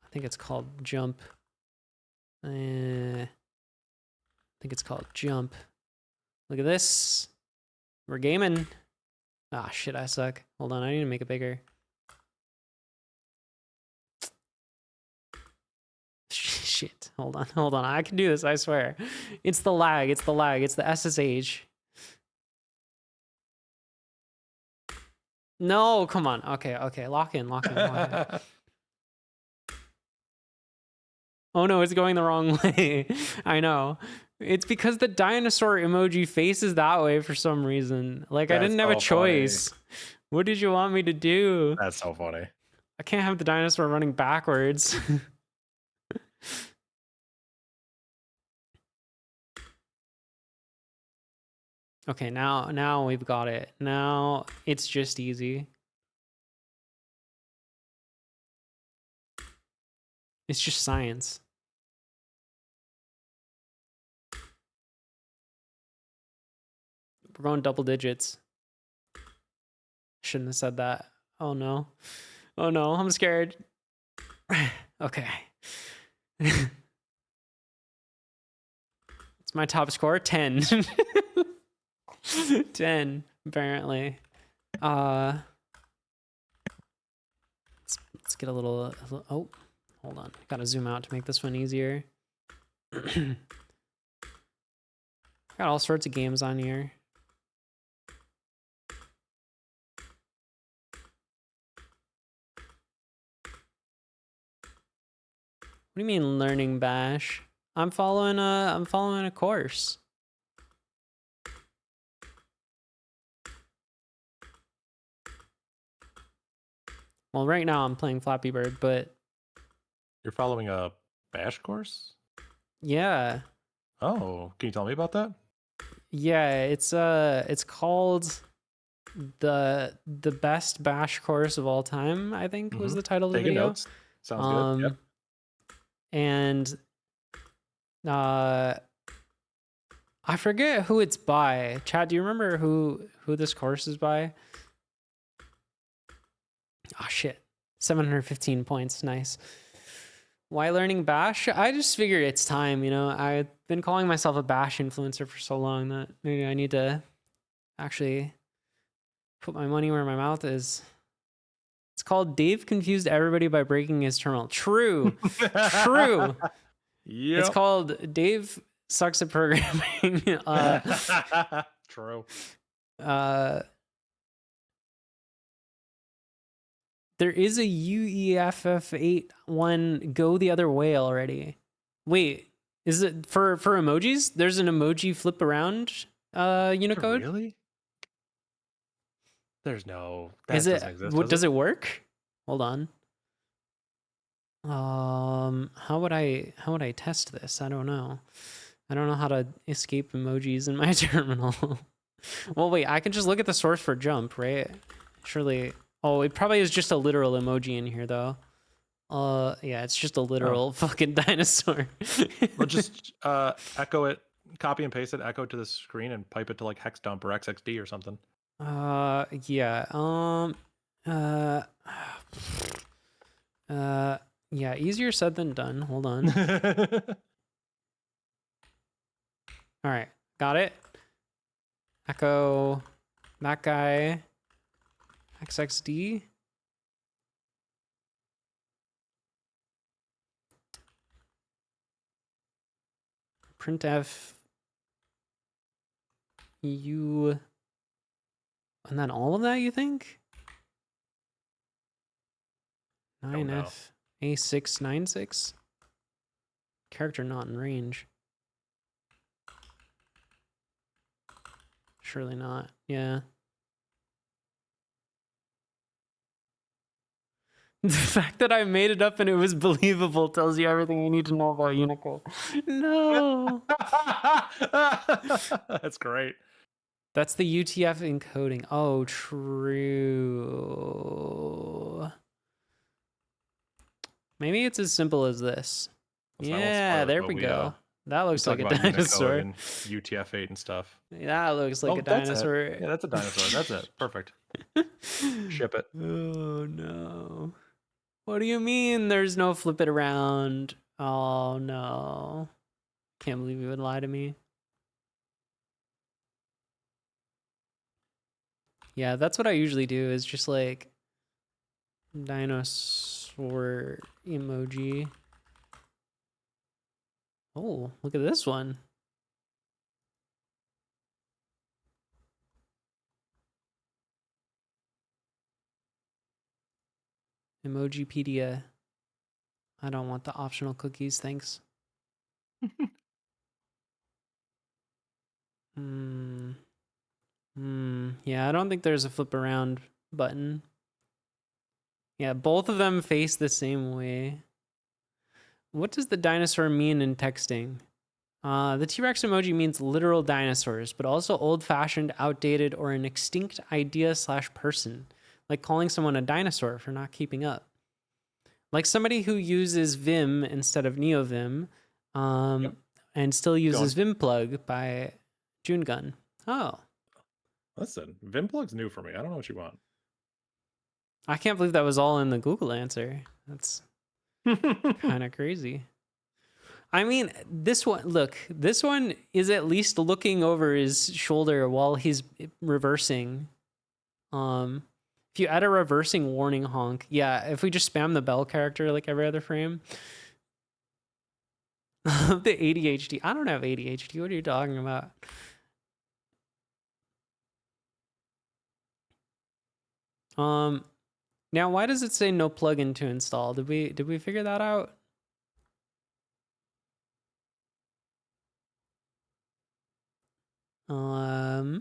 I think it's called Jump. I think it's called Jump. Look at this. We're gaming. Ah, shit, I suck. Hold on, I need to make it bigger. Shit, hold on. I can do this, I swear. It's the lag, it's the SSH. No, come on. Okay, lock in. Oh no, it's going the wrong way. I know. It's because the dinosaur emoji faces that way for some reason. Like, I didn't have a choice. Funny. What did you want me to do? That's so funny. I can't have the dinosaur running backwards. Okay, now we've got it. Now it's just easy. It's just science. We're going double digits. Shouldn't have said that. Oh no. Oh no, I'm scared. Okay. It's my top score, 10. 10, apparently. Let's get a little, oh, hold on. Gotta zoom out to make this one easier. Got all sorts of games on here. What do you mean learning Bash? I'm following a course. Well, right now I'm playing Flappy Bird, but you're following a Bash course? Yeah. Oh, can you tell me about that? Yeah, it's called the best Bash course of all time, I think was the title of the video. Notes. Sounds good. Yep. And I forget who it's by. Chad, do you remember who this course is by? Oh shit. 715 points. Nice. Why learning Bash? I just figured it's time, you know. I've been calling myself a Bash influencer for so long that maybe I need to actually put my money where my mouth is. It's called Dave confused everybody by breaking his terminal. True. True. Yep. It's called Dave sucks at programming. True. There is a UEFF81 go the other way already. Wait, is it for emojis? There's an emoji flip around Unicode? Really? There's no. Is it? Does it work? Hold on. How would I test this? I don't know. I don't know how to escape emojis in my terminal. Well, wait, I can just look at the source for jump, right? Surely. Oh, it probably is just a literal emoji in here, though. Yeah, it's just a literal fucking dinosaur. Well, just echo it, copy and paste it, echo it to the screen, and pipe it to like hex dump or XXD or something. Yeah. Yeah, easier said than done. Hold on. All right, got it. Echo that guy. XXD. Printf U, and then all of that, you think? 9F A696. Character not in range. Surely not. Yeah. The fact that I made it up and it was believable tells you everything you need to know about Unicode. No. That's great. That's the UTF encoding. Oh, true. Maybe it's as simple as this. Yeah, there we go. That looks like a dinosaur. And UTF-8 and stuff. That looks like a dinosaur. Yeah, that's a dinosaur. That's it. Perfect. Ship it. Oh no. What do you mean there's no flip it around? Oh no. Can't believe you would lie to me. Yeah, that's what I usually do, is just like dinosaur emoji. Oh, look at this one. Emojipedia. I don't want the optional cookies, thanks. Yeah, I don't think there's a flip around button. Yeah, both of them face the same way. What does the dinosaur mean in texting? The T-Rex emoji means literal dinosaurs, but also old-fashioned, outdated, or an extinct idea/person, like calling someone a dinosaur for not keeping up. Like somebody who uses Vim instead of NeoVim, and still uses Vimplug by JuneGun. Oh. Listen, Vimplug's new for me. I don't know what you want. I can't believe that was all in the Google answer. That's kind of crazy. I mean, this one is at least looking over his shoulder while he's reversing. If you add a reversing warning honk, yeah, if we just spam the bell character like every other frame. The ADHD. I don't have ADHD. What are you talking about? Now why does it say no plugin to install? Did we figure that out? I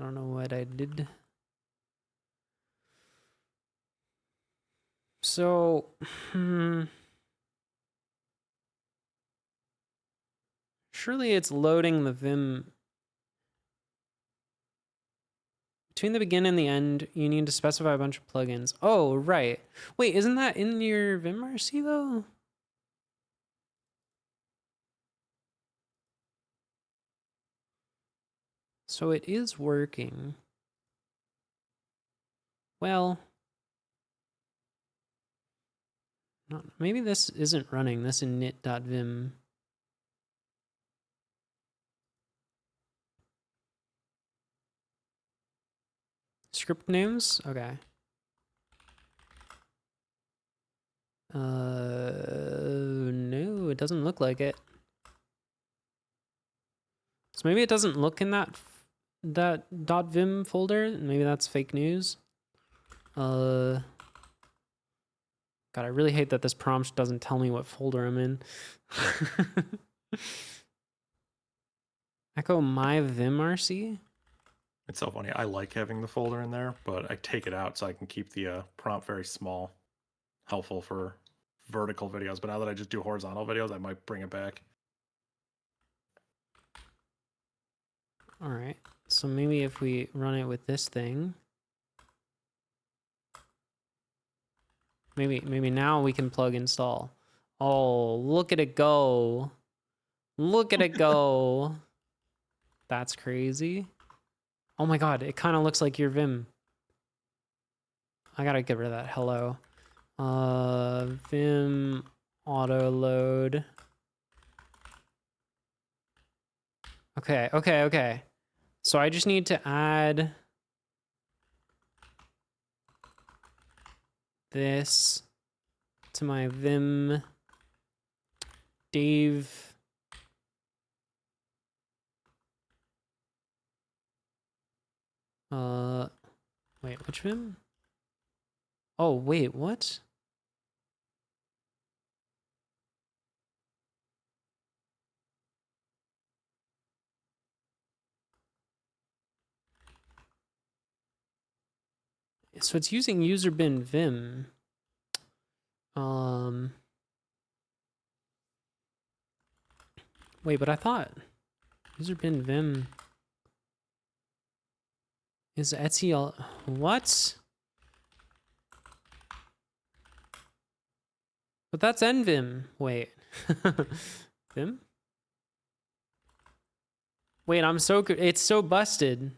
don't know what I did. So, surely it's loading the Vim. Between the begin and the end, you need to specify a bunch of plugins. Oh, right. Wait, isn't that in your Vimrc though? So it is working. Well, maybe this isn't running, this init.vim. Script names? Okay. No, it doesn't look like it. So maybe it doesn't look in that .vim folder. Maybe that's fake news. God, I really hate that this prompt doesn't tell me what folder I'm in. Echo my vimrc. It's so funny. I like having the folder in there, but I take it out so I can keep the prompt very small. Helpful for vertical videos, but now that I just do horizontal videos, I might bring it back. All right. So maybe if we run it with this thing, maybe now we can plug install. Oh, look at it go. Look at it go. That's crazy. Oh my God, it kind of looks like your Vim. I gotta get rid of that hello. Vim auto load. Okay. So I just need to add this to my Vim Dave. Wait, which Vim? Oh, wait, what? So it's using user bin vim. Wait, but I thought user bin vim is Etsy all what? But that's nvim. Wait. Vim? Wait, I'm so good. It's so busted.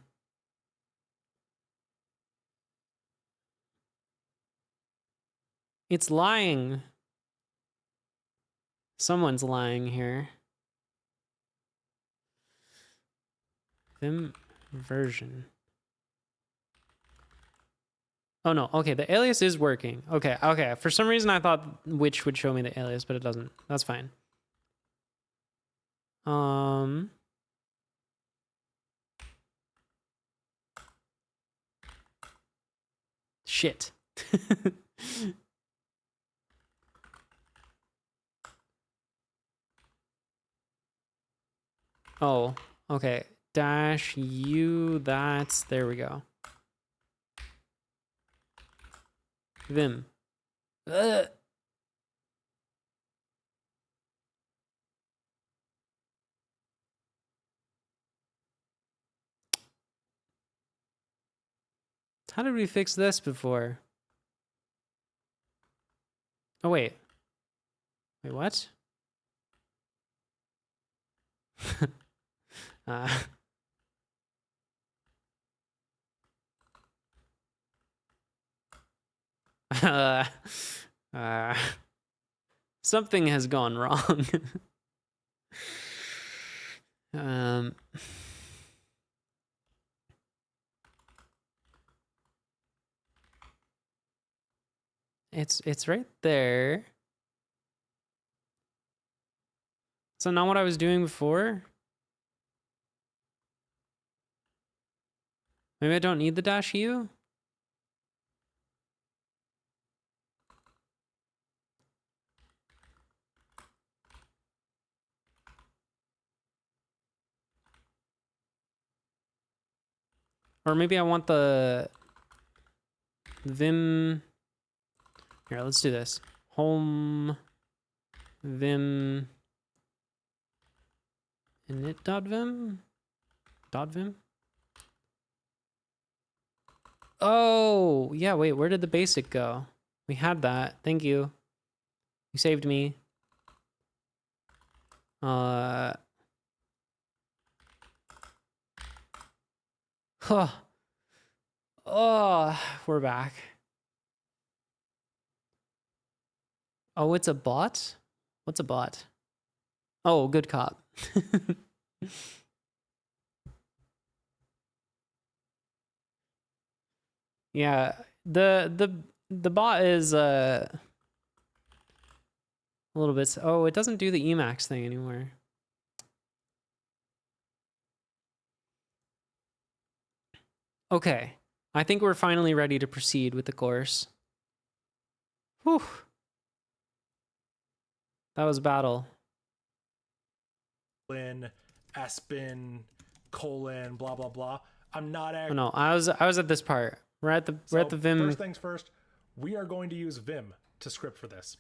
It's lying. Someone's lying here. Vim version. Oh no, okay, the alias is working. Okay, okay. For some reason I thought which would show me the alias, but it doesn't. That's fine. Shit. Oh, okay. Dash U, that's, there we go. Vim. Ugh. How did we fix this before? Oh, wait. Wait, what? uh, uh, uh, something has gone wrong. It's right there. So not what I was doing before? Maybe I don't need the dash U? Or maybe I want the Vim. Here, let's do this. Home Vim init.vim? .vim? Oh, yeah, wait, where did the basic go? We had that. Thank you. You saved me. Huh. Oh, we're back. Oh, it's a bot? What's a bot? Oh, good cop. Yeah, the bot is a little bit. Oh, it doesn't do the Emacs thing anymore. Okay, I think we're finally ready to proceed with the course. Whew. That was battle. Espin, colon, blah blah blah. I'm not actually. Oh no, I was at this part. We're at the Vim. First things first, we are going to use Vim to script for this.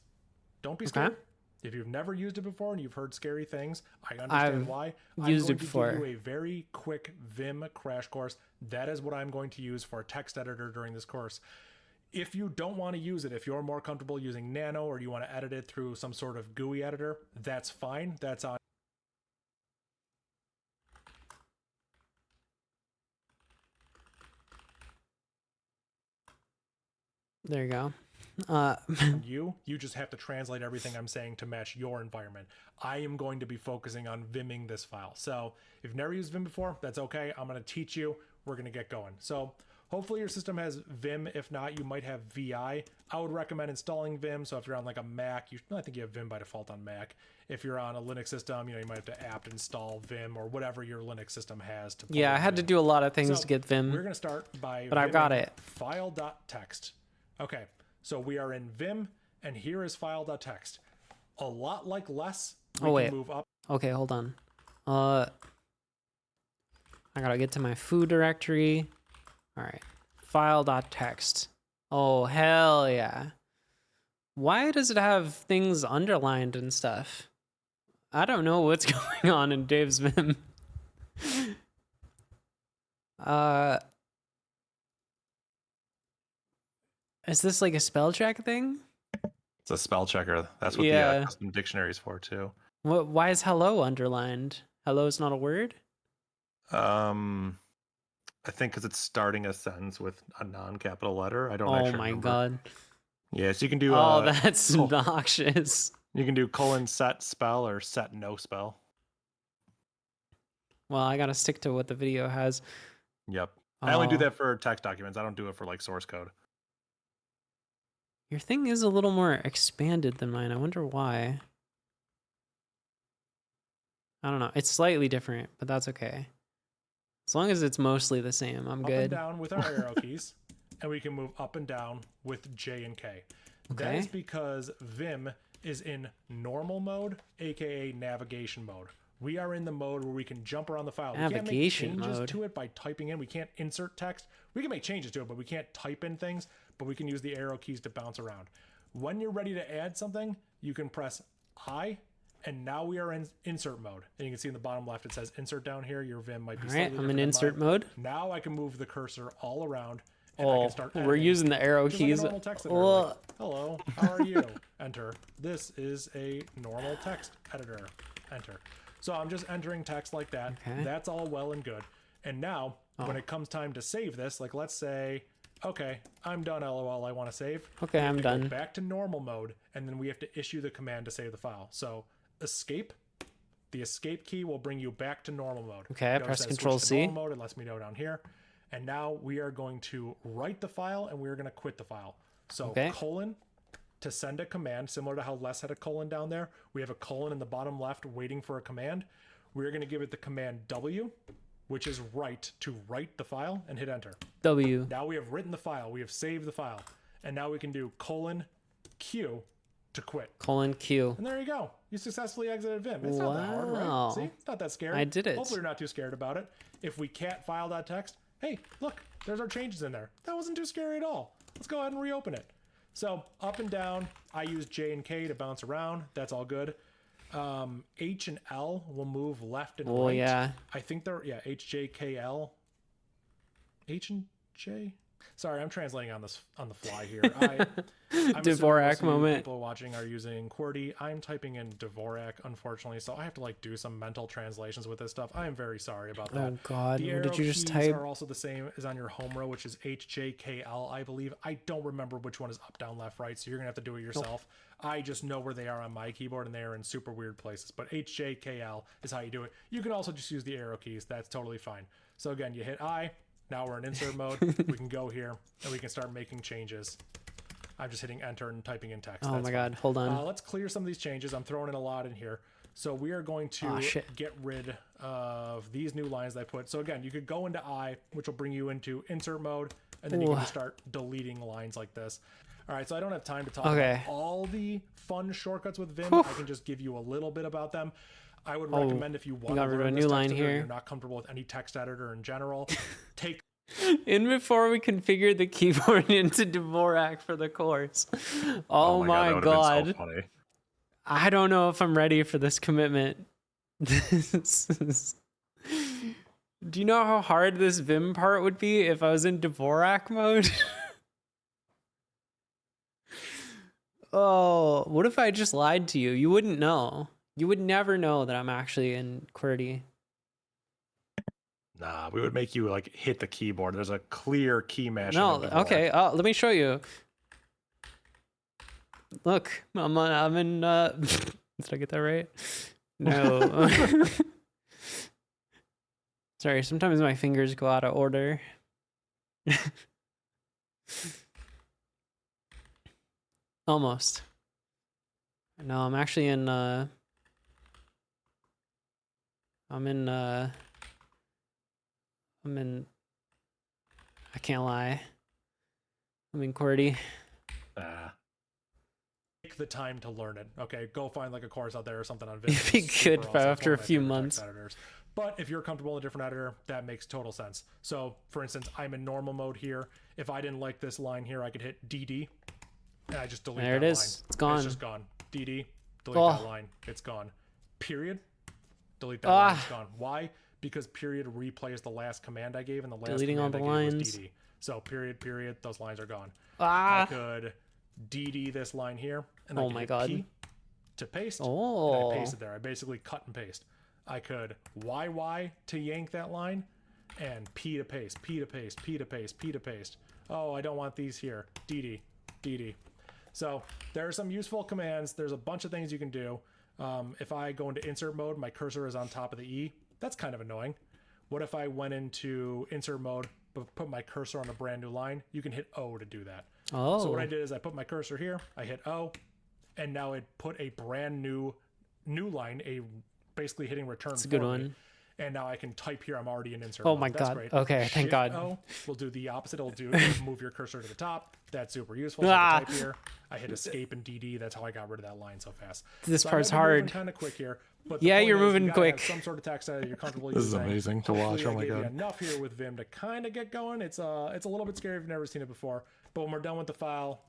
Don't be scared. Okay. If you've never used it before and you've heard scary things, I understand why. Used it before. I'm going to give you a very quick Vim crash course. That is what I'm going to use for a text editor during this course. If you don't want to use it, if you're more comfortable using Nano or you want to edit it through some sort of GUI editor, that's fine. That's on. There you go. You just have to translate everything I'm saying to match your environment. I am going to be focusing on Vimming this file. So if you've never used Vim before, that's okay. I'm going to teach you. We're going to get going. So hopefully your system has Vim. If not, you might have VI. I would recommend installing Vim. So if you're on like a Mac, I think you have Vim by default on Mac. If you're on a Linux system, you might have to apt install Vim or whatever your Linux system has. Yeah, I had to do a lot of things to get Vim. We're going to start by but I've got it. File.txt. Okay, so we are in Vim, and here is file.txt. A lot like less, we can move up. Okay, hold on. I gotta get to my food directory. All right, file.txt. Oh, hell yeah. Why does it have things underlined and stuff? I don't know what's going on in Dave's Vim. Is this like a spell check thing? It's a spell checker. That's what Yeah. the custom dictionary is for too. Why is hello underlined? Hello is not a word? I think because it's starting a sentence with a non-capital letter. I don't Oh actually my remember. god. Yeah, so you can do Oh, that's obnoxious. You can do colon set spell or set no spell. Well, I gotta stick to what the video has. Yep. I only do Oh. that for text documents. I don't do it for like source code. Your thing is a little more expanded than mine. I wonder why. I don't know. It's slightly different, but that's okay. As long as it's mostly the same, I'm good. Up and down with our arrow keys, and we can move up and down with J and K. Okay. That is because Vim is in normal mode, aka navigation mode. We are in the mode where we can jump around the file. Navigation we can't make changes mode. to it by typing in. We can't insert text. We can make changes to it, but we can't type in things, but we can use the arrow keys to bounce around. When you're ready to add something, you can press I, and now we are in insert mode. And you can see in the bottom left, it says insert down here. Your Vim might be All right, slightly I'm in different than insert mine. mode. Now I can move the cursor all around. And I Oh, can start we're editing using the arrow just like a keys. normal text editor, like, hello, how are you? Enter. This is a normal text editor. Enter. So I'm just entering text like that. Okay. That's all well and good. And now, when it comes time to save this, like let's say, okay, I'm done, LOL, I want to save. Okay, We have I'm to go done. back to normal mode, and then we have to issue the command to save the file. So escape. The escape key will bring you back to normal mode. Okay, I Notice press that it switched Control to C. normal mode. It lets me know down here. And now we are going to write the file, and we're going to quit the file. So Okay. colon to send a command, similar to how Les had a colon down there. We have a colon in the bottom left waiting for a command. We're going to give it the command W, which is write, to write the file, and hit enter. W. Now we have written the file. We have saved the file. And now we can do colon Q to quit. Colon Q. And there you go. You successfully exited Vim. It's not that hard, Wow. right? See? It's not that scary. I did it. Hopefully you're not too scared about it. If we cat file.txt, hey, look, there's our changes in there. That wasn't too scary at all. Let's go ahead and reopen it. So up and down, I use J and K to bounce around. That's all good. H and L will move left and Oh, right. yeah. I think they're, yeah, H, J, K, L. H and J? Sorry, I'm translating on the fly here. I'm assuming Dvorak most of you moment. People watching are using QWERTY. I'm typing in Dvorak, unfortunately, so I have to like do some mental translations with this stuff. I am very sorry about that. Oh god, The what arrow did you just keys type? are also the same as on your home row, which is HJKL, I believe. I don't remember which one is up, down, left, right, so you're gonna have to do it yourself. I just know where they are on my keyboard, and they are in super weird places. But HJKL is how you do it. You can also just use the arrow keys. That's totally fine. So again, you hit I. Now we're in insert mode. We can go here, and we can start making changes. I'm just hitting enter and typing in text. Oh That's my fine. god, hold on. Let's clear some of these changes. I'm throwing in a lot in here. So we are going to get rid of these new lines that I put. So again, you could go into I, which will bring you into insert mode, and then you can just start deleting lines like this. All right, so I don't have time to talk about all the fun shortcuts with Vim. I can just give you a little bit about them. I would recommend if you want to learn this text editor, you're not comfortable with any text editor in general, take in before we configured the keyboard into Dvorak for the course. Oh my god. So funny. I don't know if I'm ready for this commitment. Do you know how hard this Vim part would be if I was in Dvorak mode? Oh, what if I just lied to you? You wouldn't know. You would never know that I'm actually in QWERTY. Nah, we would make you like hit the keyboard. There's a clear key match. No, okay. Let me show you. Look, I'm in. Did I get that right? No. Sorry, sometimes my fingers go out of order. Almost. No, I'm actually in. I'm in. I can't lie. I'm in QWERTY. Take the time to learn it. Okay, go find like a course out there or something on Vim. It'd be good after a few months. But if you're comfortable in a different editor, that makes total sense. So for instance, I'm in normal mode here. If I didn't like this line here, I could hit DD and I just delete There that it line. is. It's gone. It's just gone. DD, delete that line. It's gone. Period. Delete that line. It's gone. Why? Because period replays the last command I gave, and the last Deleting all command the I gave lines. was DD. So period, those lines are gone. Ah. I could DD this line here, and I Oh could my hit God. P to paste. Oh. And I pasted there. I basically cut and paste. I could YY to yank that line, and P to paste, P to paste, P to paste, P to paste. Oh, I don't want these here. DD, DD. So there are some useful commands. There's a bunch of things you can do. If I go into insert mode, my cursor is on top of the E. That's kind of annoying. What if I went into insert mode, but put my cursor on a brand new line? You can hit O to do that. Oh. So what I did is I put my cursor here, I hit O, and now it put a brand new line, basically hitting return. It's a good one. And now I can type here. I'm already in insert Oh mode. my That's God. great. Okay, thank God. O will do the opposite. It'll move your cursor to the top. That's super useful. So I can type here. I hit escape and DD. That's how I got rid of that line so fast. This part's hard. Kind of quick here. But Yeah, you're moving quick. Some sort of text editor you're comfortable This is using. amazing to watch. Hopefully Oh my I gave you God. enough here with Vim to kind of get going. It's a little bit scary if you've never seen it before. But when we're done with the file,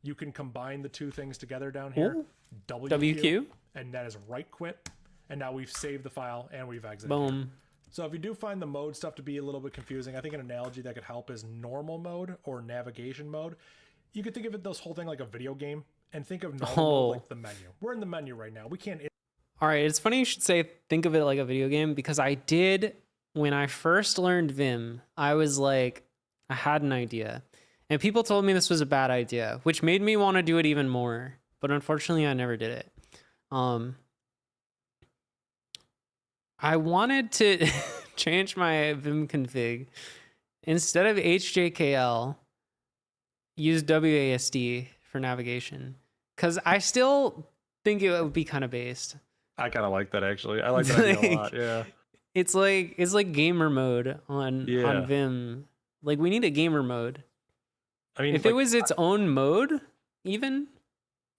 you can combine the two things together down here. Ooh. WQ, WQ. and that is right quit. And now we've saved the file and we've exited. Boom. So if you do find the mode stuff to be a little bit confusing, I think an analogy that could help is normal mode or navigation mode. You could think of this whole thing like a video game, and think of normal mode like the menu. We're in the menu right now. We can't. All right, it's funny you should say think of it like a video game, because I did when I first learned Vim. I was like, I had an idea, and people told me this was a bad idea, which made me want to do it even more. But unfortunately, I never did it. I wanted to change my Vim config. Instead of HJKL, use WASD for navigation, because I still think it would be kind of based. I kind of like that actually. I like that idea a lot. Yeah. It's like gamer mode on Vim. Like, we need a gamer mode. I mean, if it was its own mode, even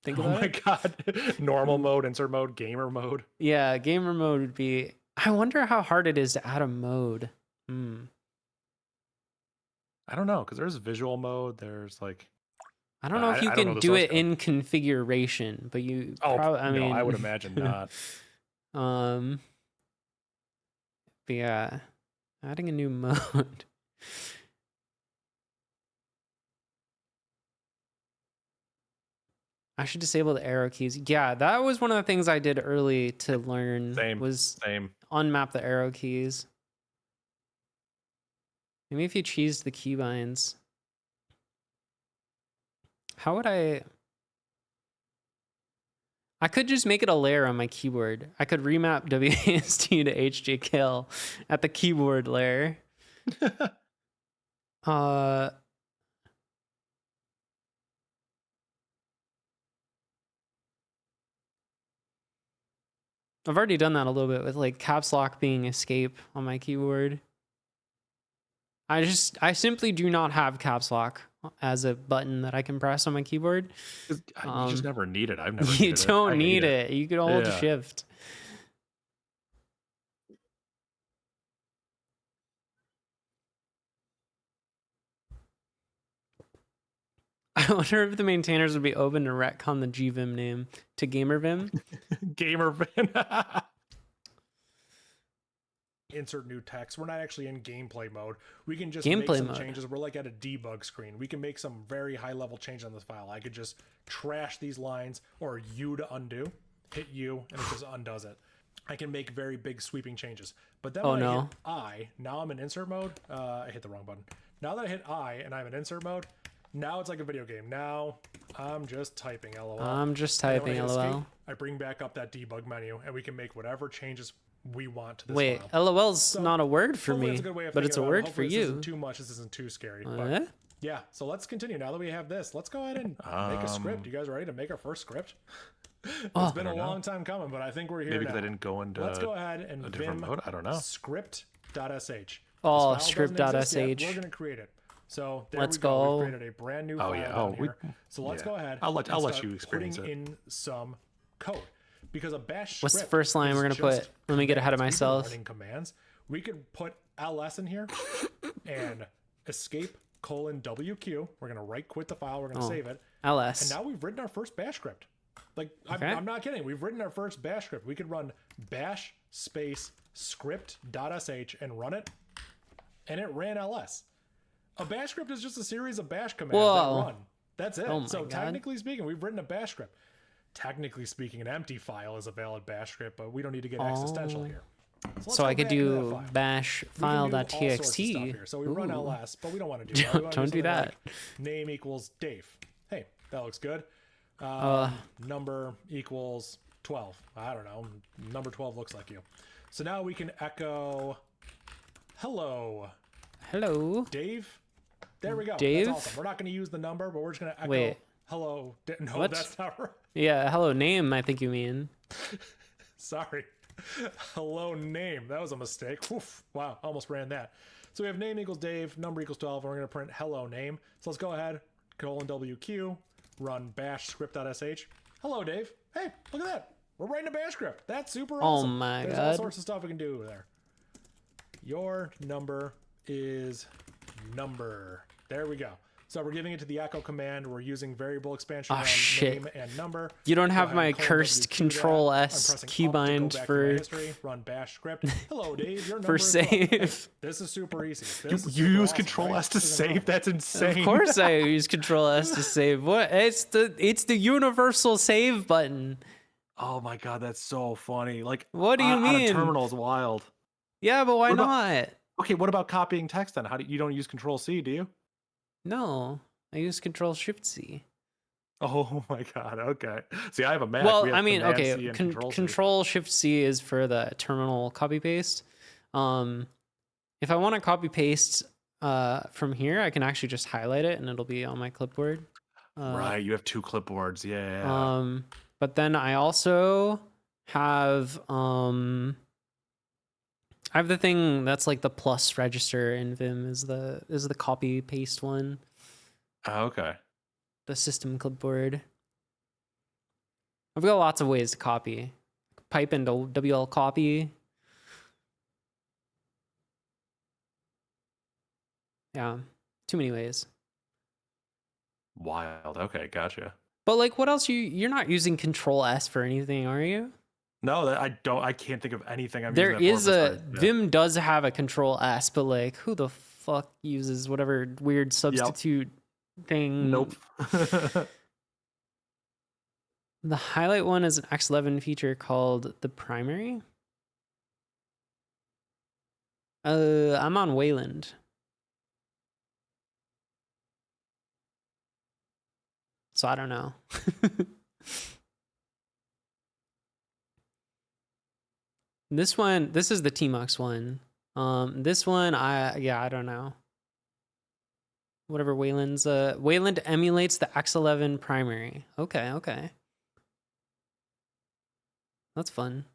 think about it. Oh my God. Normal mode, insert mode, gamer mode. Yeah, gamer mode would be. I wonder how hard it is to add a mode. I don't know, because there's visual mode. There's like. I don't know if you can do it in configuration, but you. Oh, I mean, I would imagine not. But yeah, adding a new mode. I should disable the arrow keys. Yeah, that was one of the things I did early to learn. Same. Unmap the arrow keys. Maybe if you choose the keybinds. How would I could just make it a layer on my keyboard. I could remap WASD to HJKL at the keyboard layer. I've already done that a little bit with like caps lock being escape on my keyboard. I simply do not have caps lock as a button that I can press on my keyboard. You just never need it. I've never You needed don't it. need it. You could hold shift. I wonder if the maintainers would be open to retcon the GVim name to GamerVim. GamerVim. Insert new text. We're not actually in gameplay mode. We can just make some changes. We're like at a debug screen. We can make some very high level change on this file. I could just trash these lines or U to undo, hit U, and it just undoes it. I can make very big sweeping changes. But then when I hit I, now I'm in insert mode. I hit the wrong button. Now that I hit I and I'm in insert mode, now it's like a video game. Now I'm just typing LOL. I'm just typing LOL. Escape, I bring back up that debug menu and we can make whatever changes we want to this Wait, file. LOL's not a word for me, but it's a word for you. This isn't too much. This isn't too scary. But yeah, so let's continue. Now that we have this, let's go ahead and make a script. You guys ready to make our first script? It's been a long time coming, but I think we're here Maybe now. because I didn't go into let's go ahead and a different mode. I don't know. Script.sh. Oh, script.sh. We're going to create it. So there let's we go. go. We've created a brand new file down here. So let's go ahead. I'll let you experience putting it. in some code. because a bash What's the script first line is we're gonna just put? Let me get ahead of commands. We've been myself. running commands. We could put ls in here and escape :WQ. We're gonna right quit the file. We're gonna save it. ls. And now we've written our first bash script. Like, Okay. I'm not kidding. We've written our first bash script. We could run bash space script.sh and run it, and it ran ls. A bash script is just a series of bash commands Whoa. that run. That's it. Oh my So God. technically speaking, we've written a bash script. Technically speaking, an empty file is a valid bash script, but we don't need to get existential here. let's So go I could back into that do file. bash We can do all sorts of stuff file.txt. here. So we run Ooh. ls, but we don't want to do that. We wanna Don't do something that. like name equals Dave. Hey, that looks good. Number equals 12. I don't know. Number 12 looks like you. So now we can echo hello, Hello. Dave. There we go. Dave? That's awesome. We're not going to use the number, but we're just going to echo Wait. hello. No, What? that's not right. Yeah, hello name, I think you mean. Sorry. Hello name. That was a mistake. Oof. Wow. Almost ran that. So we have name equals Dave, number equals 12, and we're going to print hello name. So let's go ahead, :WQ, run bash script.sh. Hello, Dave. Hey, look at that. We're writing a bash script. That's super awesome. my There's all God. sorts of stuff we can do there. Your number is number. There we go. So we're giving it to the echo command. We're using variable expansion around shit. name and number. You don't Go have ahead my and cursed :WQ Control that. I'm S pressing up to go keybind back to my for history. Run bash script. Hello, Dave. Your number for is 12. save. Hey, this is super easy. This is You super use awesome, Control right? S to This is incredible. save? That's insane. Of course I use Control S to save. What? It's the universal save button. Oh my god, that's so funny. Like, What do you on a mean? terminal is wild. Yeah, but why What about- not? Okay, what about copying text then? How do you don't use Control C, do you? No, I use Control Shift C. Oh my god. Okay. See, I have a Mac. Well, We have I mean, Command okay, C and Control, C. Shift C is for the terminal copy paste. If I want to copy paste from here, I can actually just highlight it and it'll be on my clipboard. Right, you have two clipboards. Yeah. But then I also have I have the thing that's like the plus register in Vim is the copy paste one, Oh, okay. the system clipboard. I've got lots of ways to copy. Pipe into WL copy. Yeah, too many ways. Wild. Okay, gotcha. But like, what else? You're not using Control S for anything, are you? No, I don't. I can't think of anything. I'm There using that is for a besides- yeah. Vim does have a Control S, but like, who the fuck uses whatever weird substitute thing? Nope. The highlight one is an X11 feature called the primary. I'm on Wayland. So I don't know. This is the Tmux one. This one, I don't know. Whatever Wayland emulates the X11 primary. Okay. That's fun.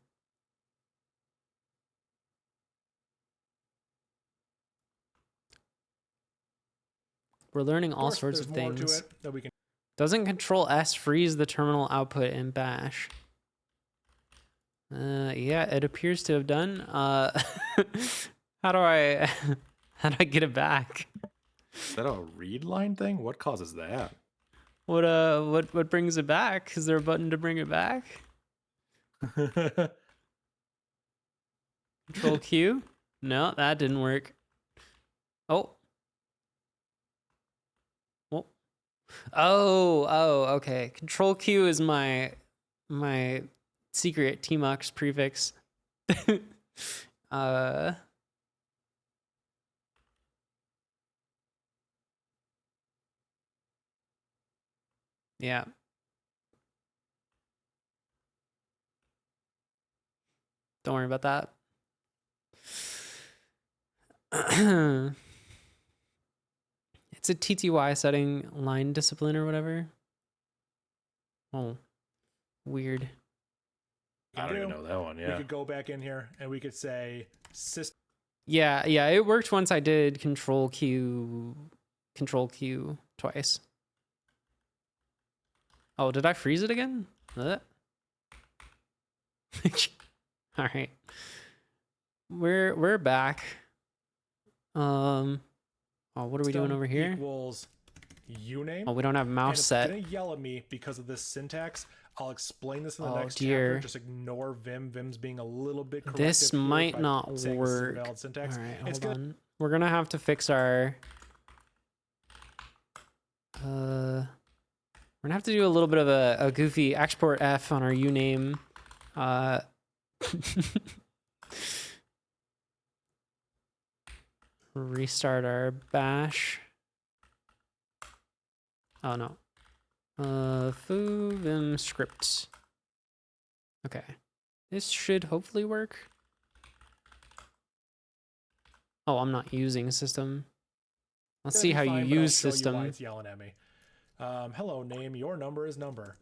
We're learning all sorts of there's more things. to it that we can. Doesn't Control S freeze the terminal output in Bash? Yeah, it appears to have done. How do I get it back? Is that a read line thing? What causes that? What brings it back? Is there a button to bring it back? Control Q? No, that didn't work. Oh. Oh, okay. Control Q is my secret Tmux prefix. Yeah. Don't worry about that. It's a TTY setting, line discipline or whatever. Oh, weird. I don't even know that one. We Yeah. could go back in here and we could say system. Yeah, it worked once I did Control Q twice. Oh, did I freeze it again? All right. We're back. Oh, what are we doing over here? Equals uname. Oh, we don't have mouse set. It's gonna yell at me because of this syntax. I'll explain this in the next dear. chapter. Just ignore Vim. Vim's being a little bit corrective. This might not work. Invalid syntax. All right, hold on. We're gonna have to fix our. We're gonna have to do a little bit of a goofy export F on our uname. Restart our bash. Oh no. Foo vim script. Okay. This should hopefully work. Oh, I'm not using system. Let's see how you use system. Why it's yelling at me. Hello, name. Your number is number.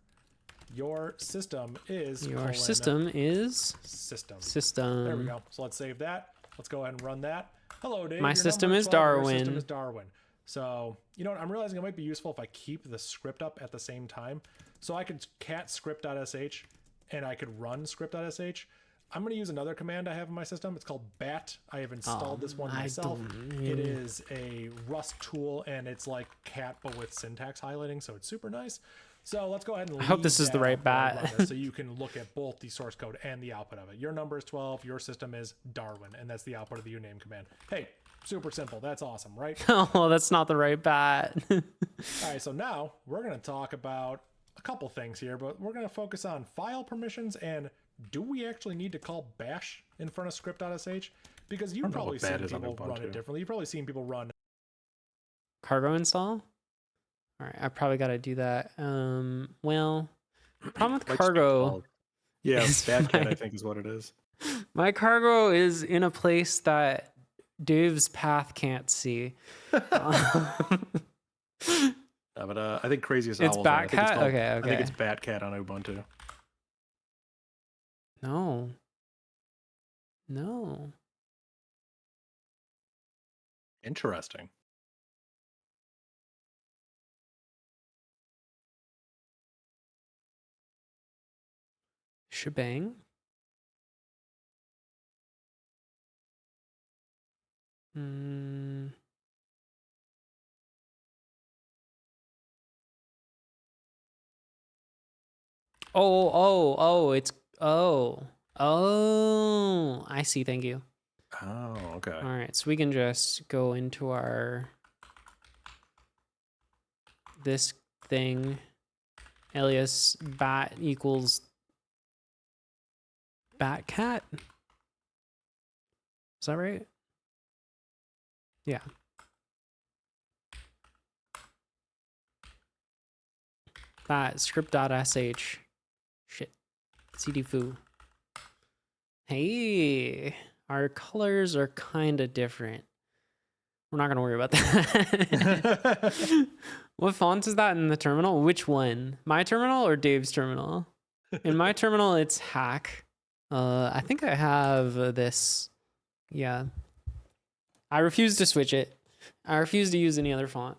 Your system is. Your system is. System. System. There we go. So let's save that. Let's go ahead and run that. Hello, Dave. My system is Darwin. Your system is Darwin. So, you know what? I'm realizing it might be useful if I keep the script up at the same time. So I could cat script.sh and I could run script.sh. I'm going to use another command I have in my system. It's called bat. I have installed this one myself. It is a Rust tool and it's like cat but with syntax highlighting, so it's super nice. So let's go ahead and I hope this is the right bat. So you can look at both the source code and the output of it. Your number is 12, your system is Darwin, and that's the output of the uname command. Hey, super simple. That's awesome, right? Oh, that's not the right bat. All right, so now we're going to talk about a couple things here, but we're going to focus on file permissions and do we actually need to call bash in front of script.sh? Because you've probably seen people run it differently. You've probably seen people run cargo install. All right, I probably got to do that. Well, problem with cargo. Yeah, badcat I think is what it is. My cargo is in a place that Dave's path can't see. But I think craziest it's owls. batcat. Okay. I think it's batcat on Ubuntu. No. Interesting. Shebang. Oh, I see. Thank you. Oh, okay. All right, so we can just go into our this thing alias bat equals batcat. Is that right? Yeah. Bat script.sh. Shit. cd foo. Hey, our colors are kind of different. We're not going to worry about that. What font is that in the terminal? Which one? My terminal or Dave's terminal? In my terminal, it's hack. I think I have this. Yeah. I refuse to switch it. I refuse to use any other font.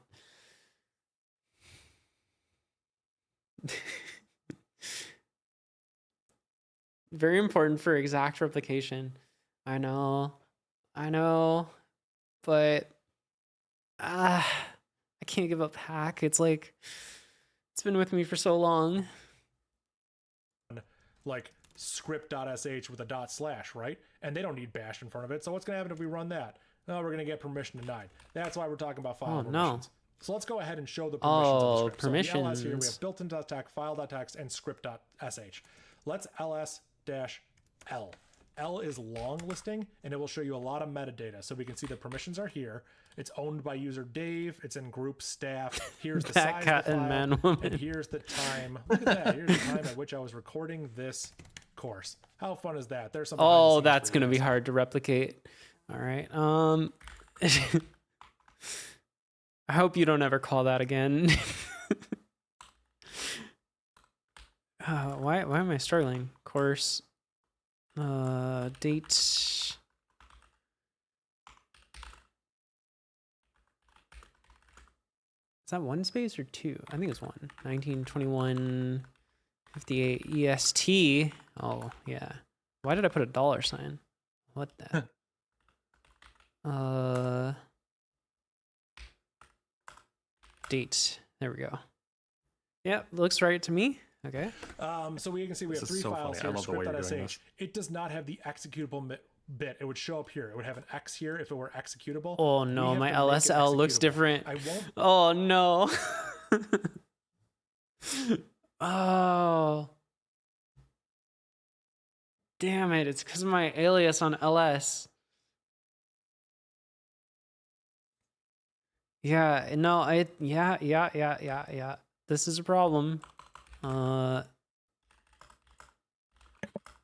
Very important for exact replication. I know, but I can't give up hack. It's like, it's been with me for so long. Like script.sh with a /, right? And they don't need bash in front of it. So what's going to happen if we run that? No, we're going to get permission denied. That's why we're talking about file permissions. No. So let's go ahead and show the permissions of the script. Permissions. So the ls here, we have built-in.text, file.text, and script.sh. Let's ls-l. L is long listing, and it will show you a lot of metadata. So we can see the permissions are here. It's owned by user Dave. It's in group staff. Here's the size of the file, and here's the time. Look at that. Here's the time at which I was recording this course. How fun is that? There's some. Oh, that's going to be hard to replicate. All right. I hope you don't ever call that again. Why am I struggling? Course. Date. Is that one space or two? I think it's one. 1921 58 EST. Oh, yeah. Why did I put a dollar sign? What the? Date. There we go. Yep, looks right to me. Okay. So we can see we have three files here. Script.sh. It does not have the executable bit. It would show up here. It would have an X here if it were executable. Oh no, my LSL looks different. I won't. Oh no. Oh. Damn it, it's because of my alias on LS. Yeah, no, yeah. This is a problem.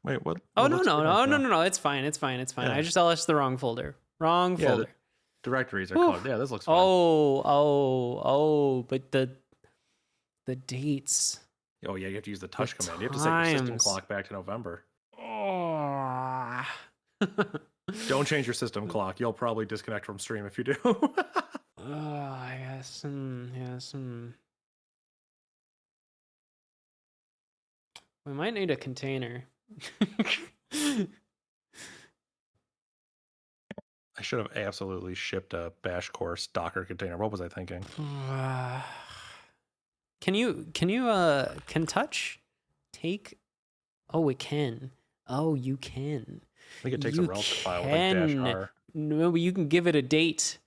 Wait, what? Oh, no. It's fine. Yeah. I just LS the wrong folder. Wrong folder. The directories are called. Yeah, this looks fine. But the dates. Oh, yeah, you have to use the touch command. You have to set your system clock back to November. Oh. Don't change your system clock. You'll probably disconnect from stream if you do. Yes. Yes. We might need a container. I should have absolutely shipped a bash course Docker container. What was I thinking? Can touch take? Oh, it can. Oh, you can. I think it takes a relative file like -r. No, but you can give it a date.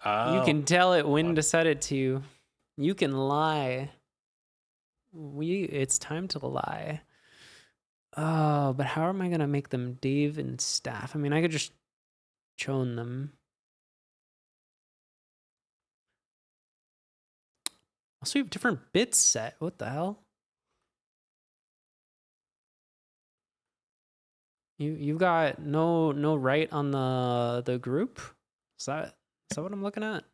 Oh. You can tell it when to set it to. You can lie. It's time to lie. Oh, but how am I gonna make them Dave and staff? I mean, I could just chone them. Also, you have different bits set. What the hell? You've got no right on the group. Is that what I'm looking at?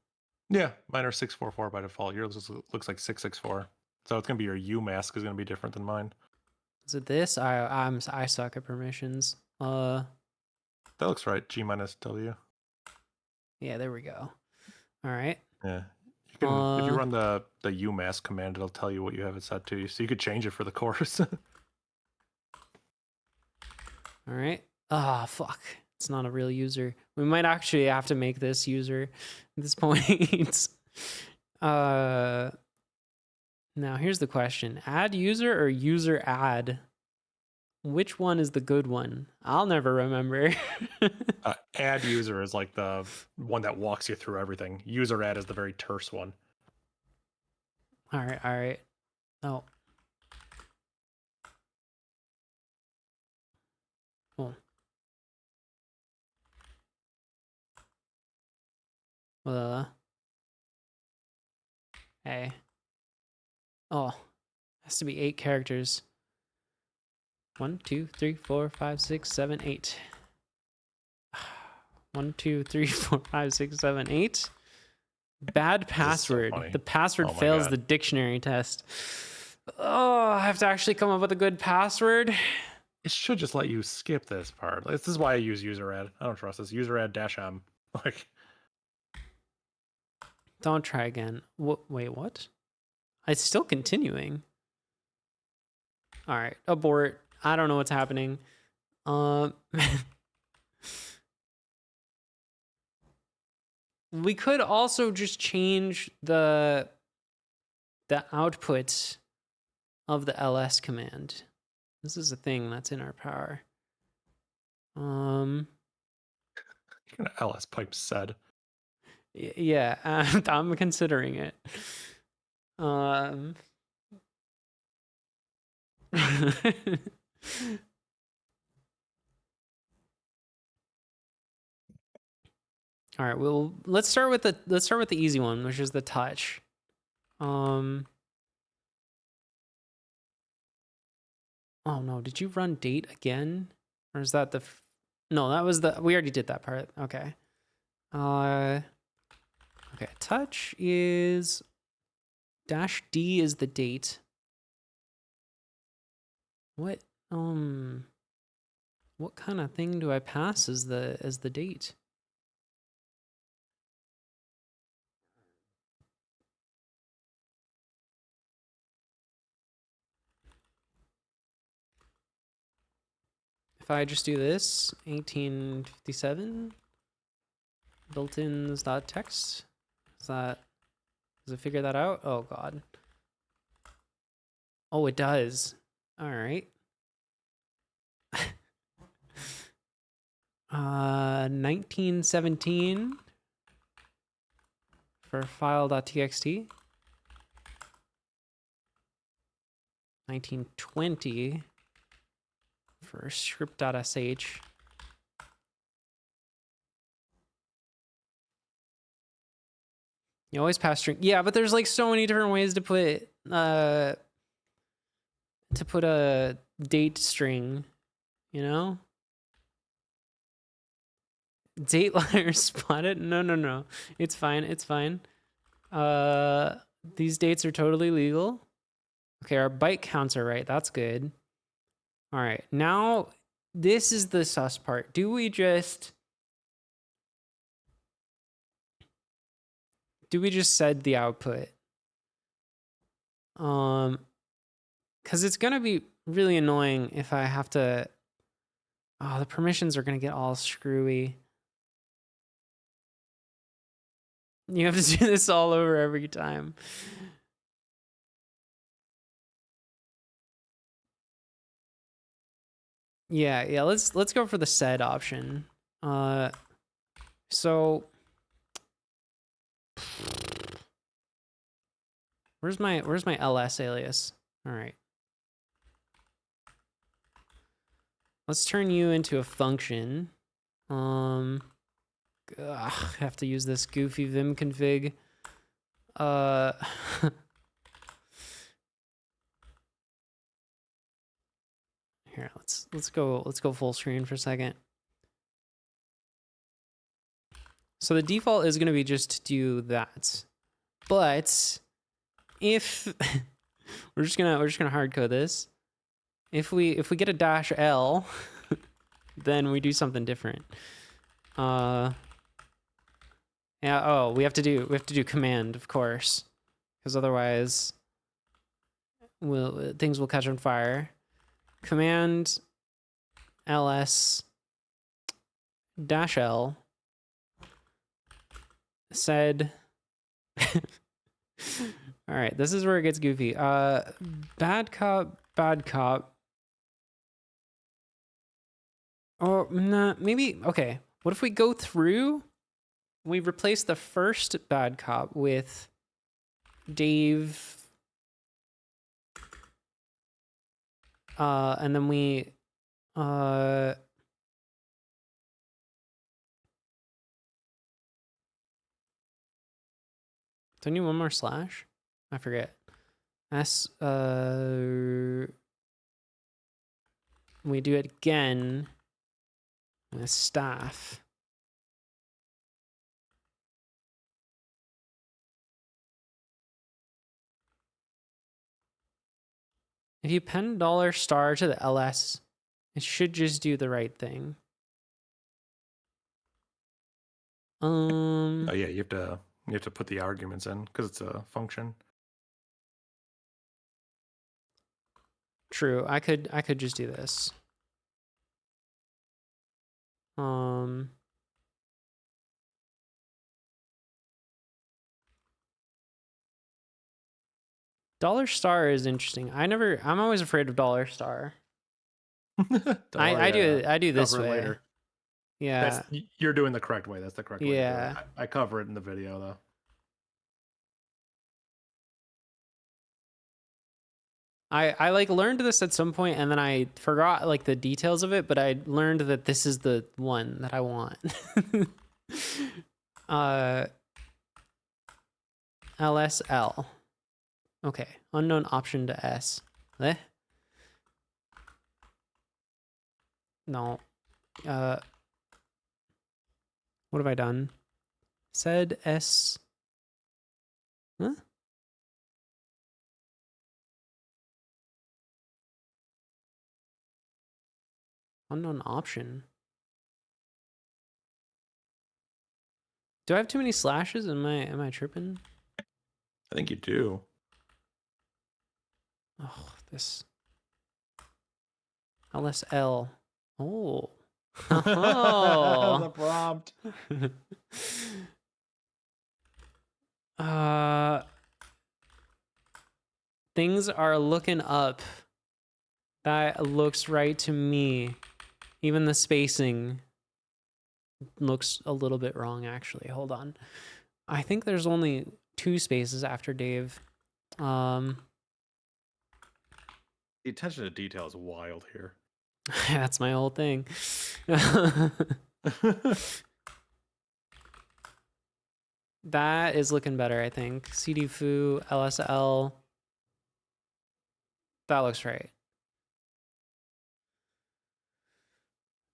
Yeah, mine are 644 by default. Yours looks like 664. So it's gonna be your U mask is gonna be different than mine. Is it this? I suck at permissions. That looks right. G minus W. Yeah, there we go. All right. Yeah. You can if you run the umask command, it'll tell you what you have it set to. So you could change it for the course. All right. Ah, fuck. It's not a real user. We might actually have to make this user at this point. Now here's the question. Add user or user add? Which one is the good one? I'll never remember. Add user is like the one that walks you through everything. User add is the very terse one. All right. Oh. Oh. Hey. Oh. Has to be 8 characters. 1, 2, 3, 4, 5, 6, 7, 8. 1, 2, 3, 4, 5, 6, 7, 8. Bad password. So the password fails the dictionary test. Oh, I have to actually come up with a good password. It should just let you skip this part. This is why I use user add. I don't trust this. User add -m. Like, don't try again. Wait, what? It's still continuing. All right, abort. I don't know what's happening. We could also just change the output of the ls command. This is a thing that's in our power. ls pipe said. Yeah, I'm considering it. All right, well, let's start with the easy one, which is the touch. Oh no, did you run date again? Or is that no, that was we already did that part. Okay. Okay, touch is -d is the date. What kind of thing do I pass as the date? If I just do this, 1857 built-ins.txt, does it figure that out? Oh God. Oh, it does. All right. 1917 for file.txt. 1920 for script.sh. You always pass string. Yeah, but there's like so many different ways to put a date string, you know? Date liner spotted? No. It's fine. It's fine. These dates are totally legal. Okay, our byte counts are right. That's good. All right. Now, this is the sus part. Do we just set the output? Because it's gonna be really annoying if I have to. Oh, the permissions are gonna get all screwy. You have to do this all over every time. Yeah. Let's go for the sed option. So where's my ls alias? All right. Let's turn you into a function. I have to use this goofy vim config. Here, let's go full screen for a second. So the default is going to be just to do that. But if we're just gonna hard code this. If we get a -l, then we do something different. Yeah, oh, we have to do command, of course. Because otherwise things will catch on fire. Command ls -l sed. All right, this is where it gets goofy. Bad cop. Oh, nah, maybe, okay. What if we go through, we replace the first bad cop with Dave, and then we, do I need one more slash? I forget. We do it again with staff. If you pen $* to the ls, it should just do the right thing. Oh yeah, you have to put the arguments in because it's a function. True. I could just do this. $* is interesting. I'm always afraid of $. I do this way. Later. Yeah. You're doing the correct way. That's the correct way. Yeah. I cover it in the video though. I like learned this at some point and then I forgot like the details of it, but I learned that this is the one that I want. LSL. Okay, unknown option to S. Eh? No. What have I done? Said S. Huh? Unknown option. Do I have too many slashes? Am I tripping? I think you do. Oh, this LSL. Oh. The prompt. Things are looking up. That looks right to me. Even the spacing looks a little bit wrong, actually. Hold on. I think there's only 2 spaces after Dave. The attention to detail is wild here. That's my whole thing. That is looking better, I think. CD Foo, LSL. That looks right.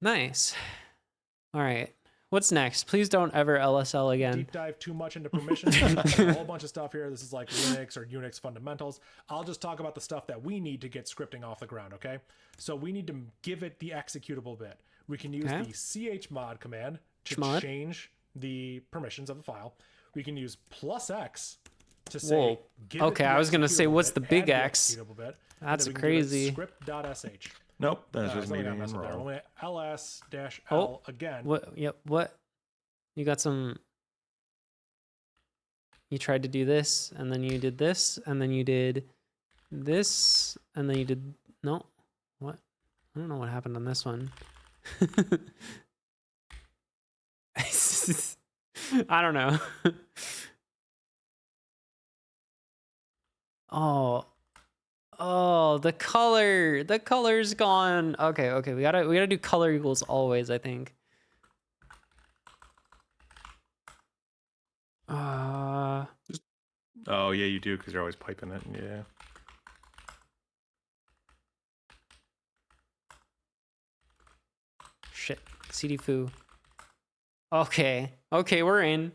Nice. All right. What's next? Please don't ever LSL again. Deep dive too much into permissions. There's a whole bunch of stuff here. This is like Linux or Unix fundamentals. I'll just talk about the stuff that we need to get scripting off the ground, okay? So we need to give it the executable bit. We can use the chmod command to change the permissions of the file. We can use +X to say, give it the I was going to say, what's the big bit, X? bit, That's crazy. Script.sh. Nope, that's just me being wrong. Only ls-l again. What? Yep. What? You got some. You tried to do this, and then you did this, and then you did this, and then you did. No. What? I don't know what happened on this one. I don't know. Oh, the color's gone. Okay, we gotta do color equals always, I think. Oh yeah, you do, because you're always piping it. Yeah. Shit, CD Foo. Okay, we're in.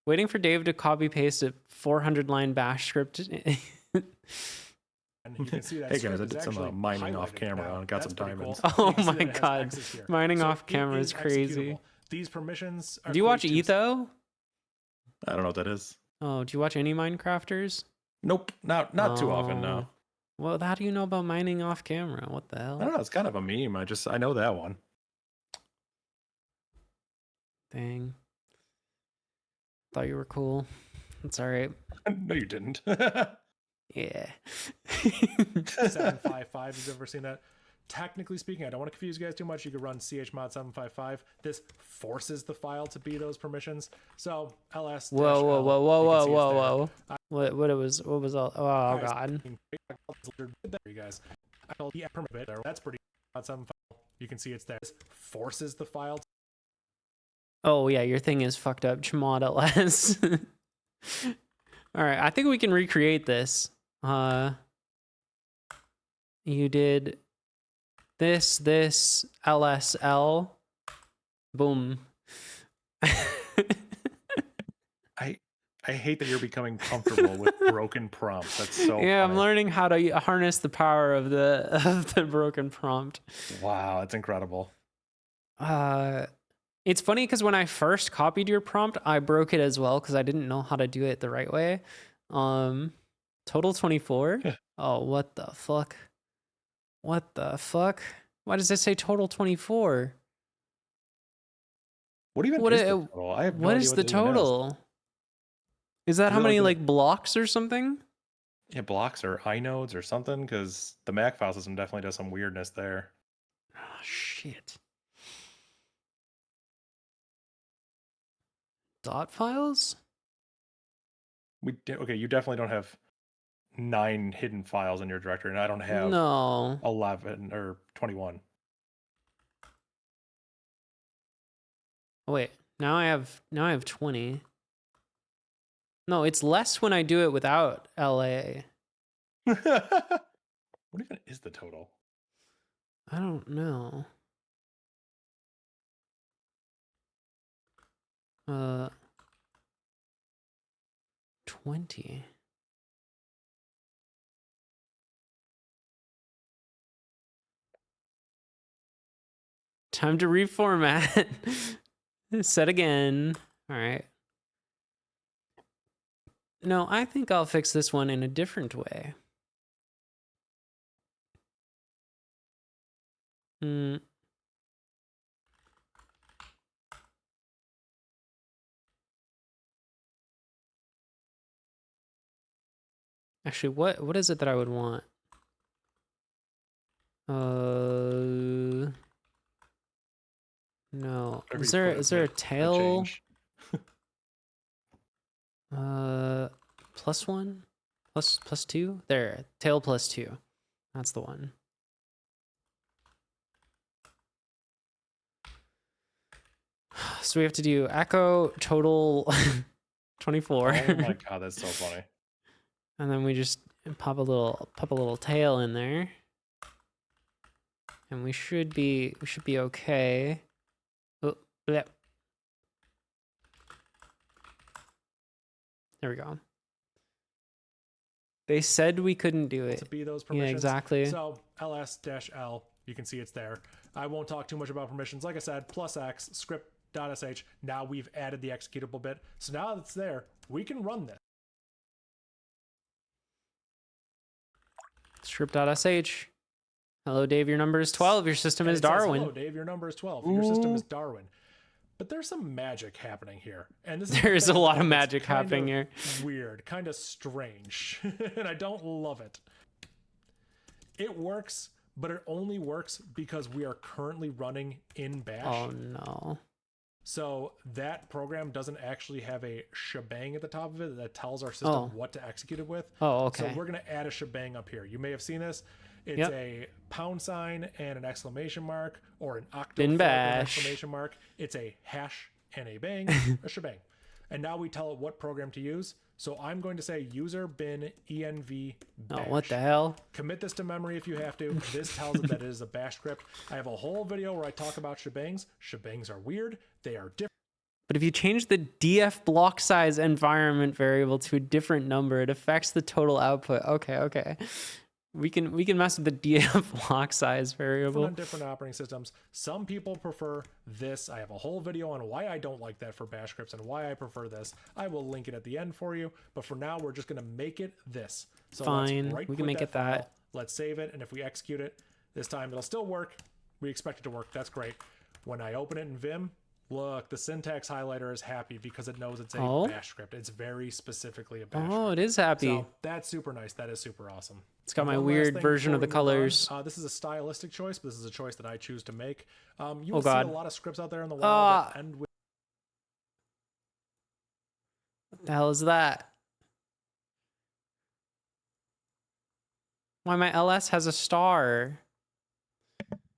Waiting for Dave to copy paste a 400-line bash script. And you can see that hey guys, I did some mining off camera and got some diamonds. Cool. Oh my god, mining off camera is crazy. These permissions are. Do you watch Etho? I don't know what that is. Oh, do you watch any Minecrafters? Nope, not too often, no. Well, how do you know about mining off camera? What the hell? I don't know, it's kind of a meme. I know that one. Dang. Thought you were cool. It's all right. No, you didn't. Yeah. 755. Have you ever seen that? Technically speaking, I don't want to confuse you guys too much. You could run chmod 755. This forces the file to be those permissions. So ls. Whoa. What was all? Oh god. You guys. That's pretty. You can see it's there. This forces the file. Oh yeah, your thing is fucked up. Chmod ls. All right, I think we can recreate this. You did this LSL. Boom. I hate that you're becoming comfortable with broken prompts. That's so yeah, funny. I'm learning how to harness the power of the broken prompt. Wow, that's incredible. It's funny because when I first copied your prompt, I broke it as well because I didn't know how to do it the right way. Total 24. Oh, what the fuck? What the fuck? Why does it say total 24? What even is the total? I have no what idea is what the that even total? Is that how many like blocks or something? Yeah, blocks or inodes or something, because the Mac file system definitely does some weirdness there. Oh, shit. Dot files? Okay, you definitely don't have 9 hidden files in your directory, and I don't have 11 or 21. Oh, wait, now I have 20. No, it's less when I do it without LA. What even is the total? I don't know. 20. Time to reformat. Set again. All right. No, I think I'll fix this one in a different way. Hmm. Actually, what is it that I would want? No. Whatever Is you there put, a make tail? change. +1? Plus 2? There, tail +2. That's the one. So we have to do echo total 24. Oh my god, that's so funny. And then we just pop a little tail in there. And we should be okay. Oh, bleh. There we go. They said we couldn't do it. To be those permissions. Yeah, exactly. So ls-l, you can see it's there. I won't talk too much about permissions. Like I said, +x, script.sh. Now we've added the executable bit. So now it's there, we can run this. Script.sh. Hello, Dave. Your number is 12. Your system is Darwin. Hello, Dave. Your number is 12. Your system is Darwin. But there's some magic happening here, and this there's a lot of magic happening here. Weird, kind of strange, and I don't love it. It works, but it only works because we are currently running in Bash. Oh no! So that program doesn't actually have a shebang at the top of it that tells our system what to execute it with. Oh, okay. So we're going to add a shebang up here. You may have seen this. It's a £sign and an exclamation mark, or an octo and an exclamation mark. It's a hash and a bang, a shebang. And now we tell it what program to use. So I'm going to say user bin env bash. Oh, what the hell? Commit this to memory if you have to. This tells it that it is a bash script. I have a whole video where I talk about shebangs. Shebangs are weird. They are different. But if you change the df block size environment variable to a different number, it affects the total output. Okay. We can mess with the df block size variable. On different operating systems. Some people prefer this. I have a whole video on why I don't like that for bash scripts and why I prefer this. I will link it at the end for you. But for now, we're just going to make it this. So fine, we can make it that. Let's save it. And if we execute it this time, it'll still work. We expect it to work. That's great. When I open it in Vim, look, the syntax highlighter is happy because it knows it's a bash script. It's very specifically a bash script. Oh, it is happy. So that's super nice. That is super awesome. It's got my weird version of the colors. This is a stylistic choice, but this is a choice that I choose to make. You will see a lot of scripts out there in the wild that end with... What the hell is that? Why my ls has a star?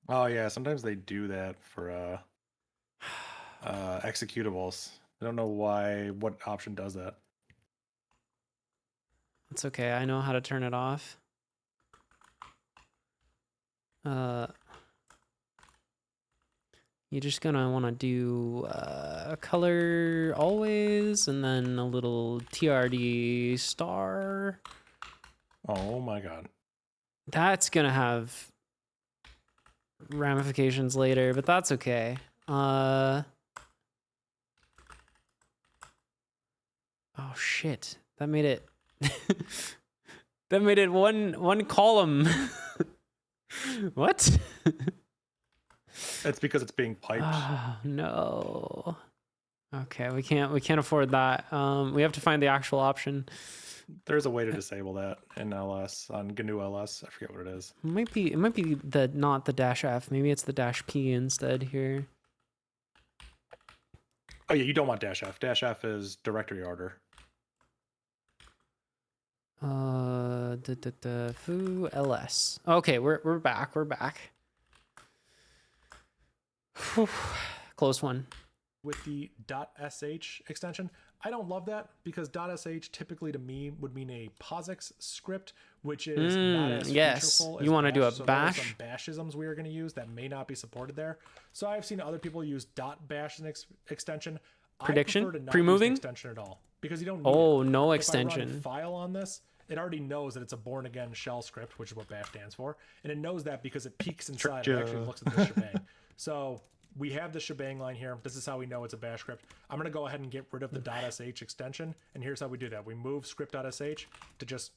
Oh yeah, sometimes they do that for executables. I don't know what option does that. It's okay, I know how to turn it off. You're just gonna want to do a color always, and then a little TRD star. Oh my god. That's gonna have ramifications later, but that's okay. Oh shit, that made it that made it one column. What? It's because it's being piped. Oh, no. Okay, we can't afford that. We have to find the actual option. There's a way to disable that in LS, on GNU LS. I forget what it is. It might be the not the -f. Maybe it's the -p instead here. Oh yeah, you don't want -f. -f is directory order. Foo ls. Okay, we're back. We're back. Whew. Close one. With the .sh extension, I don't love that because .sh typically to me would mean a POSIX script, which is not as featureful as you want to do a so bash? There are some bashisms we are going to use that may not be supported there. So I've seen other people use .bash as an extension. Prediction? I prefer to not Pre-moving? use an extension at all because you don't need it. No If I extension. run file on this, it already knows that it's a born again shell script, which is what bash stands for, and it knows that because it peeks inside and actually looks at the shebang. So we have the shebang line here. This is how we know it's a bash script. I'm going to go ahead and get rid of the .sh extension, and here's how we do that. We move script.sh to just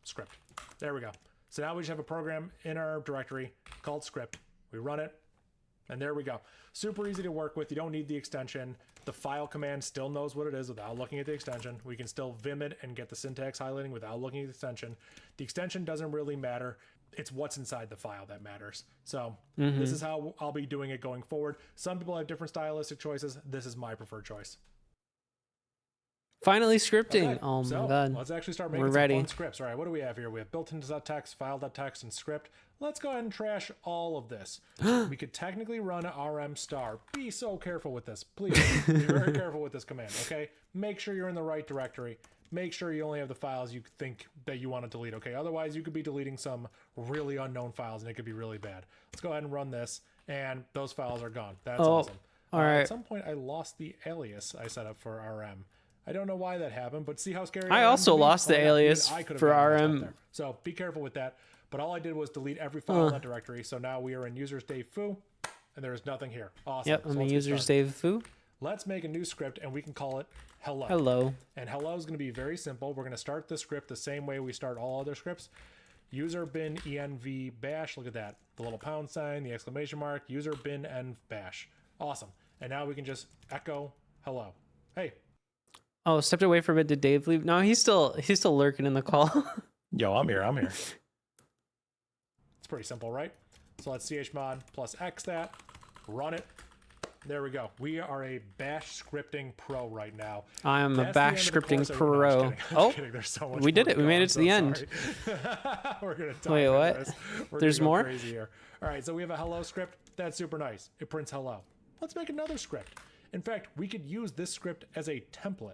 script. There we go. So now we just have a program in our directory called script. We run it, and there we go. Super easy to work with. You don't need the extension. The file command still knows what it is without looking at the extension. We can still vim it and get the syntax highlighting without looking at the extension. The extension doesn't really matter. It's what's inside the file that matters. So this is how I'll be doing it going forward. Some people have different stylistic choices. This is my preferred choice. Finally scripting. Okay, Oh so my god. let's actually start making We're some ready. fun scripts. All right, what do we have here? We have built-in.txt, file.txt, and script. Let's go ahead and trash all of this. We could technically run rm star. Be so careful with this. Please be very careful with this command, okay? Make sure you're in the right directory. Make sure you only have the files you think that you want to delete, okay? Otherwise, you could be deleting some really unknown files, and it could be really bad. Let's go ahead and run this, and those files are gone. That's awesome. All right. At some point, I lost the alias I set up for rm. I don't know why that happened, but see how scary I RM also can be? lost the Oh, yeah, alias even I could have for gotten messed up RM. there. So be careful with that. But all I did was delete every file in that directory. So now we are in users Dave Foo, and there is nothing here. Awesome. Yep, So I'm a let's get user's started. Dave Foo. Let's make a new script, and we can call it hello. Hello. And hello is going to be very simple. We're going to start the script the same way we start all other scripts. User bin env bash. Look at that. The little pound sign, the exclamation mark, user bin env bash. Awesome. And now we can just echo hello. Hey. Oh, stepped away from it. Did Dave leave? No, he's still lurking in the call. Yo, I'm here. It's pretty simple, right? So let's chmod plus x that, run it. There we go. We are a bash scripting pro right now. I am a That's the end bash of the scripting course. No, I'm pro. just kidding. I'm Oh, just kidding. There's so much we did more it. We go. made I'm it to so the end. sorry. We're gonna dive Wait, into what? this. We're There's gonna go more? crazy here. All right, so we have a hello script. That's super nice. It prints hello. Let's make another script. In fact, we could use this script as a template.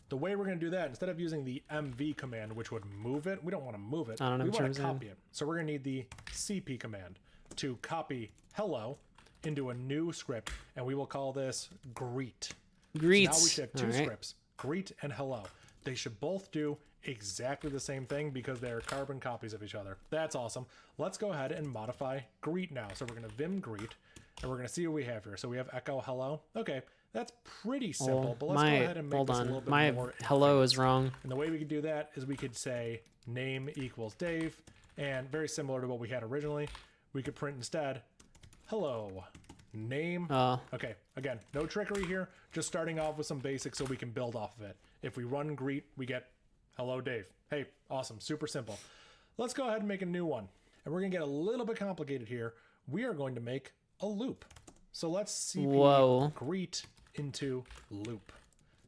The way we're going to do that, instead of using the mv command, which would move it, we don't want to move it. I don't know We what want to you're copy it. So we're going to need the cp command to copy hello into a new script, and we will call this greet. Greets. So now we should have two All right. scripts, greet and hello. They should both do exactly the same thing because they're carbon copies of each other. That's awesome. Let's go ahead and modify greet now. So we're going to vim greet, and we're going to see what we have here. So we have echo hello. Okay, that's pretty simple, Oh, but let's go ahead and make hold this a on. little bit My more hello advanced. is wrong. And the way we could do that is we could say name equals Dave, and very similar to what we had originally, we could print instead hello name. Okay, again, no trickery here, just starting off with some basics so we can build off of it. If we run greet, we get hello Dave. Hey, awesome, super simple. Let's go ahead and make a new one. And we're gonna get a little bit complicated here. We are going to make a loop. So let's cp greet into loop.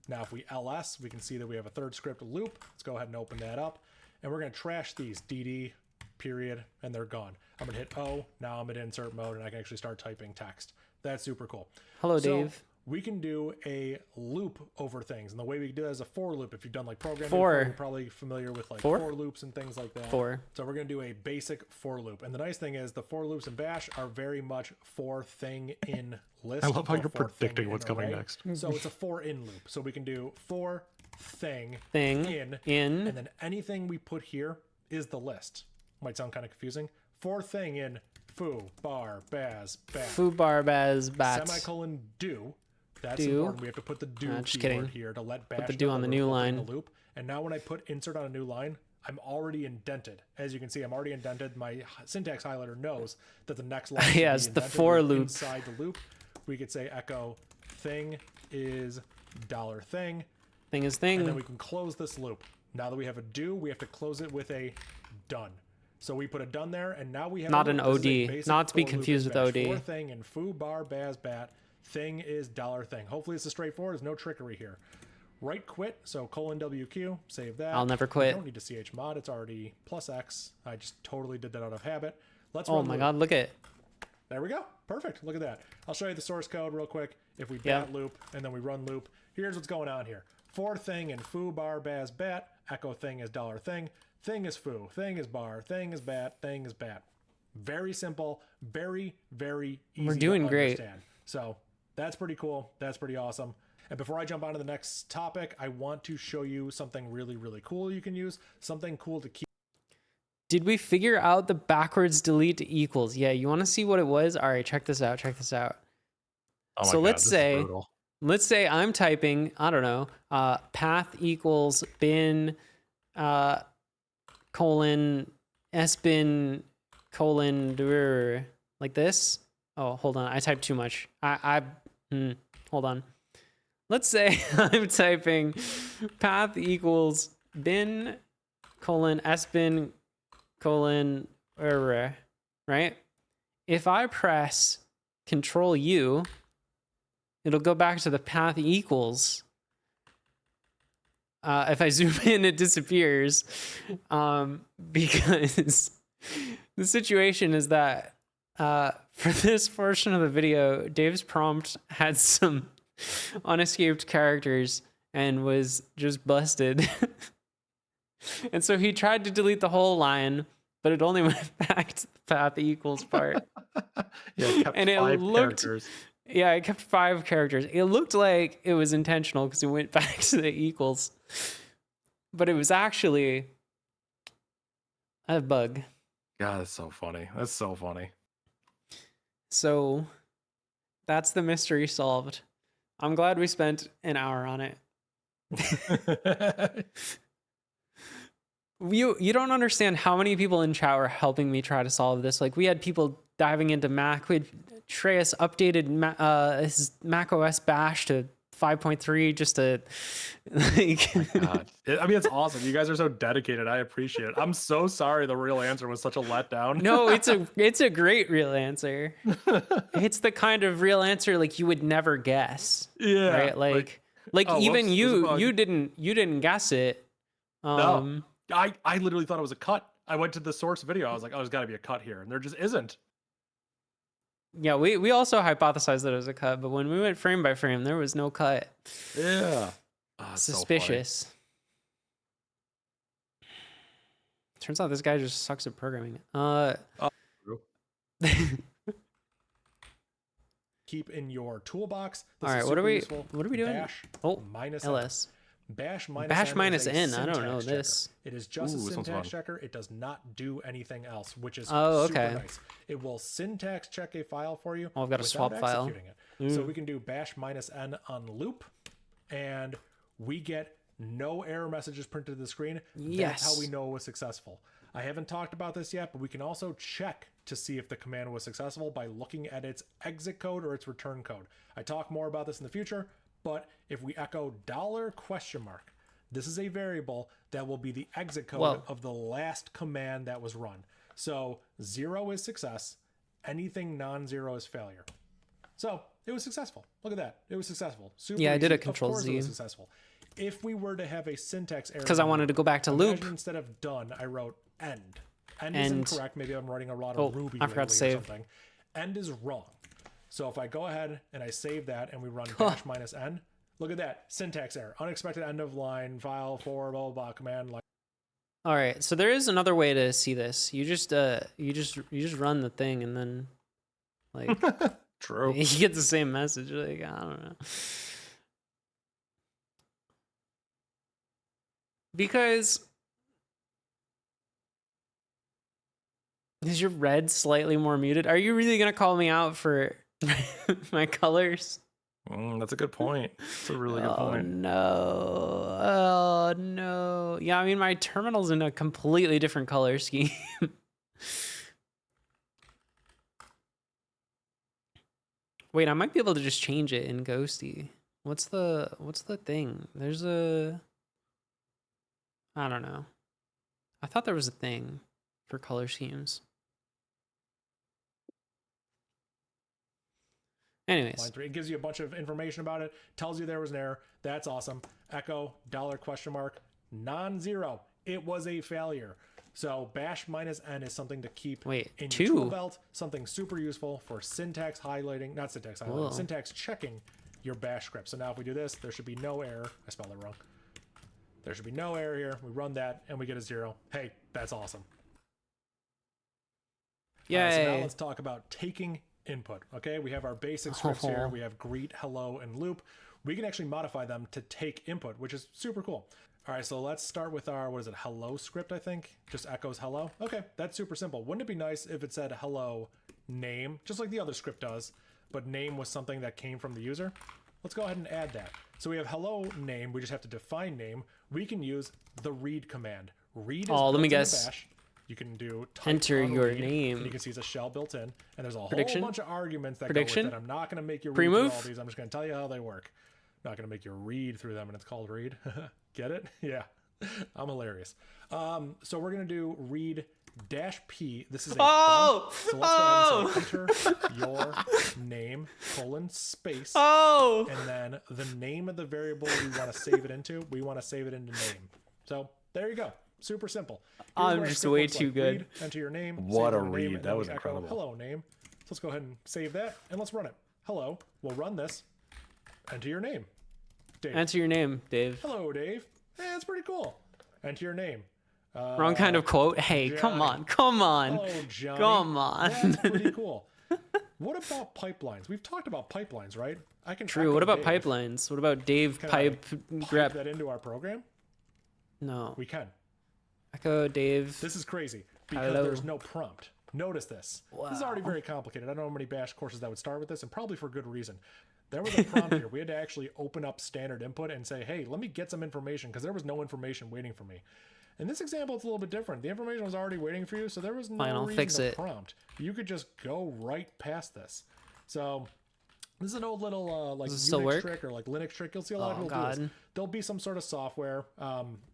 Now if we ls, we can see that we have a third script loop. Let's go ahead and open that up. And we're gonna trash these dd period, and they're gone. I'm gonna hit O, now I'm in insert mode, and I can actually start typing text. That's super cool. Hello, So, Dave. we can do a loop over things, and the way we can do that is a for loop. If you've done like programming For. before, you're probably familiar with like for loops and things like that. For. So we're going to do a basic for loop, and the nice thing is the for loops in bash are very much for thing in list. I love how or you're for predicting thing what's in coming array. next. So it's a for in loop. So we can do for thing in, and then anything we put here is the list. Might sound kind of confusing. For thing in foo bar baz bat. Foo bar baz bats. Semicolon do. That's Do. important. We have to put the do just keyword kidding. here to let bash the do know on that the we're new opening line. the loop. And now when I put insert on a new line, I'm already indented. As you can see, I'm already indented. My syntax highlighter knows that the next line Yeah, should it's be the indented. for We're loop. Inside the loop, we could say echo thing is $thing. Thing is And then thing. we can close this loop. Now that we have a do, we have to close it with a done. So we put a done there, and now we have Not a an loop. This is a OD. basic Not to be for loop confused in with bash. OD. For thing and foo bar baz bat thing is $thing. Hopefully this is straightforward. There's no trickery here. Right quit, so :WQ, save that. I'll never I quit. don't need to chmod. It's already +X. I just totally did that out of habit. Let's Oh run my loop. god, look at There we go. Perfect. Look at that. I'll show you the source code real quick. If we Yeah. bat loop and then we run loop, here's what's going on here. For thing and foo bar baz bat, echo thing is $thing, thing is foo, thing is bar, thing is bat, thing is bat. Very simple, very, very easy We're doing to great. understand. So that's pretty cool. That's pretty awesome. And before I jump on to the next topic, I want to show you something really, really cool you can use. Something cool to keep. Did we figure out the backwards delete to equals? Yeah, you want to see what it was? All right, check this out. Check this out. Oh my So God, let's this is say- brutal. Let's say I'm typing, I don't know, path equals bin colon sbin colon like this. Oh, hold on. I typed too much. Hold on. Let's say I'm typing path equals bin colon sbin colon right? If I press Control U, it'll go back to the path equals. If I zoom in, it disappears because the situation is that for this portion of the video, Dave's prompt had some unescaped characters and was just busted. And so he tried to delete the whole line, but it only went back to the path equals part. Yeah, it kept And it 5 looked, characters. yeah, it kept 5 characters. It looked like it was intentional because it went back to the equals, but it was actually a bug. God, that's so funny. That's so funny. So that's the mystery solved. I'm glad we spent an hour on it. You don't understand how many people in chat were helping me try to solve this. Like, we had people diving into Mac. We had Shreyas updated his Mac OS bash to 5.3 just to like. God. I mean, it's awesome. You guys are so dedicated. I appreciate it. I'm so sorry the real answer was such a letdown. No, it's a great real answer. It's the kind of real answer like you would never guess. Yeah. Right? Like oh, even whoops, you didn't guess it. No. I literally thought it was a cut. I went to the source video. I was like, oh, there's got to be a cut here. And there just isn't. Yeah, we also hypothesized that it was a cut, but when we went frame by frame, there was no cut. Yeah. Suspicious. Turns out this guy just sucks at programming. Keep in your toolbox. All right, what are we doing? Bash minus ls. Bash minus n. I don't know checker. this. It is just a Ooh, syntax checker. It does not do anything else, which is okay. super nice. It will syntax check a file for you. Oh, I've got a swap file. So we can do bash minus n on loop, and we get no error messages printed to the screen. Yes. That's how we know it was successful. I haven't talked about this yet, but we can also check to see if the command was successful by looking at its exit code or its return code. I talk more about this in the future, but if we echo $?, this is a variable that will be the exit code of the last command that was run. So 0 is success, anything non-zero is failure. So it was successful. Look at that. It was successful. Super yeah, I did easy. a Control of course Z. It was successful. If we were to have a syntax error, Because I wanted to go back to loop. Instead of done, I wrote end. End is incorrect. Maybe I'm writing a lot of Ruby. I forgot to save. Or something. End is wrong. So if I go ahead and I save that and we run bash minus n, look at that syntax error, unexpected end of line, file for blah blah blah, command line. All right, so there is another way to see this. You just run the thing and then like True. you get the same message. Like, I don't know. Because is your red slightly more muted? Are you really gonna call me out for my colors? That's a good point. That's a really good point. Oh no. Yeah, I mean my terminal's in a completely different color scheme. Wait, I might be able to just change it in Ghosty. What's the thing? There's a I don't know. I thought there was a thing for color schemes. Anyways. Line 3. It gives you a bunch of information about it, tells you there was an error. That's awesome. Echo, $?, non-zero. It was a failure. So bash minus n is something to keep in your tool belt, something super useful for syntax highlighting, not syntax highlighting, syntax checking your bash script. So now if we do this, there should be no error. I spelled it wrong. There should be no error here. We run that and we get a 0. Hey, that's awesome. Yay. So now let's talk about taking input. Okay, we have our basic scripts here. We have greet, hello, and loop. We can actually modify them to take input, which is super cool. All right, so let's start with our, what is it, hello script, I think? Just echoes hello. Okay, that's super simple. Wouldn't it be nice if it said hello name, just like the other script does, but name was something that came from the user? Let's go ahead and add that. So we have hello name. We just have to define name. We can use the read command. Read is let me built into guess. Bash. You can do type enter on your read, name. and you can see it's a shell built in, and there's a Prediction? whole bunch of arguments that Prediction? go with it. I'm not going to make you read Pre-move? through all these. I'm just going to tell you how they work. I'm not going to make you read through them, and it's called read. Get it? Yeah, I'm hilarious. So we're going to do read -p. This is a Oh! so let's go ahead and say enter your name space. Oh! And then the name of the variable we want to save it into, we want to save it into name. So there you go. Super simple. Here's I'm what our just script way looks too like. good. Read, enter your name. What save a your name, read. and That then was we echo incredible. hello name. So let's go ahead and save that, and let's run it. Hello. We'll run this. Enter your name. Dave. Enter your name, Dave. Hello, Dave. Hey, that's pretty cool. Enter your name. Wrong kind of quote. Hey, come Johnny. on. Come on. Hello, Johnny. Come on. That's pretty cool. What about pipelines? We've talked about pipelines, right? I can. True. echo What about Dave. pipelines? What about Dave Can I pipe Pipe grep? that into our program? No. We can. Echo Dave. This is crazy because Hello. there's no prompt. Notice this. This is already very complicated. I don't know how many Bash courses that would start with this, and probably for good reason. There was a prompt here. We had to actually open up standard input and say, hey, let me get some information, because there was no information waiting for me. In this example, it's a little bit different. The information was already waiting for you, so there was no Fine, I'll reason fix to it. prompt. You could just go right past this. So this is an old little like Does it still Unix work? trick or like Linux trick. You'll see a lot of Oh, people do this. God. There'll be some sort of software.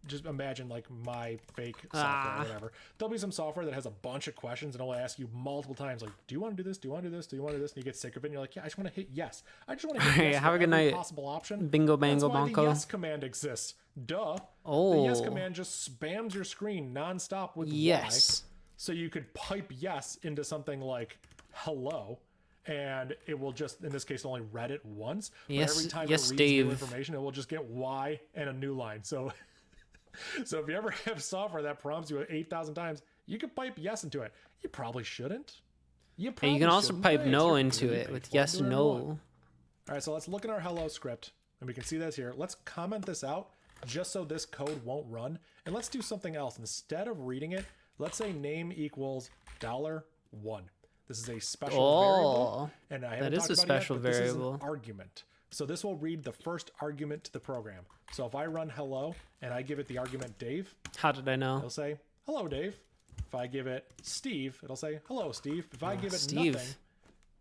Just imagine like my fake software or whatever. There'll be some software that has a bunch of questions and it'll ask you multiple times, like, do you want to do this? Do you want to do this? Do you want to do this? And you get sick of it and you're like, yeah, I just want to hit yes. I just want to hit Alright, yes. have for a good every night. possible option. Bingo, That's bango, why the bonko. yes command exists. Duh. Oh. The yes command just spams your screen nonstop with Yes. Y. So you could pipe yes into something like hello, and it will just, in this case, only read it once. Yes, But every time yes, it reads Dave. new information, it will just get Y and a new line. So, so if you ever have software that prompts you 8,000 times, you can pipe yes into it. You probably shouldn't. You And probably you can also shouldn't, pipe but it's no your into computer, it you with pay for it, yes, do whatever you want. no. All right, so let's look at our hello script, and we can see this here. Let's comment this out just so this code won't run. And let's do something else. Instead of reading it, let's say name equals $1. This is a special variable, and I haven't that is talked a about it special yet, but this is variable. an argument. So this will read the first argument to the program. So if I run hello and I give it the argument Dave, How did I know? it'll say hello Dave. If I give it Steve, it'll say hello Steve. If I give it Steve. nothing,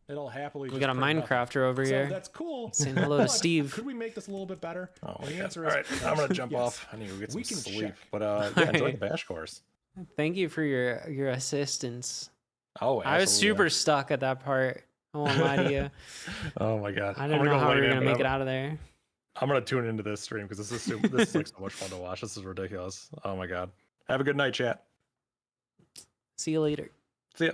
it'll happily We just got a print nothing. Minecrafter over So here. that's cool. Saying hello to But Steve. Could we make this a little bit better? Oh And my the God. answer All is right, I'm gonna jump yes. off. I need to go get some We can sleep. check. But yeah, enjoy Alright. the Bash course. Thank you for your assistance. Oh, I was absolutely. super stuck at that part. I won't lie to you. Oh my God. I I'm didn't gonna know go how we lay were down, gonna but make it out of there. I'm gonna tune into this stream because this is super. This is like so much fun to watch. This is ridiculous. Oh my God. Have a good night, chat. See you later. See ya.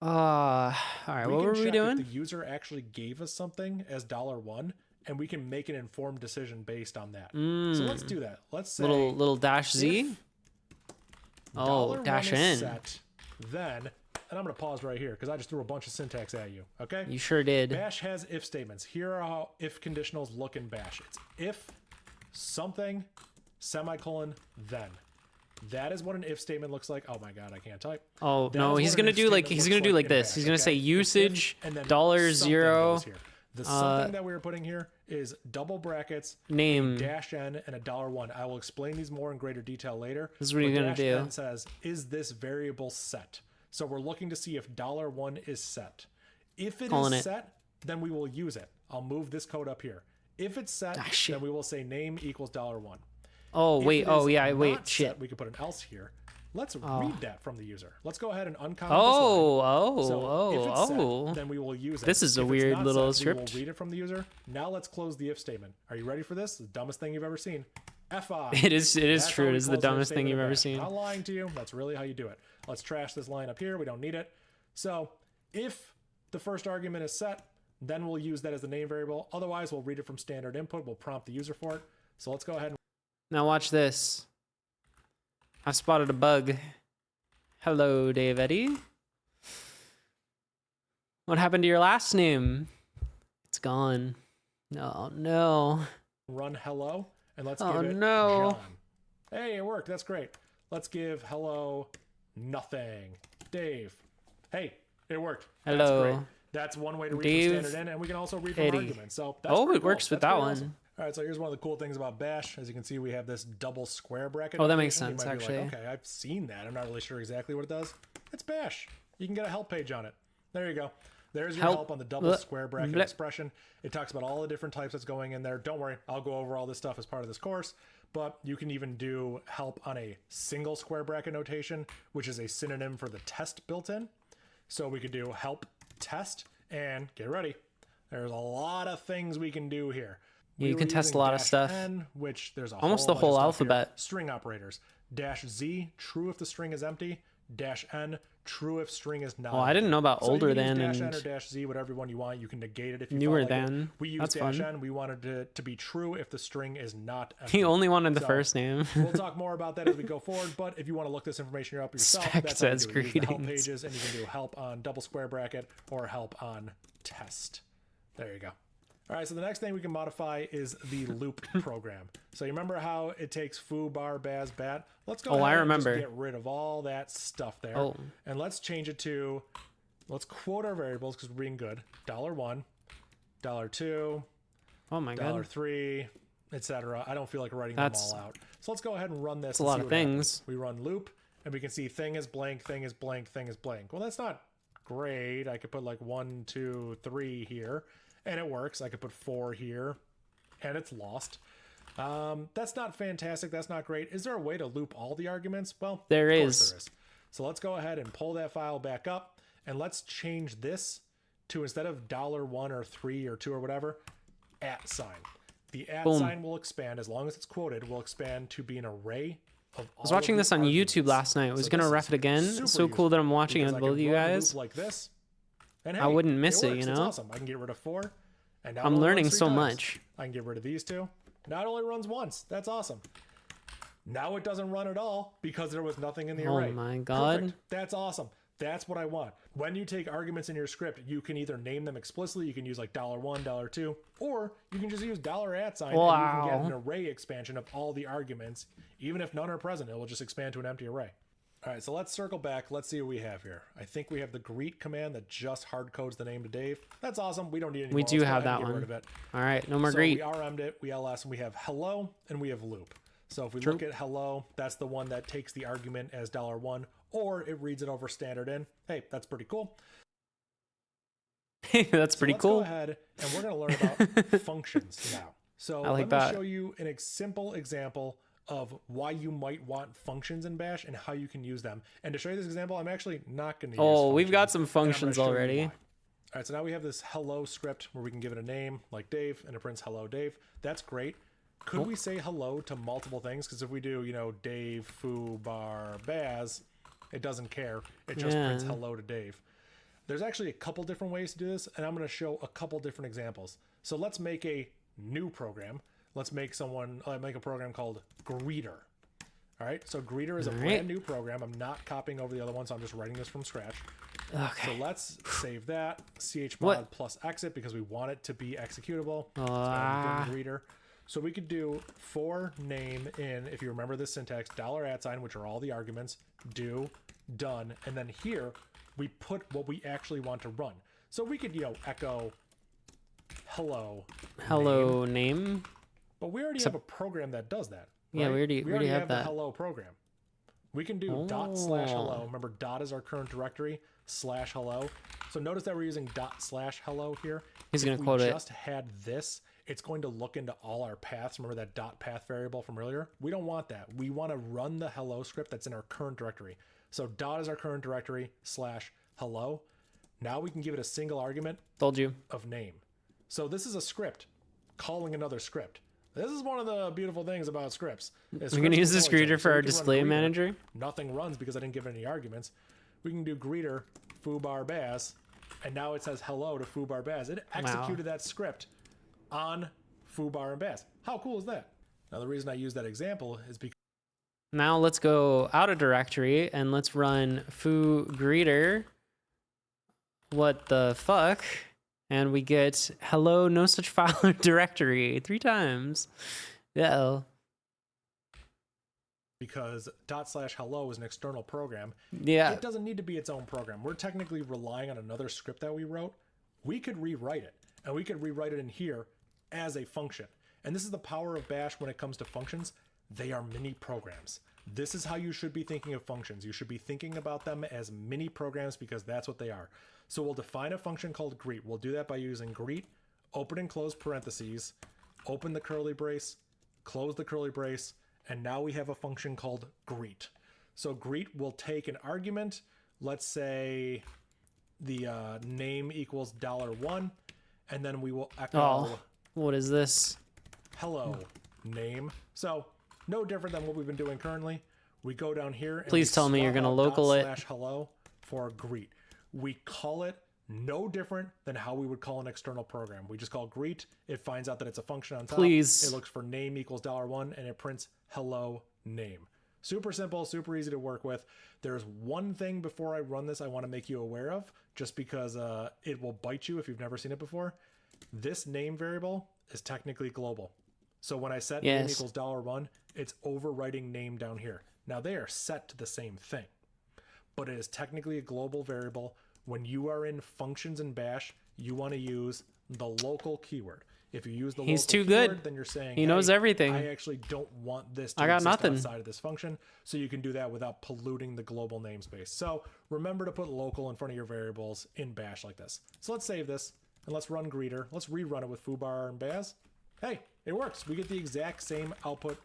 All right. What can were we check if doing? the user actually gave us something as $1, and we can make an informed decision based on that. So let's do that. Let's say Little dash Z. if Oh, $1 dash is N. set, then, and I'm going to pause right here because I just threw a bunch of syntax at you. Okay. You sure did. Bash has if statements. Here are how if conditionals look in Bash. It's if something, semicolon, then. That is what an if statement looks like. Oh my God, I can't type. Oh That no, is he's what an gonna if do like statement he's looks gonna do like in this. Bash, He's gonna okay? say It's if, usage and then $0 something goes here. The something uh, that we were putting here is double brackets, name. dash n, and a $1. I will explain these more in greater detail later. This is what you're But gonna dash do. n says, is this variable set? So we're looking to see if $1 is set. If it Calling is it. set, then we will use it. I'll move this code up here. If it's set, shit. then we will say name equals $1. Oh If wait. it Oh is yeah. not Wait. set, Shit. we could put an else here. Let's read that from the user. Let's go ahead and uncomment Oh. this line. So if it's set, Oh. then we will use it. This is a If it's weird not little set, script. We will read it from the user. Now let's close the if statement. Are you ready for this? The dumbest thing you've ever seen. Fi. It is. It is That's true. how It we is the close the if dumbest thing statement you've in ever Bash. seen. Not lying to you. That's really how you do it. Let's trash this line up here. We don't need it. So if the first argument is set, then we'll use that as the name variable. Otherwise, we'll read it from standard input. We'll prompt the user for it. So let's go ahead and Now watch this. I've spotted a bug. Hello, Dave Eddy. What happened to your last name? It's gone. No, no. run hello, and let's Oh, give it no. John. Hey, it worked. That's great. Let's give hello nothing. Dave. Hey, it worked. That's Hello. great. That's one way to read Dave from standard in, and we can also read from Eddy. arguments. So that's Oh, pretty it works cool. with That's that pretty one. awesome. All right, so here's one of the cool things about Bash. As you can see, we have this double square bracket. Oh, that makes notation. sense, You might be actually. like, okay, I've seen that. I'm not really sure exactly what it does. It's Bash. You can get a help page on it. There you go. There's your help on the double square bracket expression. It talks about all the different types that's going in there. Don't worry, I'll go over all this stuff as part of this course, but you can even do help on a single square bracket notation, which is a synonym for the test built in. So we could do help test, and get ready. There's a lot of things we can do here. Yeah, you can test a lot of stuff. N, which there's almost the whole alphabet. Here. String operators. -Z, true if the string is empty. -N, true if string is not. Oh, I didn't know about so older you than can use and -N or -Z, whatever one you want. You can negate it if you newer like than. It. We use That's -N. fun. We wanted it to be true if the string is not empty. He only wanted the first name. We'll talk more about that as we go forward, but if you want to look this information up yourself, Spec that's how you says do it. You use the help greetings. pages, and you can do help on double square bracket or help on test. There you go. All right, so the next thing we can modify is the loop program. So you remember how it takes foo, bar, baz, bat? Let's go ahead and just get rid of all that stuff there. Oh. And let's change it to, let's quote our variables because we're being good. $1, $2, Oh my god. $3, etc. I don't feel like writing them all out. So let's go ahead and run this. That's a lot of things. We run loop, and we can see thing is blank, thing is blank, thing is blank. Well, that's not great. I could put like 1, 2, 3 here, and it works. I could put 4 here, and it's lost. That's not fantastic. That's not great. Is there a way to loop all the arguments? Well, there of is. course there is. So let's go ahead and pull that file back up, and let's change this to, instead of $1 or 3 or 2 or whatever, @ sign. The @ sign will expand, as long as it's quoted, will expand to be an array of all. I was watching this on YouTube last night. I was gonna ref it again. It's so cool that I'm watching it with both of you guys. Like this, and hey, I wouldn't miss it, you It's know? awesome. I can get rid of 4, and now I'm it only learning runs 3 so times. much. I can get rid of these 2. Now it only runs once. That's awesome. Now it doesn't run at all because there was nothing in the array. Oh my god. Perfect. That's awesome. That's what I want. When you take arguments in your script, you can either name them explicitly. You can use like $1, $2, or you can just use $@sign, wow. and you can get an array expansion of all the arguments. Even if none are present, it will just expand to an empty array. All right, so let's circle back. Let's see what we have here. I think we have the greet command that just hard codes the name to Dave. That's awesome. We don't need any more. We do Let's go have ahead and that get one. rid of it. All right, no more So greet. we RM'd it, we ls, and we have hello, and we have loop. So if we look at hello, that's the one that takes the argument as $1, or it reads it over standard in. Hey, that's pretty cool. That's pretty cool. Let's go ahead, and we're going to learn about functions now. So let me show you a simple example of why you might want functions in Bash and how you can use them. And to show you this example, I'm actually not going to use functions. We've got some functions already. All right, so now we have this hello script where we can give it a name like Dave, and it prints hello Dave. That's great. Could we say hello to multiple things? Because if we do, Dave, foo, bar, baz, it doesn't care. It just prints hello to Dave. There's actually a couple different ways to do this, and I'm going to show a couple different examples. So let's make a new program. Let's make make a program called Greeter. All right, so Greeter is a brand new program. I'm not copying over the other one, so I'm just writing this from scratch. Okay. So let's save that. chmod plus exit because we want it to be executable. Greeter. So we could do for name in, if you remember the syntax, $@sign, which are all the arguments, do, done, and then here we put what we actually want to run. So we could, echo hello name. But we already have a program that does that. Right? Yeah, we already have that. The hello program. We can do ./hello. Remember, dot is our current directory, /hello. So notice that we're using ./hello here. He's going to quote it. If we just had this, it's going to look into all our paths. Remember that .path variable from earlier? We don't want that. We want to run the hello script that's in our current directory. So dot is our current directory, /hello. Now we can give it a single argument. Told you. Of name. So this is a script calling another script. This is one of the beautiful things about scripts. We're going to use this greeter for our display manager. Nothing runs because I didn't give it any arguments. We can do greeter foo bar baz, and now it says hello to foo bar baz. It executed that script on foo bar and baz. How cool is that? Now the reason I use that example is because now let's go out of directory and let's run foo greeter. What the fuck? And we get hello, no such file or directory 3 times. Yeah. Because ./hello is an external program. Yeah. It doesn't need to be its own program. We're technically relying on another script that we wrote. We could rewrite it, and we could rewrite it in here as a function. And this is the power of Bash when it comes to functions. They are mini programs. This is how you should be thinking of functions. You should be thinking about them as mini programs because that's what they are. So we'll define a function called greet. We'll do that by using greet, open and close parentheses, open the curly brace, close the curly brace, and now we have a function called greet. So greet will take an argument. Let's say the name equals $1, and then we will echo. Oh, what is this? Hello name. So no different than what we've been doing currently. We go down here. And please tell me you're gonna local it. /hello for greet. We call it no different than how we would call an external program. We just call greet. It finds out that it's a function on top. Please. It looks for name equals $1, and it prints hello name. Super simple, super easy to work with. There's one thing before I run this I want to make you aware of, just because it will bite you if you've never seen it before. This name variable is technically global. So when I set name equals $1, it's overwriting name down here. Now they are set to the same thing, but it is technically a global variable. When you are in functions in Bash, you want to use the local keyword. If you use the local too keyword, good. then you're saying he knows everything. I actually don't want this to I got exist nothing outside of this function, so you can do that without polluting the global namespace. So remember to put local in front of your variables in Bash like this. So let's save this and let's run greeter. Let's rerun it with foobar and Baz. Hey, it works. We get the exact same output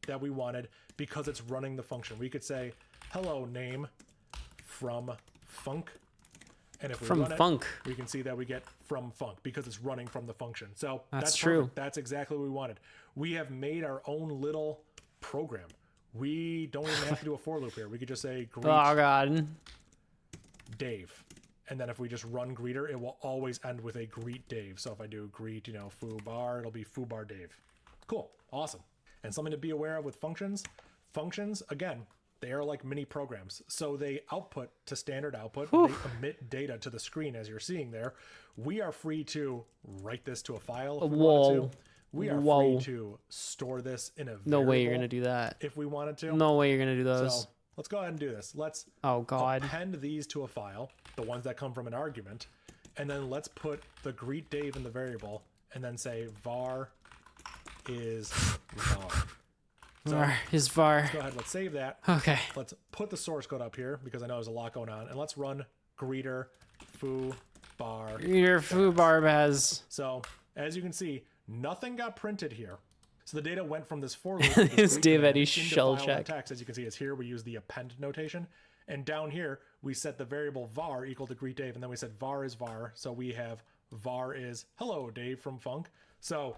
that we wanted because it's running the function. We could say hello name from func. And if we run it, we can see that we get from func because it's running from the function. So that's true. Perfect. That's exactly what we wanted. We have made our own little program. We don't even have to do a for loop here. We could just say greet Dave. And then if we just run greeter, it will always end with a greet Dave. So if I do greet, foobar, it'll be foobar Dave. Cool. Awesome. And something to be aware of with functions. Functions, again, they are like mini programs. So they output to standard output. They emit data to the screen as you're seeing there. We are free to write this to a file if we wanted to. We are free to store this in a variable. No way you're going to do that. If we wanted to. No way you're going to do those. So let's go ahead and do this. Let's append these to a file, the ones that come from an argument. And then let's put the greet Dave in the variable and then say var is var. So var is var. Let's go ahead. Let's save that. Okay. Let's put the source code up here because I know there's a lot going on, and let's run greeter foo bar. Greeter foo bar Baz. So as you can see, nothing got printed here. So the data went from this for loop. This Dave Eddy shell check. Text. As you can see, is here we use the append notation, and down here we set the variable var equal to greet Dave, and then we said var is var. So we have var is hello Dave from func. So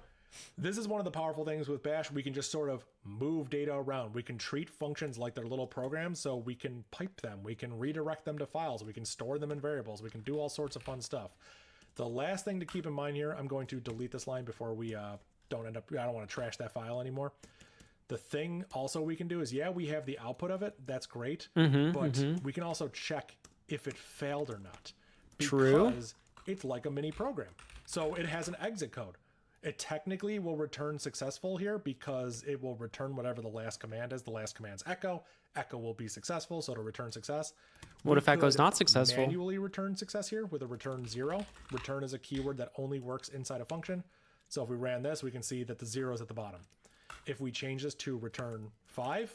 this is one of the powerful things with Bash. We can just sort of move data around. We can treat functions like they're little programs, so we can pipe them. We can redirect them to files. We can store them in variables. We can do all sorts of fun stuff. The last thing to keep in mind here, I'm going to delete this line before we I don't want to trash that file anymore. The thing also we can do is, we have the output of it. That's great. But we can also check if it failed or not. Because it's like a mini program. So it has an exit code. It technically will return successful here because it will return whatever the last command is. The last command's echo. Echo will be successful, so it'll return success. What if echo's not successful? Manually return success here with a return 0. Return is a keyword that only works inside a function. So if we ran this, we can see that the 0 is at the bottom. If we change this to return 5,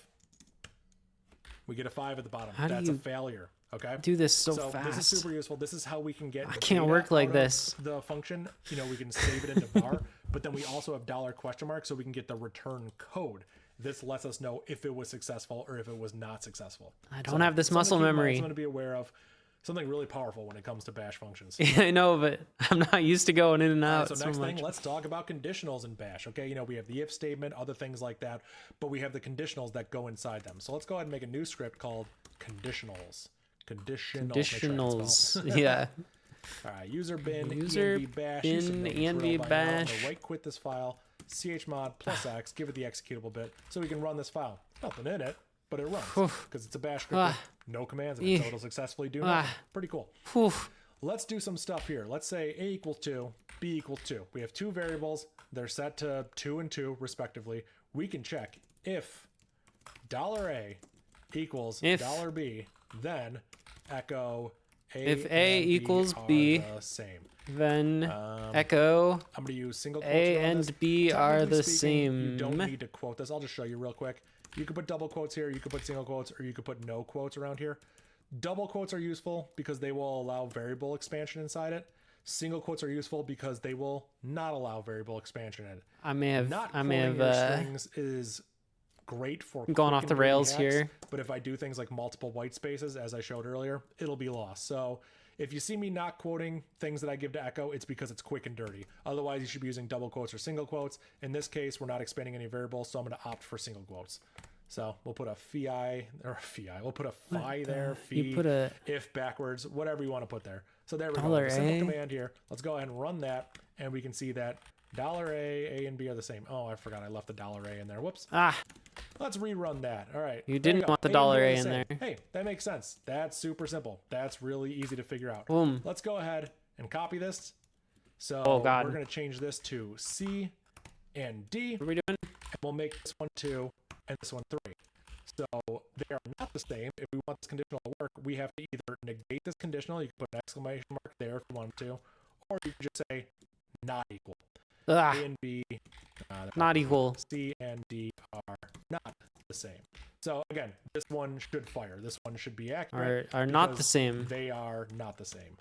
we get a 5 at the bottom. That's a failure. Okay. Do this so fast. This is super useful. This is how we can get. I can't work like this. The function, we can save it into var, but then we also have $? So we can get the return code. This lets us know if it was successful or if it was not successful. I don't have this muscle memory. Something to be aware of. Something really powerful when it comes to Bash functions. Yeah, I know, but I'm not used to going in and out. So next thing, let's talk about conditionals in Bash. Okay, we have the if statement, other things like that, but we have the conditionals that go inside them. So let's go ahead and make a new script called conditionals. Conditionals. Yeah. All right. User bin env bash. Env bash. Right quit this file. chmod +x. Give it the executable bit so we can run this file. Nothing in it, but it runs because it's a bash script. With no commands in it, so it'll successfully do nothing. Pretty cool. Let's do some stuff here. Let's say a equals 2, b equals 2. We have two variables. They're set to 2 and 2 respectively. We can check if $A equals $B, then echo If A and B equals are B, the same. then echo I'm going to use single quotes A around and this. B are Technically the speaking, You don't same. need to quote this. I'll just show you real quick. You could put double quotes here, you could put single quotes, or you could put no quotes around here. Double quotes are useful because they will allow variable expansion inside it. Single quotes are useful because they will not allow variable expansion in it. I may have your strings is great for gone quick off and the dirty rails hacks, here. but if I do things like multiple white spaces, as I showed earlier, it'll be lost. So if you see me not quoting things that I give to echo, it's because it's quick and dirty. Otherwise, you should be using double quotes or single quotes. In this case, we're not expanding any variables, so I'm going to opt for single quotes. So we'll put a we'll put a phi there, phi, You put a if backwards, whatever you want to put there. So there we go. $A. Simple command here. Let's go ahead and run that, and we can see that $A and B are the same. Oh, I forgot I left the $A in there. Whoops. Let's rerun that. All right. You there didn't go. want the A and B are $A the in same. there. Hey, that makes sense. That's super simple. That's really easy to figure out. Boom. Let's go ahead and copy this. So Oh, God. we're going to change this to C and D. What are we doing? And we'll make this one 2 and this one 3. So they are not the same. If we want this conditional to work, we have to either negate this conditional. You can put an exclamation mark there if you want to, or you can just say not equal. A and B, Not equal. C and D are not the same. So again, this one should fire. This one should be accurate. Are not the because same. They are not the same.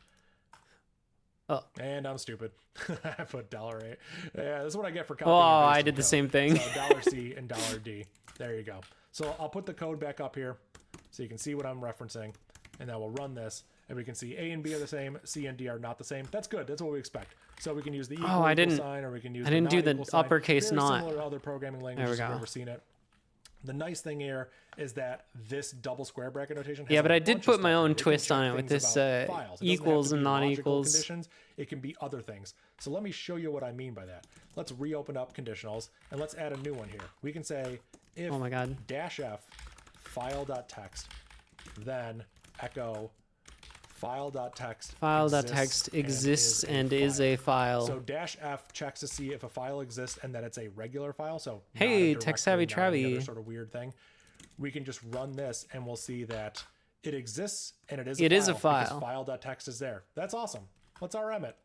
Oh. And I'm stupid. I put $A. Yeah, this is what I get for copying. Oh, and I pasting did the code. same thing. So $C and $D. There you go. So I'll put the code back up here so you can see what I'm referencing. And then we'll run this. And we can see A and B are the same. C and D are not the same. That's good. That's what we expect. So we can use the equal, sign, or we can use I didn't do the sign. uppercase Very not. similar to other programming languages if go. you've ever seen it. The nice thing here is that this double square bracket notation has Yeah, but a I did bunch of put stuff my in own it can twist check on it with things this about files. It doesn't have equals to and be logical non-equals. conditions. It can be other things. So let me show you what I mean by that. Let's reopen up conditionals and let's add a new one here. We can say if Oh my God. -f file.text, then echo file.text File.text exists and is a file. So -f checks to see if a file exists and that it's a regular file. So Hey, not a Tech Savvy directory, not any other Travie. sort of weird thing. We can just run this and we'll see that it exists and it is a because file. file.text is there. That's awesome. Let's RM it.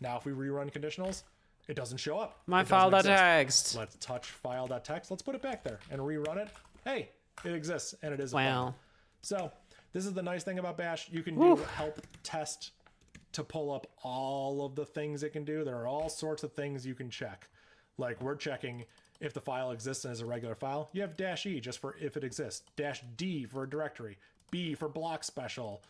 Now if we rerun conditionals, it doesn't show up. My It doesn't exist. file.text. Let's touch file.text. Let's put it back there and rerun it. Hey, it exists and it is a Wow. file. So this is the nice thing about Bash. You can do help test to pull up all of the things it can do. There are all sorts of things you can check. Like we're checking if the file exists and is a regular file. You have -E just for if it exists. -D for a directory. B for block special.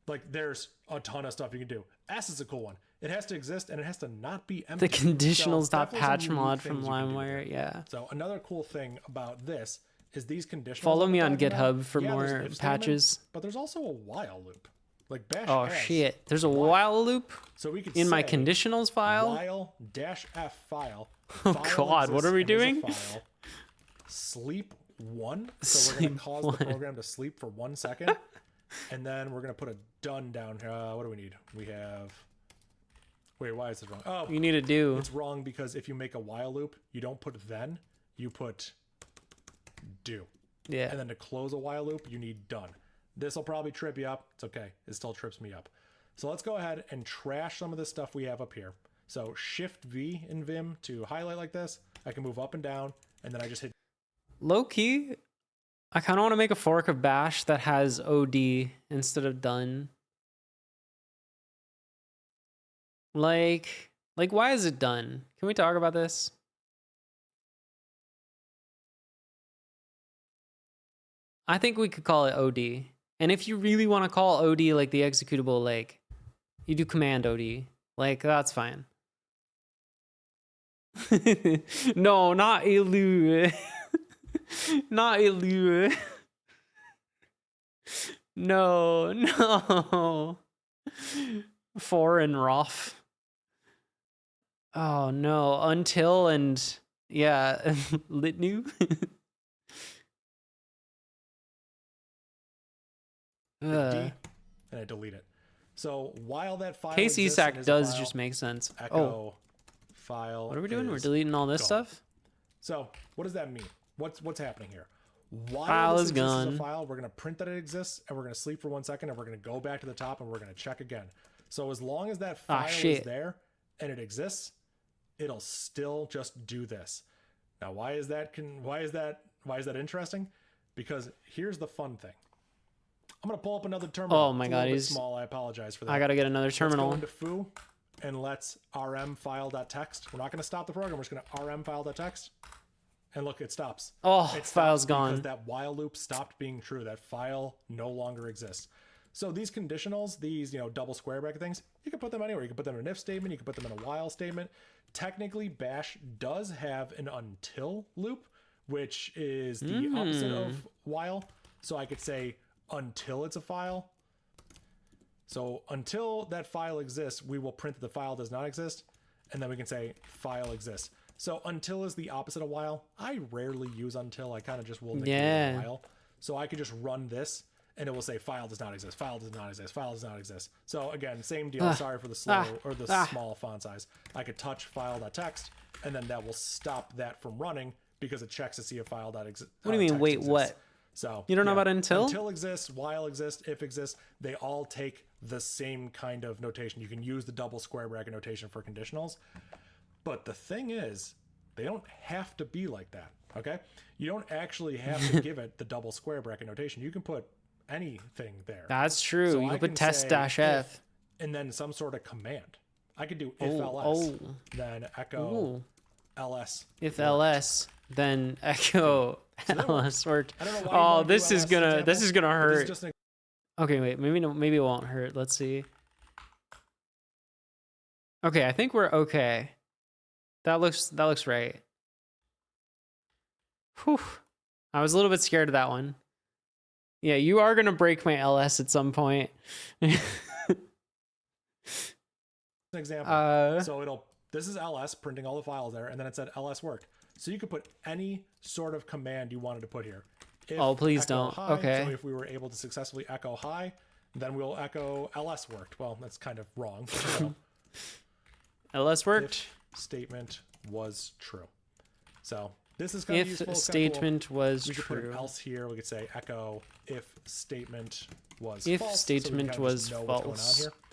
Like there's a ton of stuff you can do. S is a cool one. It has to exist and it has to not be empty. The conditionals So definitely some patch unique mod things from you can do LimeWire. there. Yeah. So another cool thing about this is these conditionals. Follow I'm me on talking about. GitHub for Yeah, there's more an if statement, patches. but there's also a while loop. Like Bash Oh has shit. There's a while loop So we could in my say conditionals file. while -f file. Oh file God, what exists are we and is a doing? file, sleep 1. So we're going to Sleep cause 1. the program to sleep for 1 second. And then we're going to put a done down here. What do we need? We have... Wait, why is this wrong? Oh, You need to do. it's wrong because if you make a while loop, you don't put then, you put do. Yeah. And then to close a while loop, you need done. This will probably trip you up. It's okay. It still trips me up. So let's go ahead and trash some of the stuff we have up here. So Shift V in Vim to highlight like this. I can move up and down, and then I just hit. Low key, I kind of want to make a fork of Bash that has OD instead of done. Like why is it done? Can we talk about this? I think we could call it OD. And if you really want to call OD like the executable, like you do command OD, like that's fine. No, not elu. Not elu. No. For and rough. Oh no, until and yeah, litnu. D, and I delete it. So while that file exists and KCSAC is a does file, just make sense. echo Oh, file. what are we doing? We're is deleting all this gone. stuff? So what does that mean? What's happening here? While File this is exists as gone. a file, we're going to print that it exists, and we're going to sleep for 1 second, and we're going to go back to the top, and we're going to check again. So as long as that file is there and it exists, it'll still just do this. Now, why is that interesting? Because here's the fun thing. I'm going to pull up another terminal. Oh my it's God, a little bit he's small. I apologize for that. I got to get another terminal. Let's go into foo and let's rm file.txt. We're not going to stop the program. We're just going to rm file.txt. And look, it stops. Oh, it file's gone. Because that while loop stopped being true. That file no longer exists. So these conditionals, these, double square bracket things, you can put them anywhere. You can put them in an if statement. You can put them in a while statement. Technically, Bash does have an until loop, which is the opposite of while. So I could say until it's a file. So until that file exists, we will print that the file does not exist. And then we can say file exists. So until is the opposite of while. I rarely use until. I kind of just will negate while. So I could just run this and it will say file does not exist, file does not exist, file does not exist. So again, same deal. Sorry for the slow or the small font size. I could touch file.txt and then that will stop that from running because it checks to see if file.txt exists. What do you mean? Wait, exists. What? So you don't know about until? Until exists, while exists, if exists, they all take the same kind of notation. You can use the double square bracket notation for conditionals. But the thing is, they don't have to be like that, okay? You don't actually have to give it the double square bracket notation. You can put anything there. That's true. So you I could put test-f. And then some sort of command. I could do if ls, then echo ls. If ls, then echo ls worked. I don't know why oh, this is gonna hurt. Just okay, wait, maybe it won't hurt. Let's see. Okay, I think we're okay. That looks right. Whew. I was a little bit scared of that one. Yeah, you are gonna break my ls at some point. an example. So this is ls printing all the files there, and then it said ls worked. So you could put any sort of command you wanted to put here. If please echo don't. Hi, okay. So if we were able to successfully echo hi, then we'll echo ls worked. Well, that's kind of wrong. ls worked. If statement was true. So this is kind of useful. If statement was we could true. put an else here. We could say echo if statement was if false. statement so was know false. what's going on here.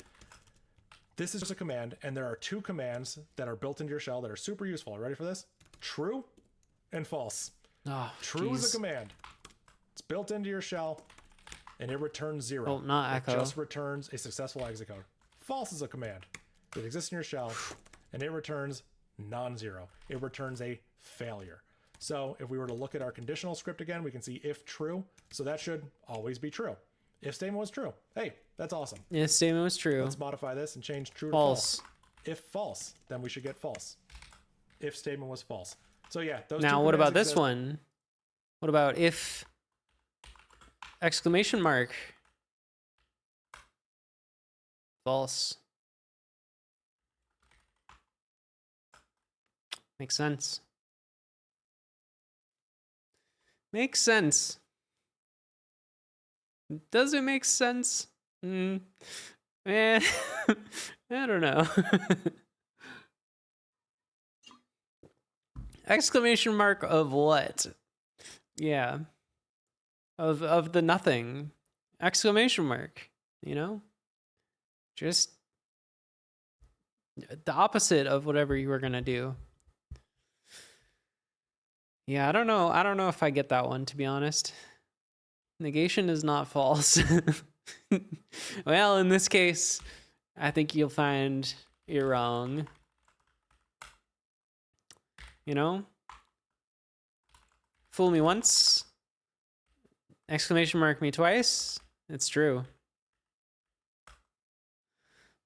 This is just a command, and there are two commands that are built into your shell that are super useful. Ready for this? True and false. Oh, true is a command. It's built into your shell, and it returns 0. Oh, not echo. It just returns a successful exit code. False is a command. It exists in your shell, and it returns non-zero. It returns a failure. So if we were to look at our conditional script again, we can see if true. So that should always be true. If statement was true. Hey, that's awesome. If statement was true. Let's modify this and change true to false. If false, then we should get false. If statement was false. So yeah, those now two what about commands this one? What about if exclamation mark? False. Makes sense. Makes sense. Does it make sense? Eh, I don't know. Exclamation mark of what? Yeah. Of the nothing. Exclamation mark, Just the opposite of whatever you were going to do. Yeah, I don't know. I don't know if I get that one, to be honest. Negation is not false. Well, in this case, I think you'll find you're wrong. Fool me once. Exclamation mark me twice. It's true.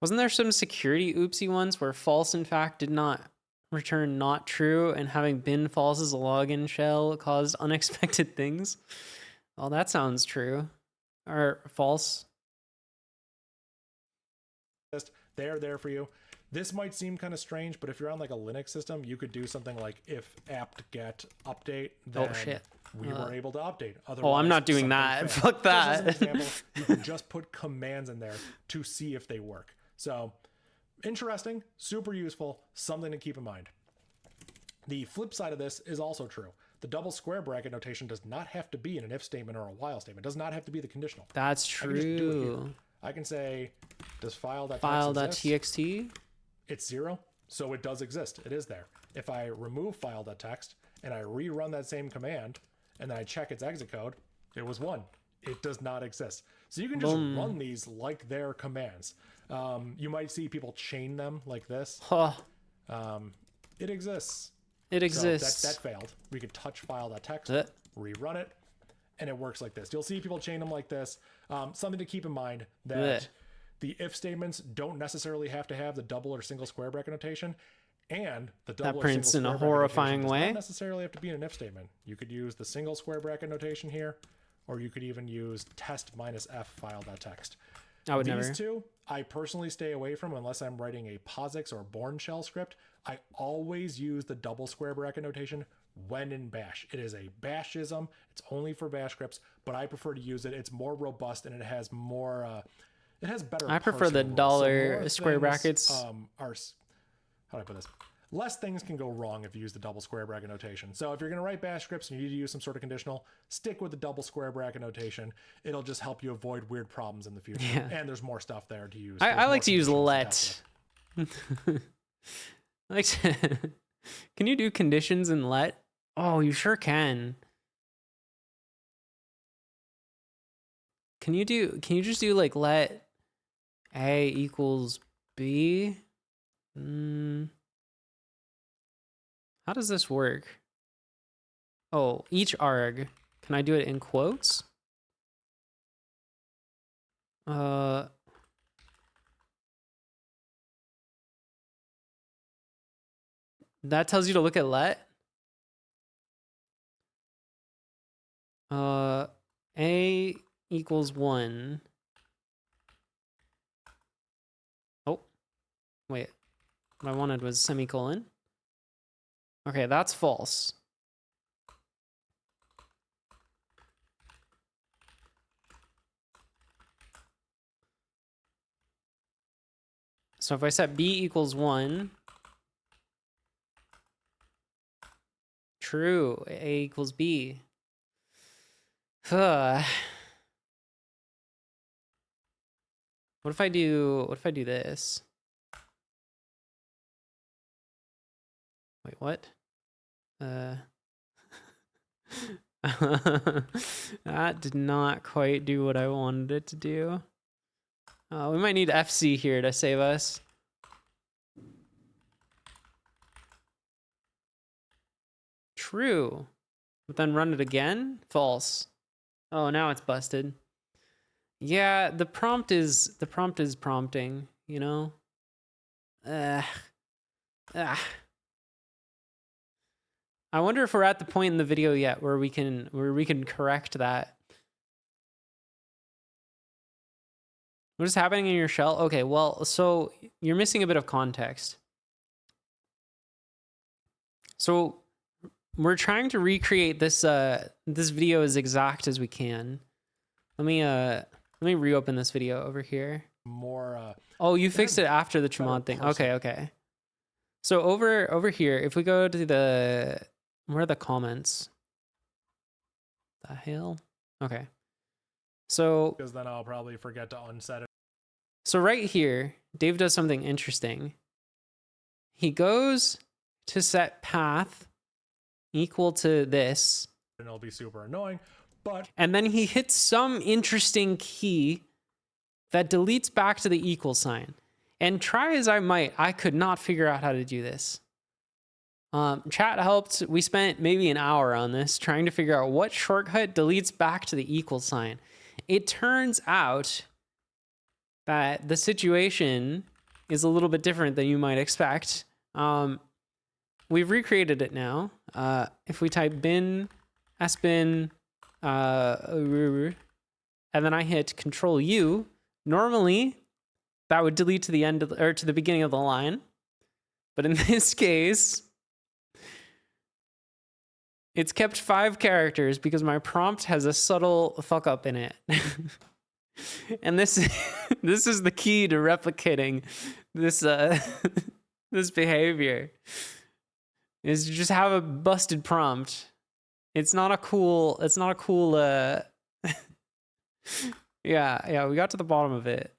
Wasn't there some security oopsie ones where false, in fact, did not return not true, and having been false as a login shell caused unexpected things? Well, that sounds true. Or false. They're there for you. This might seem kind of strange, but if you're on like a Linux system, you could do something like if apt get update, then we were able to update. Otherwise, I'm not doing that. Failed. Fuck that. Just as an example, you can just put commands in there to see if they work. So interesting, super useful, something to keep in mind. The flip side of this is also true. The double square bracket notation does not have to be in an if statement or a while statement. It does not have to be the conditional. That's true. I can say, does file.txt? It's 0, so it does exist. It is there. If I remove file.txt and I rerun that same command and then I check its exit code, it was 1. It does not exist. So you can just run these like they're commands. You might see people chain them like this. Huh. It exists. It exists. So that failed. We could touch file.txt, rerun it, and it works like this. You'll see people chain them like this. Something to keep in mind that the if statements don't necessarily have to have the double or single square bracket notation, and the double that prints in a or single horrifying does way. not necessarily have to be in an if statement. You could use the single square bracket notation here, or you could even use test minus f file.txt. I would These never. two, I personally stay away from unless I'm writing a POSIX or Bourne shell script. I always use the double square bracket notation when in bash. It is a bashism. It's only for bash scripts, but I prefer to use it. It's more robust and it has more. It has better. I prefer the parsing rules. dollar more square things, brackets. How do I put this? Less things can go wrong if you use the double square bracket notation. So if you're going to write bash scripts and you need to use some sort of conditional, stick with the double square bracket notation. It'll just help you avoid weird problems in the future. Yeah. And there's more stuff there to use. I like to use conditionals let. Like, can you do conditions in let? Oh, you sure can. Can you just do like let A equals B? How does this work? Oh, each arg. Can I do it in quotes? That tells you to look at let. A equals 1. Oh, wait. What I wanted was semicolon. Okay, that's false. So if I set B equals 1, true, A equals B. What if I do this? Wait, what? That did not quite do what I wanted it to do. We might need FC here to save us. True. But then run it again? False. Oh, now it's busted. Yeah, the prompt is prompting, you know? I wonder if we're at the point in the video yet where we can correct that. What is happening in your shell? Okay, well, so you're missing a bit of context. So we're trying to recreate this this video as exact as we can. Let me reopen this video over here. More. Oh, you fixed it after the Chmod thing. Okay. So over here, if we go to the where are the comments? The hell? Okay. So Because then I'll probably forget to unset it. So right here, Dave does something interesting. He goes to set path equal to this. And it'll be super annoying. And then he hits some interesting key that deletes back to the equal sign. And try as I might, I could not figure out how to do this. Chat helped. We spent maybe an hour on this trying to figure out what shortcut deletes back to the equal sign. It turns out that the situation is a little bit different than you might expect. We've recreated it now. If we type bin, sbin, and then I hit Control U, normally that would delete to the end of or to the beginning of the line. But in this case, it's kept 5 characters because my prompt has a subtle fuck up in it. And this is the key to replicating this this behavior, is to just have a busted prompt It's not a cool, yeah, we got to the bottom of it.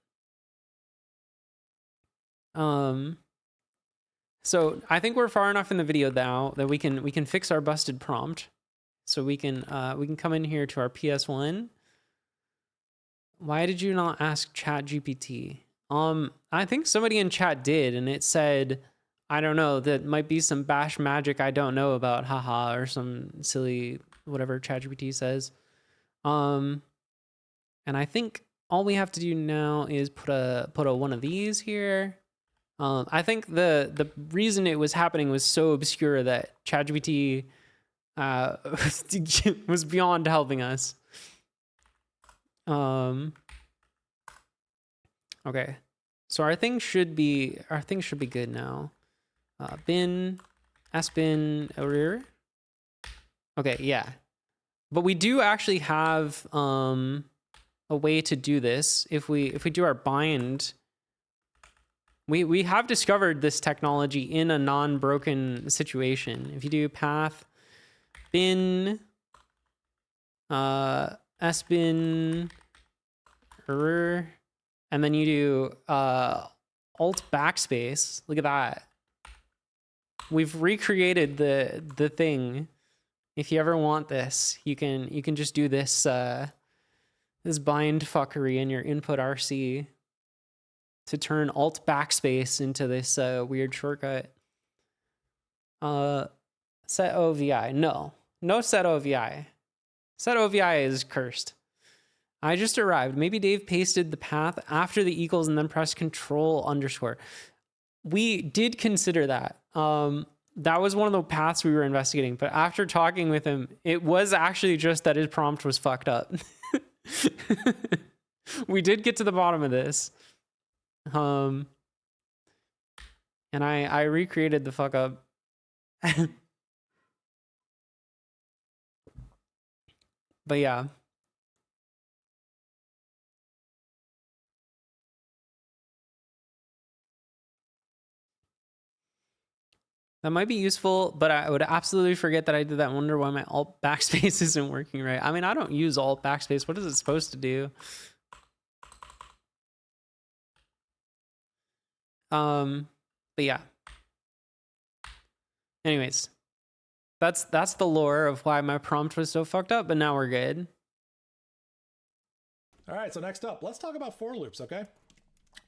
So I think we're far enough in the video now that we can fix our busted prompt. So we can come in here to our PS1. Why did you not ask ChatGPT? I think somebody in chat did, and it said, I don't know, that might be some bash magic I don't know about, haha, or some silly whatever ChatGPT says. And I think all we have to do now is put a one of these here. I think the reason it was happening was so obscure that ChatGPT was beyond helping us. Okay, so our thing should be good now. Bin, sbin, error. Okay, yeah, but we do actually have a way to do this. If we do our bind, we have discovered this technology in a non-broken situation. If you do path bin sbin error, and then you do alt backspace, look at that. We've recreated the thing. If you ever want this, you can just do this this bind fuckery in your input RC to turn alt backspace into this weird shortcut. Set OVI. No set OVI. Set OVI is cursed. I just arrived. Maybe Dave pasted the path after the equals and then pressed control _. We did consider that. That was one of the paths we were investigating, but after talking with him, it was actually just that his prompt was fucked up. We did get to the bottom of this. And I recreated the fuck up. But yeah. That might be useful, but I would absolutely forget that I did that and wonder why my alt backspace isn't working right. I mean, I don't use alt backspace. What is it supposed to do? But yeah. Anyways, that's the lore of why my prompt was so fucked up, but now we're good. All right, so next up, let's talk about for loops, okay?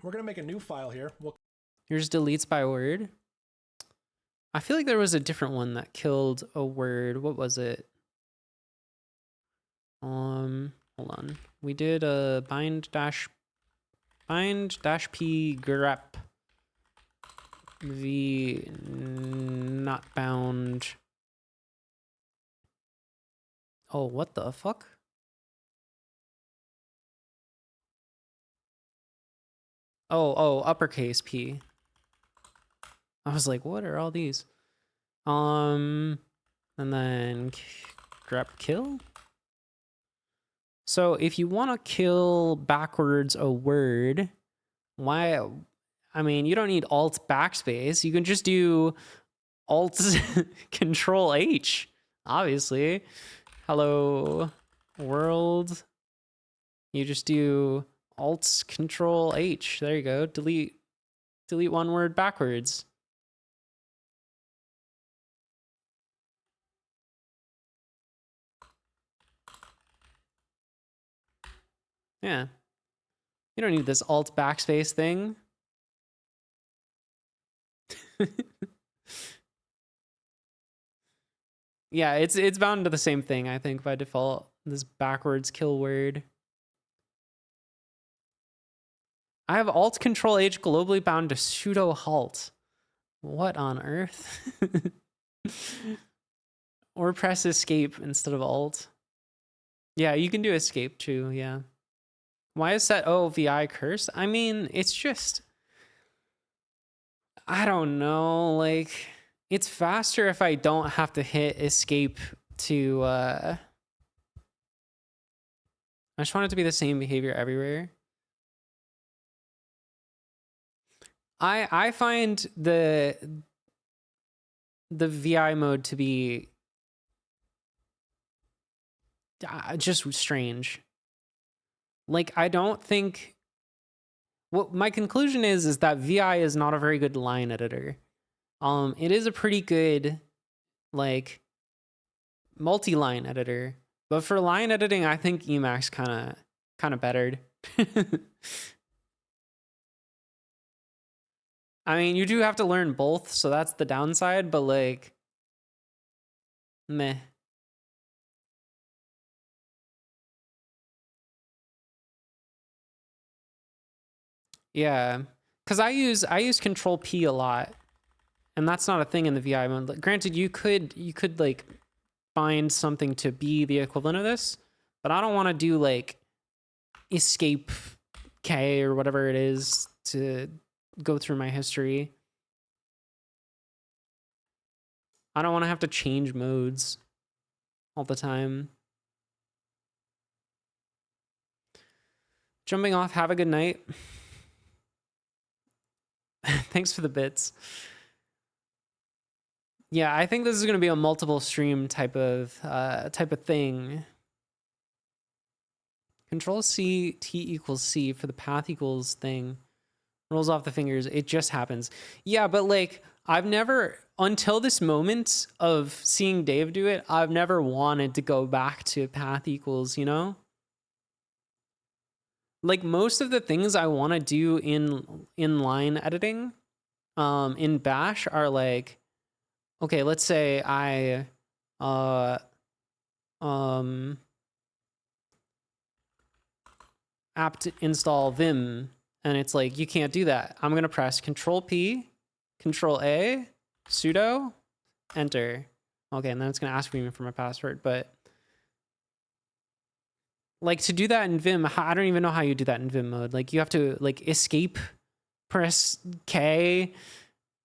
We're gonna make a new file here. Here's deletes by word. I feel like there was a different one that killed a word. What was it? Hold on. We did a bind dash p grep v not bound. Oh, what the fuck? Oh, uppercase P. I was like, what are all these? And then grep kill. So if you want to kill backwards a word, why? I mean, you don't need alt backspace. You can just do alt control H, obviously. Hello world. You just do alt control H. There you go. Delete one word backwards. Yeah. You don't need this alt backspace thing. Yeah, it's bound to the same thing, I think, by default. This backwards kill word. I have alt control H globally bound to sudo halt. What on earth? Or press escape instead of alt. Yeah, you can do escape too, yeah. Why is set OVI cursed? I mean, it's just, I don't know, like, it's faster if I don't have to hit escape to, I just want it to be the same behavior everywhere. I find the VI mode to be just strange. Like, I don't think... What my conclusion is that VI is not a very good line editor. It is a pretty good, like, multi-line editor. But for line editing, I think Emacs kind of bettered. I mean, you do have to learn both, so that's the downside, but like, meh. Yeah, because I use Control P a lot, and that's not a thing in the VI mode. Like, granted, you could like find something to be the equivalent of this, but I don't want to do like Escape K or whatever it is to go through my history. I don't want to have to change modes all the time. Jumping off, have a good night. Thanks for the bits. Yeah, I think this is going to be a multiple stream type of thing. Control C, T equals C for the path equals thing. Rolls off the fingers. It just happens. Yeah, but like, I've never, until this moment of seeing Dave do it, I've never wanted to go back to path equals, you know? Like, most of the things I want to do in line editing in Bash are like, okay, let's say I apt install Vim, and it's like, you can't do that. I'm going to press Control P, Control A, sudo, enter. Okay, and then it's going to ask me for my password, but like, to do that in Vim, I don't even know how you do that in Vim mode. Like, you have to like escape, press K,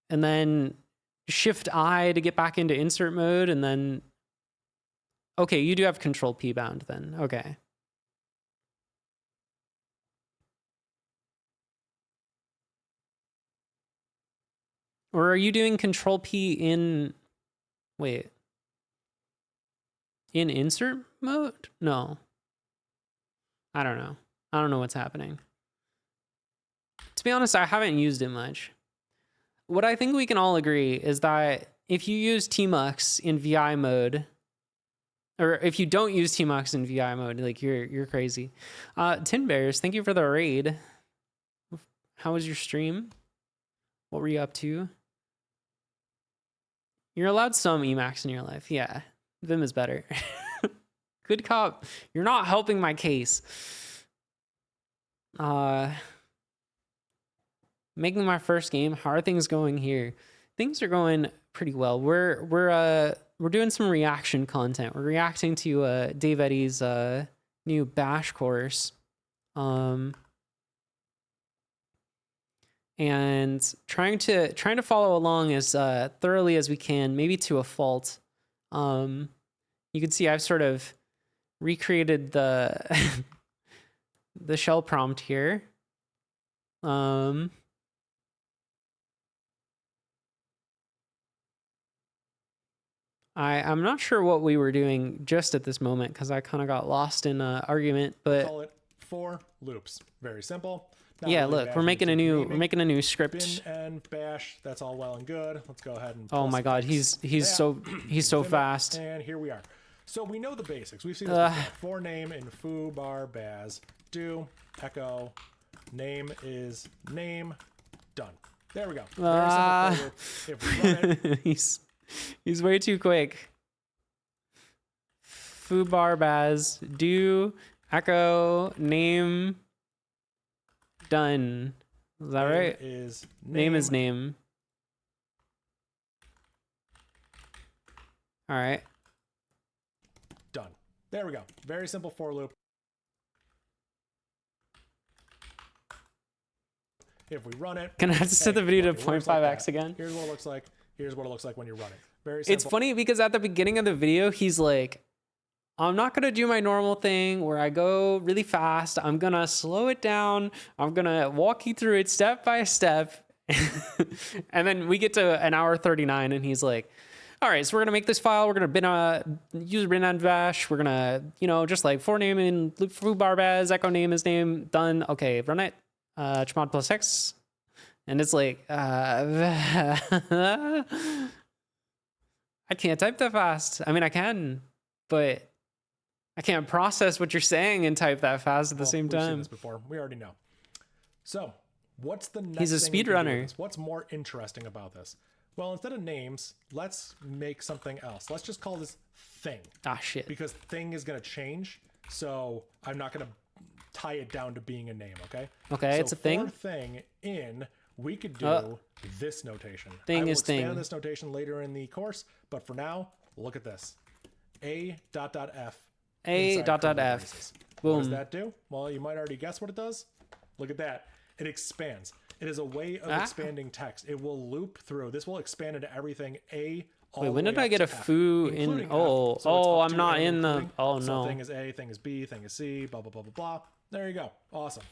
and then Shift I to get back into insert mode, and then, okay, you do have Control P bound then. Okay. Or are you doing Control P in, wait, in insert mode? No. I don't know. I don't know what's happening. To be honest, I haven't used it much. What I think we can all agree is that if you use tmux in VI mode, or if you don't use tmux in VI mode, like, you're crazy. Tin Bears, thank you for the raid. How was your stream? What were you up to? You're allowed some Emacs in your life. Yeah, Vim is better. Good cop. You're not helping my case. Making my first game. How are things going here? Things are going pretty well. We're doing some reaction content. We're reacting to Dave Eddy's new Bash course. And trying to follow along as thoroughly as we can, maybe to a fault. You can see I've sort of recreated the the shell prompt here. I'm not sure what we were doing just at this moment because I kind of got lost in an argument, but call it for loops. Very simple. Not yeah, really look, we're making a new script. Bin and bash, that's all well and good. Let's go ahead and oh my god, he's so fast. And here we are. So we know the basics. We've seen this before. For name in foo bar baz do echo name is name done. There we go. Very simple. If we run it, he's way too quick. Foo bar baz do echo name done. Is that right? Name is name. All right. Done. There we go. Very simple for loop. If we run it, can I have to set the video to 0.5x again? Here's what it looks like. Here's what it looks like when you run it. Very simple. It's funny because at the beginning of the video, he's like, I'm not going to do my normal thing where I go really fast. I'm going to slow it down. I'm going to walk you through it step by step. And then we get to an hour 39 and he's like, All right, so we're gonna make this file. We're gonna use bin and bash. We're gonna, just like for name and loop foo barbaz, echo name is name, done. Okay, run it. Chmod plus x. And it's like, I can't type that fast. I mean, I can, but I can't process what you're saying and type that fast at the same time. We've seen this before. We already know. So, what's the next He's a thing we can do with speedrunner. this? What's more interesting about this? Well, instead of names, let's make something else. Let's just call this thing. Ah, shit. Because thing is going to change, so I'm not going to tie it down to being a name, okay? Okay, so it's a thing. For thing in, we could do this notation. Thing I is will expand thing. this notation later in the course, but for now, look at this. A dot dot F. A inside dot dot curly F. braces. Boom. What does that do? Well, you might already guess what it does. Look at that. It expands. It is a way of expanding text. It will loop through. This will expand into everything A. Wait, when did I get a foo in? Oh, I'm not in the. Oh so no. thing is A, thing is B, thing is C, blah blah blah blah blah. There you go. Awesome.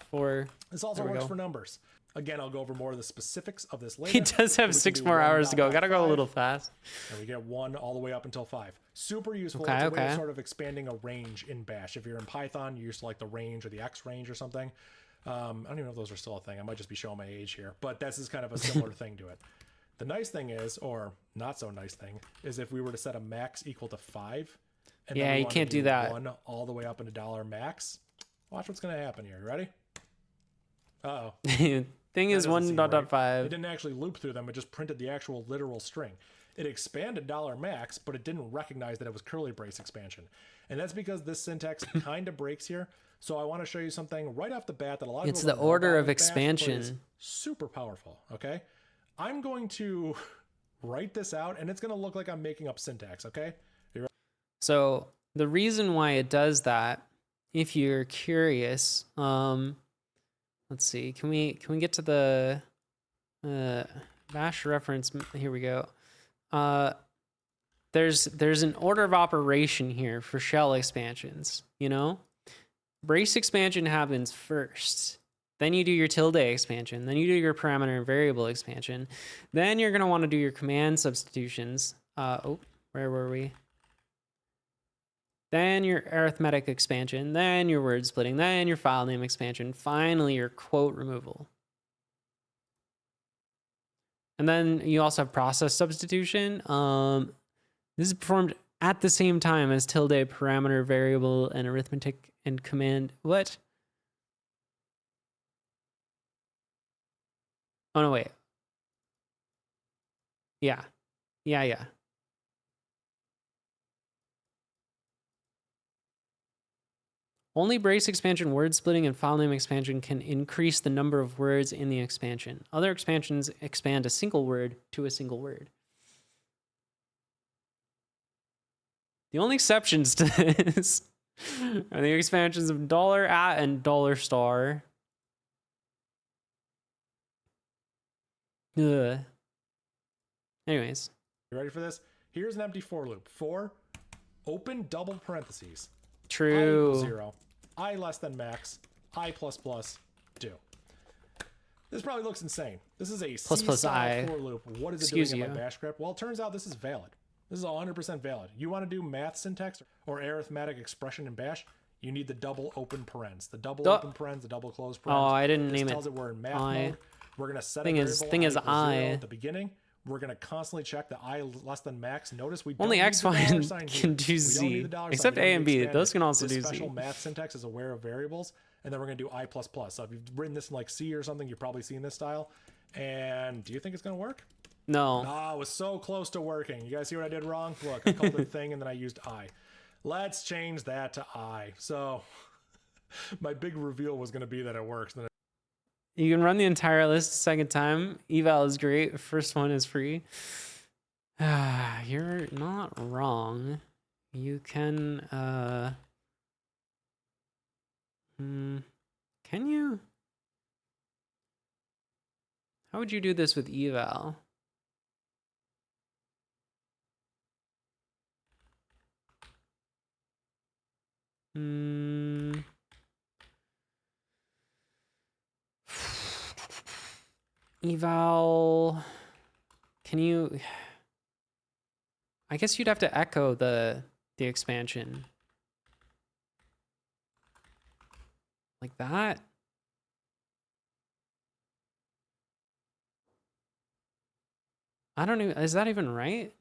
This also there we works go. for numbers. Again, I'll go over more of the specifics of this later. He does have We can 6 do more 1 hours to go. dot Gotta go a 5, little fast. and we get 1 all the way up until 5. Super useful. Okay, It's a way okay. of sort of expanding a range in Bash. If you're in Python, you used to like the range or the X range or something. I don't even know if those are still a thing. I might just be showing my age here, but this is kind of a similar thing to it. The nice thing is, or not so nice thing, is if we were to set a max equal to 5, and Yeah, then we you wanted can't to do that. 1 all the way up into $max. Watch what's going to happen here. You ready? Uh-oh. Thing is That doesn't 1 seem dot right. dot 5. It didn't actually loop through them. It just printed the actual literal string. It expanded $max, but it didn't recognize that it was curly brace expansion. And that's because this syntax kind of breaks here. So I want to show you something right off the bat that a lot of It's people the don't know order about of with Bash, but is expansion. super powerful, okay? I'm going to write this out, and it's going to look like I'm making up syntax, okay? So the reason why it does that, if you're curious, let's see. Can we get to the bash reference? Here we go. There's an order of operation here for shell expansions. Brace expansion happens first. Then you do your tilde expansion. Then you do your parameter and variable expansion. Then you're gonna want to do your command substitutions. Where were we? Then your arithmetic expansion, then your word splitting, then your file name expansion, finally your quote removal. And then you also have process substitution. This is performed at the same time as tilde, parameter, variable, and arithmetic and command. What? Oh, no, wait. Yeah. Only brace expansion, word splitting, and file name expansion can increase the number of words in the expansion. Other expansions expand a single word to a single word. The only exceptions to this are the expansions of $@ and $*. Ugh. Anyways. You ready for this? Here's an empty for loop. For, open double parentheses. True. I equals 0. I less than max. I plus plus do. This probably looks insane. This is a Plus plus I. C-style for loop. What is it Excuse doing in you. my bash script? Well, it turns out this is valid. This is 100% valid. You want to do math syntax or arithmetic expression in bash, you need the double open parens. The double open parens, the double close parens. Oh, I didn't this name tells it. it we're in math I. mode. We're going to set Thing a is- variable thing is I equals 0 I. at the beginning. We're going to constantly check the I less than max. Notice we don't Only need X, the Y, dollar and sign here. can do We don't Z. need the dollar sign. Except We don't A and need to B. expand Those it. can also This do Z. special math syntax is aware of variables, and then we're going to do I++. So if you've written this in like C or something, you've probably seen this style. And do you think it's going to work? No. Ah, it was so close to working. You guys see what I did wrong? Look, I called it thing and then I used I. Let's change that to I. So my big reveal was going to be that it works. Then You can run the entire list a second time. Eval is great. First one is free. You're not wrong. You can, can you? How would you do this with eval? Eval, can you? I guess you'd have to echo the expansion. Like that? I don't even, is that even right?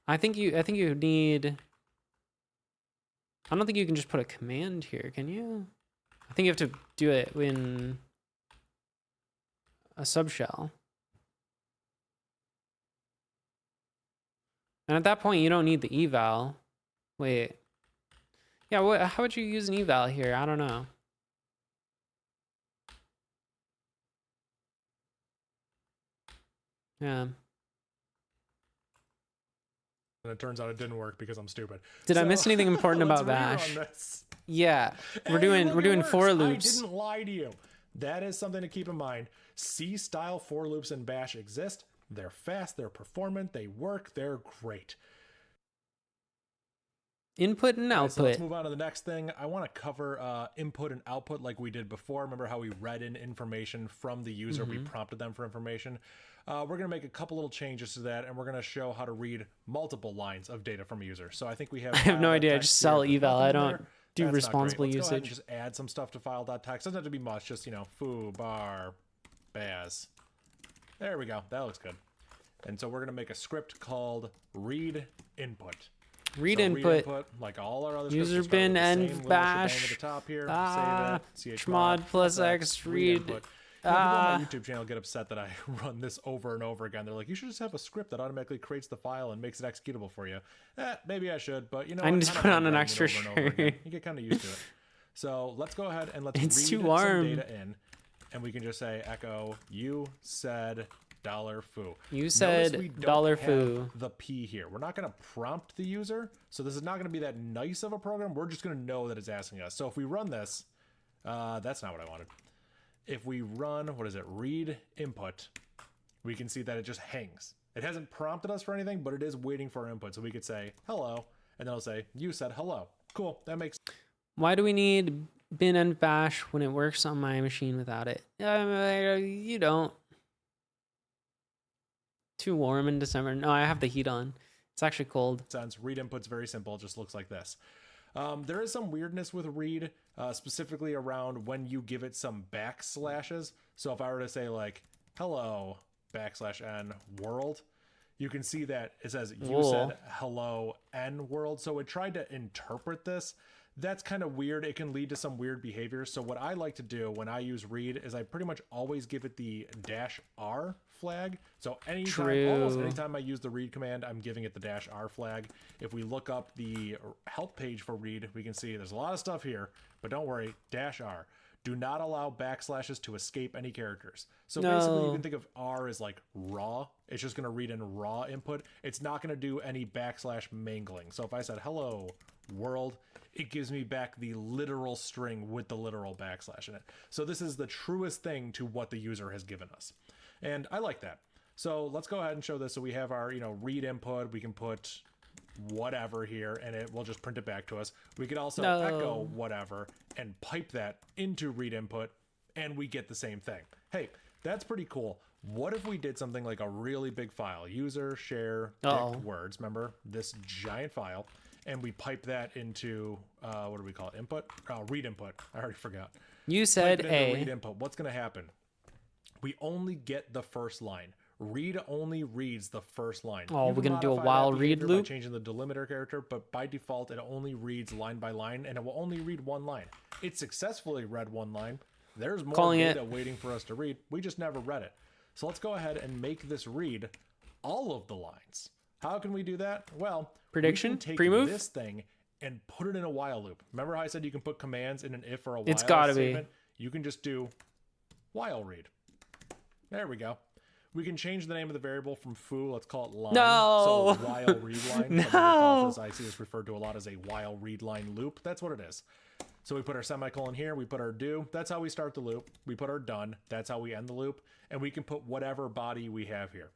I think you need, I don't think you can just put a command here, can you? I think you have to do it in a subshell. And at that point, you don't need the eval. Wait. Yeah, how would you use an eval here? I don't know. Yeah. And it turns out it didn't work because I'm stupid. Did I miss anything important about Bash? Yeah, we're doing for loops. I didn't lie to you. That is something to keep in mind. C-style for loops in Bash exist. They're fast, they're performant, they work, they're great. Input and output. So let's move on to the next thing. I want to cover input and output like we did before. Remember how we read in information from the user? We prompted them for information. We're going to make a couple little changes to that, and we're going to show how to read multiple lines of data from a user. So I think we have... I have no idea. I just sell eval. I don't do responsible usage. Let's go ahead and just add some stuff to file.txt. Doesn't have to be much. Just, you know, foo, bar, baz. There we go. That looks good. And so we're going to make a script called read input. Read input, like all our other user bin and bash, chmod plus x read. People on my YouTube channel get upset that I run this over and over again. They're like, you should just have a script that automatically creates the file and makes it executable for you. Maybe I should, but you know, I need to put on an extra shirt. You get kind of used to it. So let's go ahead and let's read some data in, and we can just say echo you said $foo. You said $foo. The P here. We're not going to prompt the user, so this is not going to be that nice of a program. We're just going to know that it's asking us. So if we run this, that's not what I wanted. If we run, what is it? Read input. We can see that it just hangs. It hasn't prompted us for anything, but it is waiting for our input. So we could say hello, and then it'll say you said hello. Cool. That makes. Why do we need bin and bash when it works on my machine without it? You don't. Too warm in December. No, I have the heat on. It's actually cold. Sense. Read input's very simple. It just looks like this. There is some weirdness with read, specifically around when you give it some backslashes. So if I were to say like hello \n world, you can see that it says you said hello n world. So it tried to interpret this. That's kind of weird. It can lead to some weird behavior. So what I like to do when I use read is I pretty much always give it the -r flag. So almost anytime I use the read command, I'm giving it the -r flag. If we look up the help page for read, we can see there's a lot of stuff here, but don't worry, -r. Do not allow backslashes to escape any characters. So basically you can think of R as like raw. It's just going to read in raw input. It's not going to do any backslash mangling. So if I said hello world, it gives me back the literal string with the literal backslash in it. So this is the truest thing to what the user has given us. And I like that. So let's go ahead and show this. So we have our, read input. We can put whatever here and it will just print it back to us. We could also echo whatever and pipe that into read input and we get the same thing. Hey, that's pretty cool. What if we did something like a really big file, user share words, remember this giant file, and we pipe that into what do we call it? Input? Read input. I already forgot. You said read input. What's going to happen? We only get the first line. Read only reads the first line. Oh, we're going to do a while read loop? By changing the delimiter character, but by default, it only reads line by line, and it will only read one line. It successfully read one line. There's more data waiting for us to read. We just never read it. So let's go ahead and make this read all of the lines. How can we do that? Well, prediction, we can take pre-move this thing and put it in a while loop. Remember how I said you can put commands in an if or a while It's gotta statement? You can just do while read. There we go. We can change the name of the variable from foo. Let's call it line. No. So while read line. No. I see this referred to a lot as a while read line loop. That's what it is. So we put our semicolon here. We put our do. That's how we start the loop. We put our done. That's how we end the loop. And we can put whatever body we have here.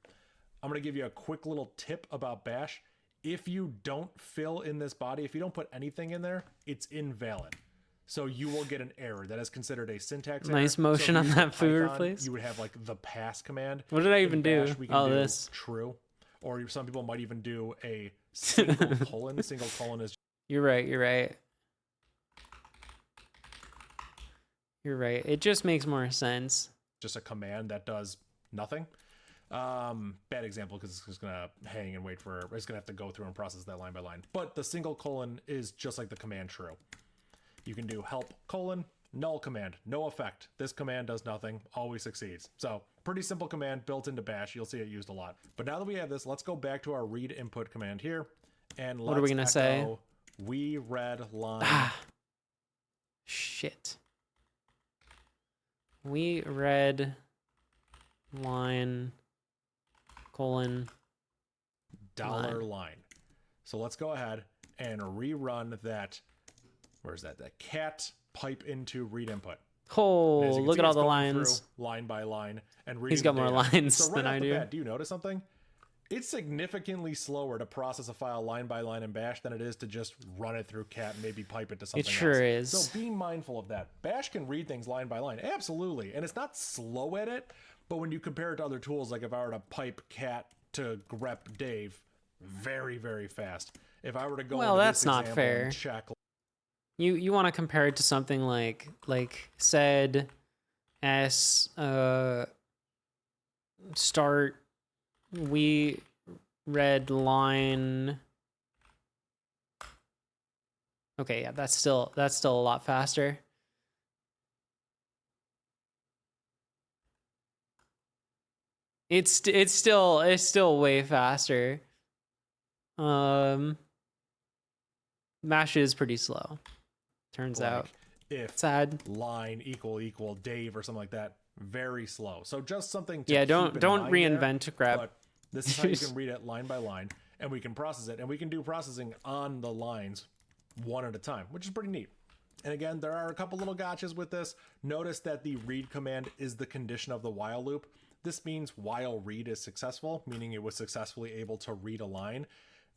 I'm going to give you a quick little tip about Bash. If you don't fill in this body, if you don't put anything in there, it's invalid. So you will get an error. That is considered a syntax error. Nice motion on that foo replace. You would have like the pass command. What did I even do? We can do this. true. or some people might even do a single colon. Single colon is You're right. You're right. You're right. It just makes more sense. just a command that does nothing. Bad example because it's just gonna hang and wait for it's gonna have to go through and process that line by line. But the single colon is just like the command true. You can do help colon null command, no effect. This command does nothing, always succeeds. So pretty simple command built into Bash. You'll see it used a lot. But now that we have this, let's go back to our read input command here, and What are we gonna say? We read line. Shit. We read line colon dollar line. So let's go ahead and rerun that. Where's that? That cat pipe into read input. Oh, look at all the lines. Line by line. And He's got more lines so right than I do. Bat, do you notice something? It's significantly slower to process a file line by line in Bash than it is to just run it through cat and maybe pipe it to something else. It sure is. So be mindful of that. Bash can read things line by line. Absolutely. And it's not slow at it, but when you compare it to other tools, like if I were to pipe cat to grep Dave, very, very fast. If I were to go well, into that's this not example fair. and check. You want to compare it to something like said s start we read line. Okay, yeah, that's still a lot faster. It's still way faster. Mash is pretty slow. Turns out. If sad line equal Dave or something like that, very slow. So just something to yeah, keep don't in mind reinvent there, grab. But this is how you can read it line by line, and we can process it, and we can do processing on the lines one at a time, which is pretty neat. And again, there are a couple little gotchas with this. Notice that the read command is the condition of the while loop. This means while read is successful, meaning it was successfully able to read a line.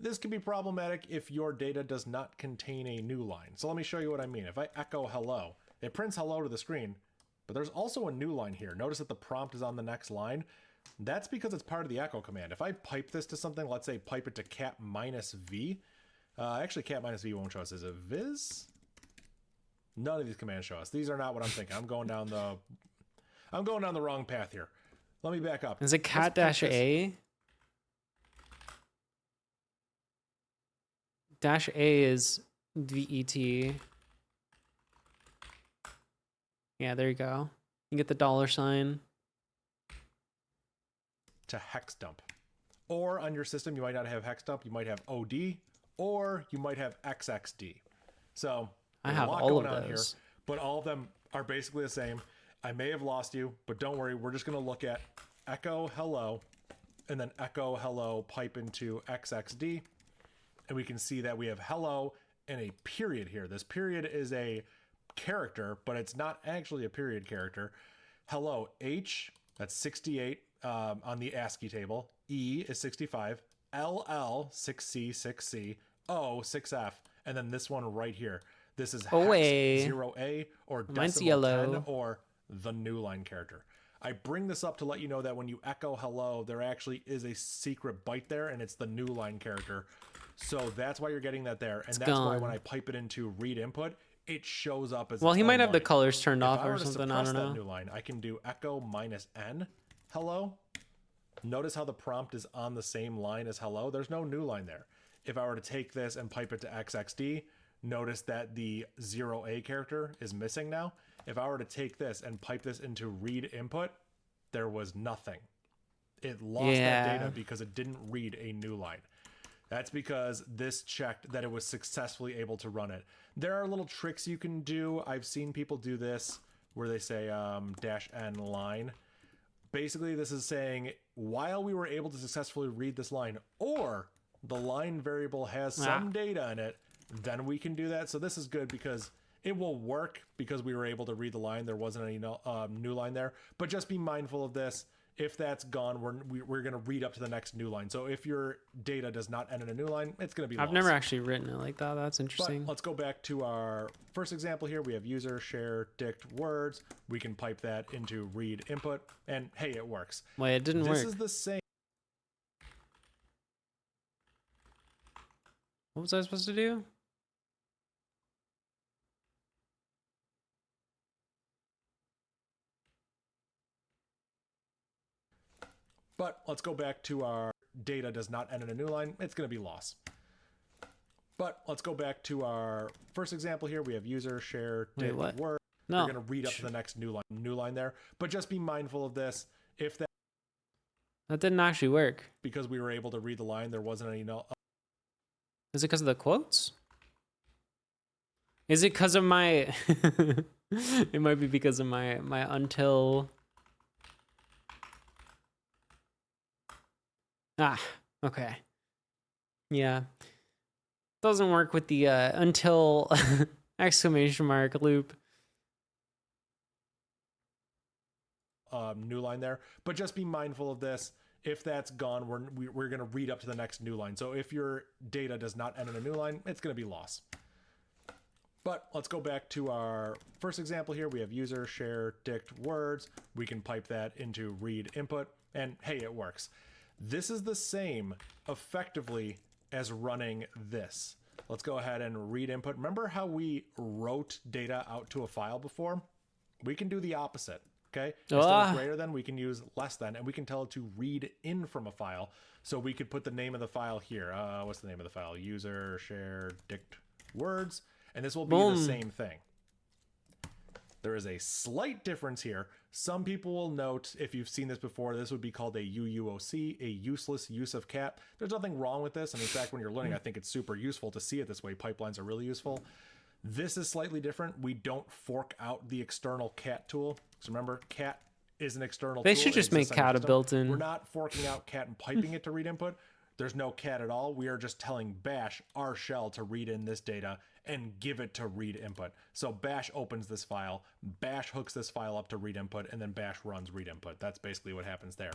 This can be problematic if your data does not contain a new line. So let me show you what I mean. If I echo hello, it prints hello to the screen, but there's also a new line here. Notice that the prompt is on the next line. That's because it's part of the echo command. If I pipe this to something, let's say pipe it to cat minus v. Actually, cat minus v won't show us. Is it viz? None of these commands show us. These are not what I'm thinking. I'm going down the wrong path here. Let me back up. Is it cat dash a? Dash a is vet. Yeah, there you go. You get the $sign. To hex dump. Or on your system, you might not have hex dump. You might have OD, or you might have XXD. So I have all of those. here, but all of them are basically the same. I may have lost you, but don't worry. We're just going to look at echo hello, and then echo hello pipe into XXD. And we can see that we have hello and a period here. This period is a character, but it's not actually a period character. Hello, H, that's 68 on the ASCII table. E is 65. LL, 6C, 6C. O, 6F. And then this one right here. This is hex 0A or decimal 10 or the new line character. I bring this up to let you know that when you echo hello, there actually is a secret byte there, and it's the new line character. So that's why you're getting that there. And that's why when I pipe it into read input, it shows up as well, he might have the colors turned off or something. I don't know. New line, I can do echo minus n hello. Notice how the prompt is on the same line as hello. There's no new line there. If I were to take this and pipe it to XXD, notice that the 0A character is missing now. If I were to take this and pipe this into read input, there was nothing. It lost that data because it didn't read a new line. That's because this checked that it was successfully able to run it. There are little tricks you can do. I've seen people do this where they say -n line. Basically, this is saying while we were able to successfully read this line, or the line variable has some data in it, then we can do that. So this is good because it will work because we were able to read the line. There wasn't any new line there. But just be mindful of this. If that's gone, we're going to read up to the next new line. So if your data does not end in a new line, it's going to be lost. I've never actually written it like that. That's interesting. But let's go back to our first example here. We have user, share, dict, words. We can pipe that into read input. And hey, it works. Wait, it didn't work. This is the same. What was I supposed to do? But let's go back to our data does not end in a new line. It's going to be loss. But let's go back to our first example here. We have user share Wait, what? word. No. We're going to read up to the next new line there. But just be mindful of this. If that didn't actually work. because we were able to read the line, there wasn't any null. Is it because of the quotes? Is it because of my... It might be because of my until... Ah, okay. Yeah. Doesn't work with the until exclamation mark loop. New line there, but just be mindful of this. If that's gone, we're going to read up to the next new line. So if your data does not end in a new line, it's going to be loss. But let's go back to our first example here. We have user share dict words. We can pipe that into read input, and hey, it works. This is the same effectively as running this. Let's go ahead and read input. Remember how we wrote data out to a file before? We can do the opposite. Okay, instead of greater than, we can use less than, and we can tell it to read in from a file. So we could put the name of the file here. What's the name of the file? User share dict words, and this will be the same thing. There is a slight difference here. Some people will note, if you've seen this before, this would be called a UUOC, a useless use of cat. There's nothing wrong with this, and in fact, when you're learning, I think it's super useful to see it this way. Pipelines are really useful. This is slightly different. We don't fork out the external cat tool. So remember, cat is an external tool. They should just make cat a built-in. We're not forking out cat and piping it to read input. There's no cat at all. We are just telling bash, our shell, to read in this data and give it to read input. So bash opens this file, bash hooks this file up to read input, and then bash runs read input. That's basically what happens there.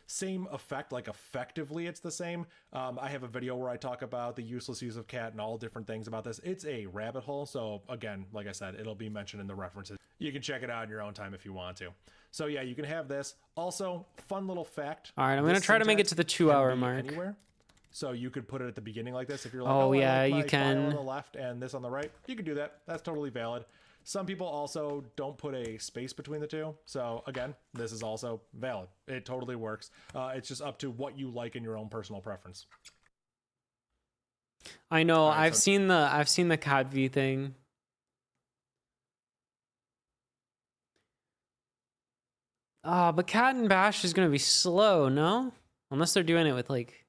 Same effect, like effectively it's the same. I have a video where I talk about the useless use of cat and all different things about this. It's a rabbit hole. So again, like I said, it'll be mentioned in the references. You can check it out in your own time if you want to. So yeah, you can have this. Also, fun little fact. All right, I'm going to try to make it to the 2-hour mark. Anywhere. So you could put it at the beginning like this. If you're like, oh yeah, I like you my can. file on the left and this on the right, you can do that. That's totally valid. Some people also don't put a space between the two. So again, this is also valid. It totally works. It's just up to what you like in your own personal preference. I know. Right, I've seen the cat v thing. But cat and bash is gonna be slow, no? Unless they're doing it with like.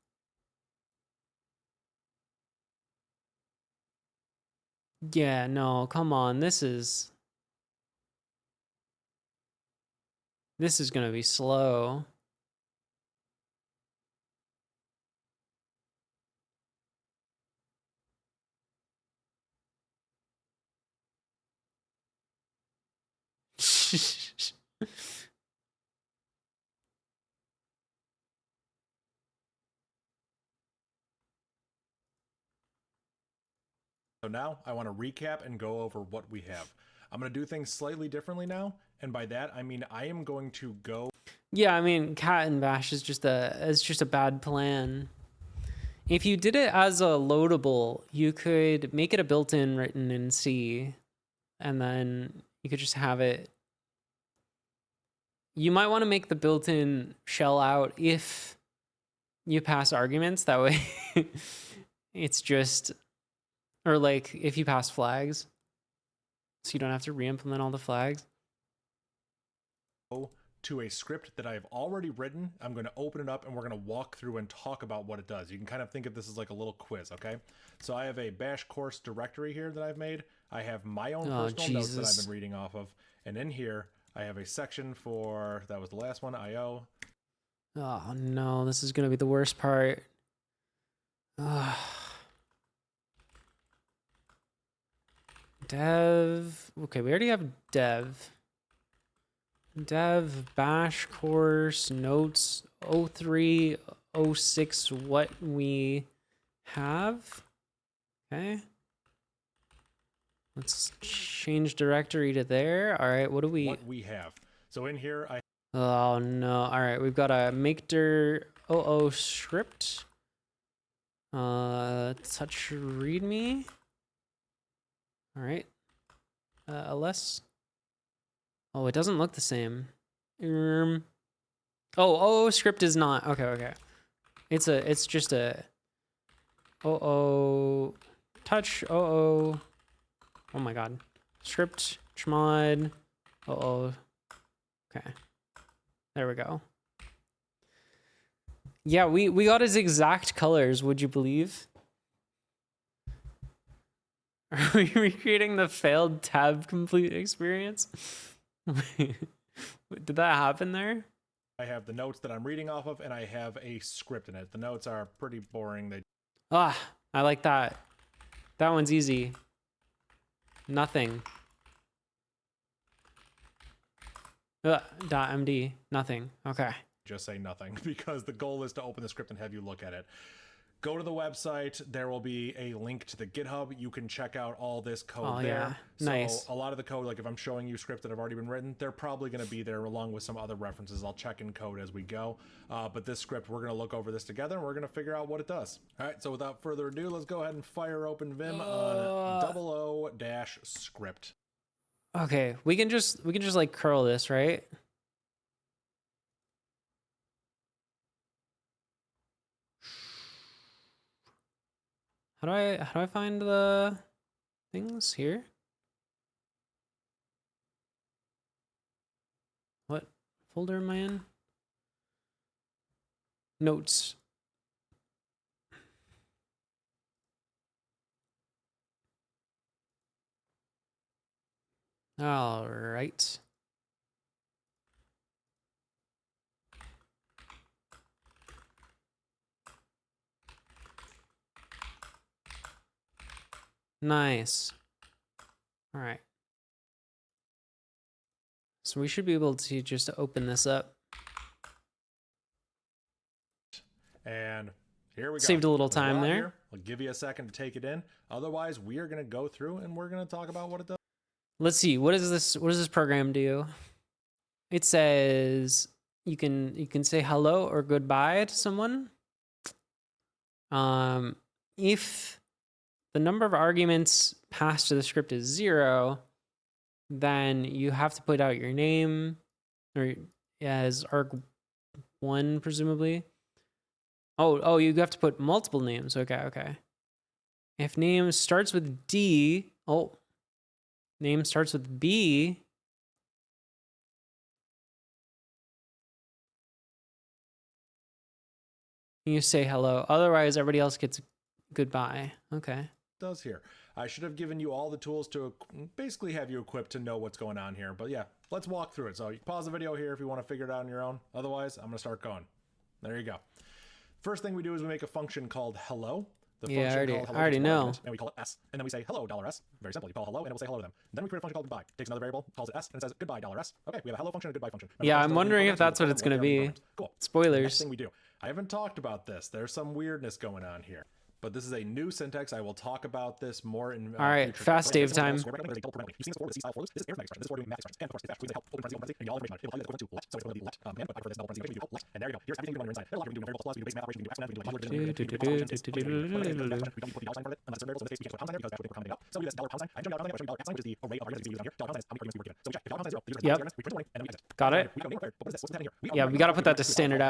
Yeah, no, come on. This is gonna be slow. So now I want to recap and go over what we have. I'm going to do things slightly differently now. And by that, I mean, I am going to go. Yeah, I mean, cat and bash is just a bad plan. If you did it as a loadable, you could make it a built-in written in C, and then you could just have it. You might want to make the built-in shell out if you pass arguments. That way it's just, or like if you pass flags, so you don't have to re-implement all the flags. To a script that I've already written. I'm going to open it up and we're going to walk through and talk about what it does. You can kind of think of this as like a little quiz, okay? So I have a bash course directory here that I've made. I have my own personal notes that I've been reading off of. And in here, I have a section for, that was the last one, IO. Oh no, this is going to be the worst part. Dev. Okay, we already have dev. Dev bash course notes 03 06 what we have. Okay. Let's change directory to there. All right, what do we have. So in here I Oh no. All right, we've got a makedir 00 script. Touch readme. All right. ls. Oh, it doesn't look the same. Oh, script is not. Okay. It's just a touch. Oh my god. Script chmod. Okay. There we go. Yeah, we got his exact colors, would you believe? Are we recreating the failed tab complete experience? Did that happen there? I have the notes that I'm reading off of, and I have a script in it. The notes are pretty boring. I like that. That one's easy. Nothing. .md. Nothing. Okay. Just say nothing, because the goal is to open the script and have you look at it. Go to the website. There will be a link to the GitHub. You can check out all this code there. Yeah. Nice. So a lot of the code, like if I'm showing you script that have already been written, they're probably going to be there along with some other references. I'll check in code as we go. But this script, we're going to look over this together and we're going to figure out what it does. All right. So without further ado, let's go ahead and fire open Vim on 00-script. Okay, we can just like curl this, right? How do I find the things here? What folder am I in? Notes. All right. Nice. All right. So we should be able to just open this up. And here we go. Saved a little time there. Here. I'll give you a second to take it in. Otherwise, we are going to go through and we're going to talk about what it does. Let's see. What does this program do? It says you can say hello or goodbye to someone. If the number of arguments passed to the script is 0, then you have to put out your name, or as arg1 presumably. Oh, you have to put multiple names. Okay. If name starts with D, name starts with B, you say hello. Otherwise, everybody else gets goodbye. Okay. Does here. I should have given you all the tools to basically have you equipped to know what's going on here. But yeah, let's walk through it. So you pause the video here if you want to figure it out on your own. Otherwise, I'm going to start going. There you go. First thing we do is we make a function called hello. The Yeah, function I already know. And we call it s, and then we say hello $s. Very simple. You call hello, and it will say hello to them. Then we create a function called goodbye. Takes another variable, calls it s, and it says goodbye $s. Okay, we have a hello function and a goodbye function. Yeah, I'm wondering if that's what it's going to be. Cool. Spoilers. Next thing we do. I haven't talked about this. There's some weirdness going on here. But this is a new syntax. I will talk about this more in all right, fast Dave time. Yep. Got it. Yeah, we got to put that to standard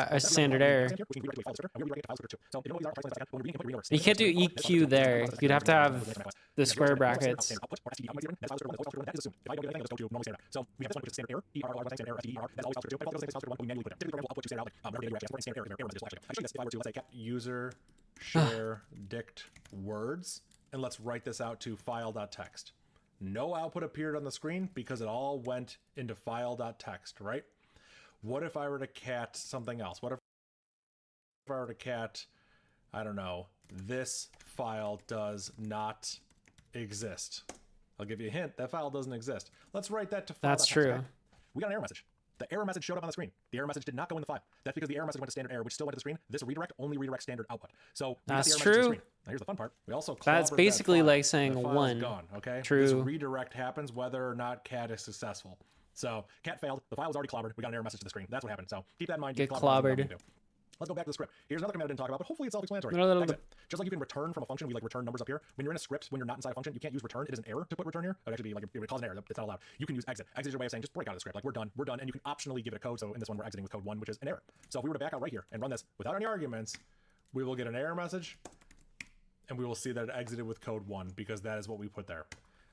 error. You can't do EQ there. You'd have to have the square brackets. User share dict words, and let's write this out to file.txt. No output appeared on the screen because it all went into file.txt, right? What if I were to cat something else? What if I were to cat, I don't know, this file does not exist? I'll give you a hint. That file doesn't exist. Let's write that to file. That's true. We got an error message. The error message showed up on the screen. The error message did not go in the file. That's because the error message went to standard error, which still went to the screen. This redirect only redirects standard output. So that's the true. Now here's the fun part. We also that's basically like saying the one. Gone. Okay. True. This redirect happens whether or not cat is successful. So cat failed. The file was already clobbered. We got an error message to the screen. That's what happened. So keep that in mind. Get clobbered. Let's go back to the script. Here's another command I didn't talk about, but hopefully it's self-explanatory. Exit. Just like you can return from a function, we like return numbers up here. When you're in a script, when you're not inside a function, you can't use return. It is an error to put return here. It would actually be like, it would cause an error. It's not allowed. You can use exit. Exit is your way of saying just break out of the script. Like we're done, and you can optionally give it a code. So in this one, we're exiting with code 1, which is an error. So if we were to back out right here and run this without any arguments, we will get an error message, and we will see that it exited with code 1 because that is what we put there.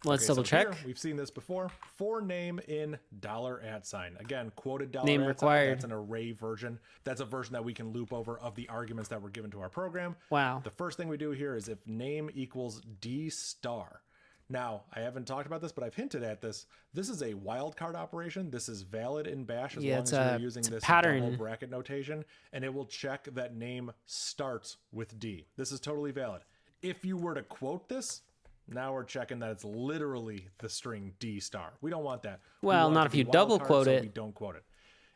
Let's double check. Here, we've seen this before. For name in $@. Again, quoted name required. That's an array version. That's a version that we can loop over of the arguments that were given to our program. Wow. The first thing we do here is if name equals D star. Now, I haven't talked about this, but I've hinted at this. This is a wildcard operation. This is valid in Bash as long as you're using this pattern double bracket notation, and it will check that name starts with D. This is totally valid. If you were to quote this, now we're checking that it's literally the string D star. We don't want that. Well, not if you double quote it. We don't quote it.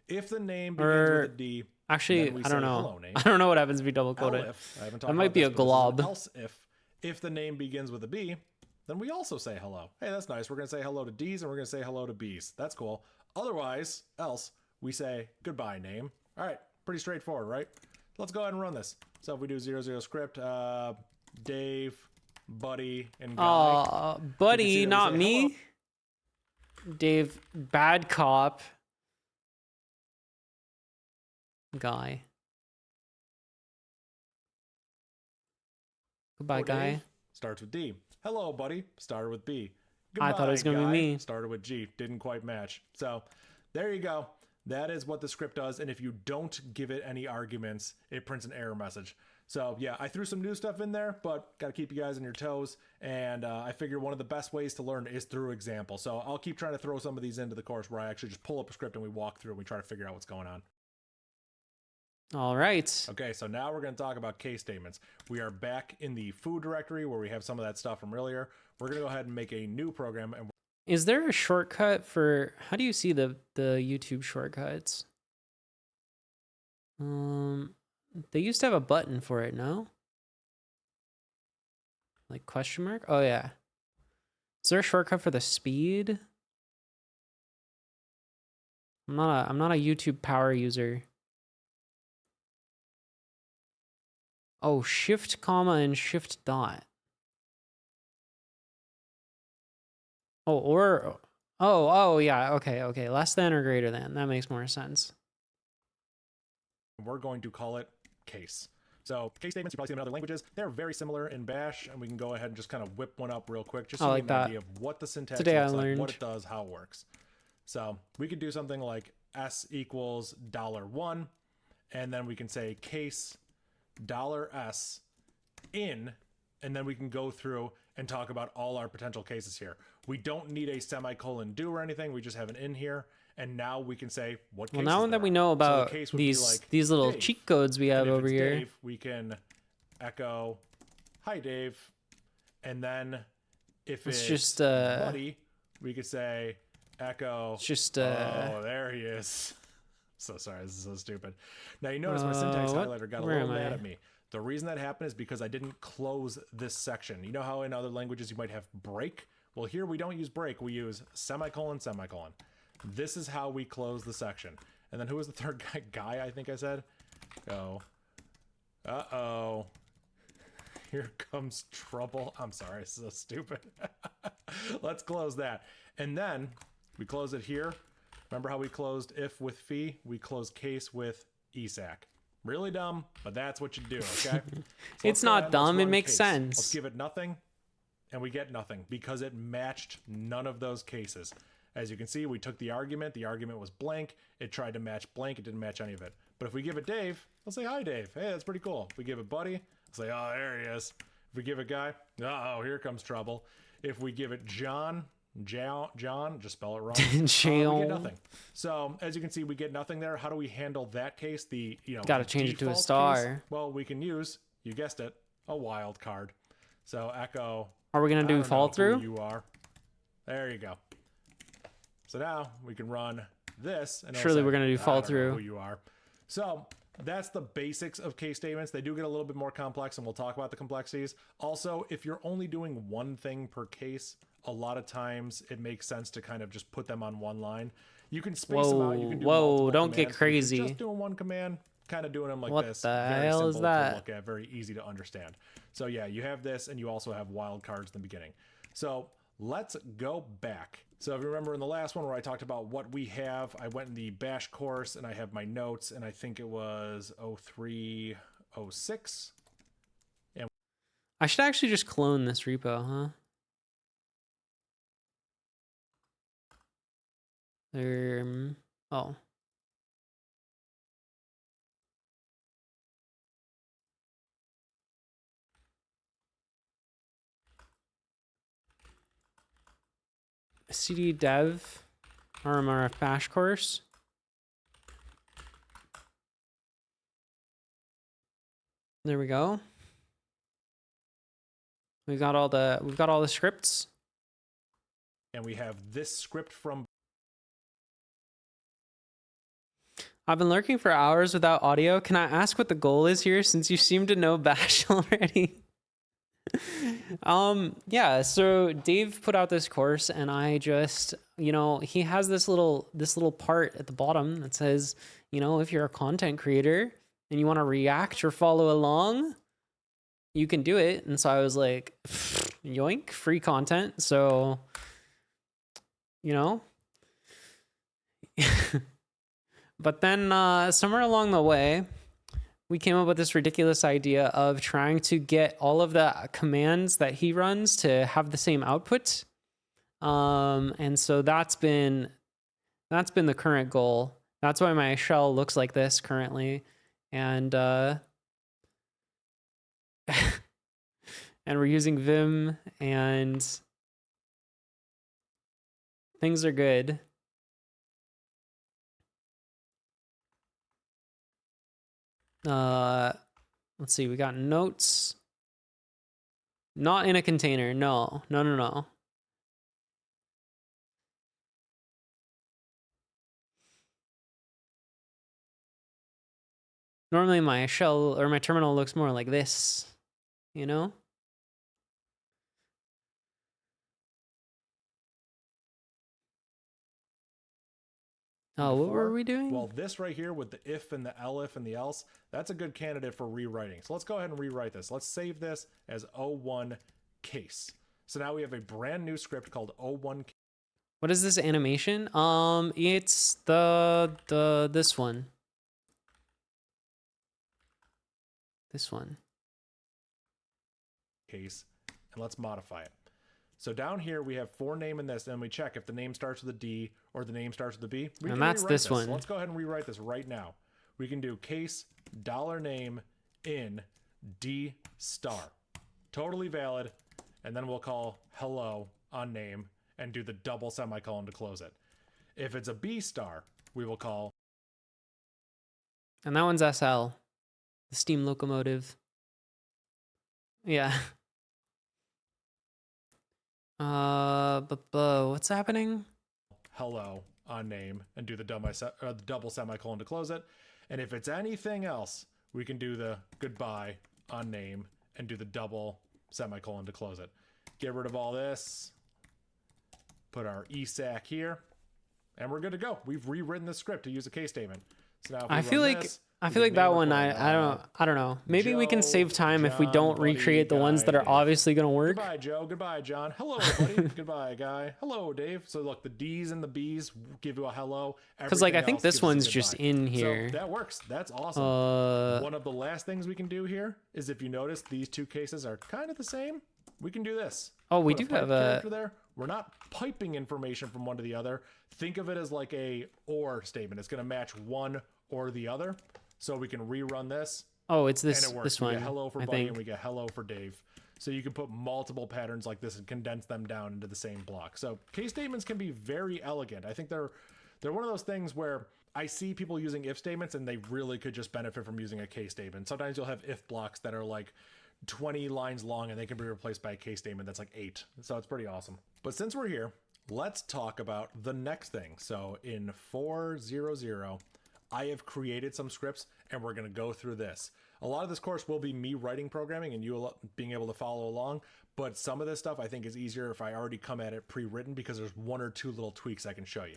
If the name begins with a D, actually, I don't know. I don't know what happens if you double quote it. That might be a glob. Else if the name begins with a B, then we also say hello. Hey, that's nice. We're going to say hello to D's and we're going to say hello to B's. That's cool. Otherwise, else, we say goodbye name. All right, pretty straightforward, right? Let's go ahead and run this. So if we do 00 script, Dave, Buddy, and Guy. Buddy, not me. Hello. Dave, bad cop. Guy. Goodbye, Guy. Dave starts with D. Hello, Buddy. Started with B. Goodbye, I thought it was going to be me. Started with G. Didn't quite match. So there you go. That is what the script does. And if you don't give it any arguments, it prints an error message. So yeah, I threw some new stuff in there, but got to keep you guys on your toes. And I figure one of the best ways to learn is through example. So I'll keep trying to throw some of these into the course where I actually just pull up a script and we walk through and we try to figure out what's going on. All right. Okay, so now we're going to talk about case statements. We are back in the food directory where we have some of that stuff from earlier. We're going to go ahead and make a new program. And is there a shortcut for, how do you see the YouTube shortcuts? They used to have a button for it, no? Like question mark? Oh yeah. Is there a shortcut for the speed? I'm not a YouTube power user. Oh, shift comma and shift dot. Oh yeah, okay. Less than or greater than. That makes more sense. We're going to call it case. So case statements, you probably see them in other languages. They're very similar in Bash, and we can go ahead and just kind of whip one up real quick, just so you get an idea of what the syntax looks like, what it does, how it works. So we could do something like S equals $1, and then we can say case $S in, and then we can go through and talk about all our potential cases here. We don't need a semicolon do or anything. We just have an in here. And now we can say what cases. Well, now that we know about these little Dave. Cheat codes we have over here, Dave, we can echo, "Hi, Dave," and then if it's just Buddy, we could say echo. It's just oh, there he is. So sorry, this is so stupid. Now you notice my syntax highlighter got a little mad at me. The reason that happened is because I didn't close this section. You know how in other languages you might have break? Well, here we don't use break. We use semicolon, semicolon. This is how we close the section. And then who was the third guy? Guy, I think I said. Go. Uh-oh. Here comes trouble. I'm sorry, this is so stupid. Let's close that. And then we close it here. Remember how we closed if with fee? We close case with ESAC. Really dumb, but that's what you do, okay? So it's not dumb, it makes sense. Let's give it nothing, and we get nothing because it matched none of those cases. As you can see, we took the argument was blank, it tried to match blank, it didn't match any of it. But if we give it Dave, let's say hi Dave, hey, that's pretty cool. If we give it Buddy, let's say, oh, there he is. If we give it Guy, uh-oh, here comes trouble. If we give it John, just spell it wrong. We get nothing. So as you can see, we get nothing there. How do we handle that case? Gotta change it to a star. Case? Well, we can use, you guessed it, a wild card. So echo. Are we gonna do fall through? You are. There you go. So now we can run this. And surely we're gonna do fall through. Who you are. So that's the basics of case statements. They do get a little bit more complex, and we'll talk about the complexities. Also, if you're only doing one thing per case, a lot of times it makes sense to kind of just put them on one line. You can space them out. You can do don't get crazy. Just doing one command, kind of doing them like what this. The very hell simple is that? to look at, very easy to understand. So yeah, you have this, and you also have wild cards in the beginning. So let's go back. So if you remember in the last one where I talked about what we have, I went in the bash course and I have my notes, and I think it was 0306. And I should actually just clone this repo, huh? Oh. CD dev RMRF bash course. There we go. We've got all the scripts. and we have this script from I've been lurking for hours without audio. Can I ask what the goal is here, since you seem to know bash already? Yeah, so Dave put out this course, and I just, he has this little part at the bottom that says, if you're a content creator and you want to react or follow along, you can do it. And so I was like, yoink, free content. So, but then somewhere along the way, we came up with this ridiculous idea of trying to get all of the commands that he runs to have the same output. And so that's been the current goal. That's why my shell looks like this currently. And and we're using Vim, and things are good. Let's see, we got notes. Not in a container. No. Normally my shell or my terminal looks more like this, Oh, what were we doing? Well, this right here with the if and the elif and the else, that's a good candidate for rewriting. So let's go ahead and rewrite this. Let's save this as O1 case. So now we have a brand new script called O1 case. What is this animation? It's this one. This one. Case, and let's modify it. So down here we have for name in this, and we check if the name starts with a D or the name starts with a B. And that's this one. So let's go ahead and rewrite this right now. We can do case $name in D star. Totally valid. And then we'll call hello on name and do the double semicolon to close it. If it's a B star, we will call. And that one's SL, the steam locomotive. Yeah. But what's happening? Hello on name and do the double semicolon to close it. And if it's anything else, we can do the goodbye on name and do the double semicolon to close it. Get rid of all this. Put our ESAC here, and we're good to go. We've rewritten the script to use a case statement. So now if I feel like that one I don't know. Maybe we can save time if we don't recreate the ones that are obviously going to work. Goodbye, Joe. Goodbye, John. Hello, everybody. Goodbye, guy. Hello, Dave. So look, the D's and the B's give you a hello. Because I think this one's just in here. So that works. That's awesome. One of the last things we can do here is, if you notice, these two cases are kind of the same. We can do this. Oh, we do have a character there. We're not piping information from one to the other. Think of it as like a or statement. It's going to match one or the other. So we can rerun this. Oh, it's this and it works. this we one. Get hello for I Buddy think. and we get hello for Dave. So you can put multiple patterns like this and condense them down into the same block. So case statements can be very elegant. I think they're one of those things where I see people using if statements and they really could just benefit from using a case statement. Sometimes you'll have if blocks that are like 20 lines long and they can be replaced by a case statement that's like 8. So it's pretty awesome. But since we're here, let's talk about the next thing. So in 4.0.0, I have created some scripts and we're going to go through this. A lot of this course will be me writing programming and you being able to follow along. But some of this stuff I think is easier if I already come at it pre-written, because there's one or two little tweaks I can show you.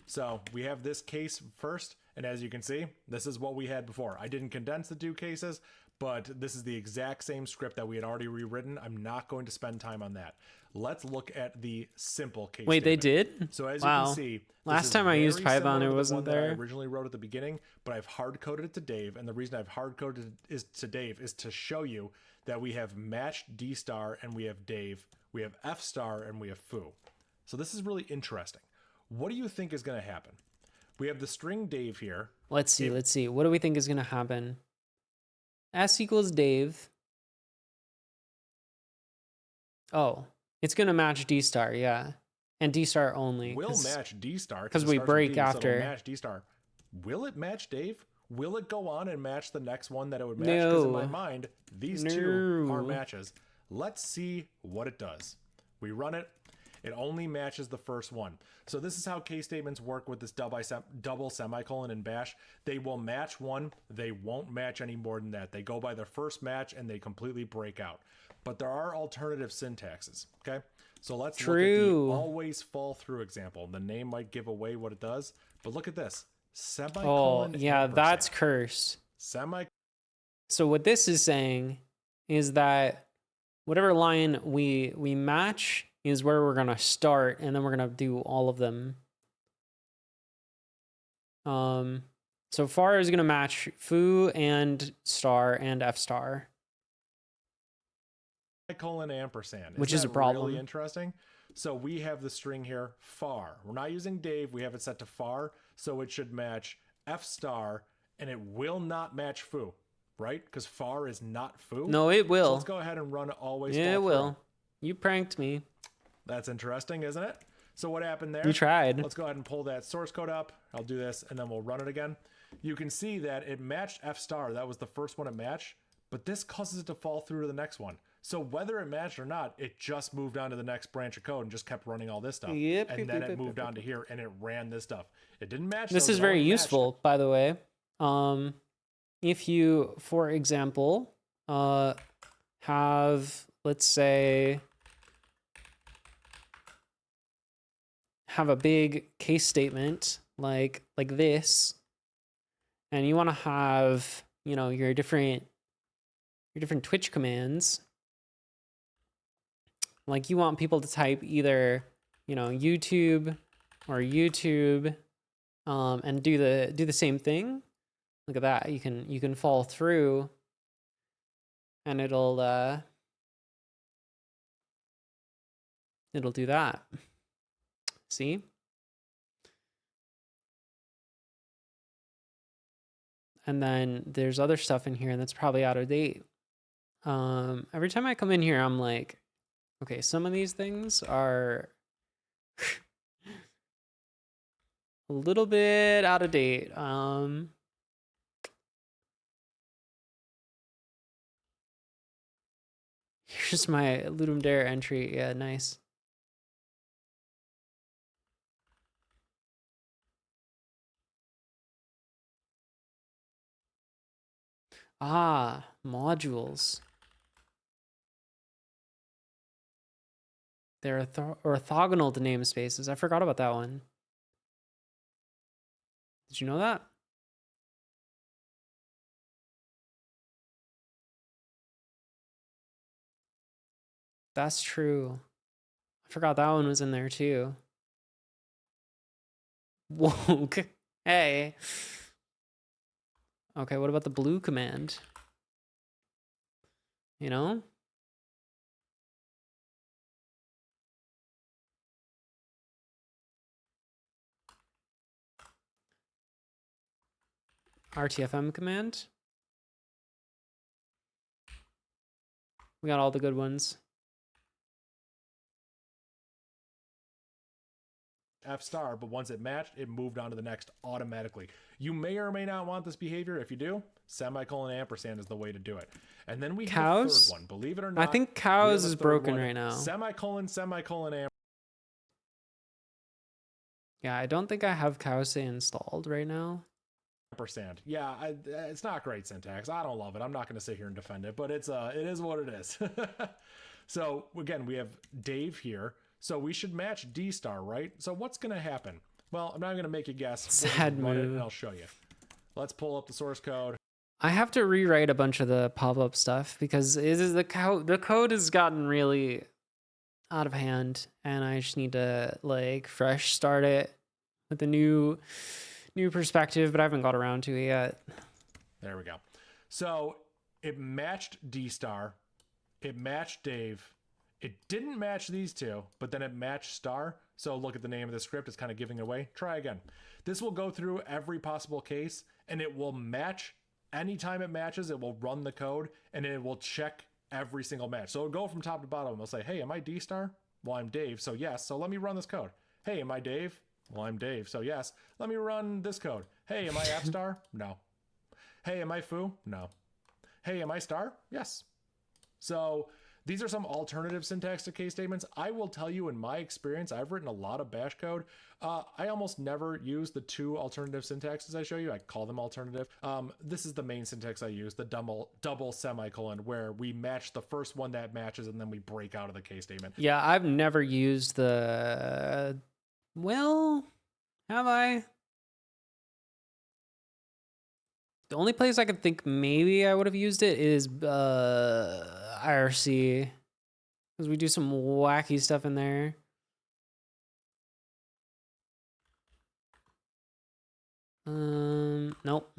So we have this case first, and as you can see, this is what we had before. I didn't condense the two cases, but this is the exact same script that we had already rewritten. I'm not going to spend time on that. Let's look at the simple case Wait, they statement. did? So as Wow. you can see, Last time I used Python, it it wasn't there. I originally wrote at the beginning, but I've hard-coded it to Dave, and the reason I've hard-coded it to Dave is to show you that we have matched D star and we have Dave, we have F star and we have foo. So this is really interesting. What do you think is going to happen? We have the string Dave here. Let's see. What do we think is going to happen? S equals Dave. Oh, it's going to match D star, yeah. And D star only. Will match D star. Because we break after. So match D star. Will it match Dave? Will it go on and match the next one that it would match? Because in my mind, these two are matches. Let's see what it does. We run it. It only matches the first one. So this is how case statements work with this double semicolon and bash. They will match one. They won't match any more than that. They go by their first match and they completely break out. But there are alternative syntaxes, okay? So let's look at the always fall through example. The name might give away what it does, but look at this. Semicolon. Oh, yeah, that's curse. So what this is saying is that whatever line we match is where we're going to start, and then we're going to do all of them. So far is going to match foo and star and F star. Semicolon ampersand. Which is a problem. Really interesting. So we have the string here, far. We're not using Dave. We have it set to far. So it should match F star, and it will not match foo, right? Because far is not foo. No, it will. So let's go ahead and run always fall through. It will. Through. You pranked me. That's interesting, isn't it? So what happened there? You tried. Let's go ahead and pull that source code up. I'll do this, and then we'll run it again. You can see that it matched F star. That was the first one it matched, but this causes it to fall through to the next one. So whether it matched or not, it just moved on to the next branch of code and just kept running all this stuff. And then it moved on to here and it ran this stuff. It didn't match. This is very useful, by the way. If you, for example, have, let's say, have a big case statement like this, and you want to have, you know, your different Twitch commands. Like you want people to type either, you know, YouTube or YouTube, and do the same thing. Look at that. You can fall through, and it'll do that. See? And then there's other stuff in here that's probably out of date. Every time I come in here, I'm like, okay, some of these things are a little bit out of date. Here's my Ludum Dare entry. Yeah, nice. Ah, modules. They're orthogonal to namespaces. I forgot about that one. Did you know that? That's true. I forgot that one was in there too. Woke. Hey. Okay, what about the blue command? You know? RTFM command. We got all the good ones. F star, but once it matched, it moved on to the next automatically. You may or may not want this behavior. If you do, semicolon ampersand is the way to do it. And then we have the third one. Believe it or not, I think cows is broken right now. Semicolon ampersand. Yeah, I don't think I have cowsay installed right now. Yeah, it's not great syntax. I don't love it. I'm not going to sit here and defend it, but it is what it is. So again, we have Dave here. So we should match D star, right? So what's going to happen? Well, I'm not going to make you guess. Sad We'll just run it move. and I'll show you. Let's pull up the source code. I have to rewrite a bunch of the pop-up stuff because the code has gotten really out of hand, and I just need to like fresh start it with a new perspective, but I haven't got around to it yet. There we go. So it matched D-Star. It matched Dave. It didn't match these two, but then it matched Star. So look at the name of the script. It's kind of giving it away. Try again. This will go through every possible case, and it will match. Anytime it matches, it will run the code, and it will check every single match. So it'll go from top to bottom. It'll say, hey, am I D-Star? Well, I'm Dave, so yes. So let me run this code. Hey, am I Dave? Well, I'm Dave, so yes. Let me run this code. Hey, am I F-Star? No. Hey, am I Foo? No. Hey, am I Star? Yes. So these are some alternative syntax to case statements. I will tell you, in my experience, I've written a lot of bash code. I almost never use the two alternative syntaxes I show you. I call them alternative. This is the main syntax I use, the double semicolon, where we match the first one that matches and then we break out of the case statement. Yeah, I've never used the... Well, have I? The only place I could think maybe I would have used it is IRC, because we do some wacky stuff in there. Nope.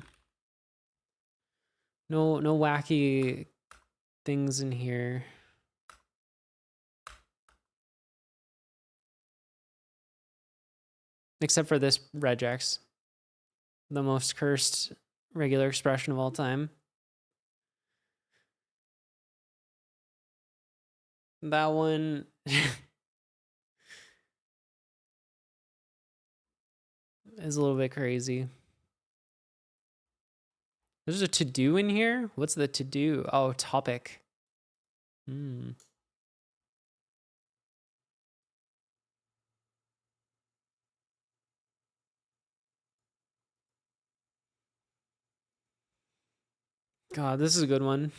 No wacky things in here. Except for this regex, the most cursed regular expression of all time. That one is a little bit crazy. There's a to-do in here? What's the to-do? Oh, topic. God, this is a good one.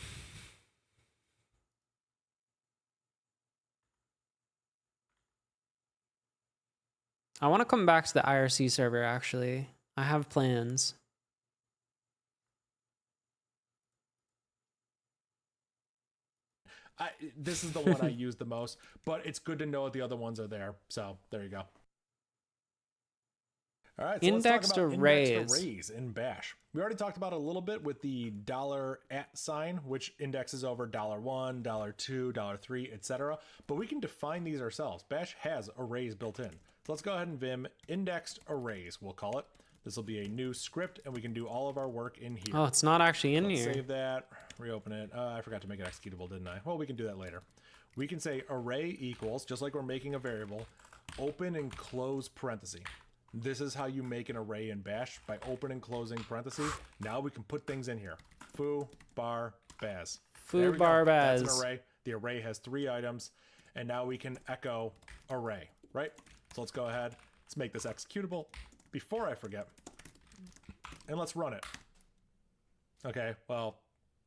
I want to come back to the IRC server, actually. I have plans. This is the one I use the most, but it's good to know that the other ones are there. So there you go. All right, so Indexed let's talk about arrays. indexed arrays in Bash. We already talked about it a little bit with the $@ which indexes over $1, $2, $3, etc. But we can define these ourselves. Bash has arrays built in. So let's go ahead and vim indexed arrays, we'll call it. This will be a new script, and we can do all of our work in here. Oh, it's not actually in Let's here. save that, reopen it. I forgot to make it executable, didn't I? Well, we can do that later. We can say array equals, just like we're making a variable, open and close parenthesis. This is how you make an array in Bash, by open and closing parentheses. Now we can put things in here. Foo, bar, baz. Foo, bar, baz. That's an array. The array has 3 items, and now we can echo array, right? So let's go ahead. Let's make this executable before I forget. And let's run it. Okay, well,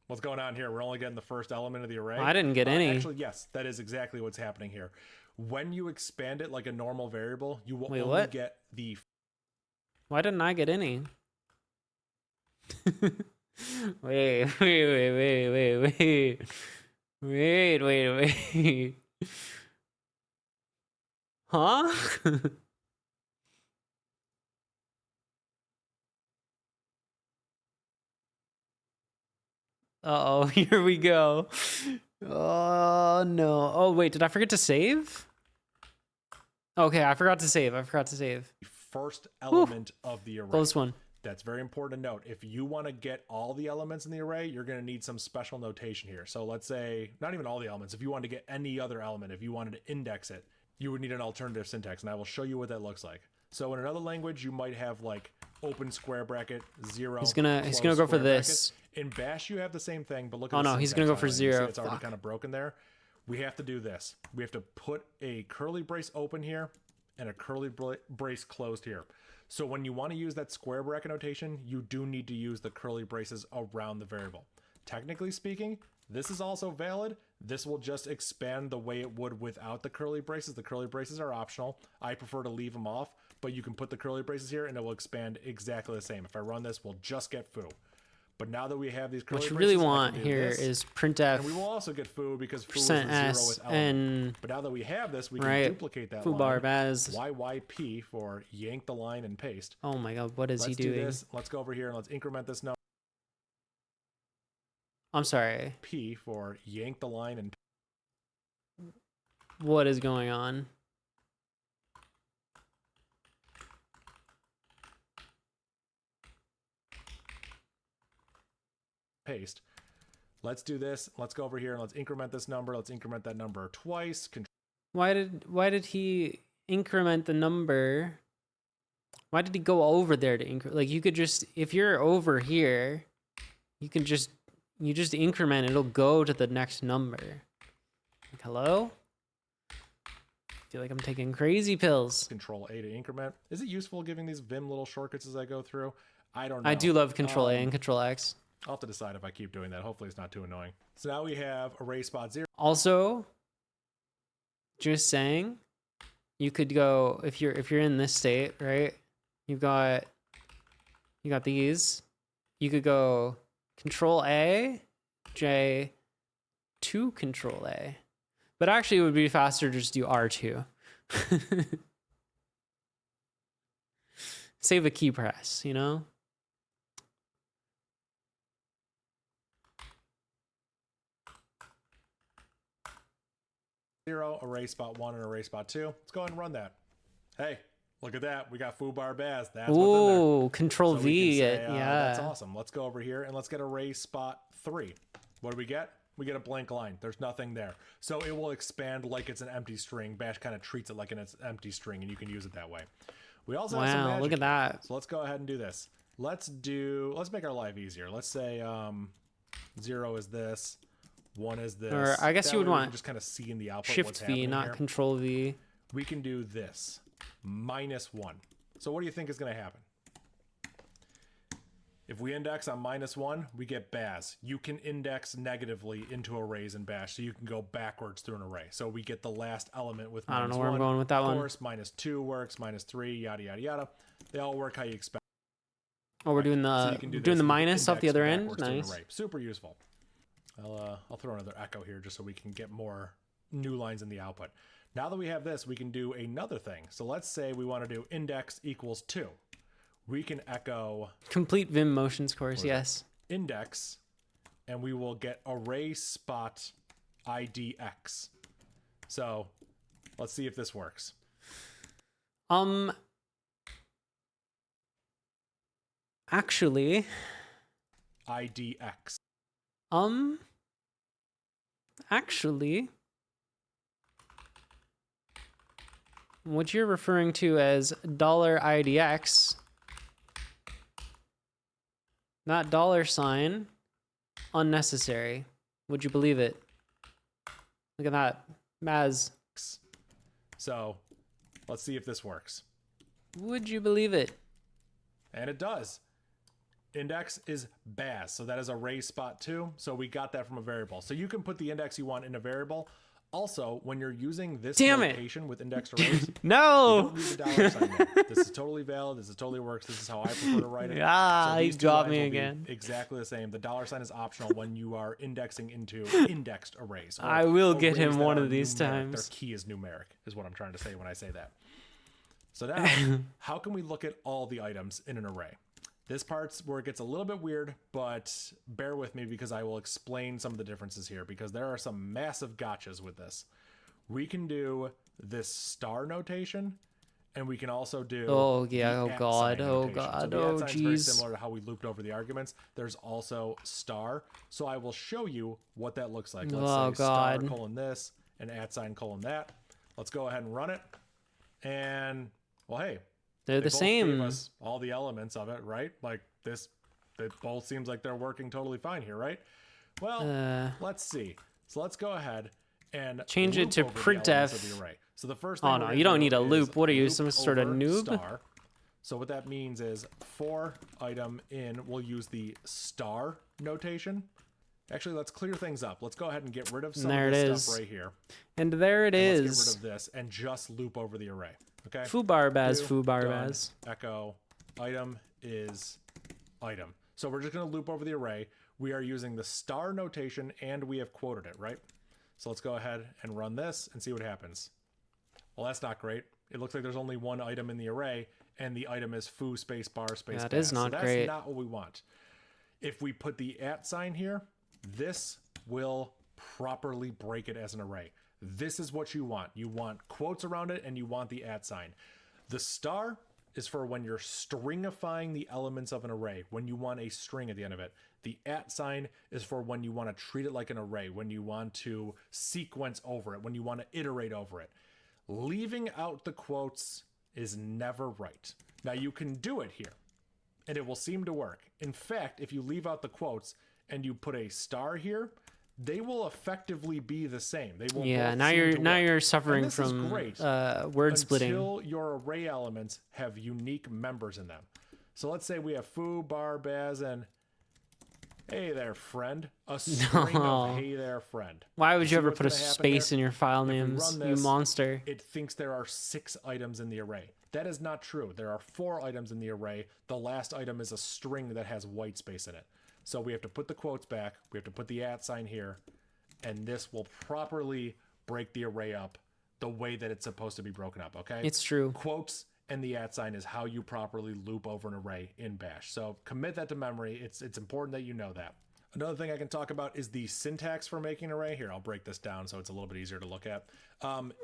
what's going on here? We're only getting the first element of the array. I didn't get any. Actually, yes, that is exactly what's happening here. When you expand it like a normal variable, you will only what? get the... Why didn't I get any? Wait. Huh? Uh-oh, here we go. Oh, no. Oh, wait, did I forget to save? Okay, I forgot to save. first element of the array. Close one. That's very important to note. If you want to get all the elements in the array, you're going to need some special notation here. So let's say, not even all the elements, if you wanted to get any other element, if you wanted to index it, you would need an alternative syntax, and I will show you what that looks like. So in another language, you might have like open square bracket, 0. He's gonna go for this. In Bash, you have the same thing, but look at Oh the no, he's syntax gonna go for highlight. You see 0. it's already kind of broken there. We have to do this. We have to put a curly brace open here and a curly brace closed here. So when you want to use that square bracket notation, you do need to use the curly braces around the variable. Technically speaking, this is also valid. This will just expand the way it would without the curly braces. The curly braces are optional. I prefer to leave them off, but you can put the curly braces here and it will expand exactly the same. If I run this, we'll just get foo. But now that we have these curly what you braces, really want here is printf. And we will also get foo because foo is percent the 0 s with element. and But now that we have this, we can duplicate that foo line. bar baz. YYP for yank the line and paste. Oh my god, what is he Let's doing? do this. Let's go over here and let's increment this number. I'm sorry. P for yank the line and What is going on? paste. Let's do this. Let's go over here and let's increment this number. Let's increment that number twice. Why did he increment the number? Why did he go over there to increment? Like, you could just, if you're over here, you can just increment, it'll go to the next number. Like, hello? I feel like I'm taking crazy pills. Control A to increment. Is it useful giving these Vim little shortcuts as I go through? I don't know. I do love Control A and Control X. I'll have to decide if I keep doing that. Hopefully it's not too annoying. So now we have array spot 0. Also, just saying, you could go, if you're in this state, right? You got these. You could go Control A, J, to Control A. But actually it would be faster to just do R2. Save a key press, you know? Array spot 1 and array spot 2. Let's go ahead and run that. Hey, look at that. We got foobar baz. That's what's in there. Ooh, Control So V. say, Yeah. That's awesome. Let's go over here and let's get array spot 3. What do we get? We get a blank line. There's nothing there. So it will expand like it's an empty string. Bash kind of treats it like an empty string, and you can use it that way. We also have some Wow, magic look at here. that. So let's go ahead and do this. Let's make our life easier. Let's say 0 is this, 1 is this. Or I guess That you would way we want can just kind of see in the output Shift what's V, happening not here. Control V. We can do this, -1. So what do you think is going to happen? If we index on -1, we get baz. You can index negatively into arrays in bash, so you can go backwards through an array. So we get the last element with -1. I don't know where I'm going with that one. Of course, -2 works, -3, yada, yada, yada. They all work how you expect. Oh, we're doing So the you can do doing this. the You can minus off the index other end. backwards through an Nice. array. Super useful. I'll throw another echo here just so we can get more new lines in the output. Now that we have this, we can do another thing. So let's say we want to do index equals 2. We can echo Complete Vim motions course. Yes. index, and we will get array spot IDX. So let's see if this works. Actually, IDX. actually, what you're referring to as $IDX, not $, unnecessary. Would you believe it? Look at that. Maz. So let's see if this works. Would you believe it? And it does. Index is baz, so that is array spot 2. So we got that from a variable. So you can put the index you want in a variable. Also, when you're using this notation with indexed arrays, No! you don't need the $sign there. This is totally valid. This is totally works. This is how I prefer to write it. Ah, So he these two got lines me will be again. Exactly the same. The $sign is optional when you are indexing into indexed arrays. Or I will get arrays him that one are of these numeric. times. Their key is numeric, is what I'm trying to say when I say that. So now, how can we look at all the items in an array? This part's where it gets a little bit weird, but bear with me because I will explain some of the differences here because there are some massive gotchas with this. We can do this star notation, and we can also do Oh, yeah. the Oh, @ God. sign Oh, notation. So God. the Oh, @ sign's very jeez. similar to how we looped over the arguments. There's also star, so I will show you what that looks like. Let's Oh, say star God. colon this and @ colon that. Let's go ahead and run it, and well, hey, They're they the both same. gave us all the elements of it, right? Like this, it both seems like they're working totally fine here, right? Well, let's see. So let's go ahead and Change it loop to over the elements printf. of the array. So the first thing Oh, we're no, gonna you don't do need a is loop. What are you, loop some sort of over noob? star. So what that means is for item in, we'll use the star notation. Actually, let's clear things up. Let's go ahead and get rid of some There of it this is. stuff right here. And there it Let's get is. rid of this and just loop over the array. Okay. Foo Done. barbaz. Echo item is item. So we're just going to loop over the array. We are using the star notation and we have quoted it, right? So let's go ahead and run this and see what happens. Well, that's not great. It looks like there's only one item in the array and the item is foo space bar space. That is not great. That's not what we want. If we put the @ sign here, this will properly break it as an array. This is what you want. You want quotes around it and you want the @ sign. The star is for when you're stringifying the elements of an array, when you want a string at the end of it. The @ sign is for when you want to treat it like an array, when you want to sequence over it, when you want to iterate over it. Leaving out the quotes is never right. Now you can do it here and it will seem to work. In fact, if you leave out the quotes and you put a star here, they will effectively be the same. They will. Yeah, both now seem to you're work. suffering And this is from great word splitting. until your array elements have unique members in them. So let's say we have foo, bar, baz, and hey there, friend. A string of hey there, friend. Why would you ever what's put a gonna happen space there? in your file If we names, run you this, monster? It thinks there are 6 items in the array. That is not true. There are 4 items in the array. The last item is a string that has white space in it. So we have to put the quotes back. We have to put the @ sign here. And this will properly break the array up the way that it's supposed to be broken up, okay? It's true. Quotes and the @ sign is how you properly loop over an array in Bash. So commit that to memory. It's important that you know that. Another thing I can talk about is the syntax for making an array. Here, I'll break this down so it's a little bit easier to look at.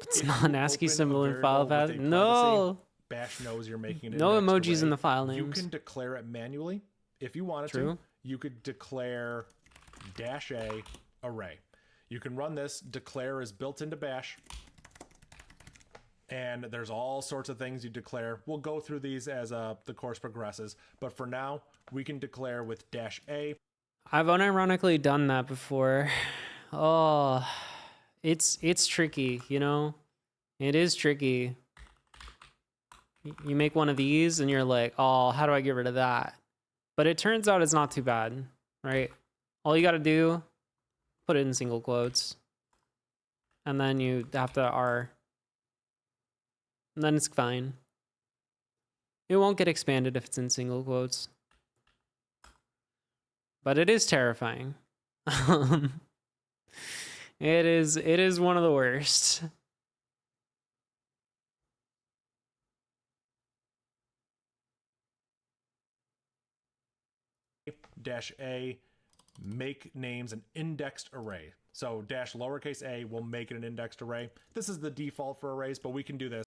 It's not an ASCII symbol in file path. No. Bash knows you're making an No indexed emojis in array. the file You names. can declare it manually if you wanted True. to. You could declare -a array. You can run this. Declare is built into Bash. And there's all sorts of things you declare. We'll go through these as the course progresses. But for now, we can declare with -a. I've unironically done that before. Oh, it's tricky, you know? It is tricky. You make one of these and you're like, oh, how do I get rid of that? But it turns out it's not too bad, right? All you got to do, put it in single quotes. And then you have to R. And then it's fine. It won't get expanded if it's in single quotes. But it is terrifying. It is one of the worst. -a make names an indexed array. So -a will make it an indexed array. This is the default for arrays, but we can do this.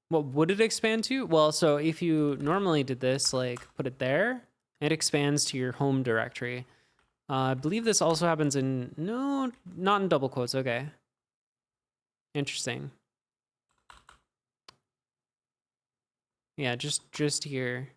What would it expand to? Well, so if you normally did this, like put it there, it expands to your home directory. I believe this also happens in, no, not in double quotes. Okay. Interesting. Yeah, just here.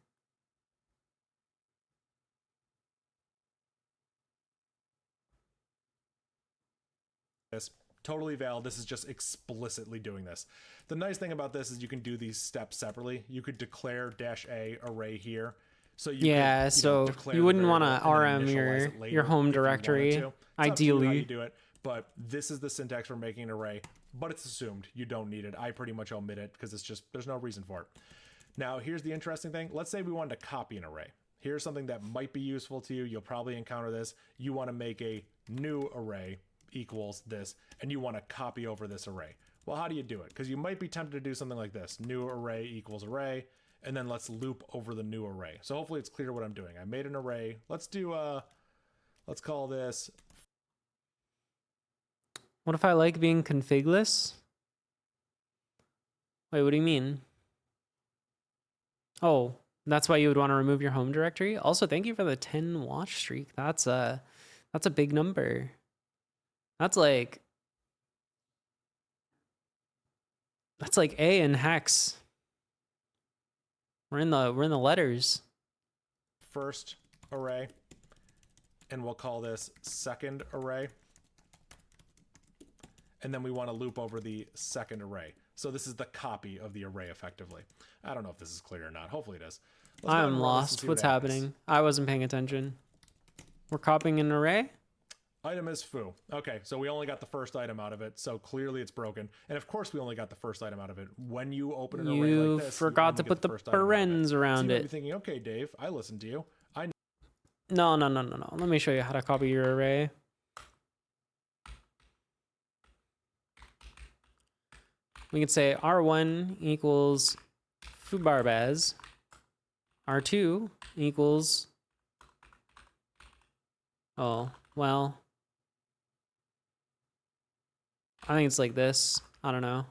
This totally valid. This is just explicitly doing this. The nice thing about this is you can do these steps separately. You could declare -a array here. So you yeah, could, so declare you the wouldn't want variable to and then RM initialize it later your home if you wanted directory, to. It's up to you how ideally. you do it, but this is the syntax for making an array, but it's assumed you don't need it. I pretty much omit it because it's just, there's no reason for it. Now, here's the interesting thing. Let's say we wanted to copy an array. Here's something that might be useful to you. You'll probably encounter this. You want to make a new array equals this, and you want to copy over this array. Well, how do you do it? Because you might be tempted to do something like this. New array equals array, and then let's loop over the new array. So hopefully it's clear what I'm doing. I made an array. Let's do, let's call this. What if I like being configless? Wait, what do you mean? Oh, that's why you would want to remove your home directory? Also, thank you for the 10 watch streak. That's a big number. That's like A in hex. We're in the letters. First array, and we'll call this second array. And then we want to loop over the second array. So this is the copy of the array effectively. I don't know if this is clear or not. Hopefully it is. Let's go ahead I'm and run this and lost. see What's what happens. happening? I wasn't paying attention. We're copying an array? Item is foo. Okay, so we only got the first item out of it, so clearly it's broken. And of course we only got the first item out of it. When you open an array You like this, forgot you to put the first item out of it. parens So around you might be it. thinking, okay, Dave, I listened to you. No. Let me show you how to copy your array. We can say R1 equals fooBarbaz. R2 equals... Oh, well... I think it's like this. I don't know.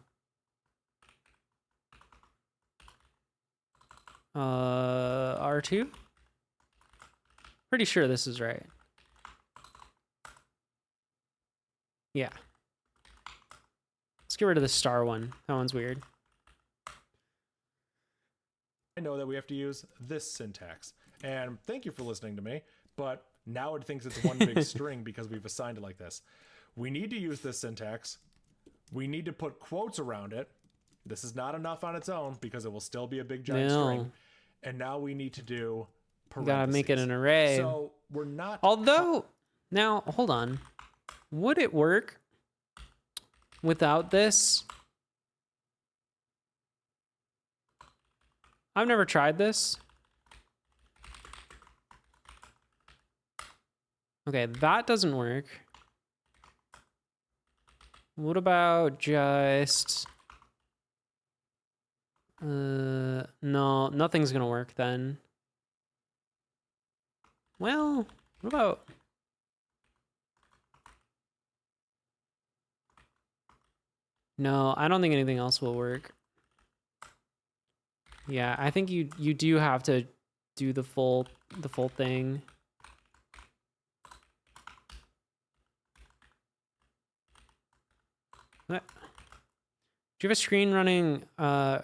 R2? Pretty sure this is right. Yeah. Let's get rid of the star one. That one's weird. I know that we have to use this syntax. And thank you for listening to me, but now it thinks it's one big string because we've assigned it like this. We need to use this syntax. We need to put quotes around it. This is not enough on its own because it will still be a big giant string. And now we need to do parentheses. You gotta make it an array. So we're not... Although, now, hold on. Would it work without this? I've never tried this. Okay, that doesn't work. What about just... no, nothing's gonna work then. Well, what about... No, I don't think anything else will work. Yeah, I think you do have to do the full thing. What? Do you have a screen running? Oh,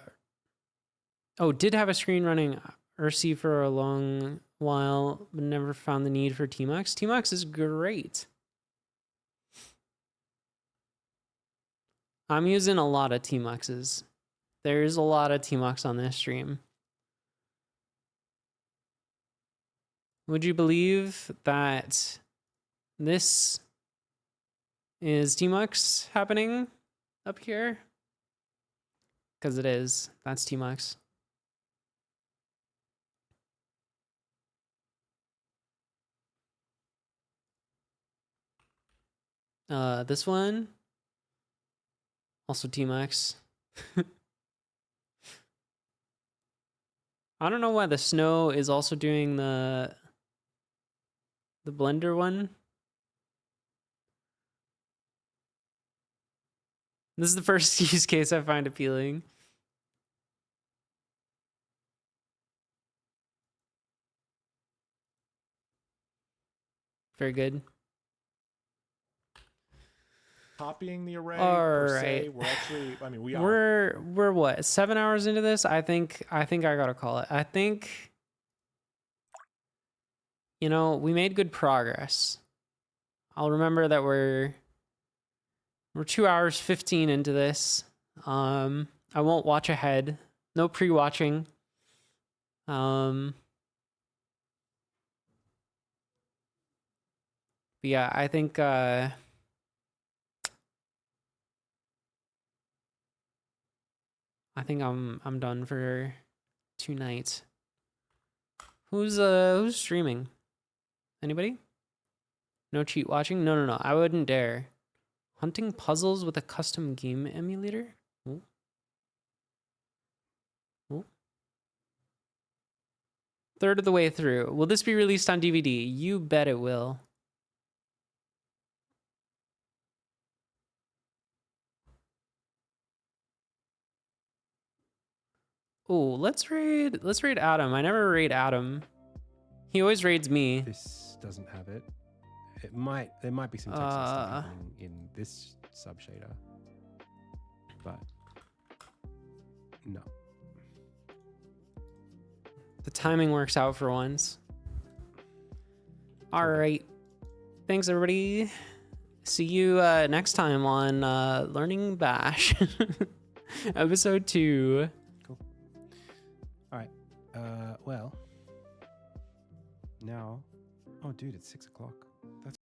did have a screen running Ursi for a long while, but never found the need for Tmux. Tmux is great. I'm using a lot of Tmuxes. There's a lot of Tmux on this stream. Would you believe that this is Tmux happening up here? Because it is. That's Tmux. This one, also Tmux. I don't know why the snow is also doing the Blender one. This is the first use case I find appealing. Very good. Copying the array All per se. right. We're actually, I mean, we are. We're what, 7 hours into this? I think I gotta call it. I think, you know, we made good progress. I'll remember that we're 2 hours 15 into this. I won't watch ahead. No pre-watching. But yeah, I think I'm done for tonight. Who's streaming? Anybody? No cheat watching? No. I wouldn't dare. Hunting puzzles with a custom game emulator? Ooh. Ooh. Third of the way through. Will this be released on DVD? You bet it will. Oh, let's raid Adam. I never raid Adam. He always raids me. This doesn't have it. There might be some texting stuff happening in this sub shader, but no. The timing works out for once. All right. Thanks, everybody. See you next time on Learning Bash, episode 2. Cool. All right. Well, now. Oh, dude, it's 6 o'clock. That's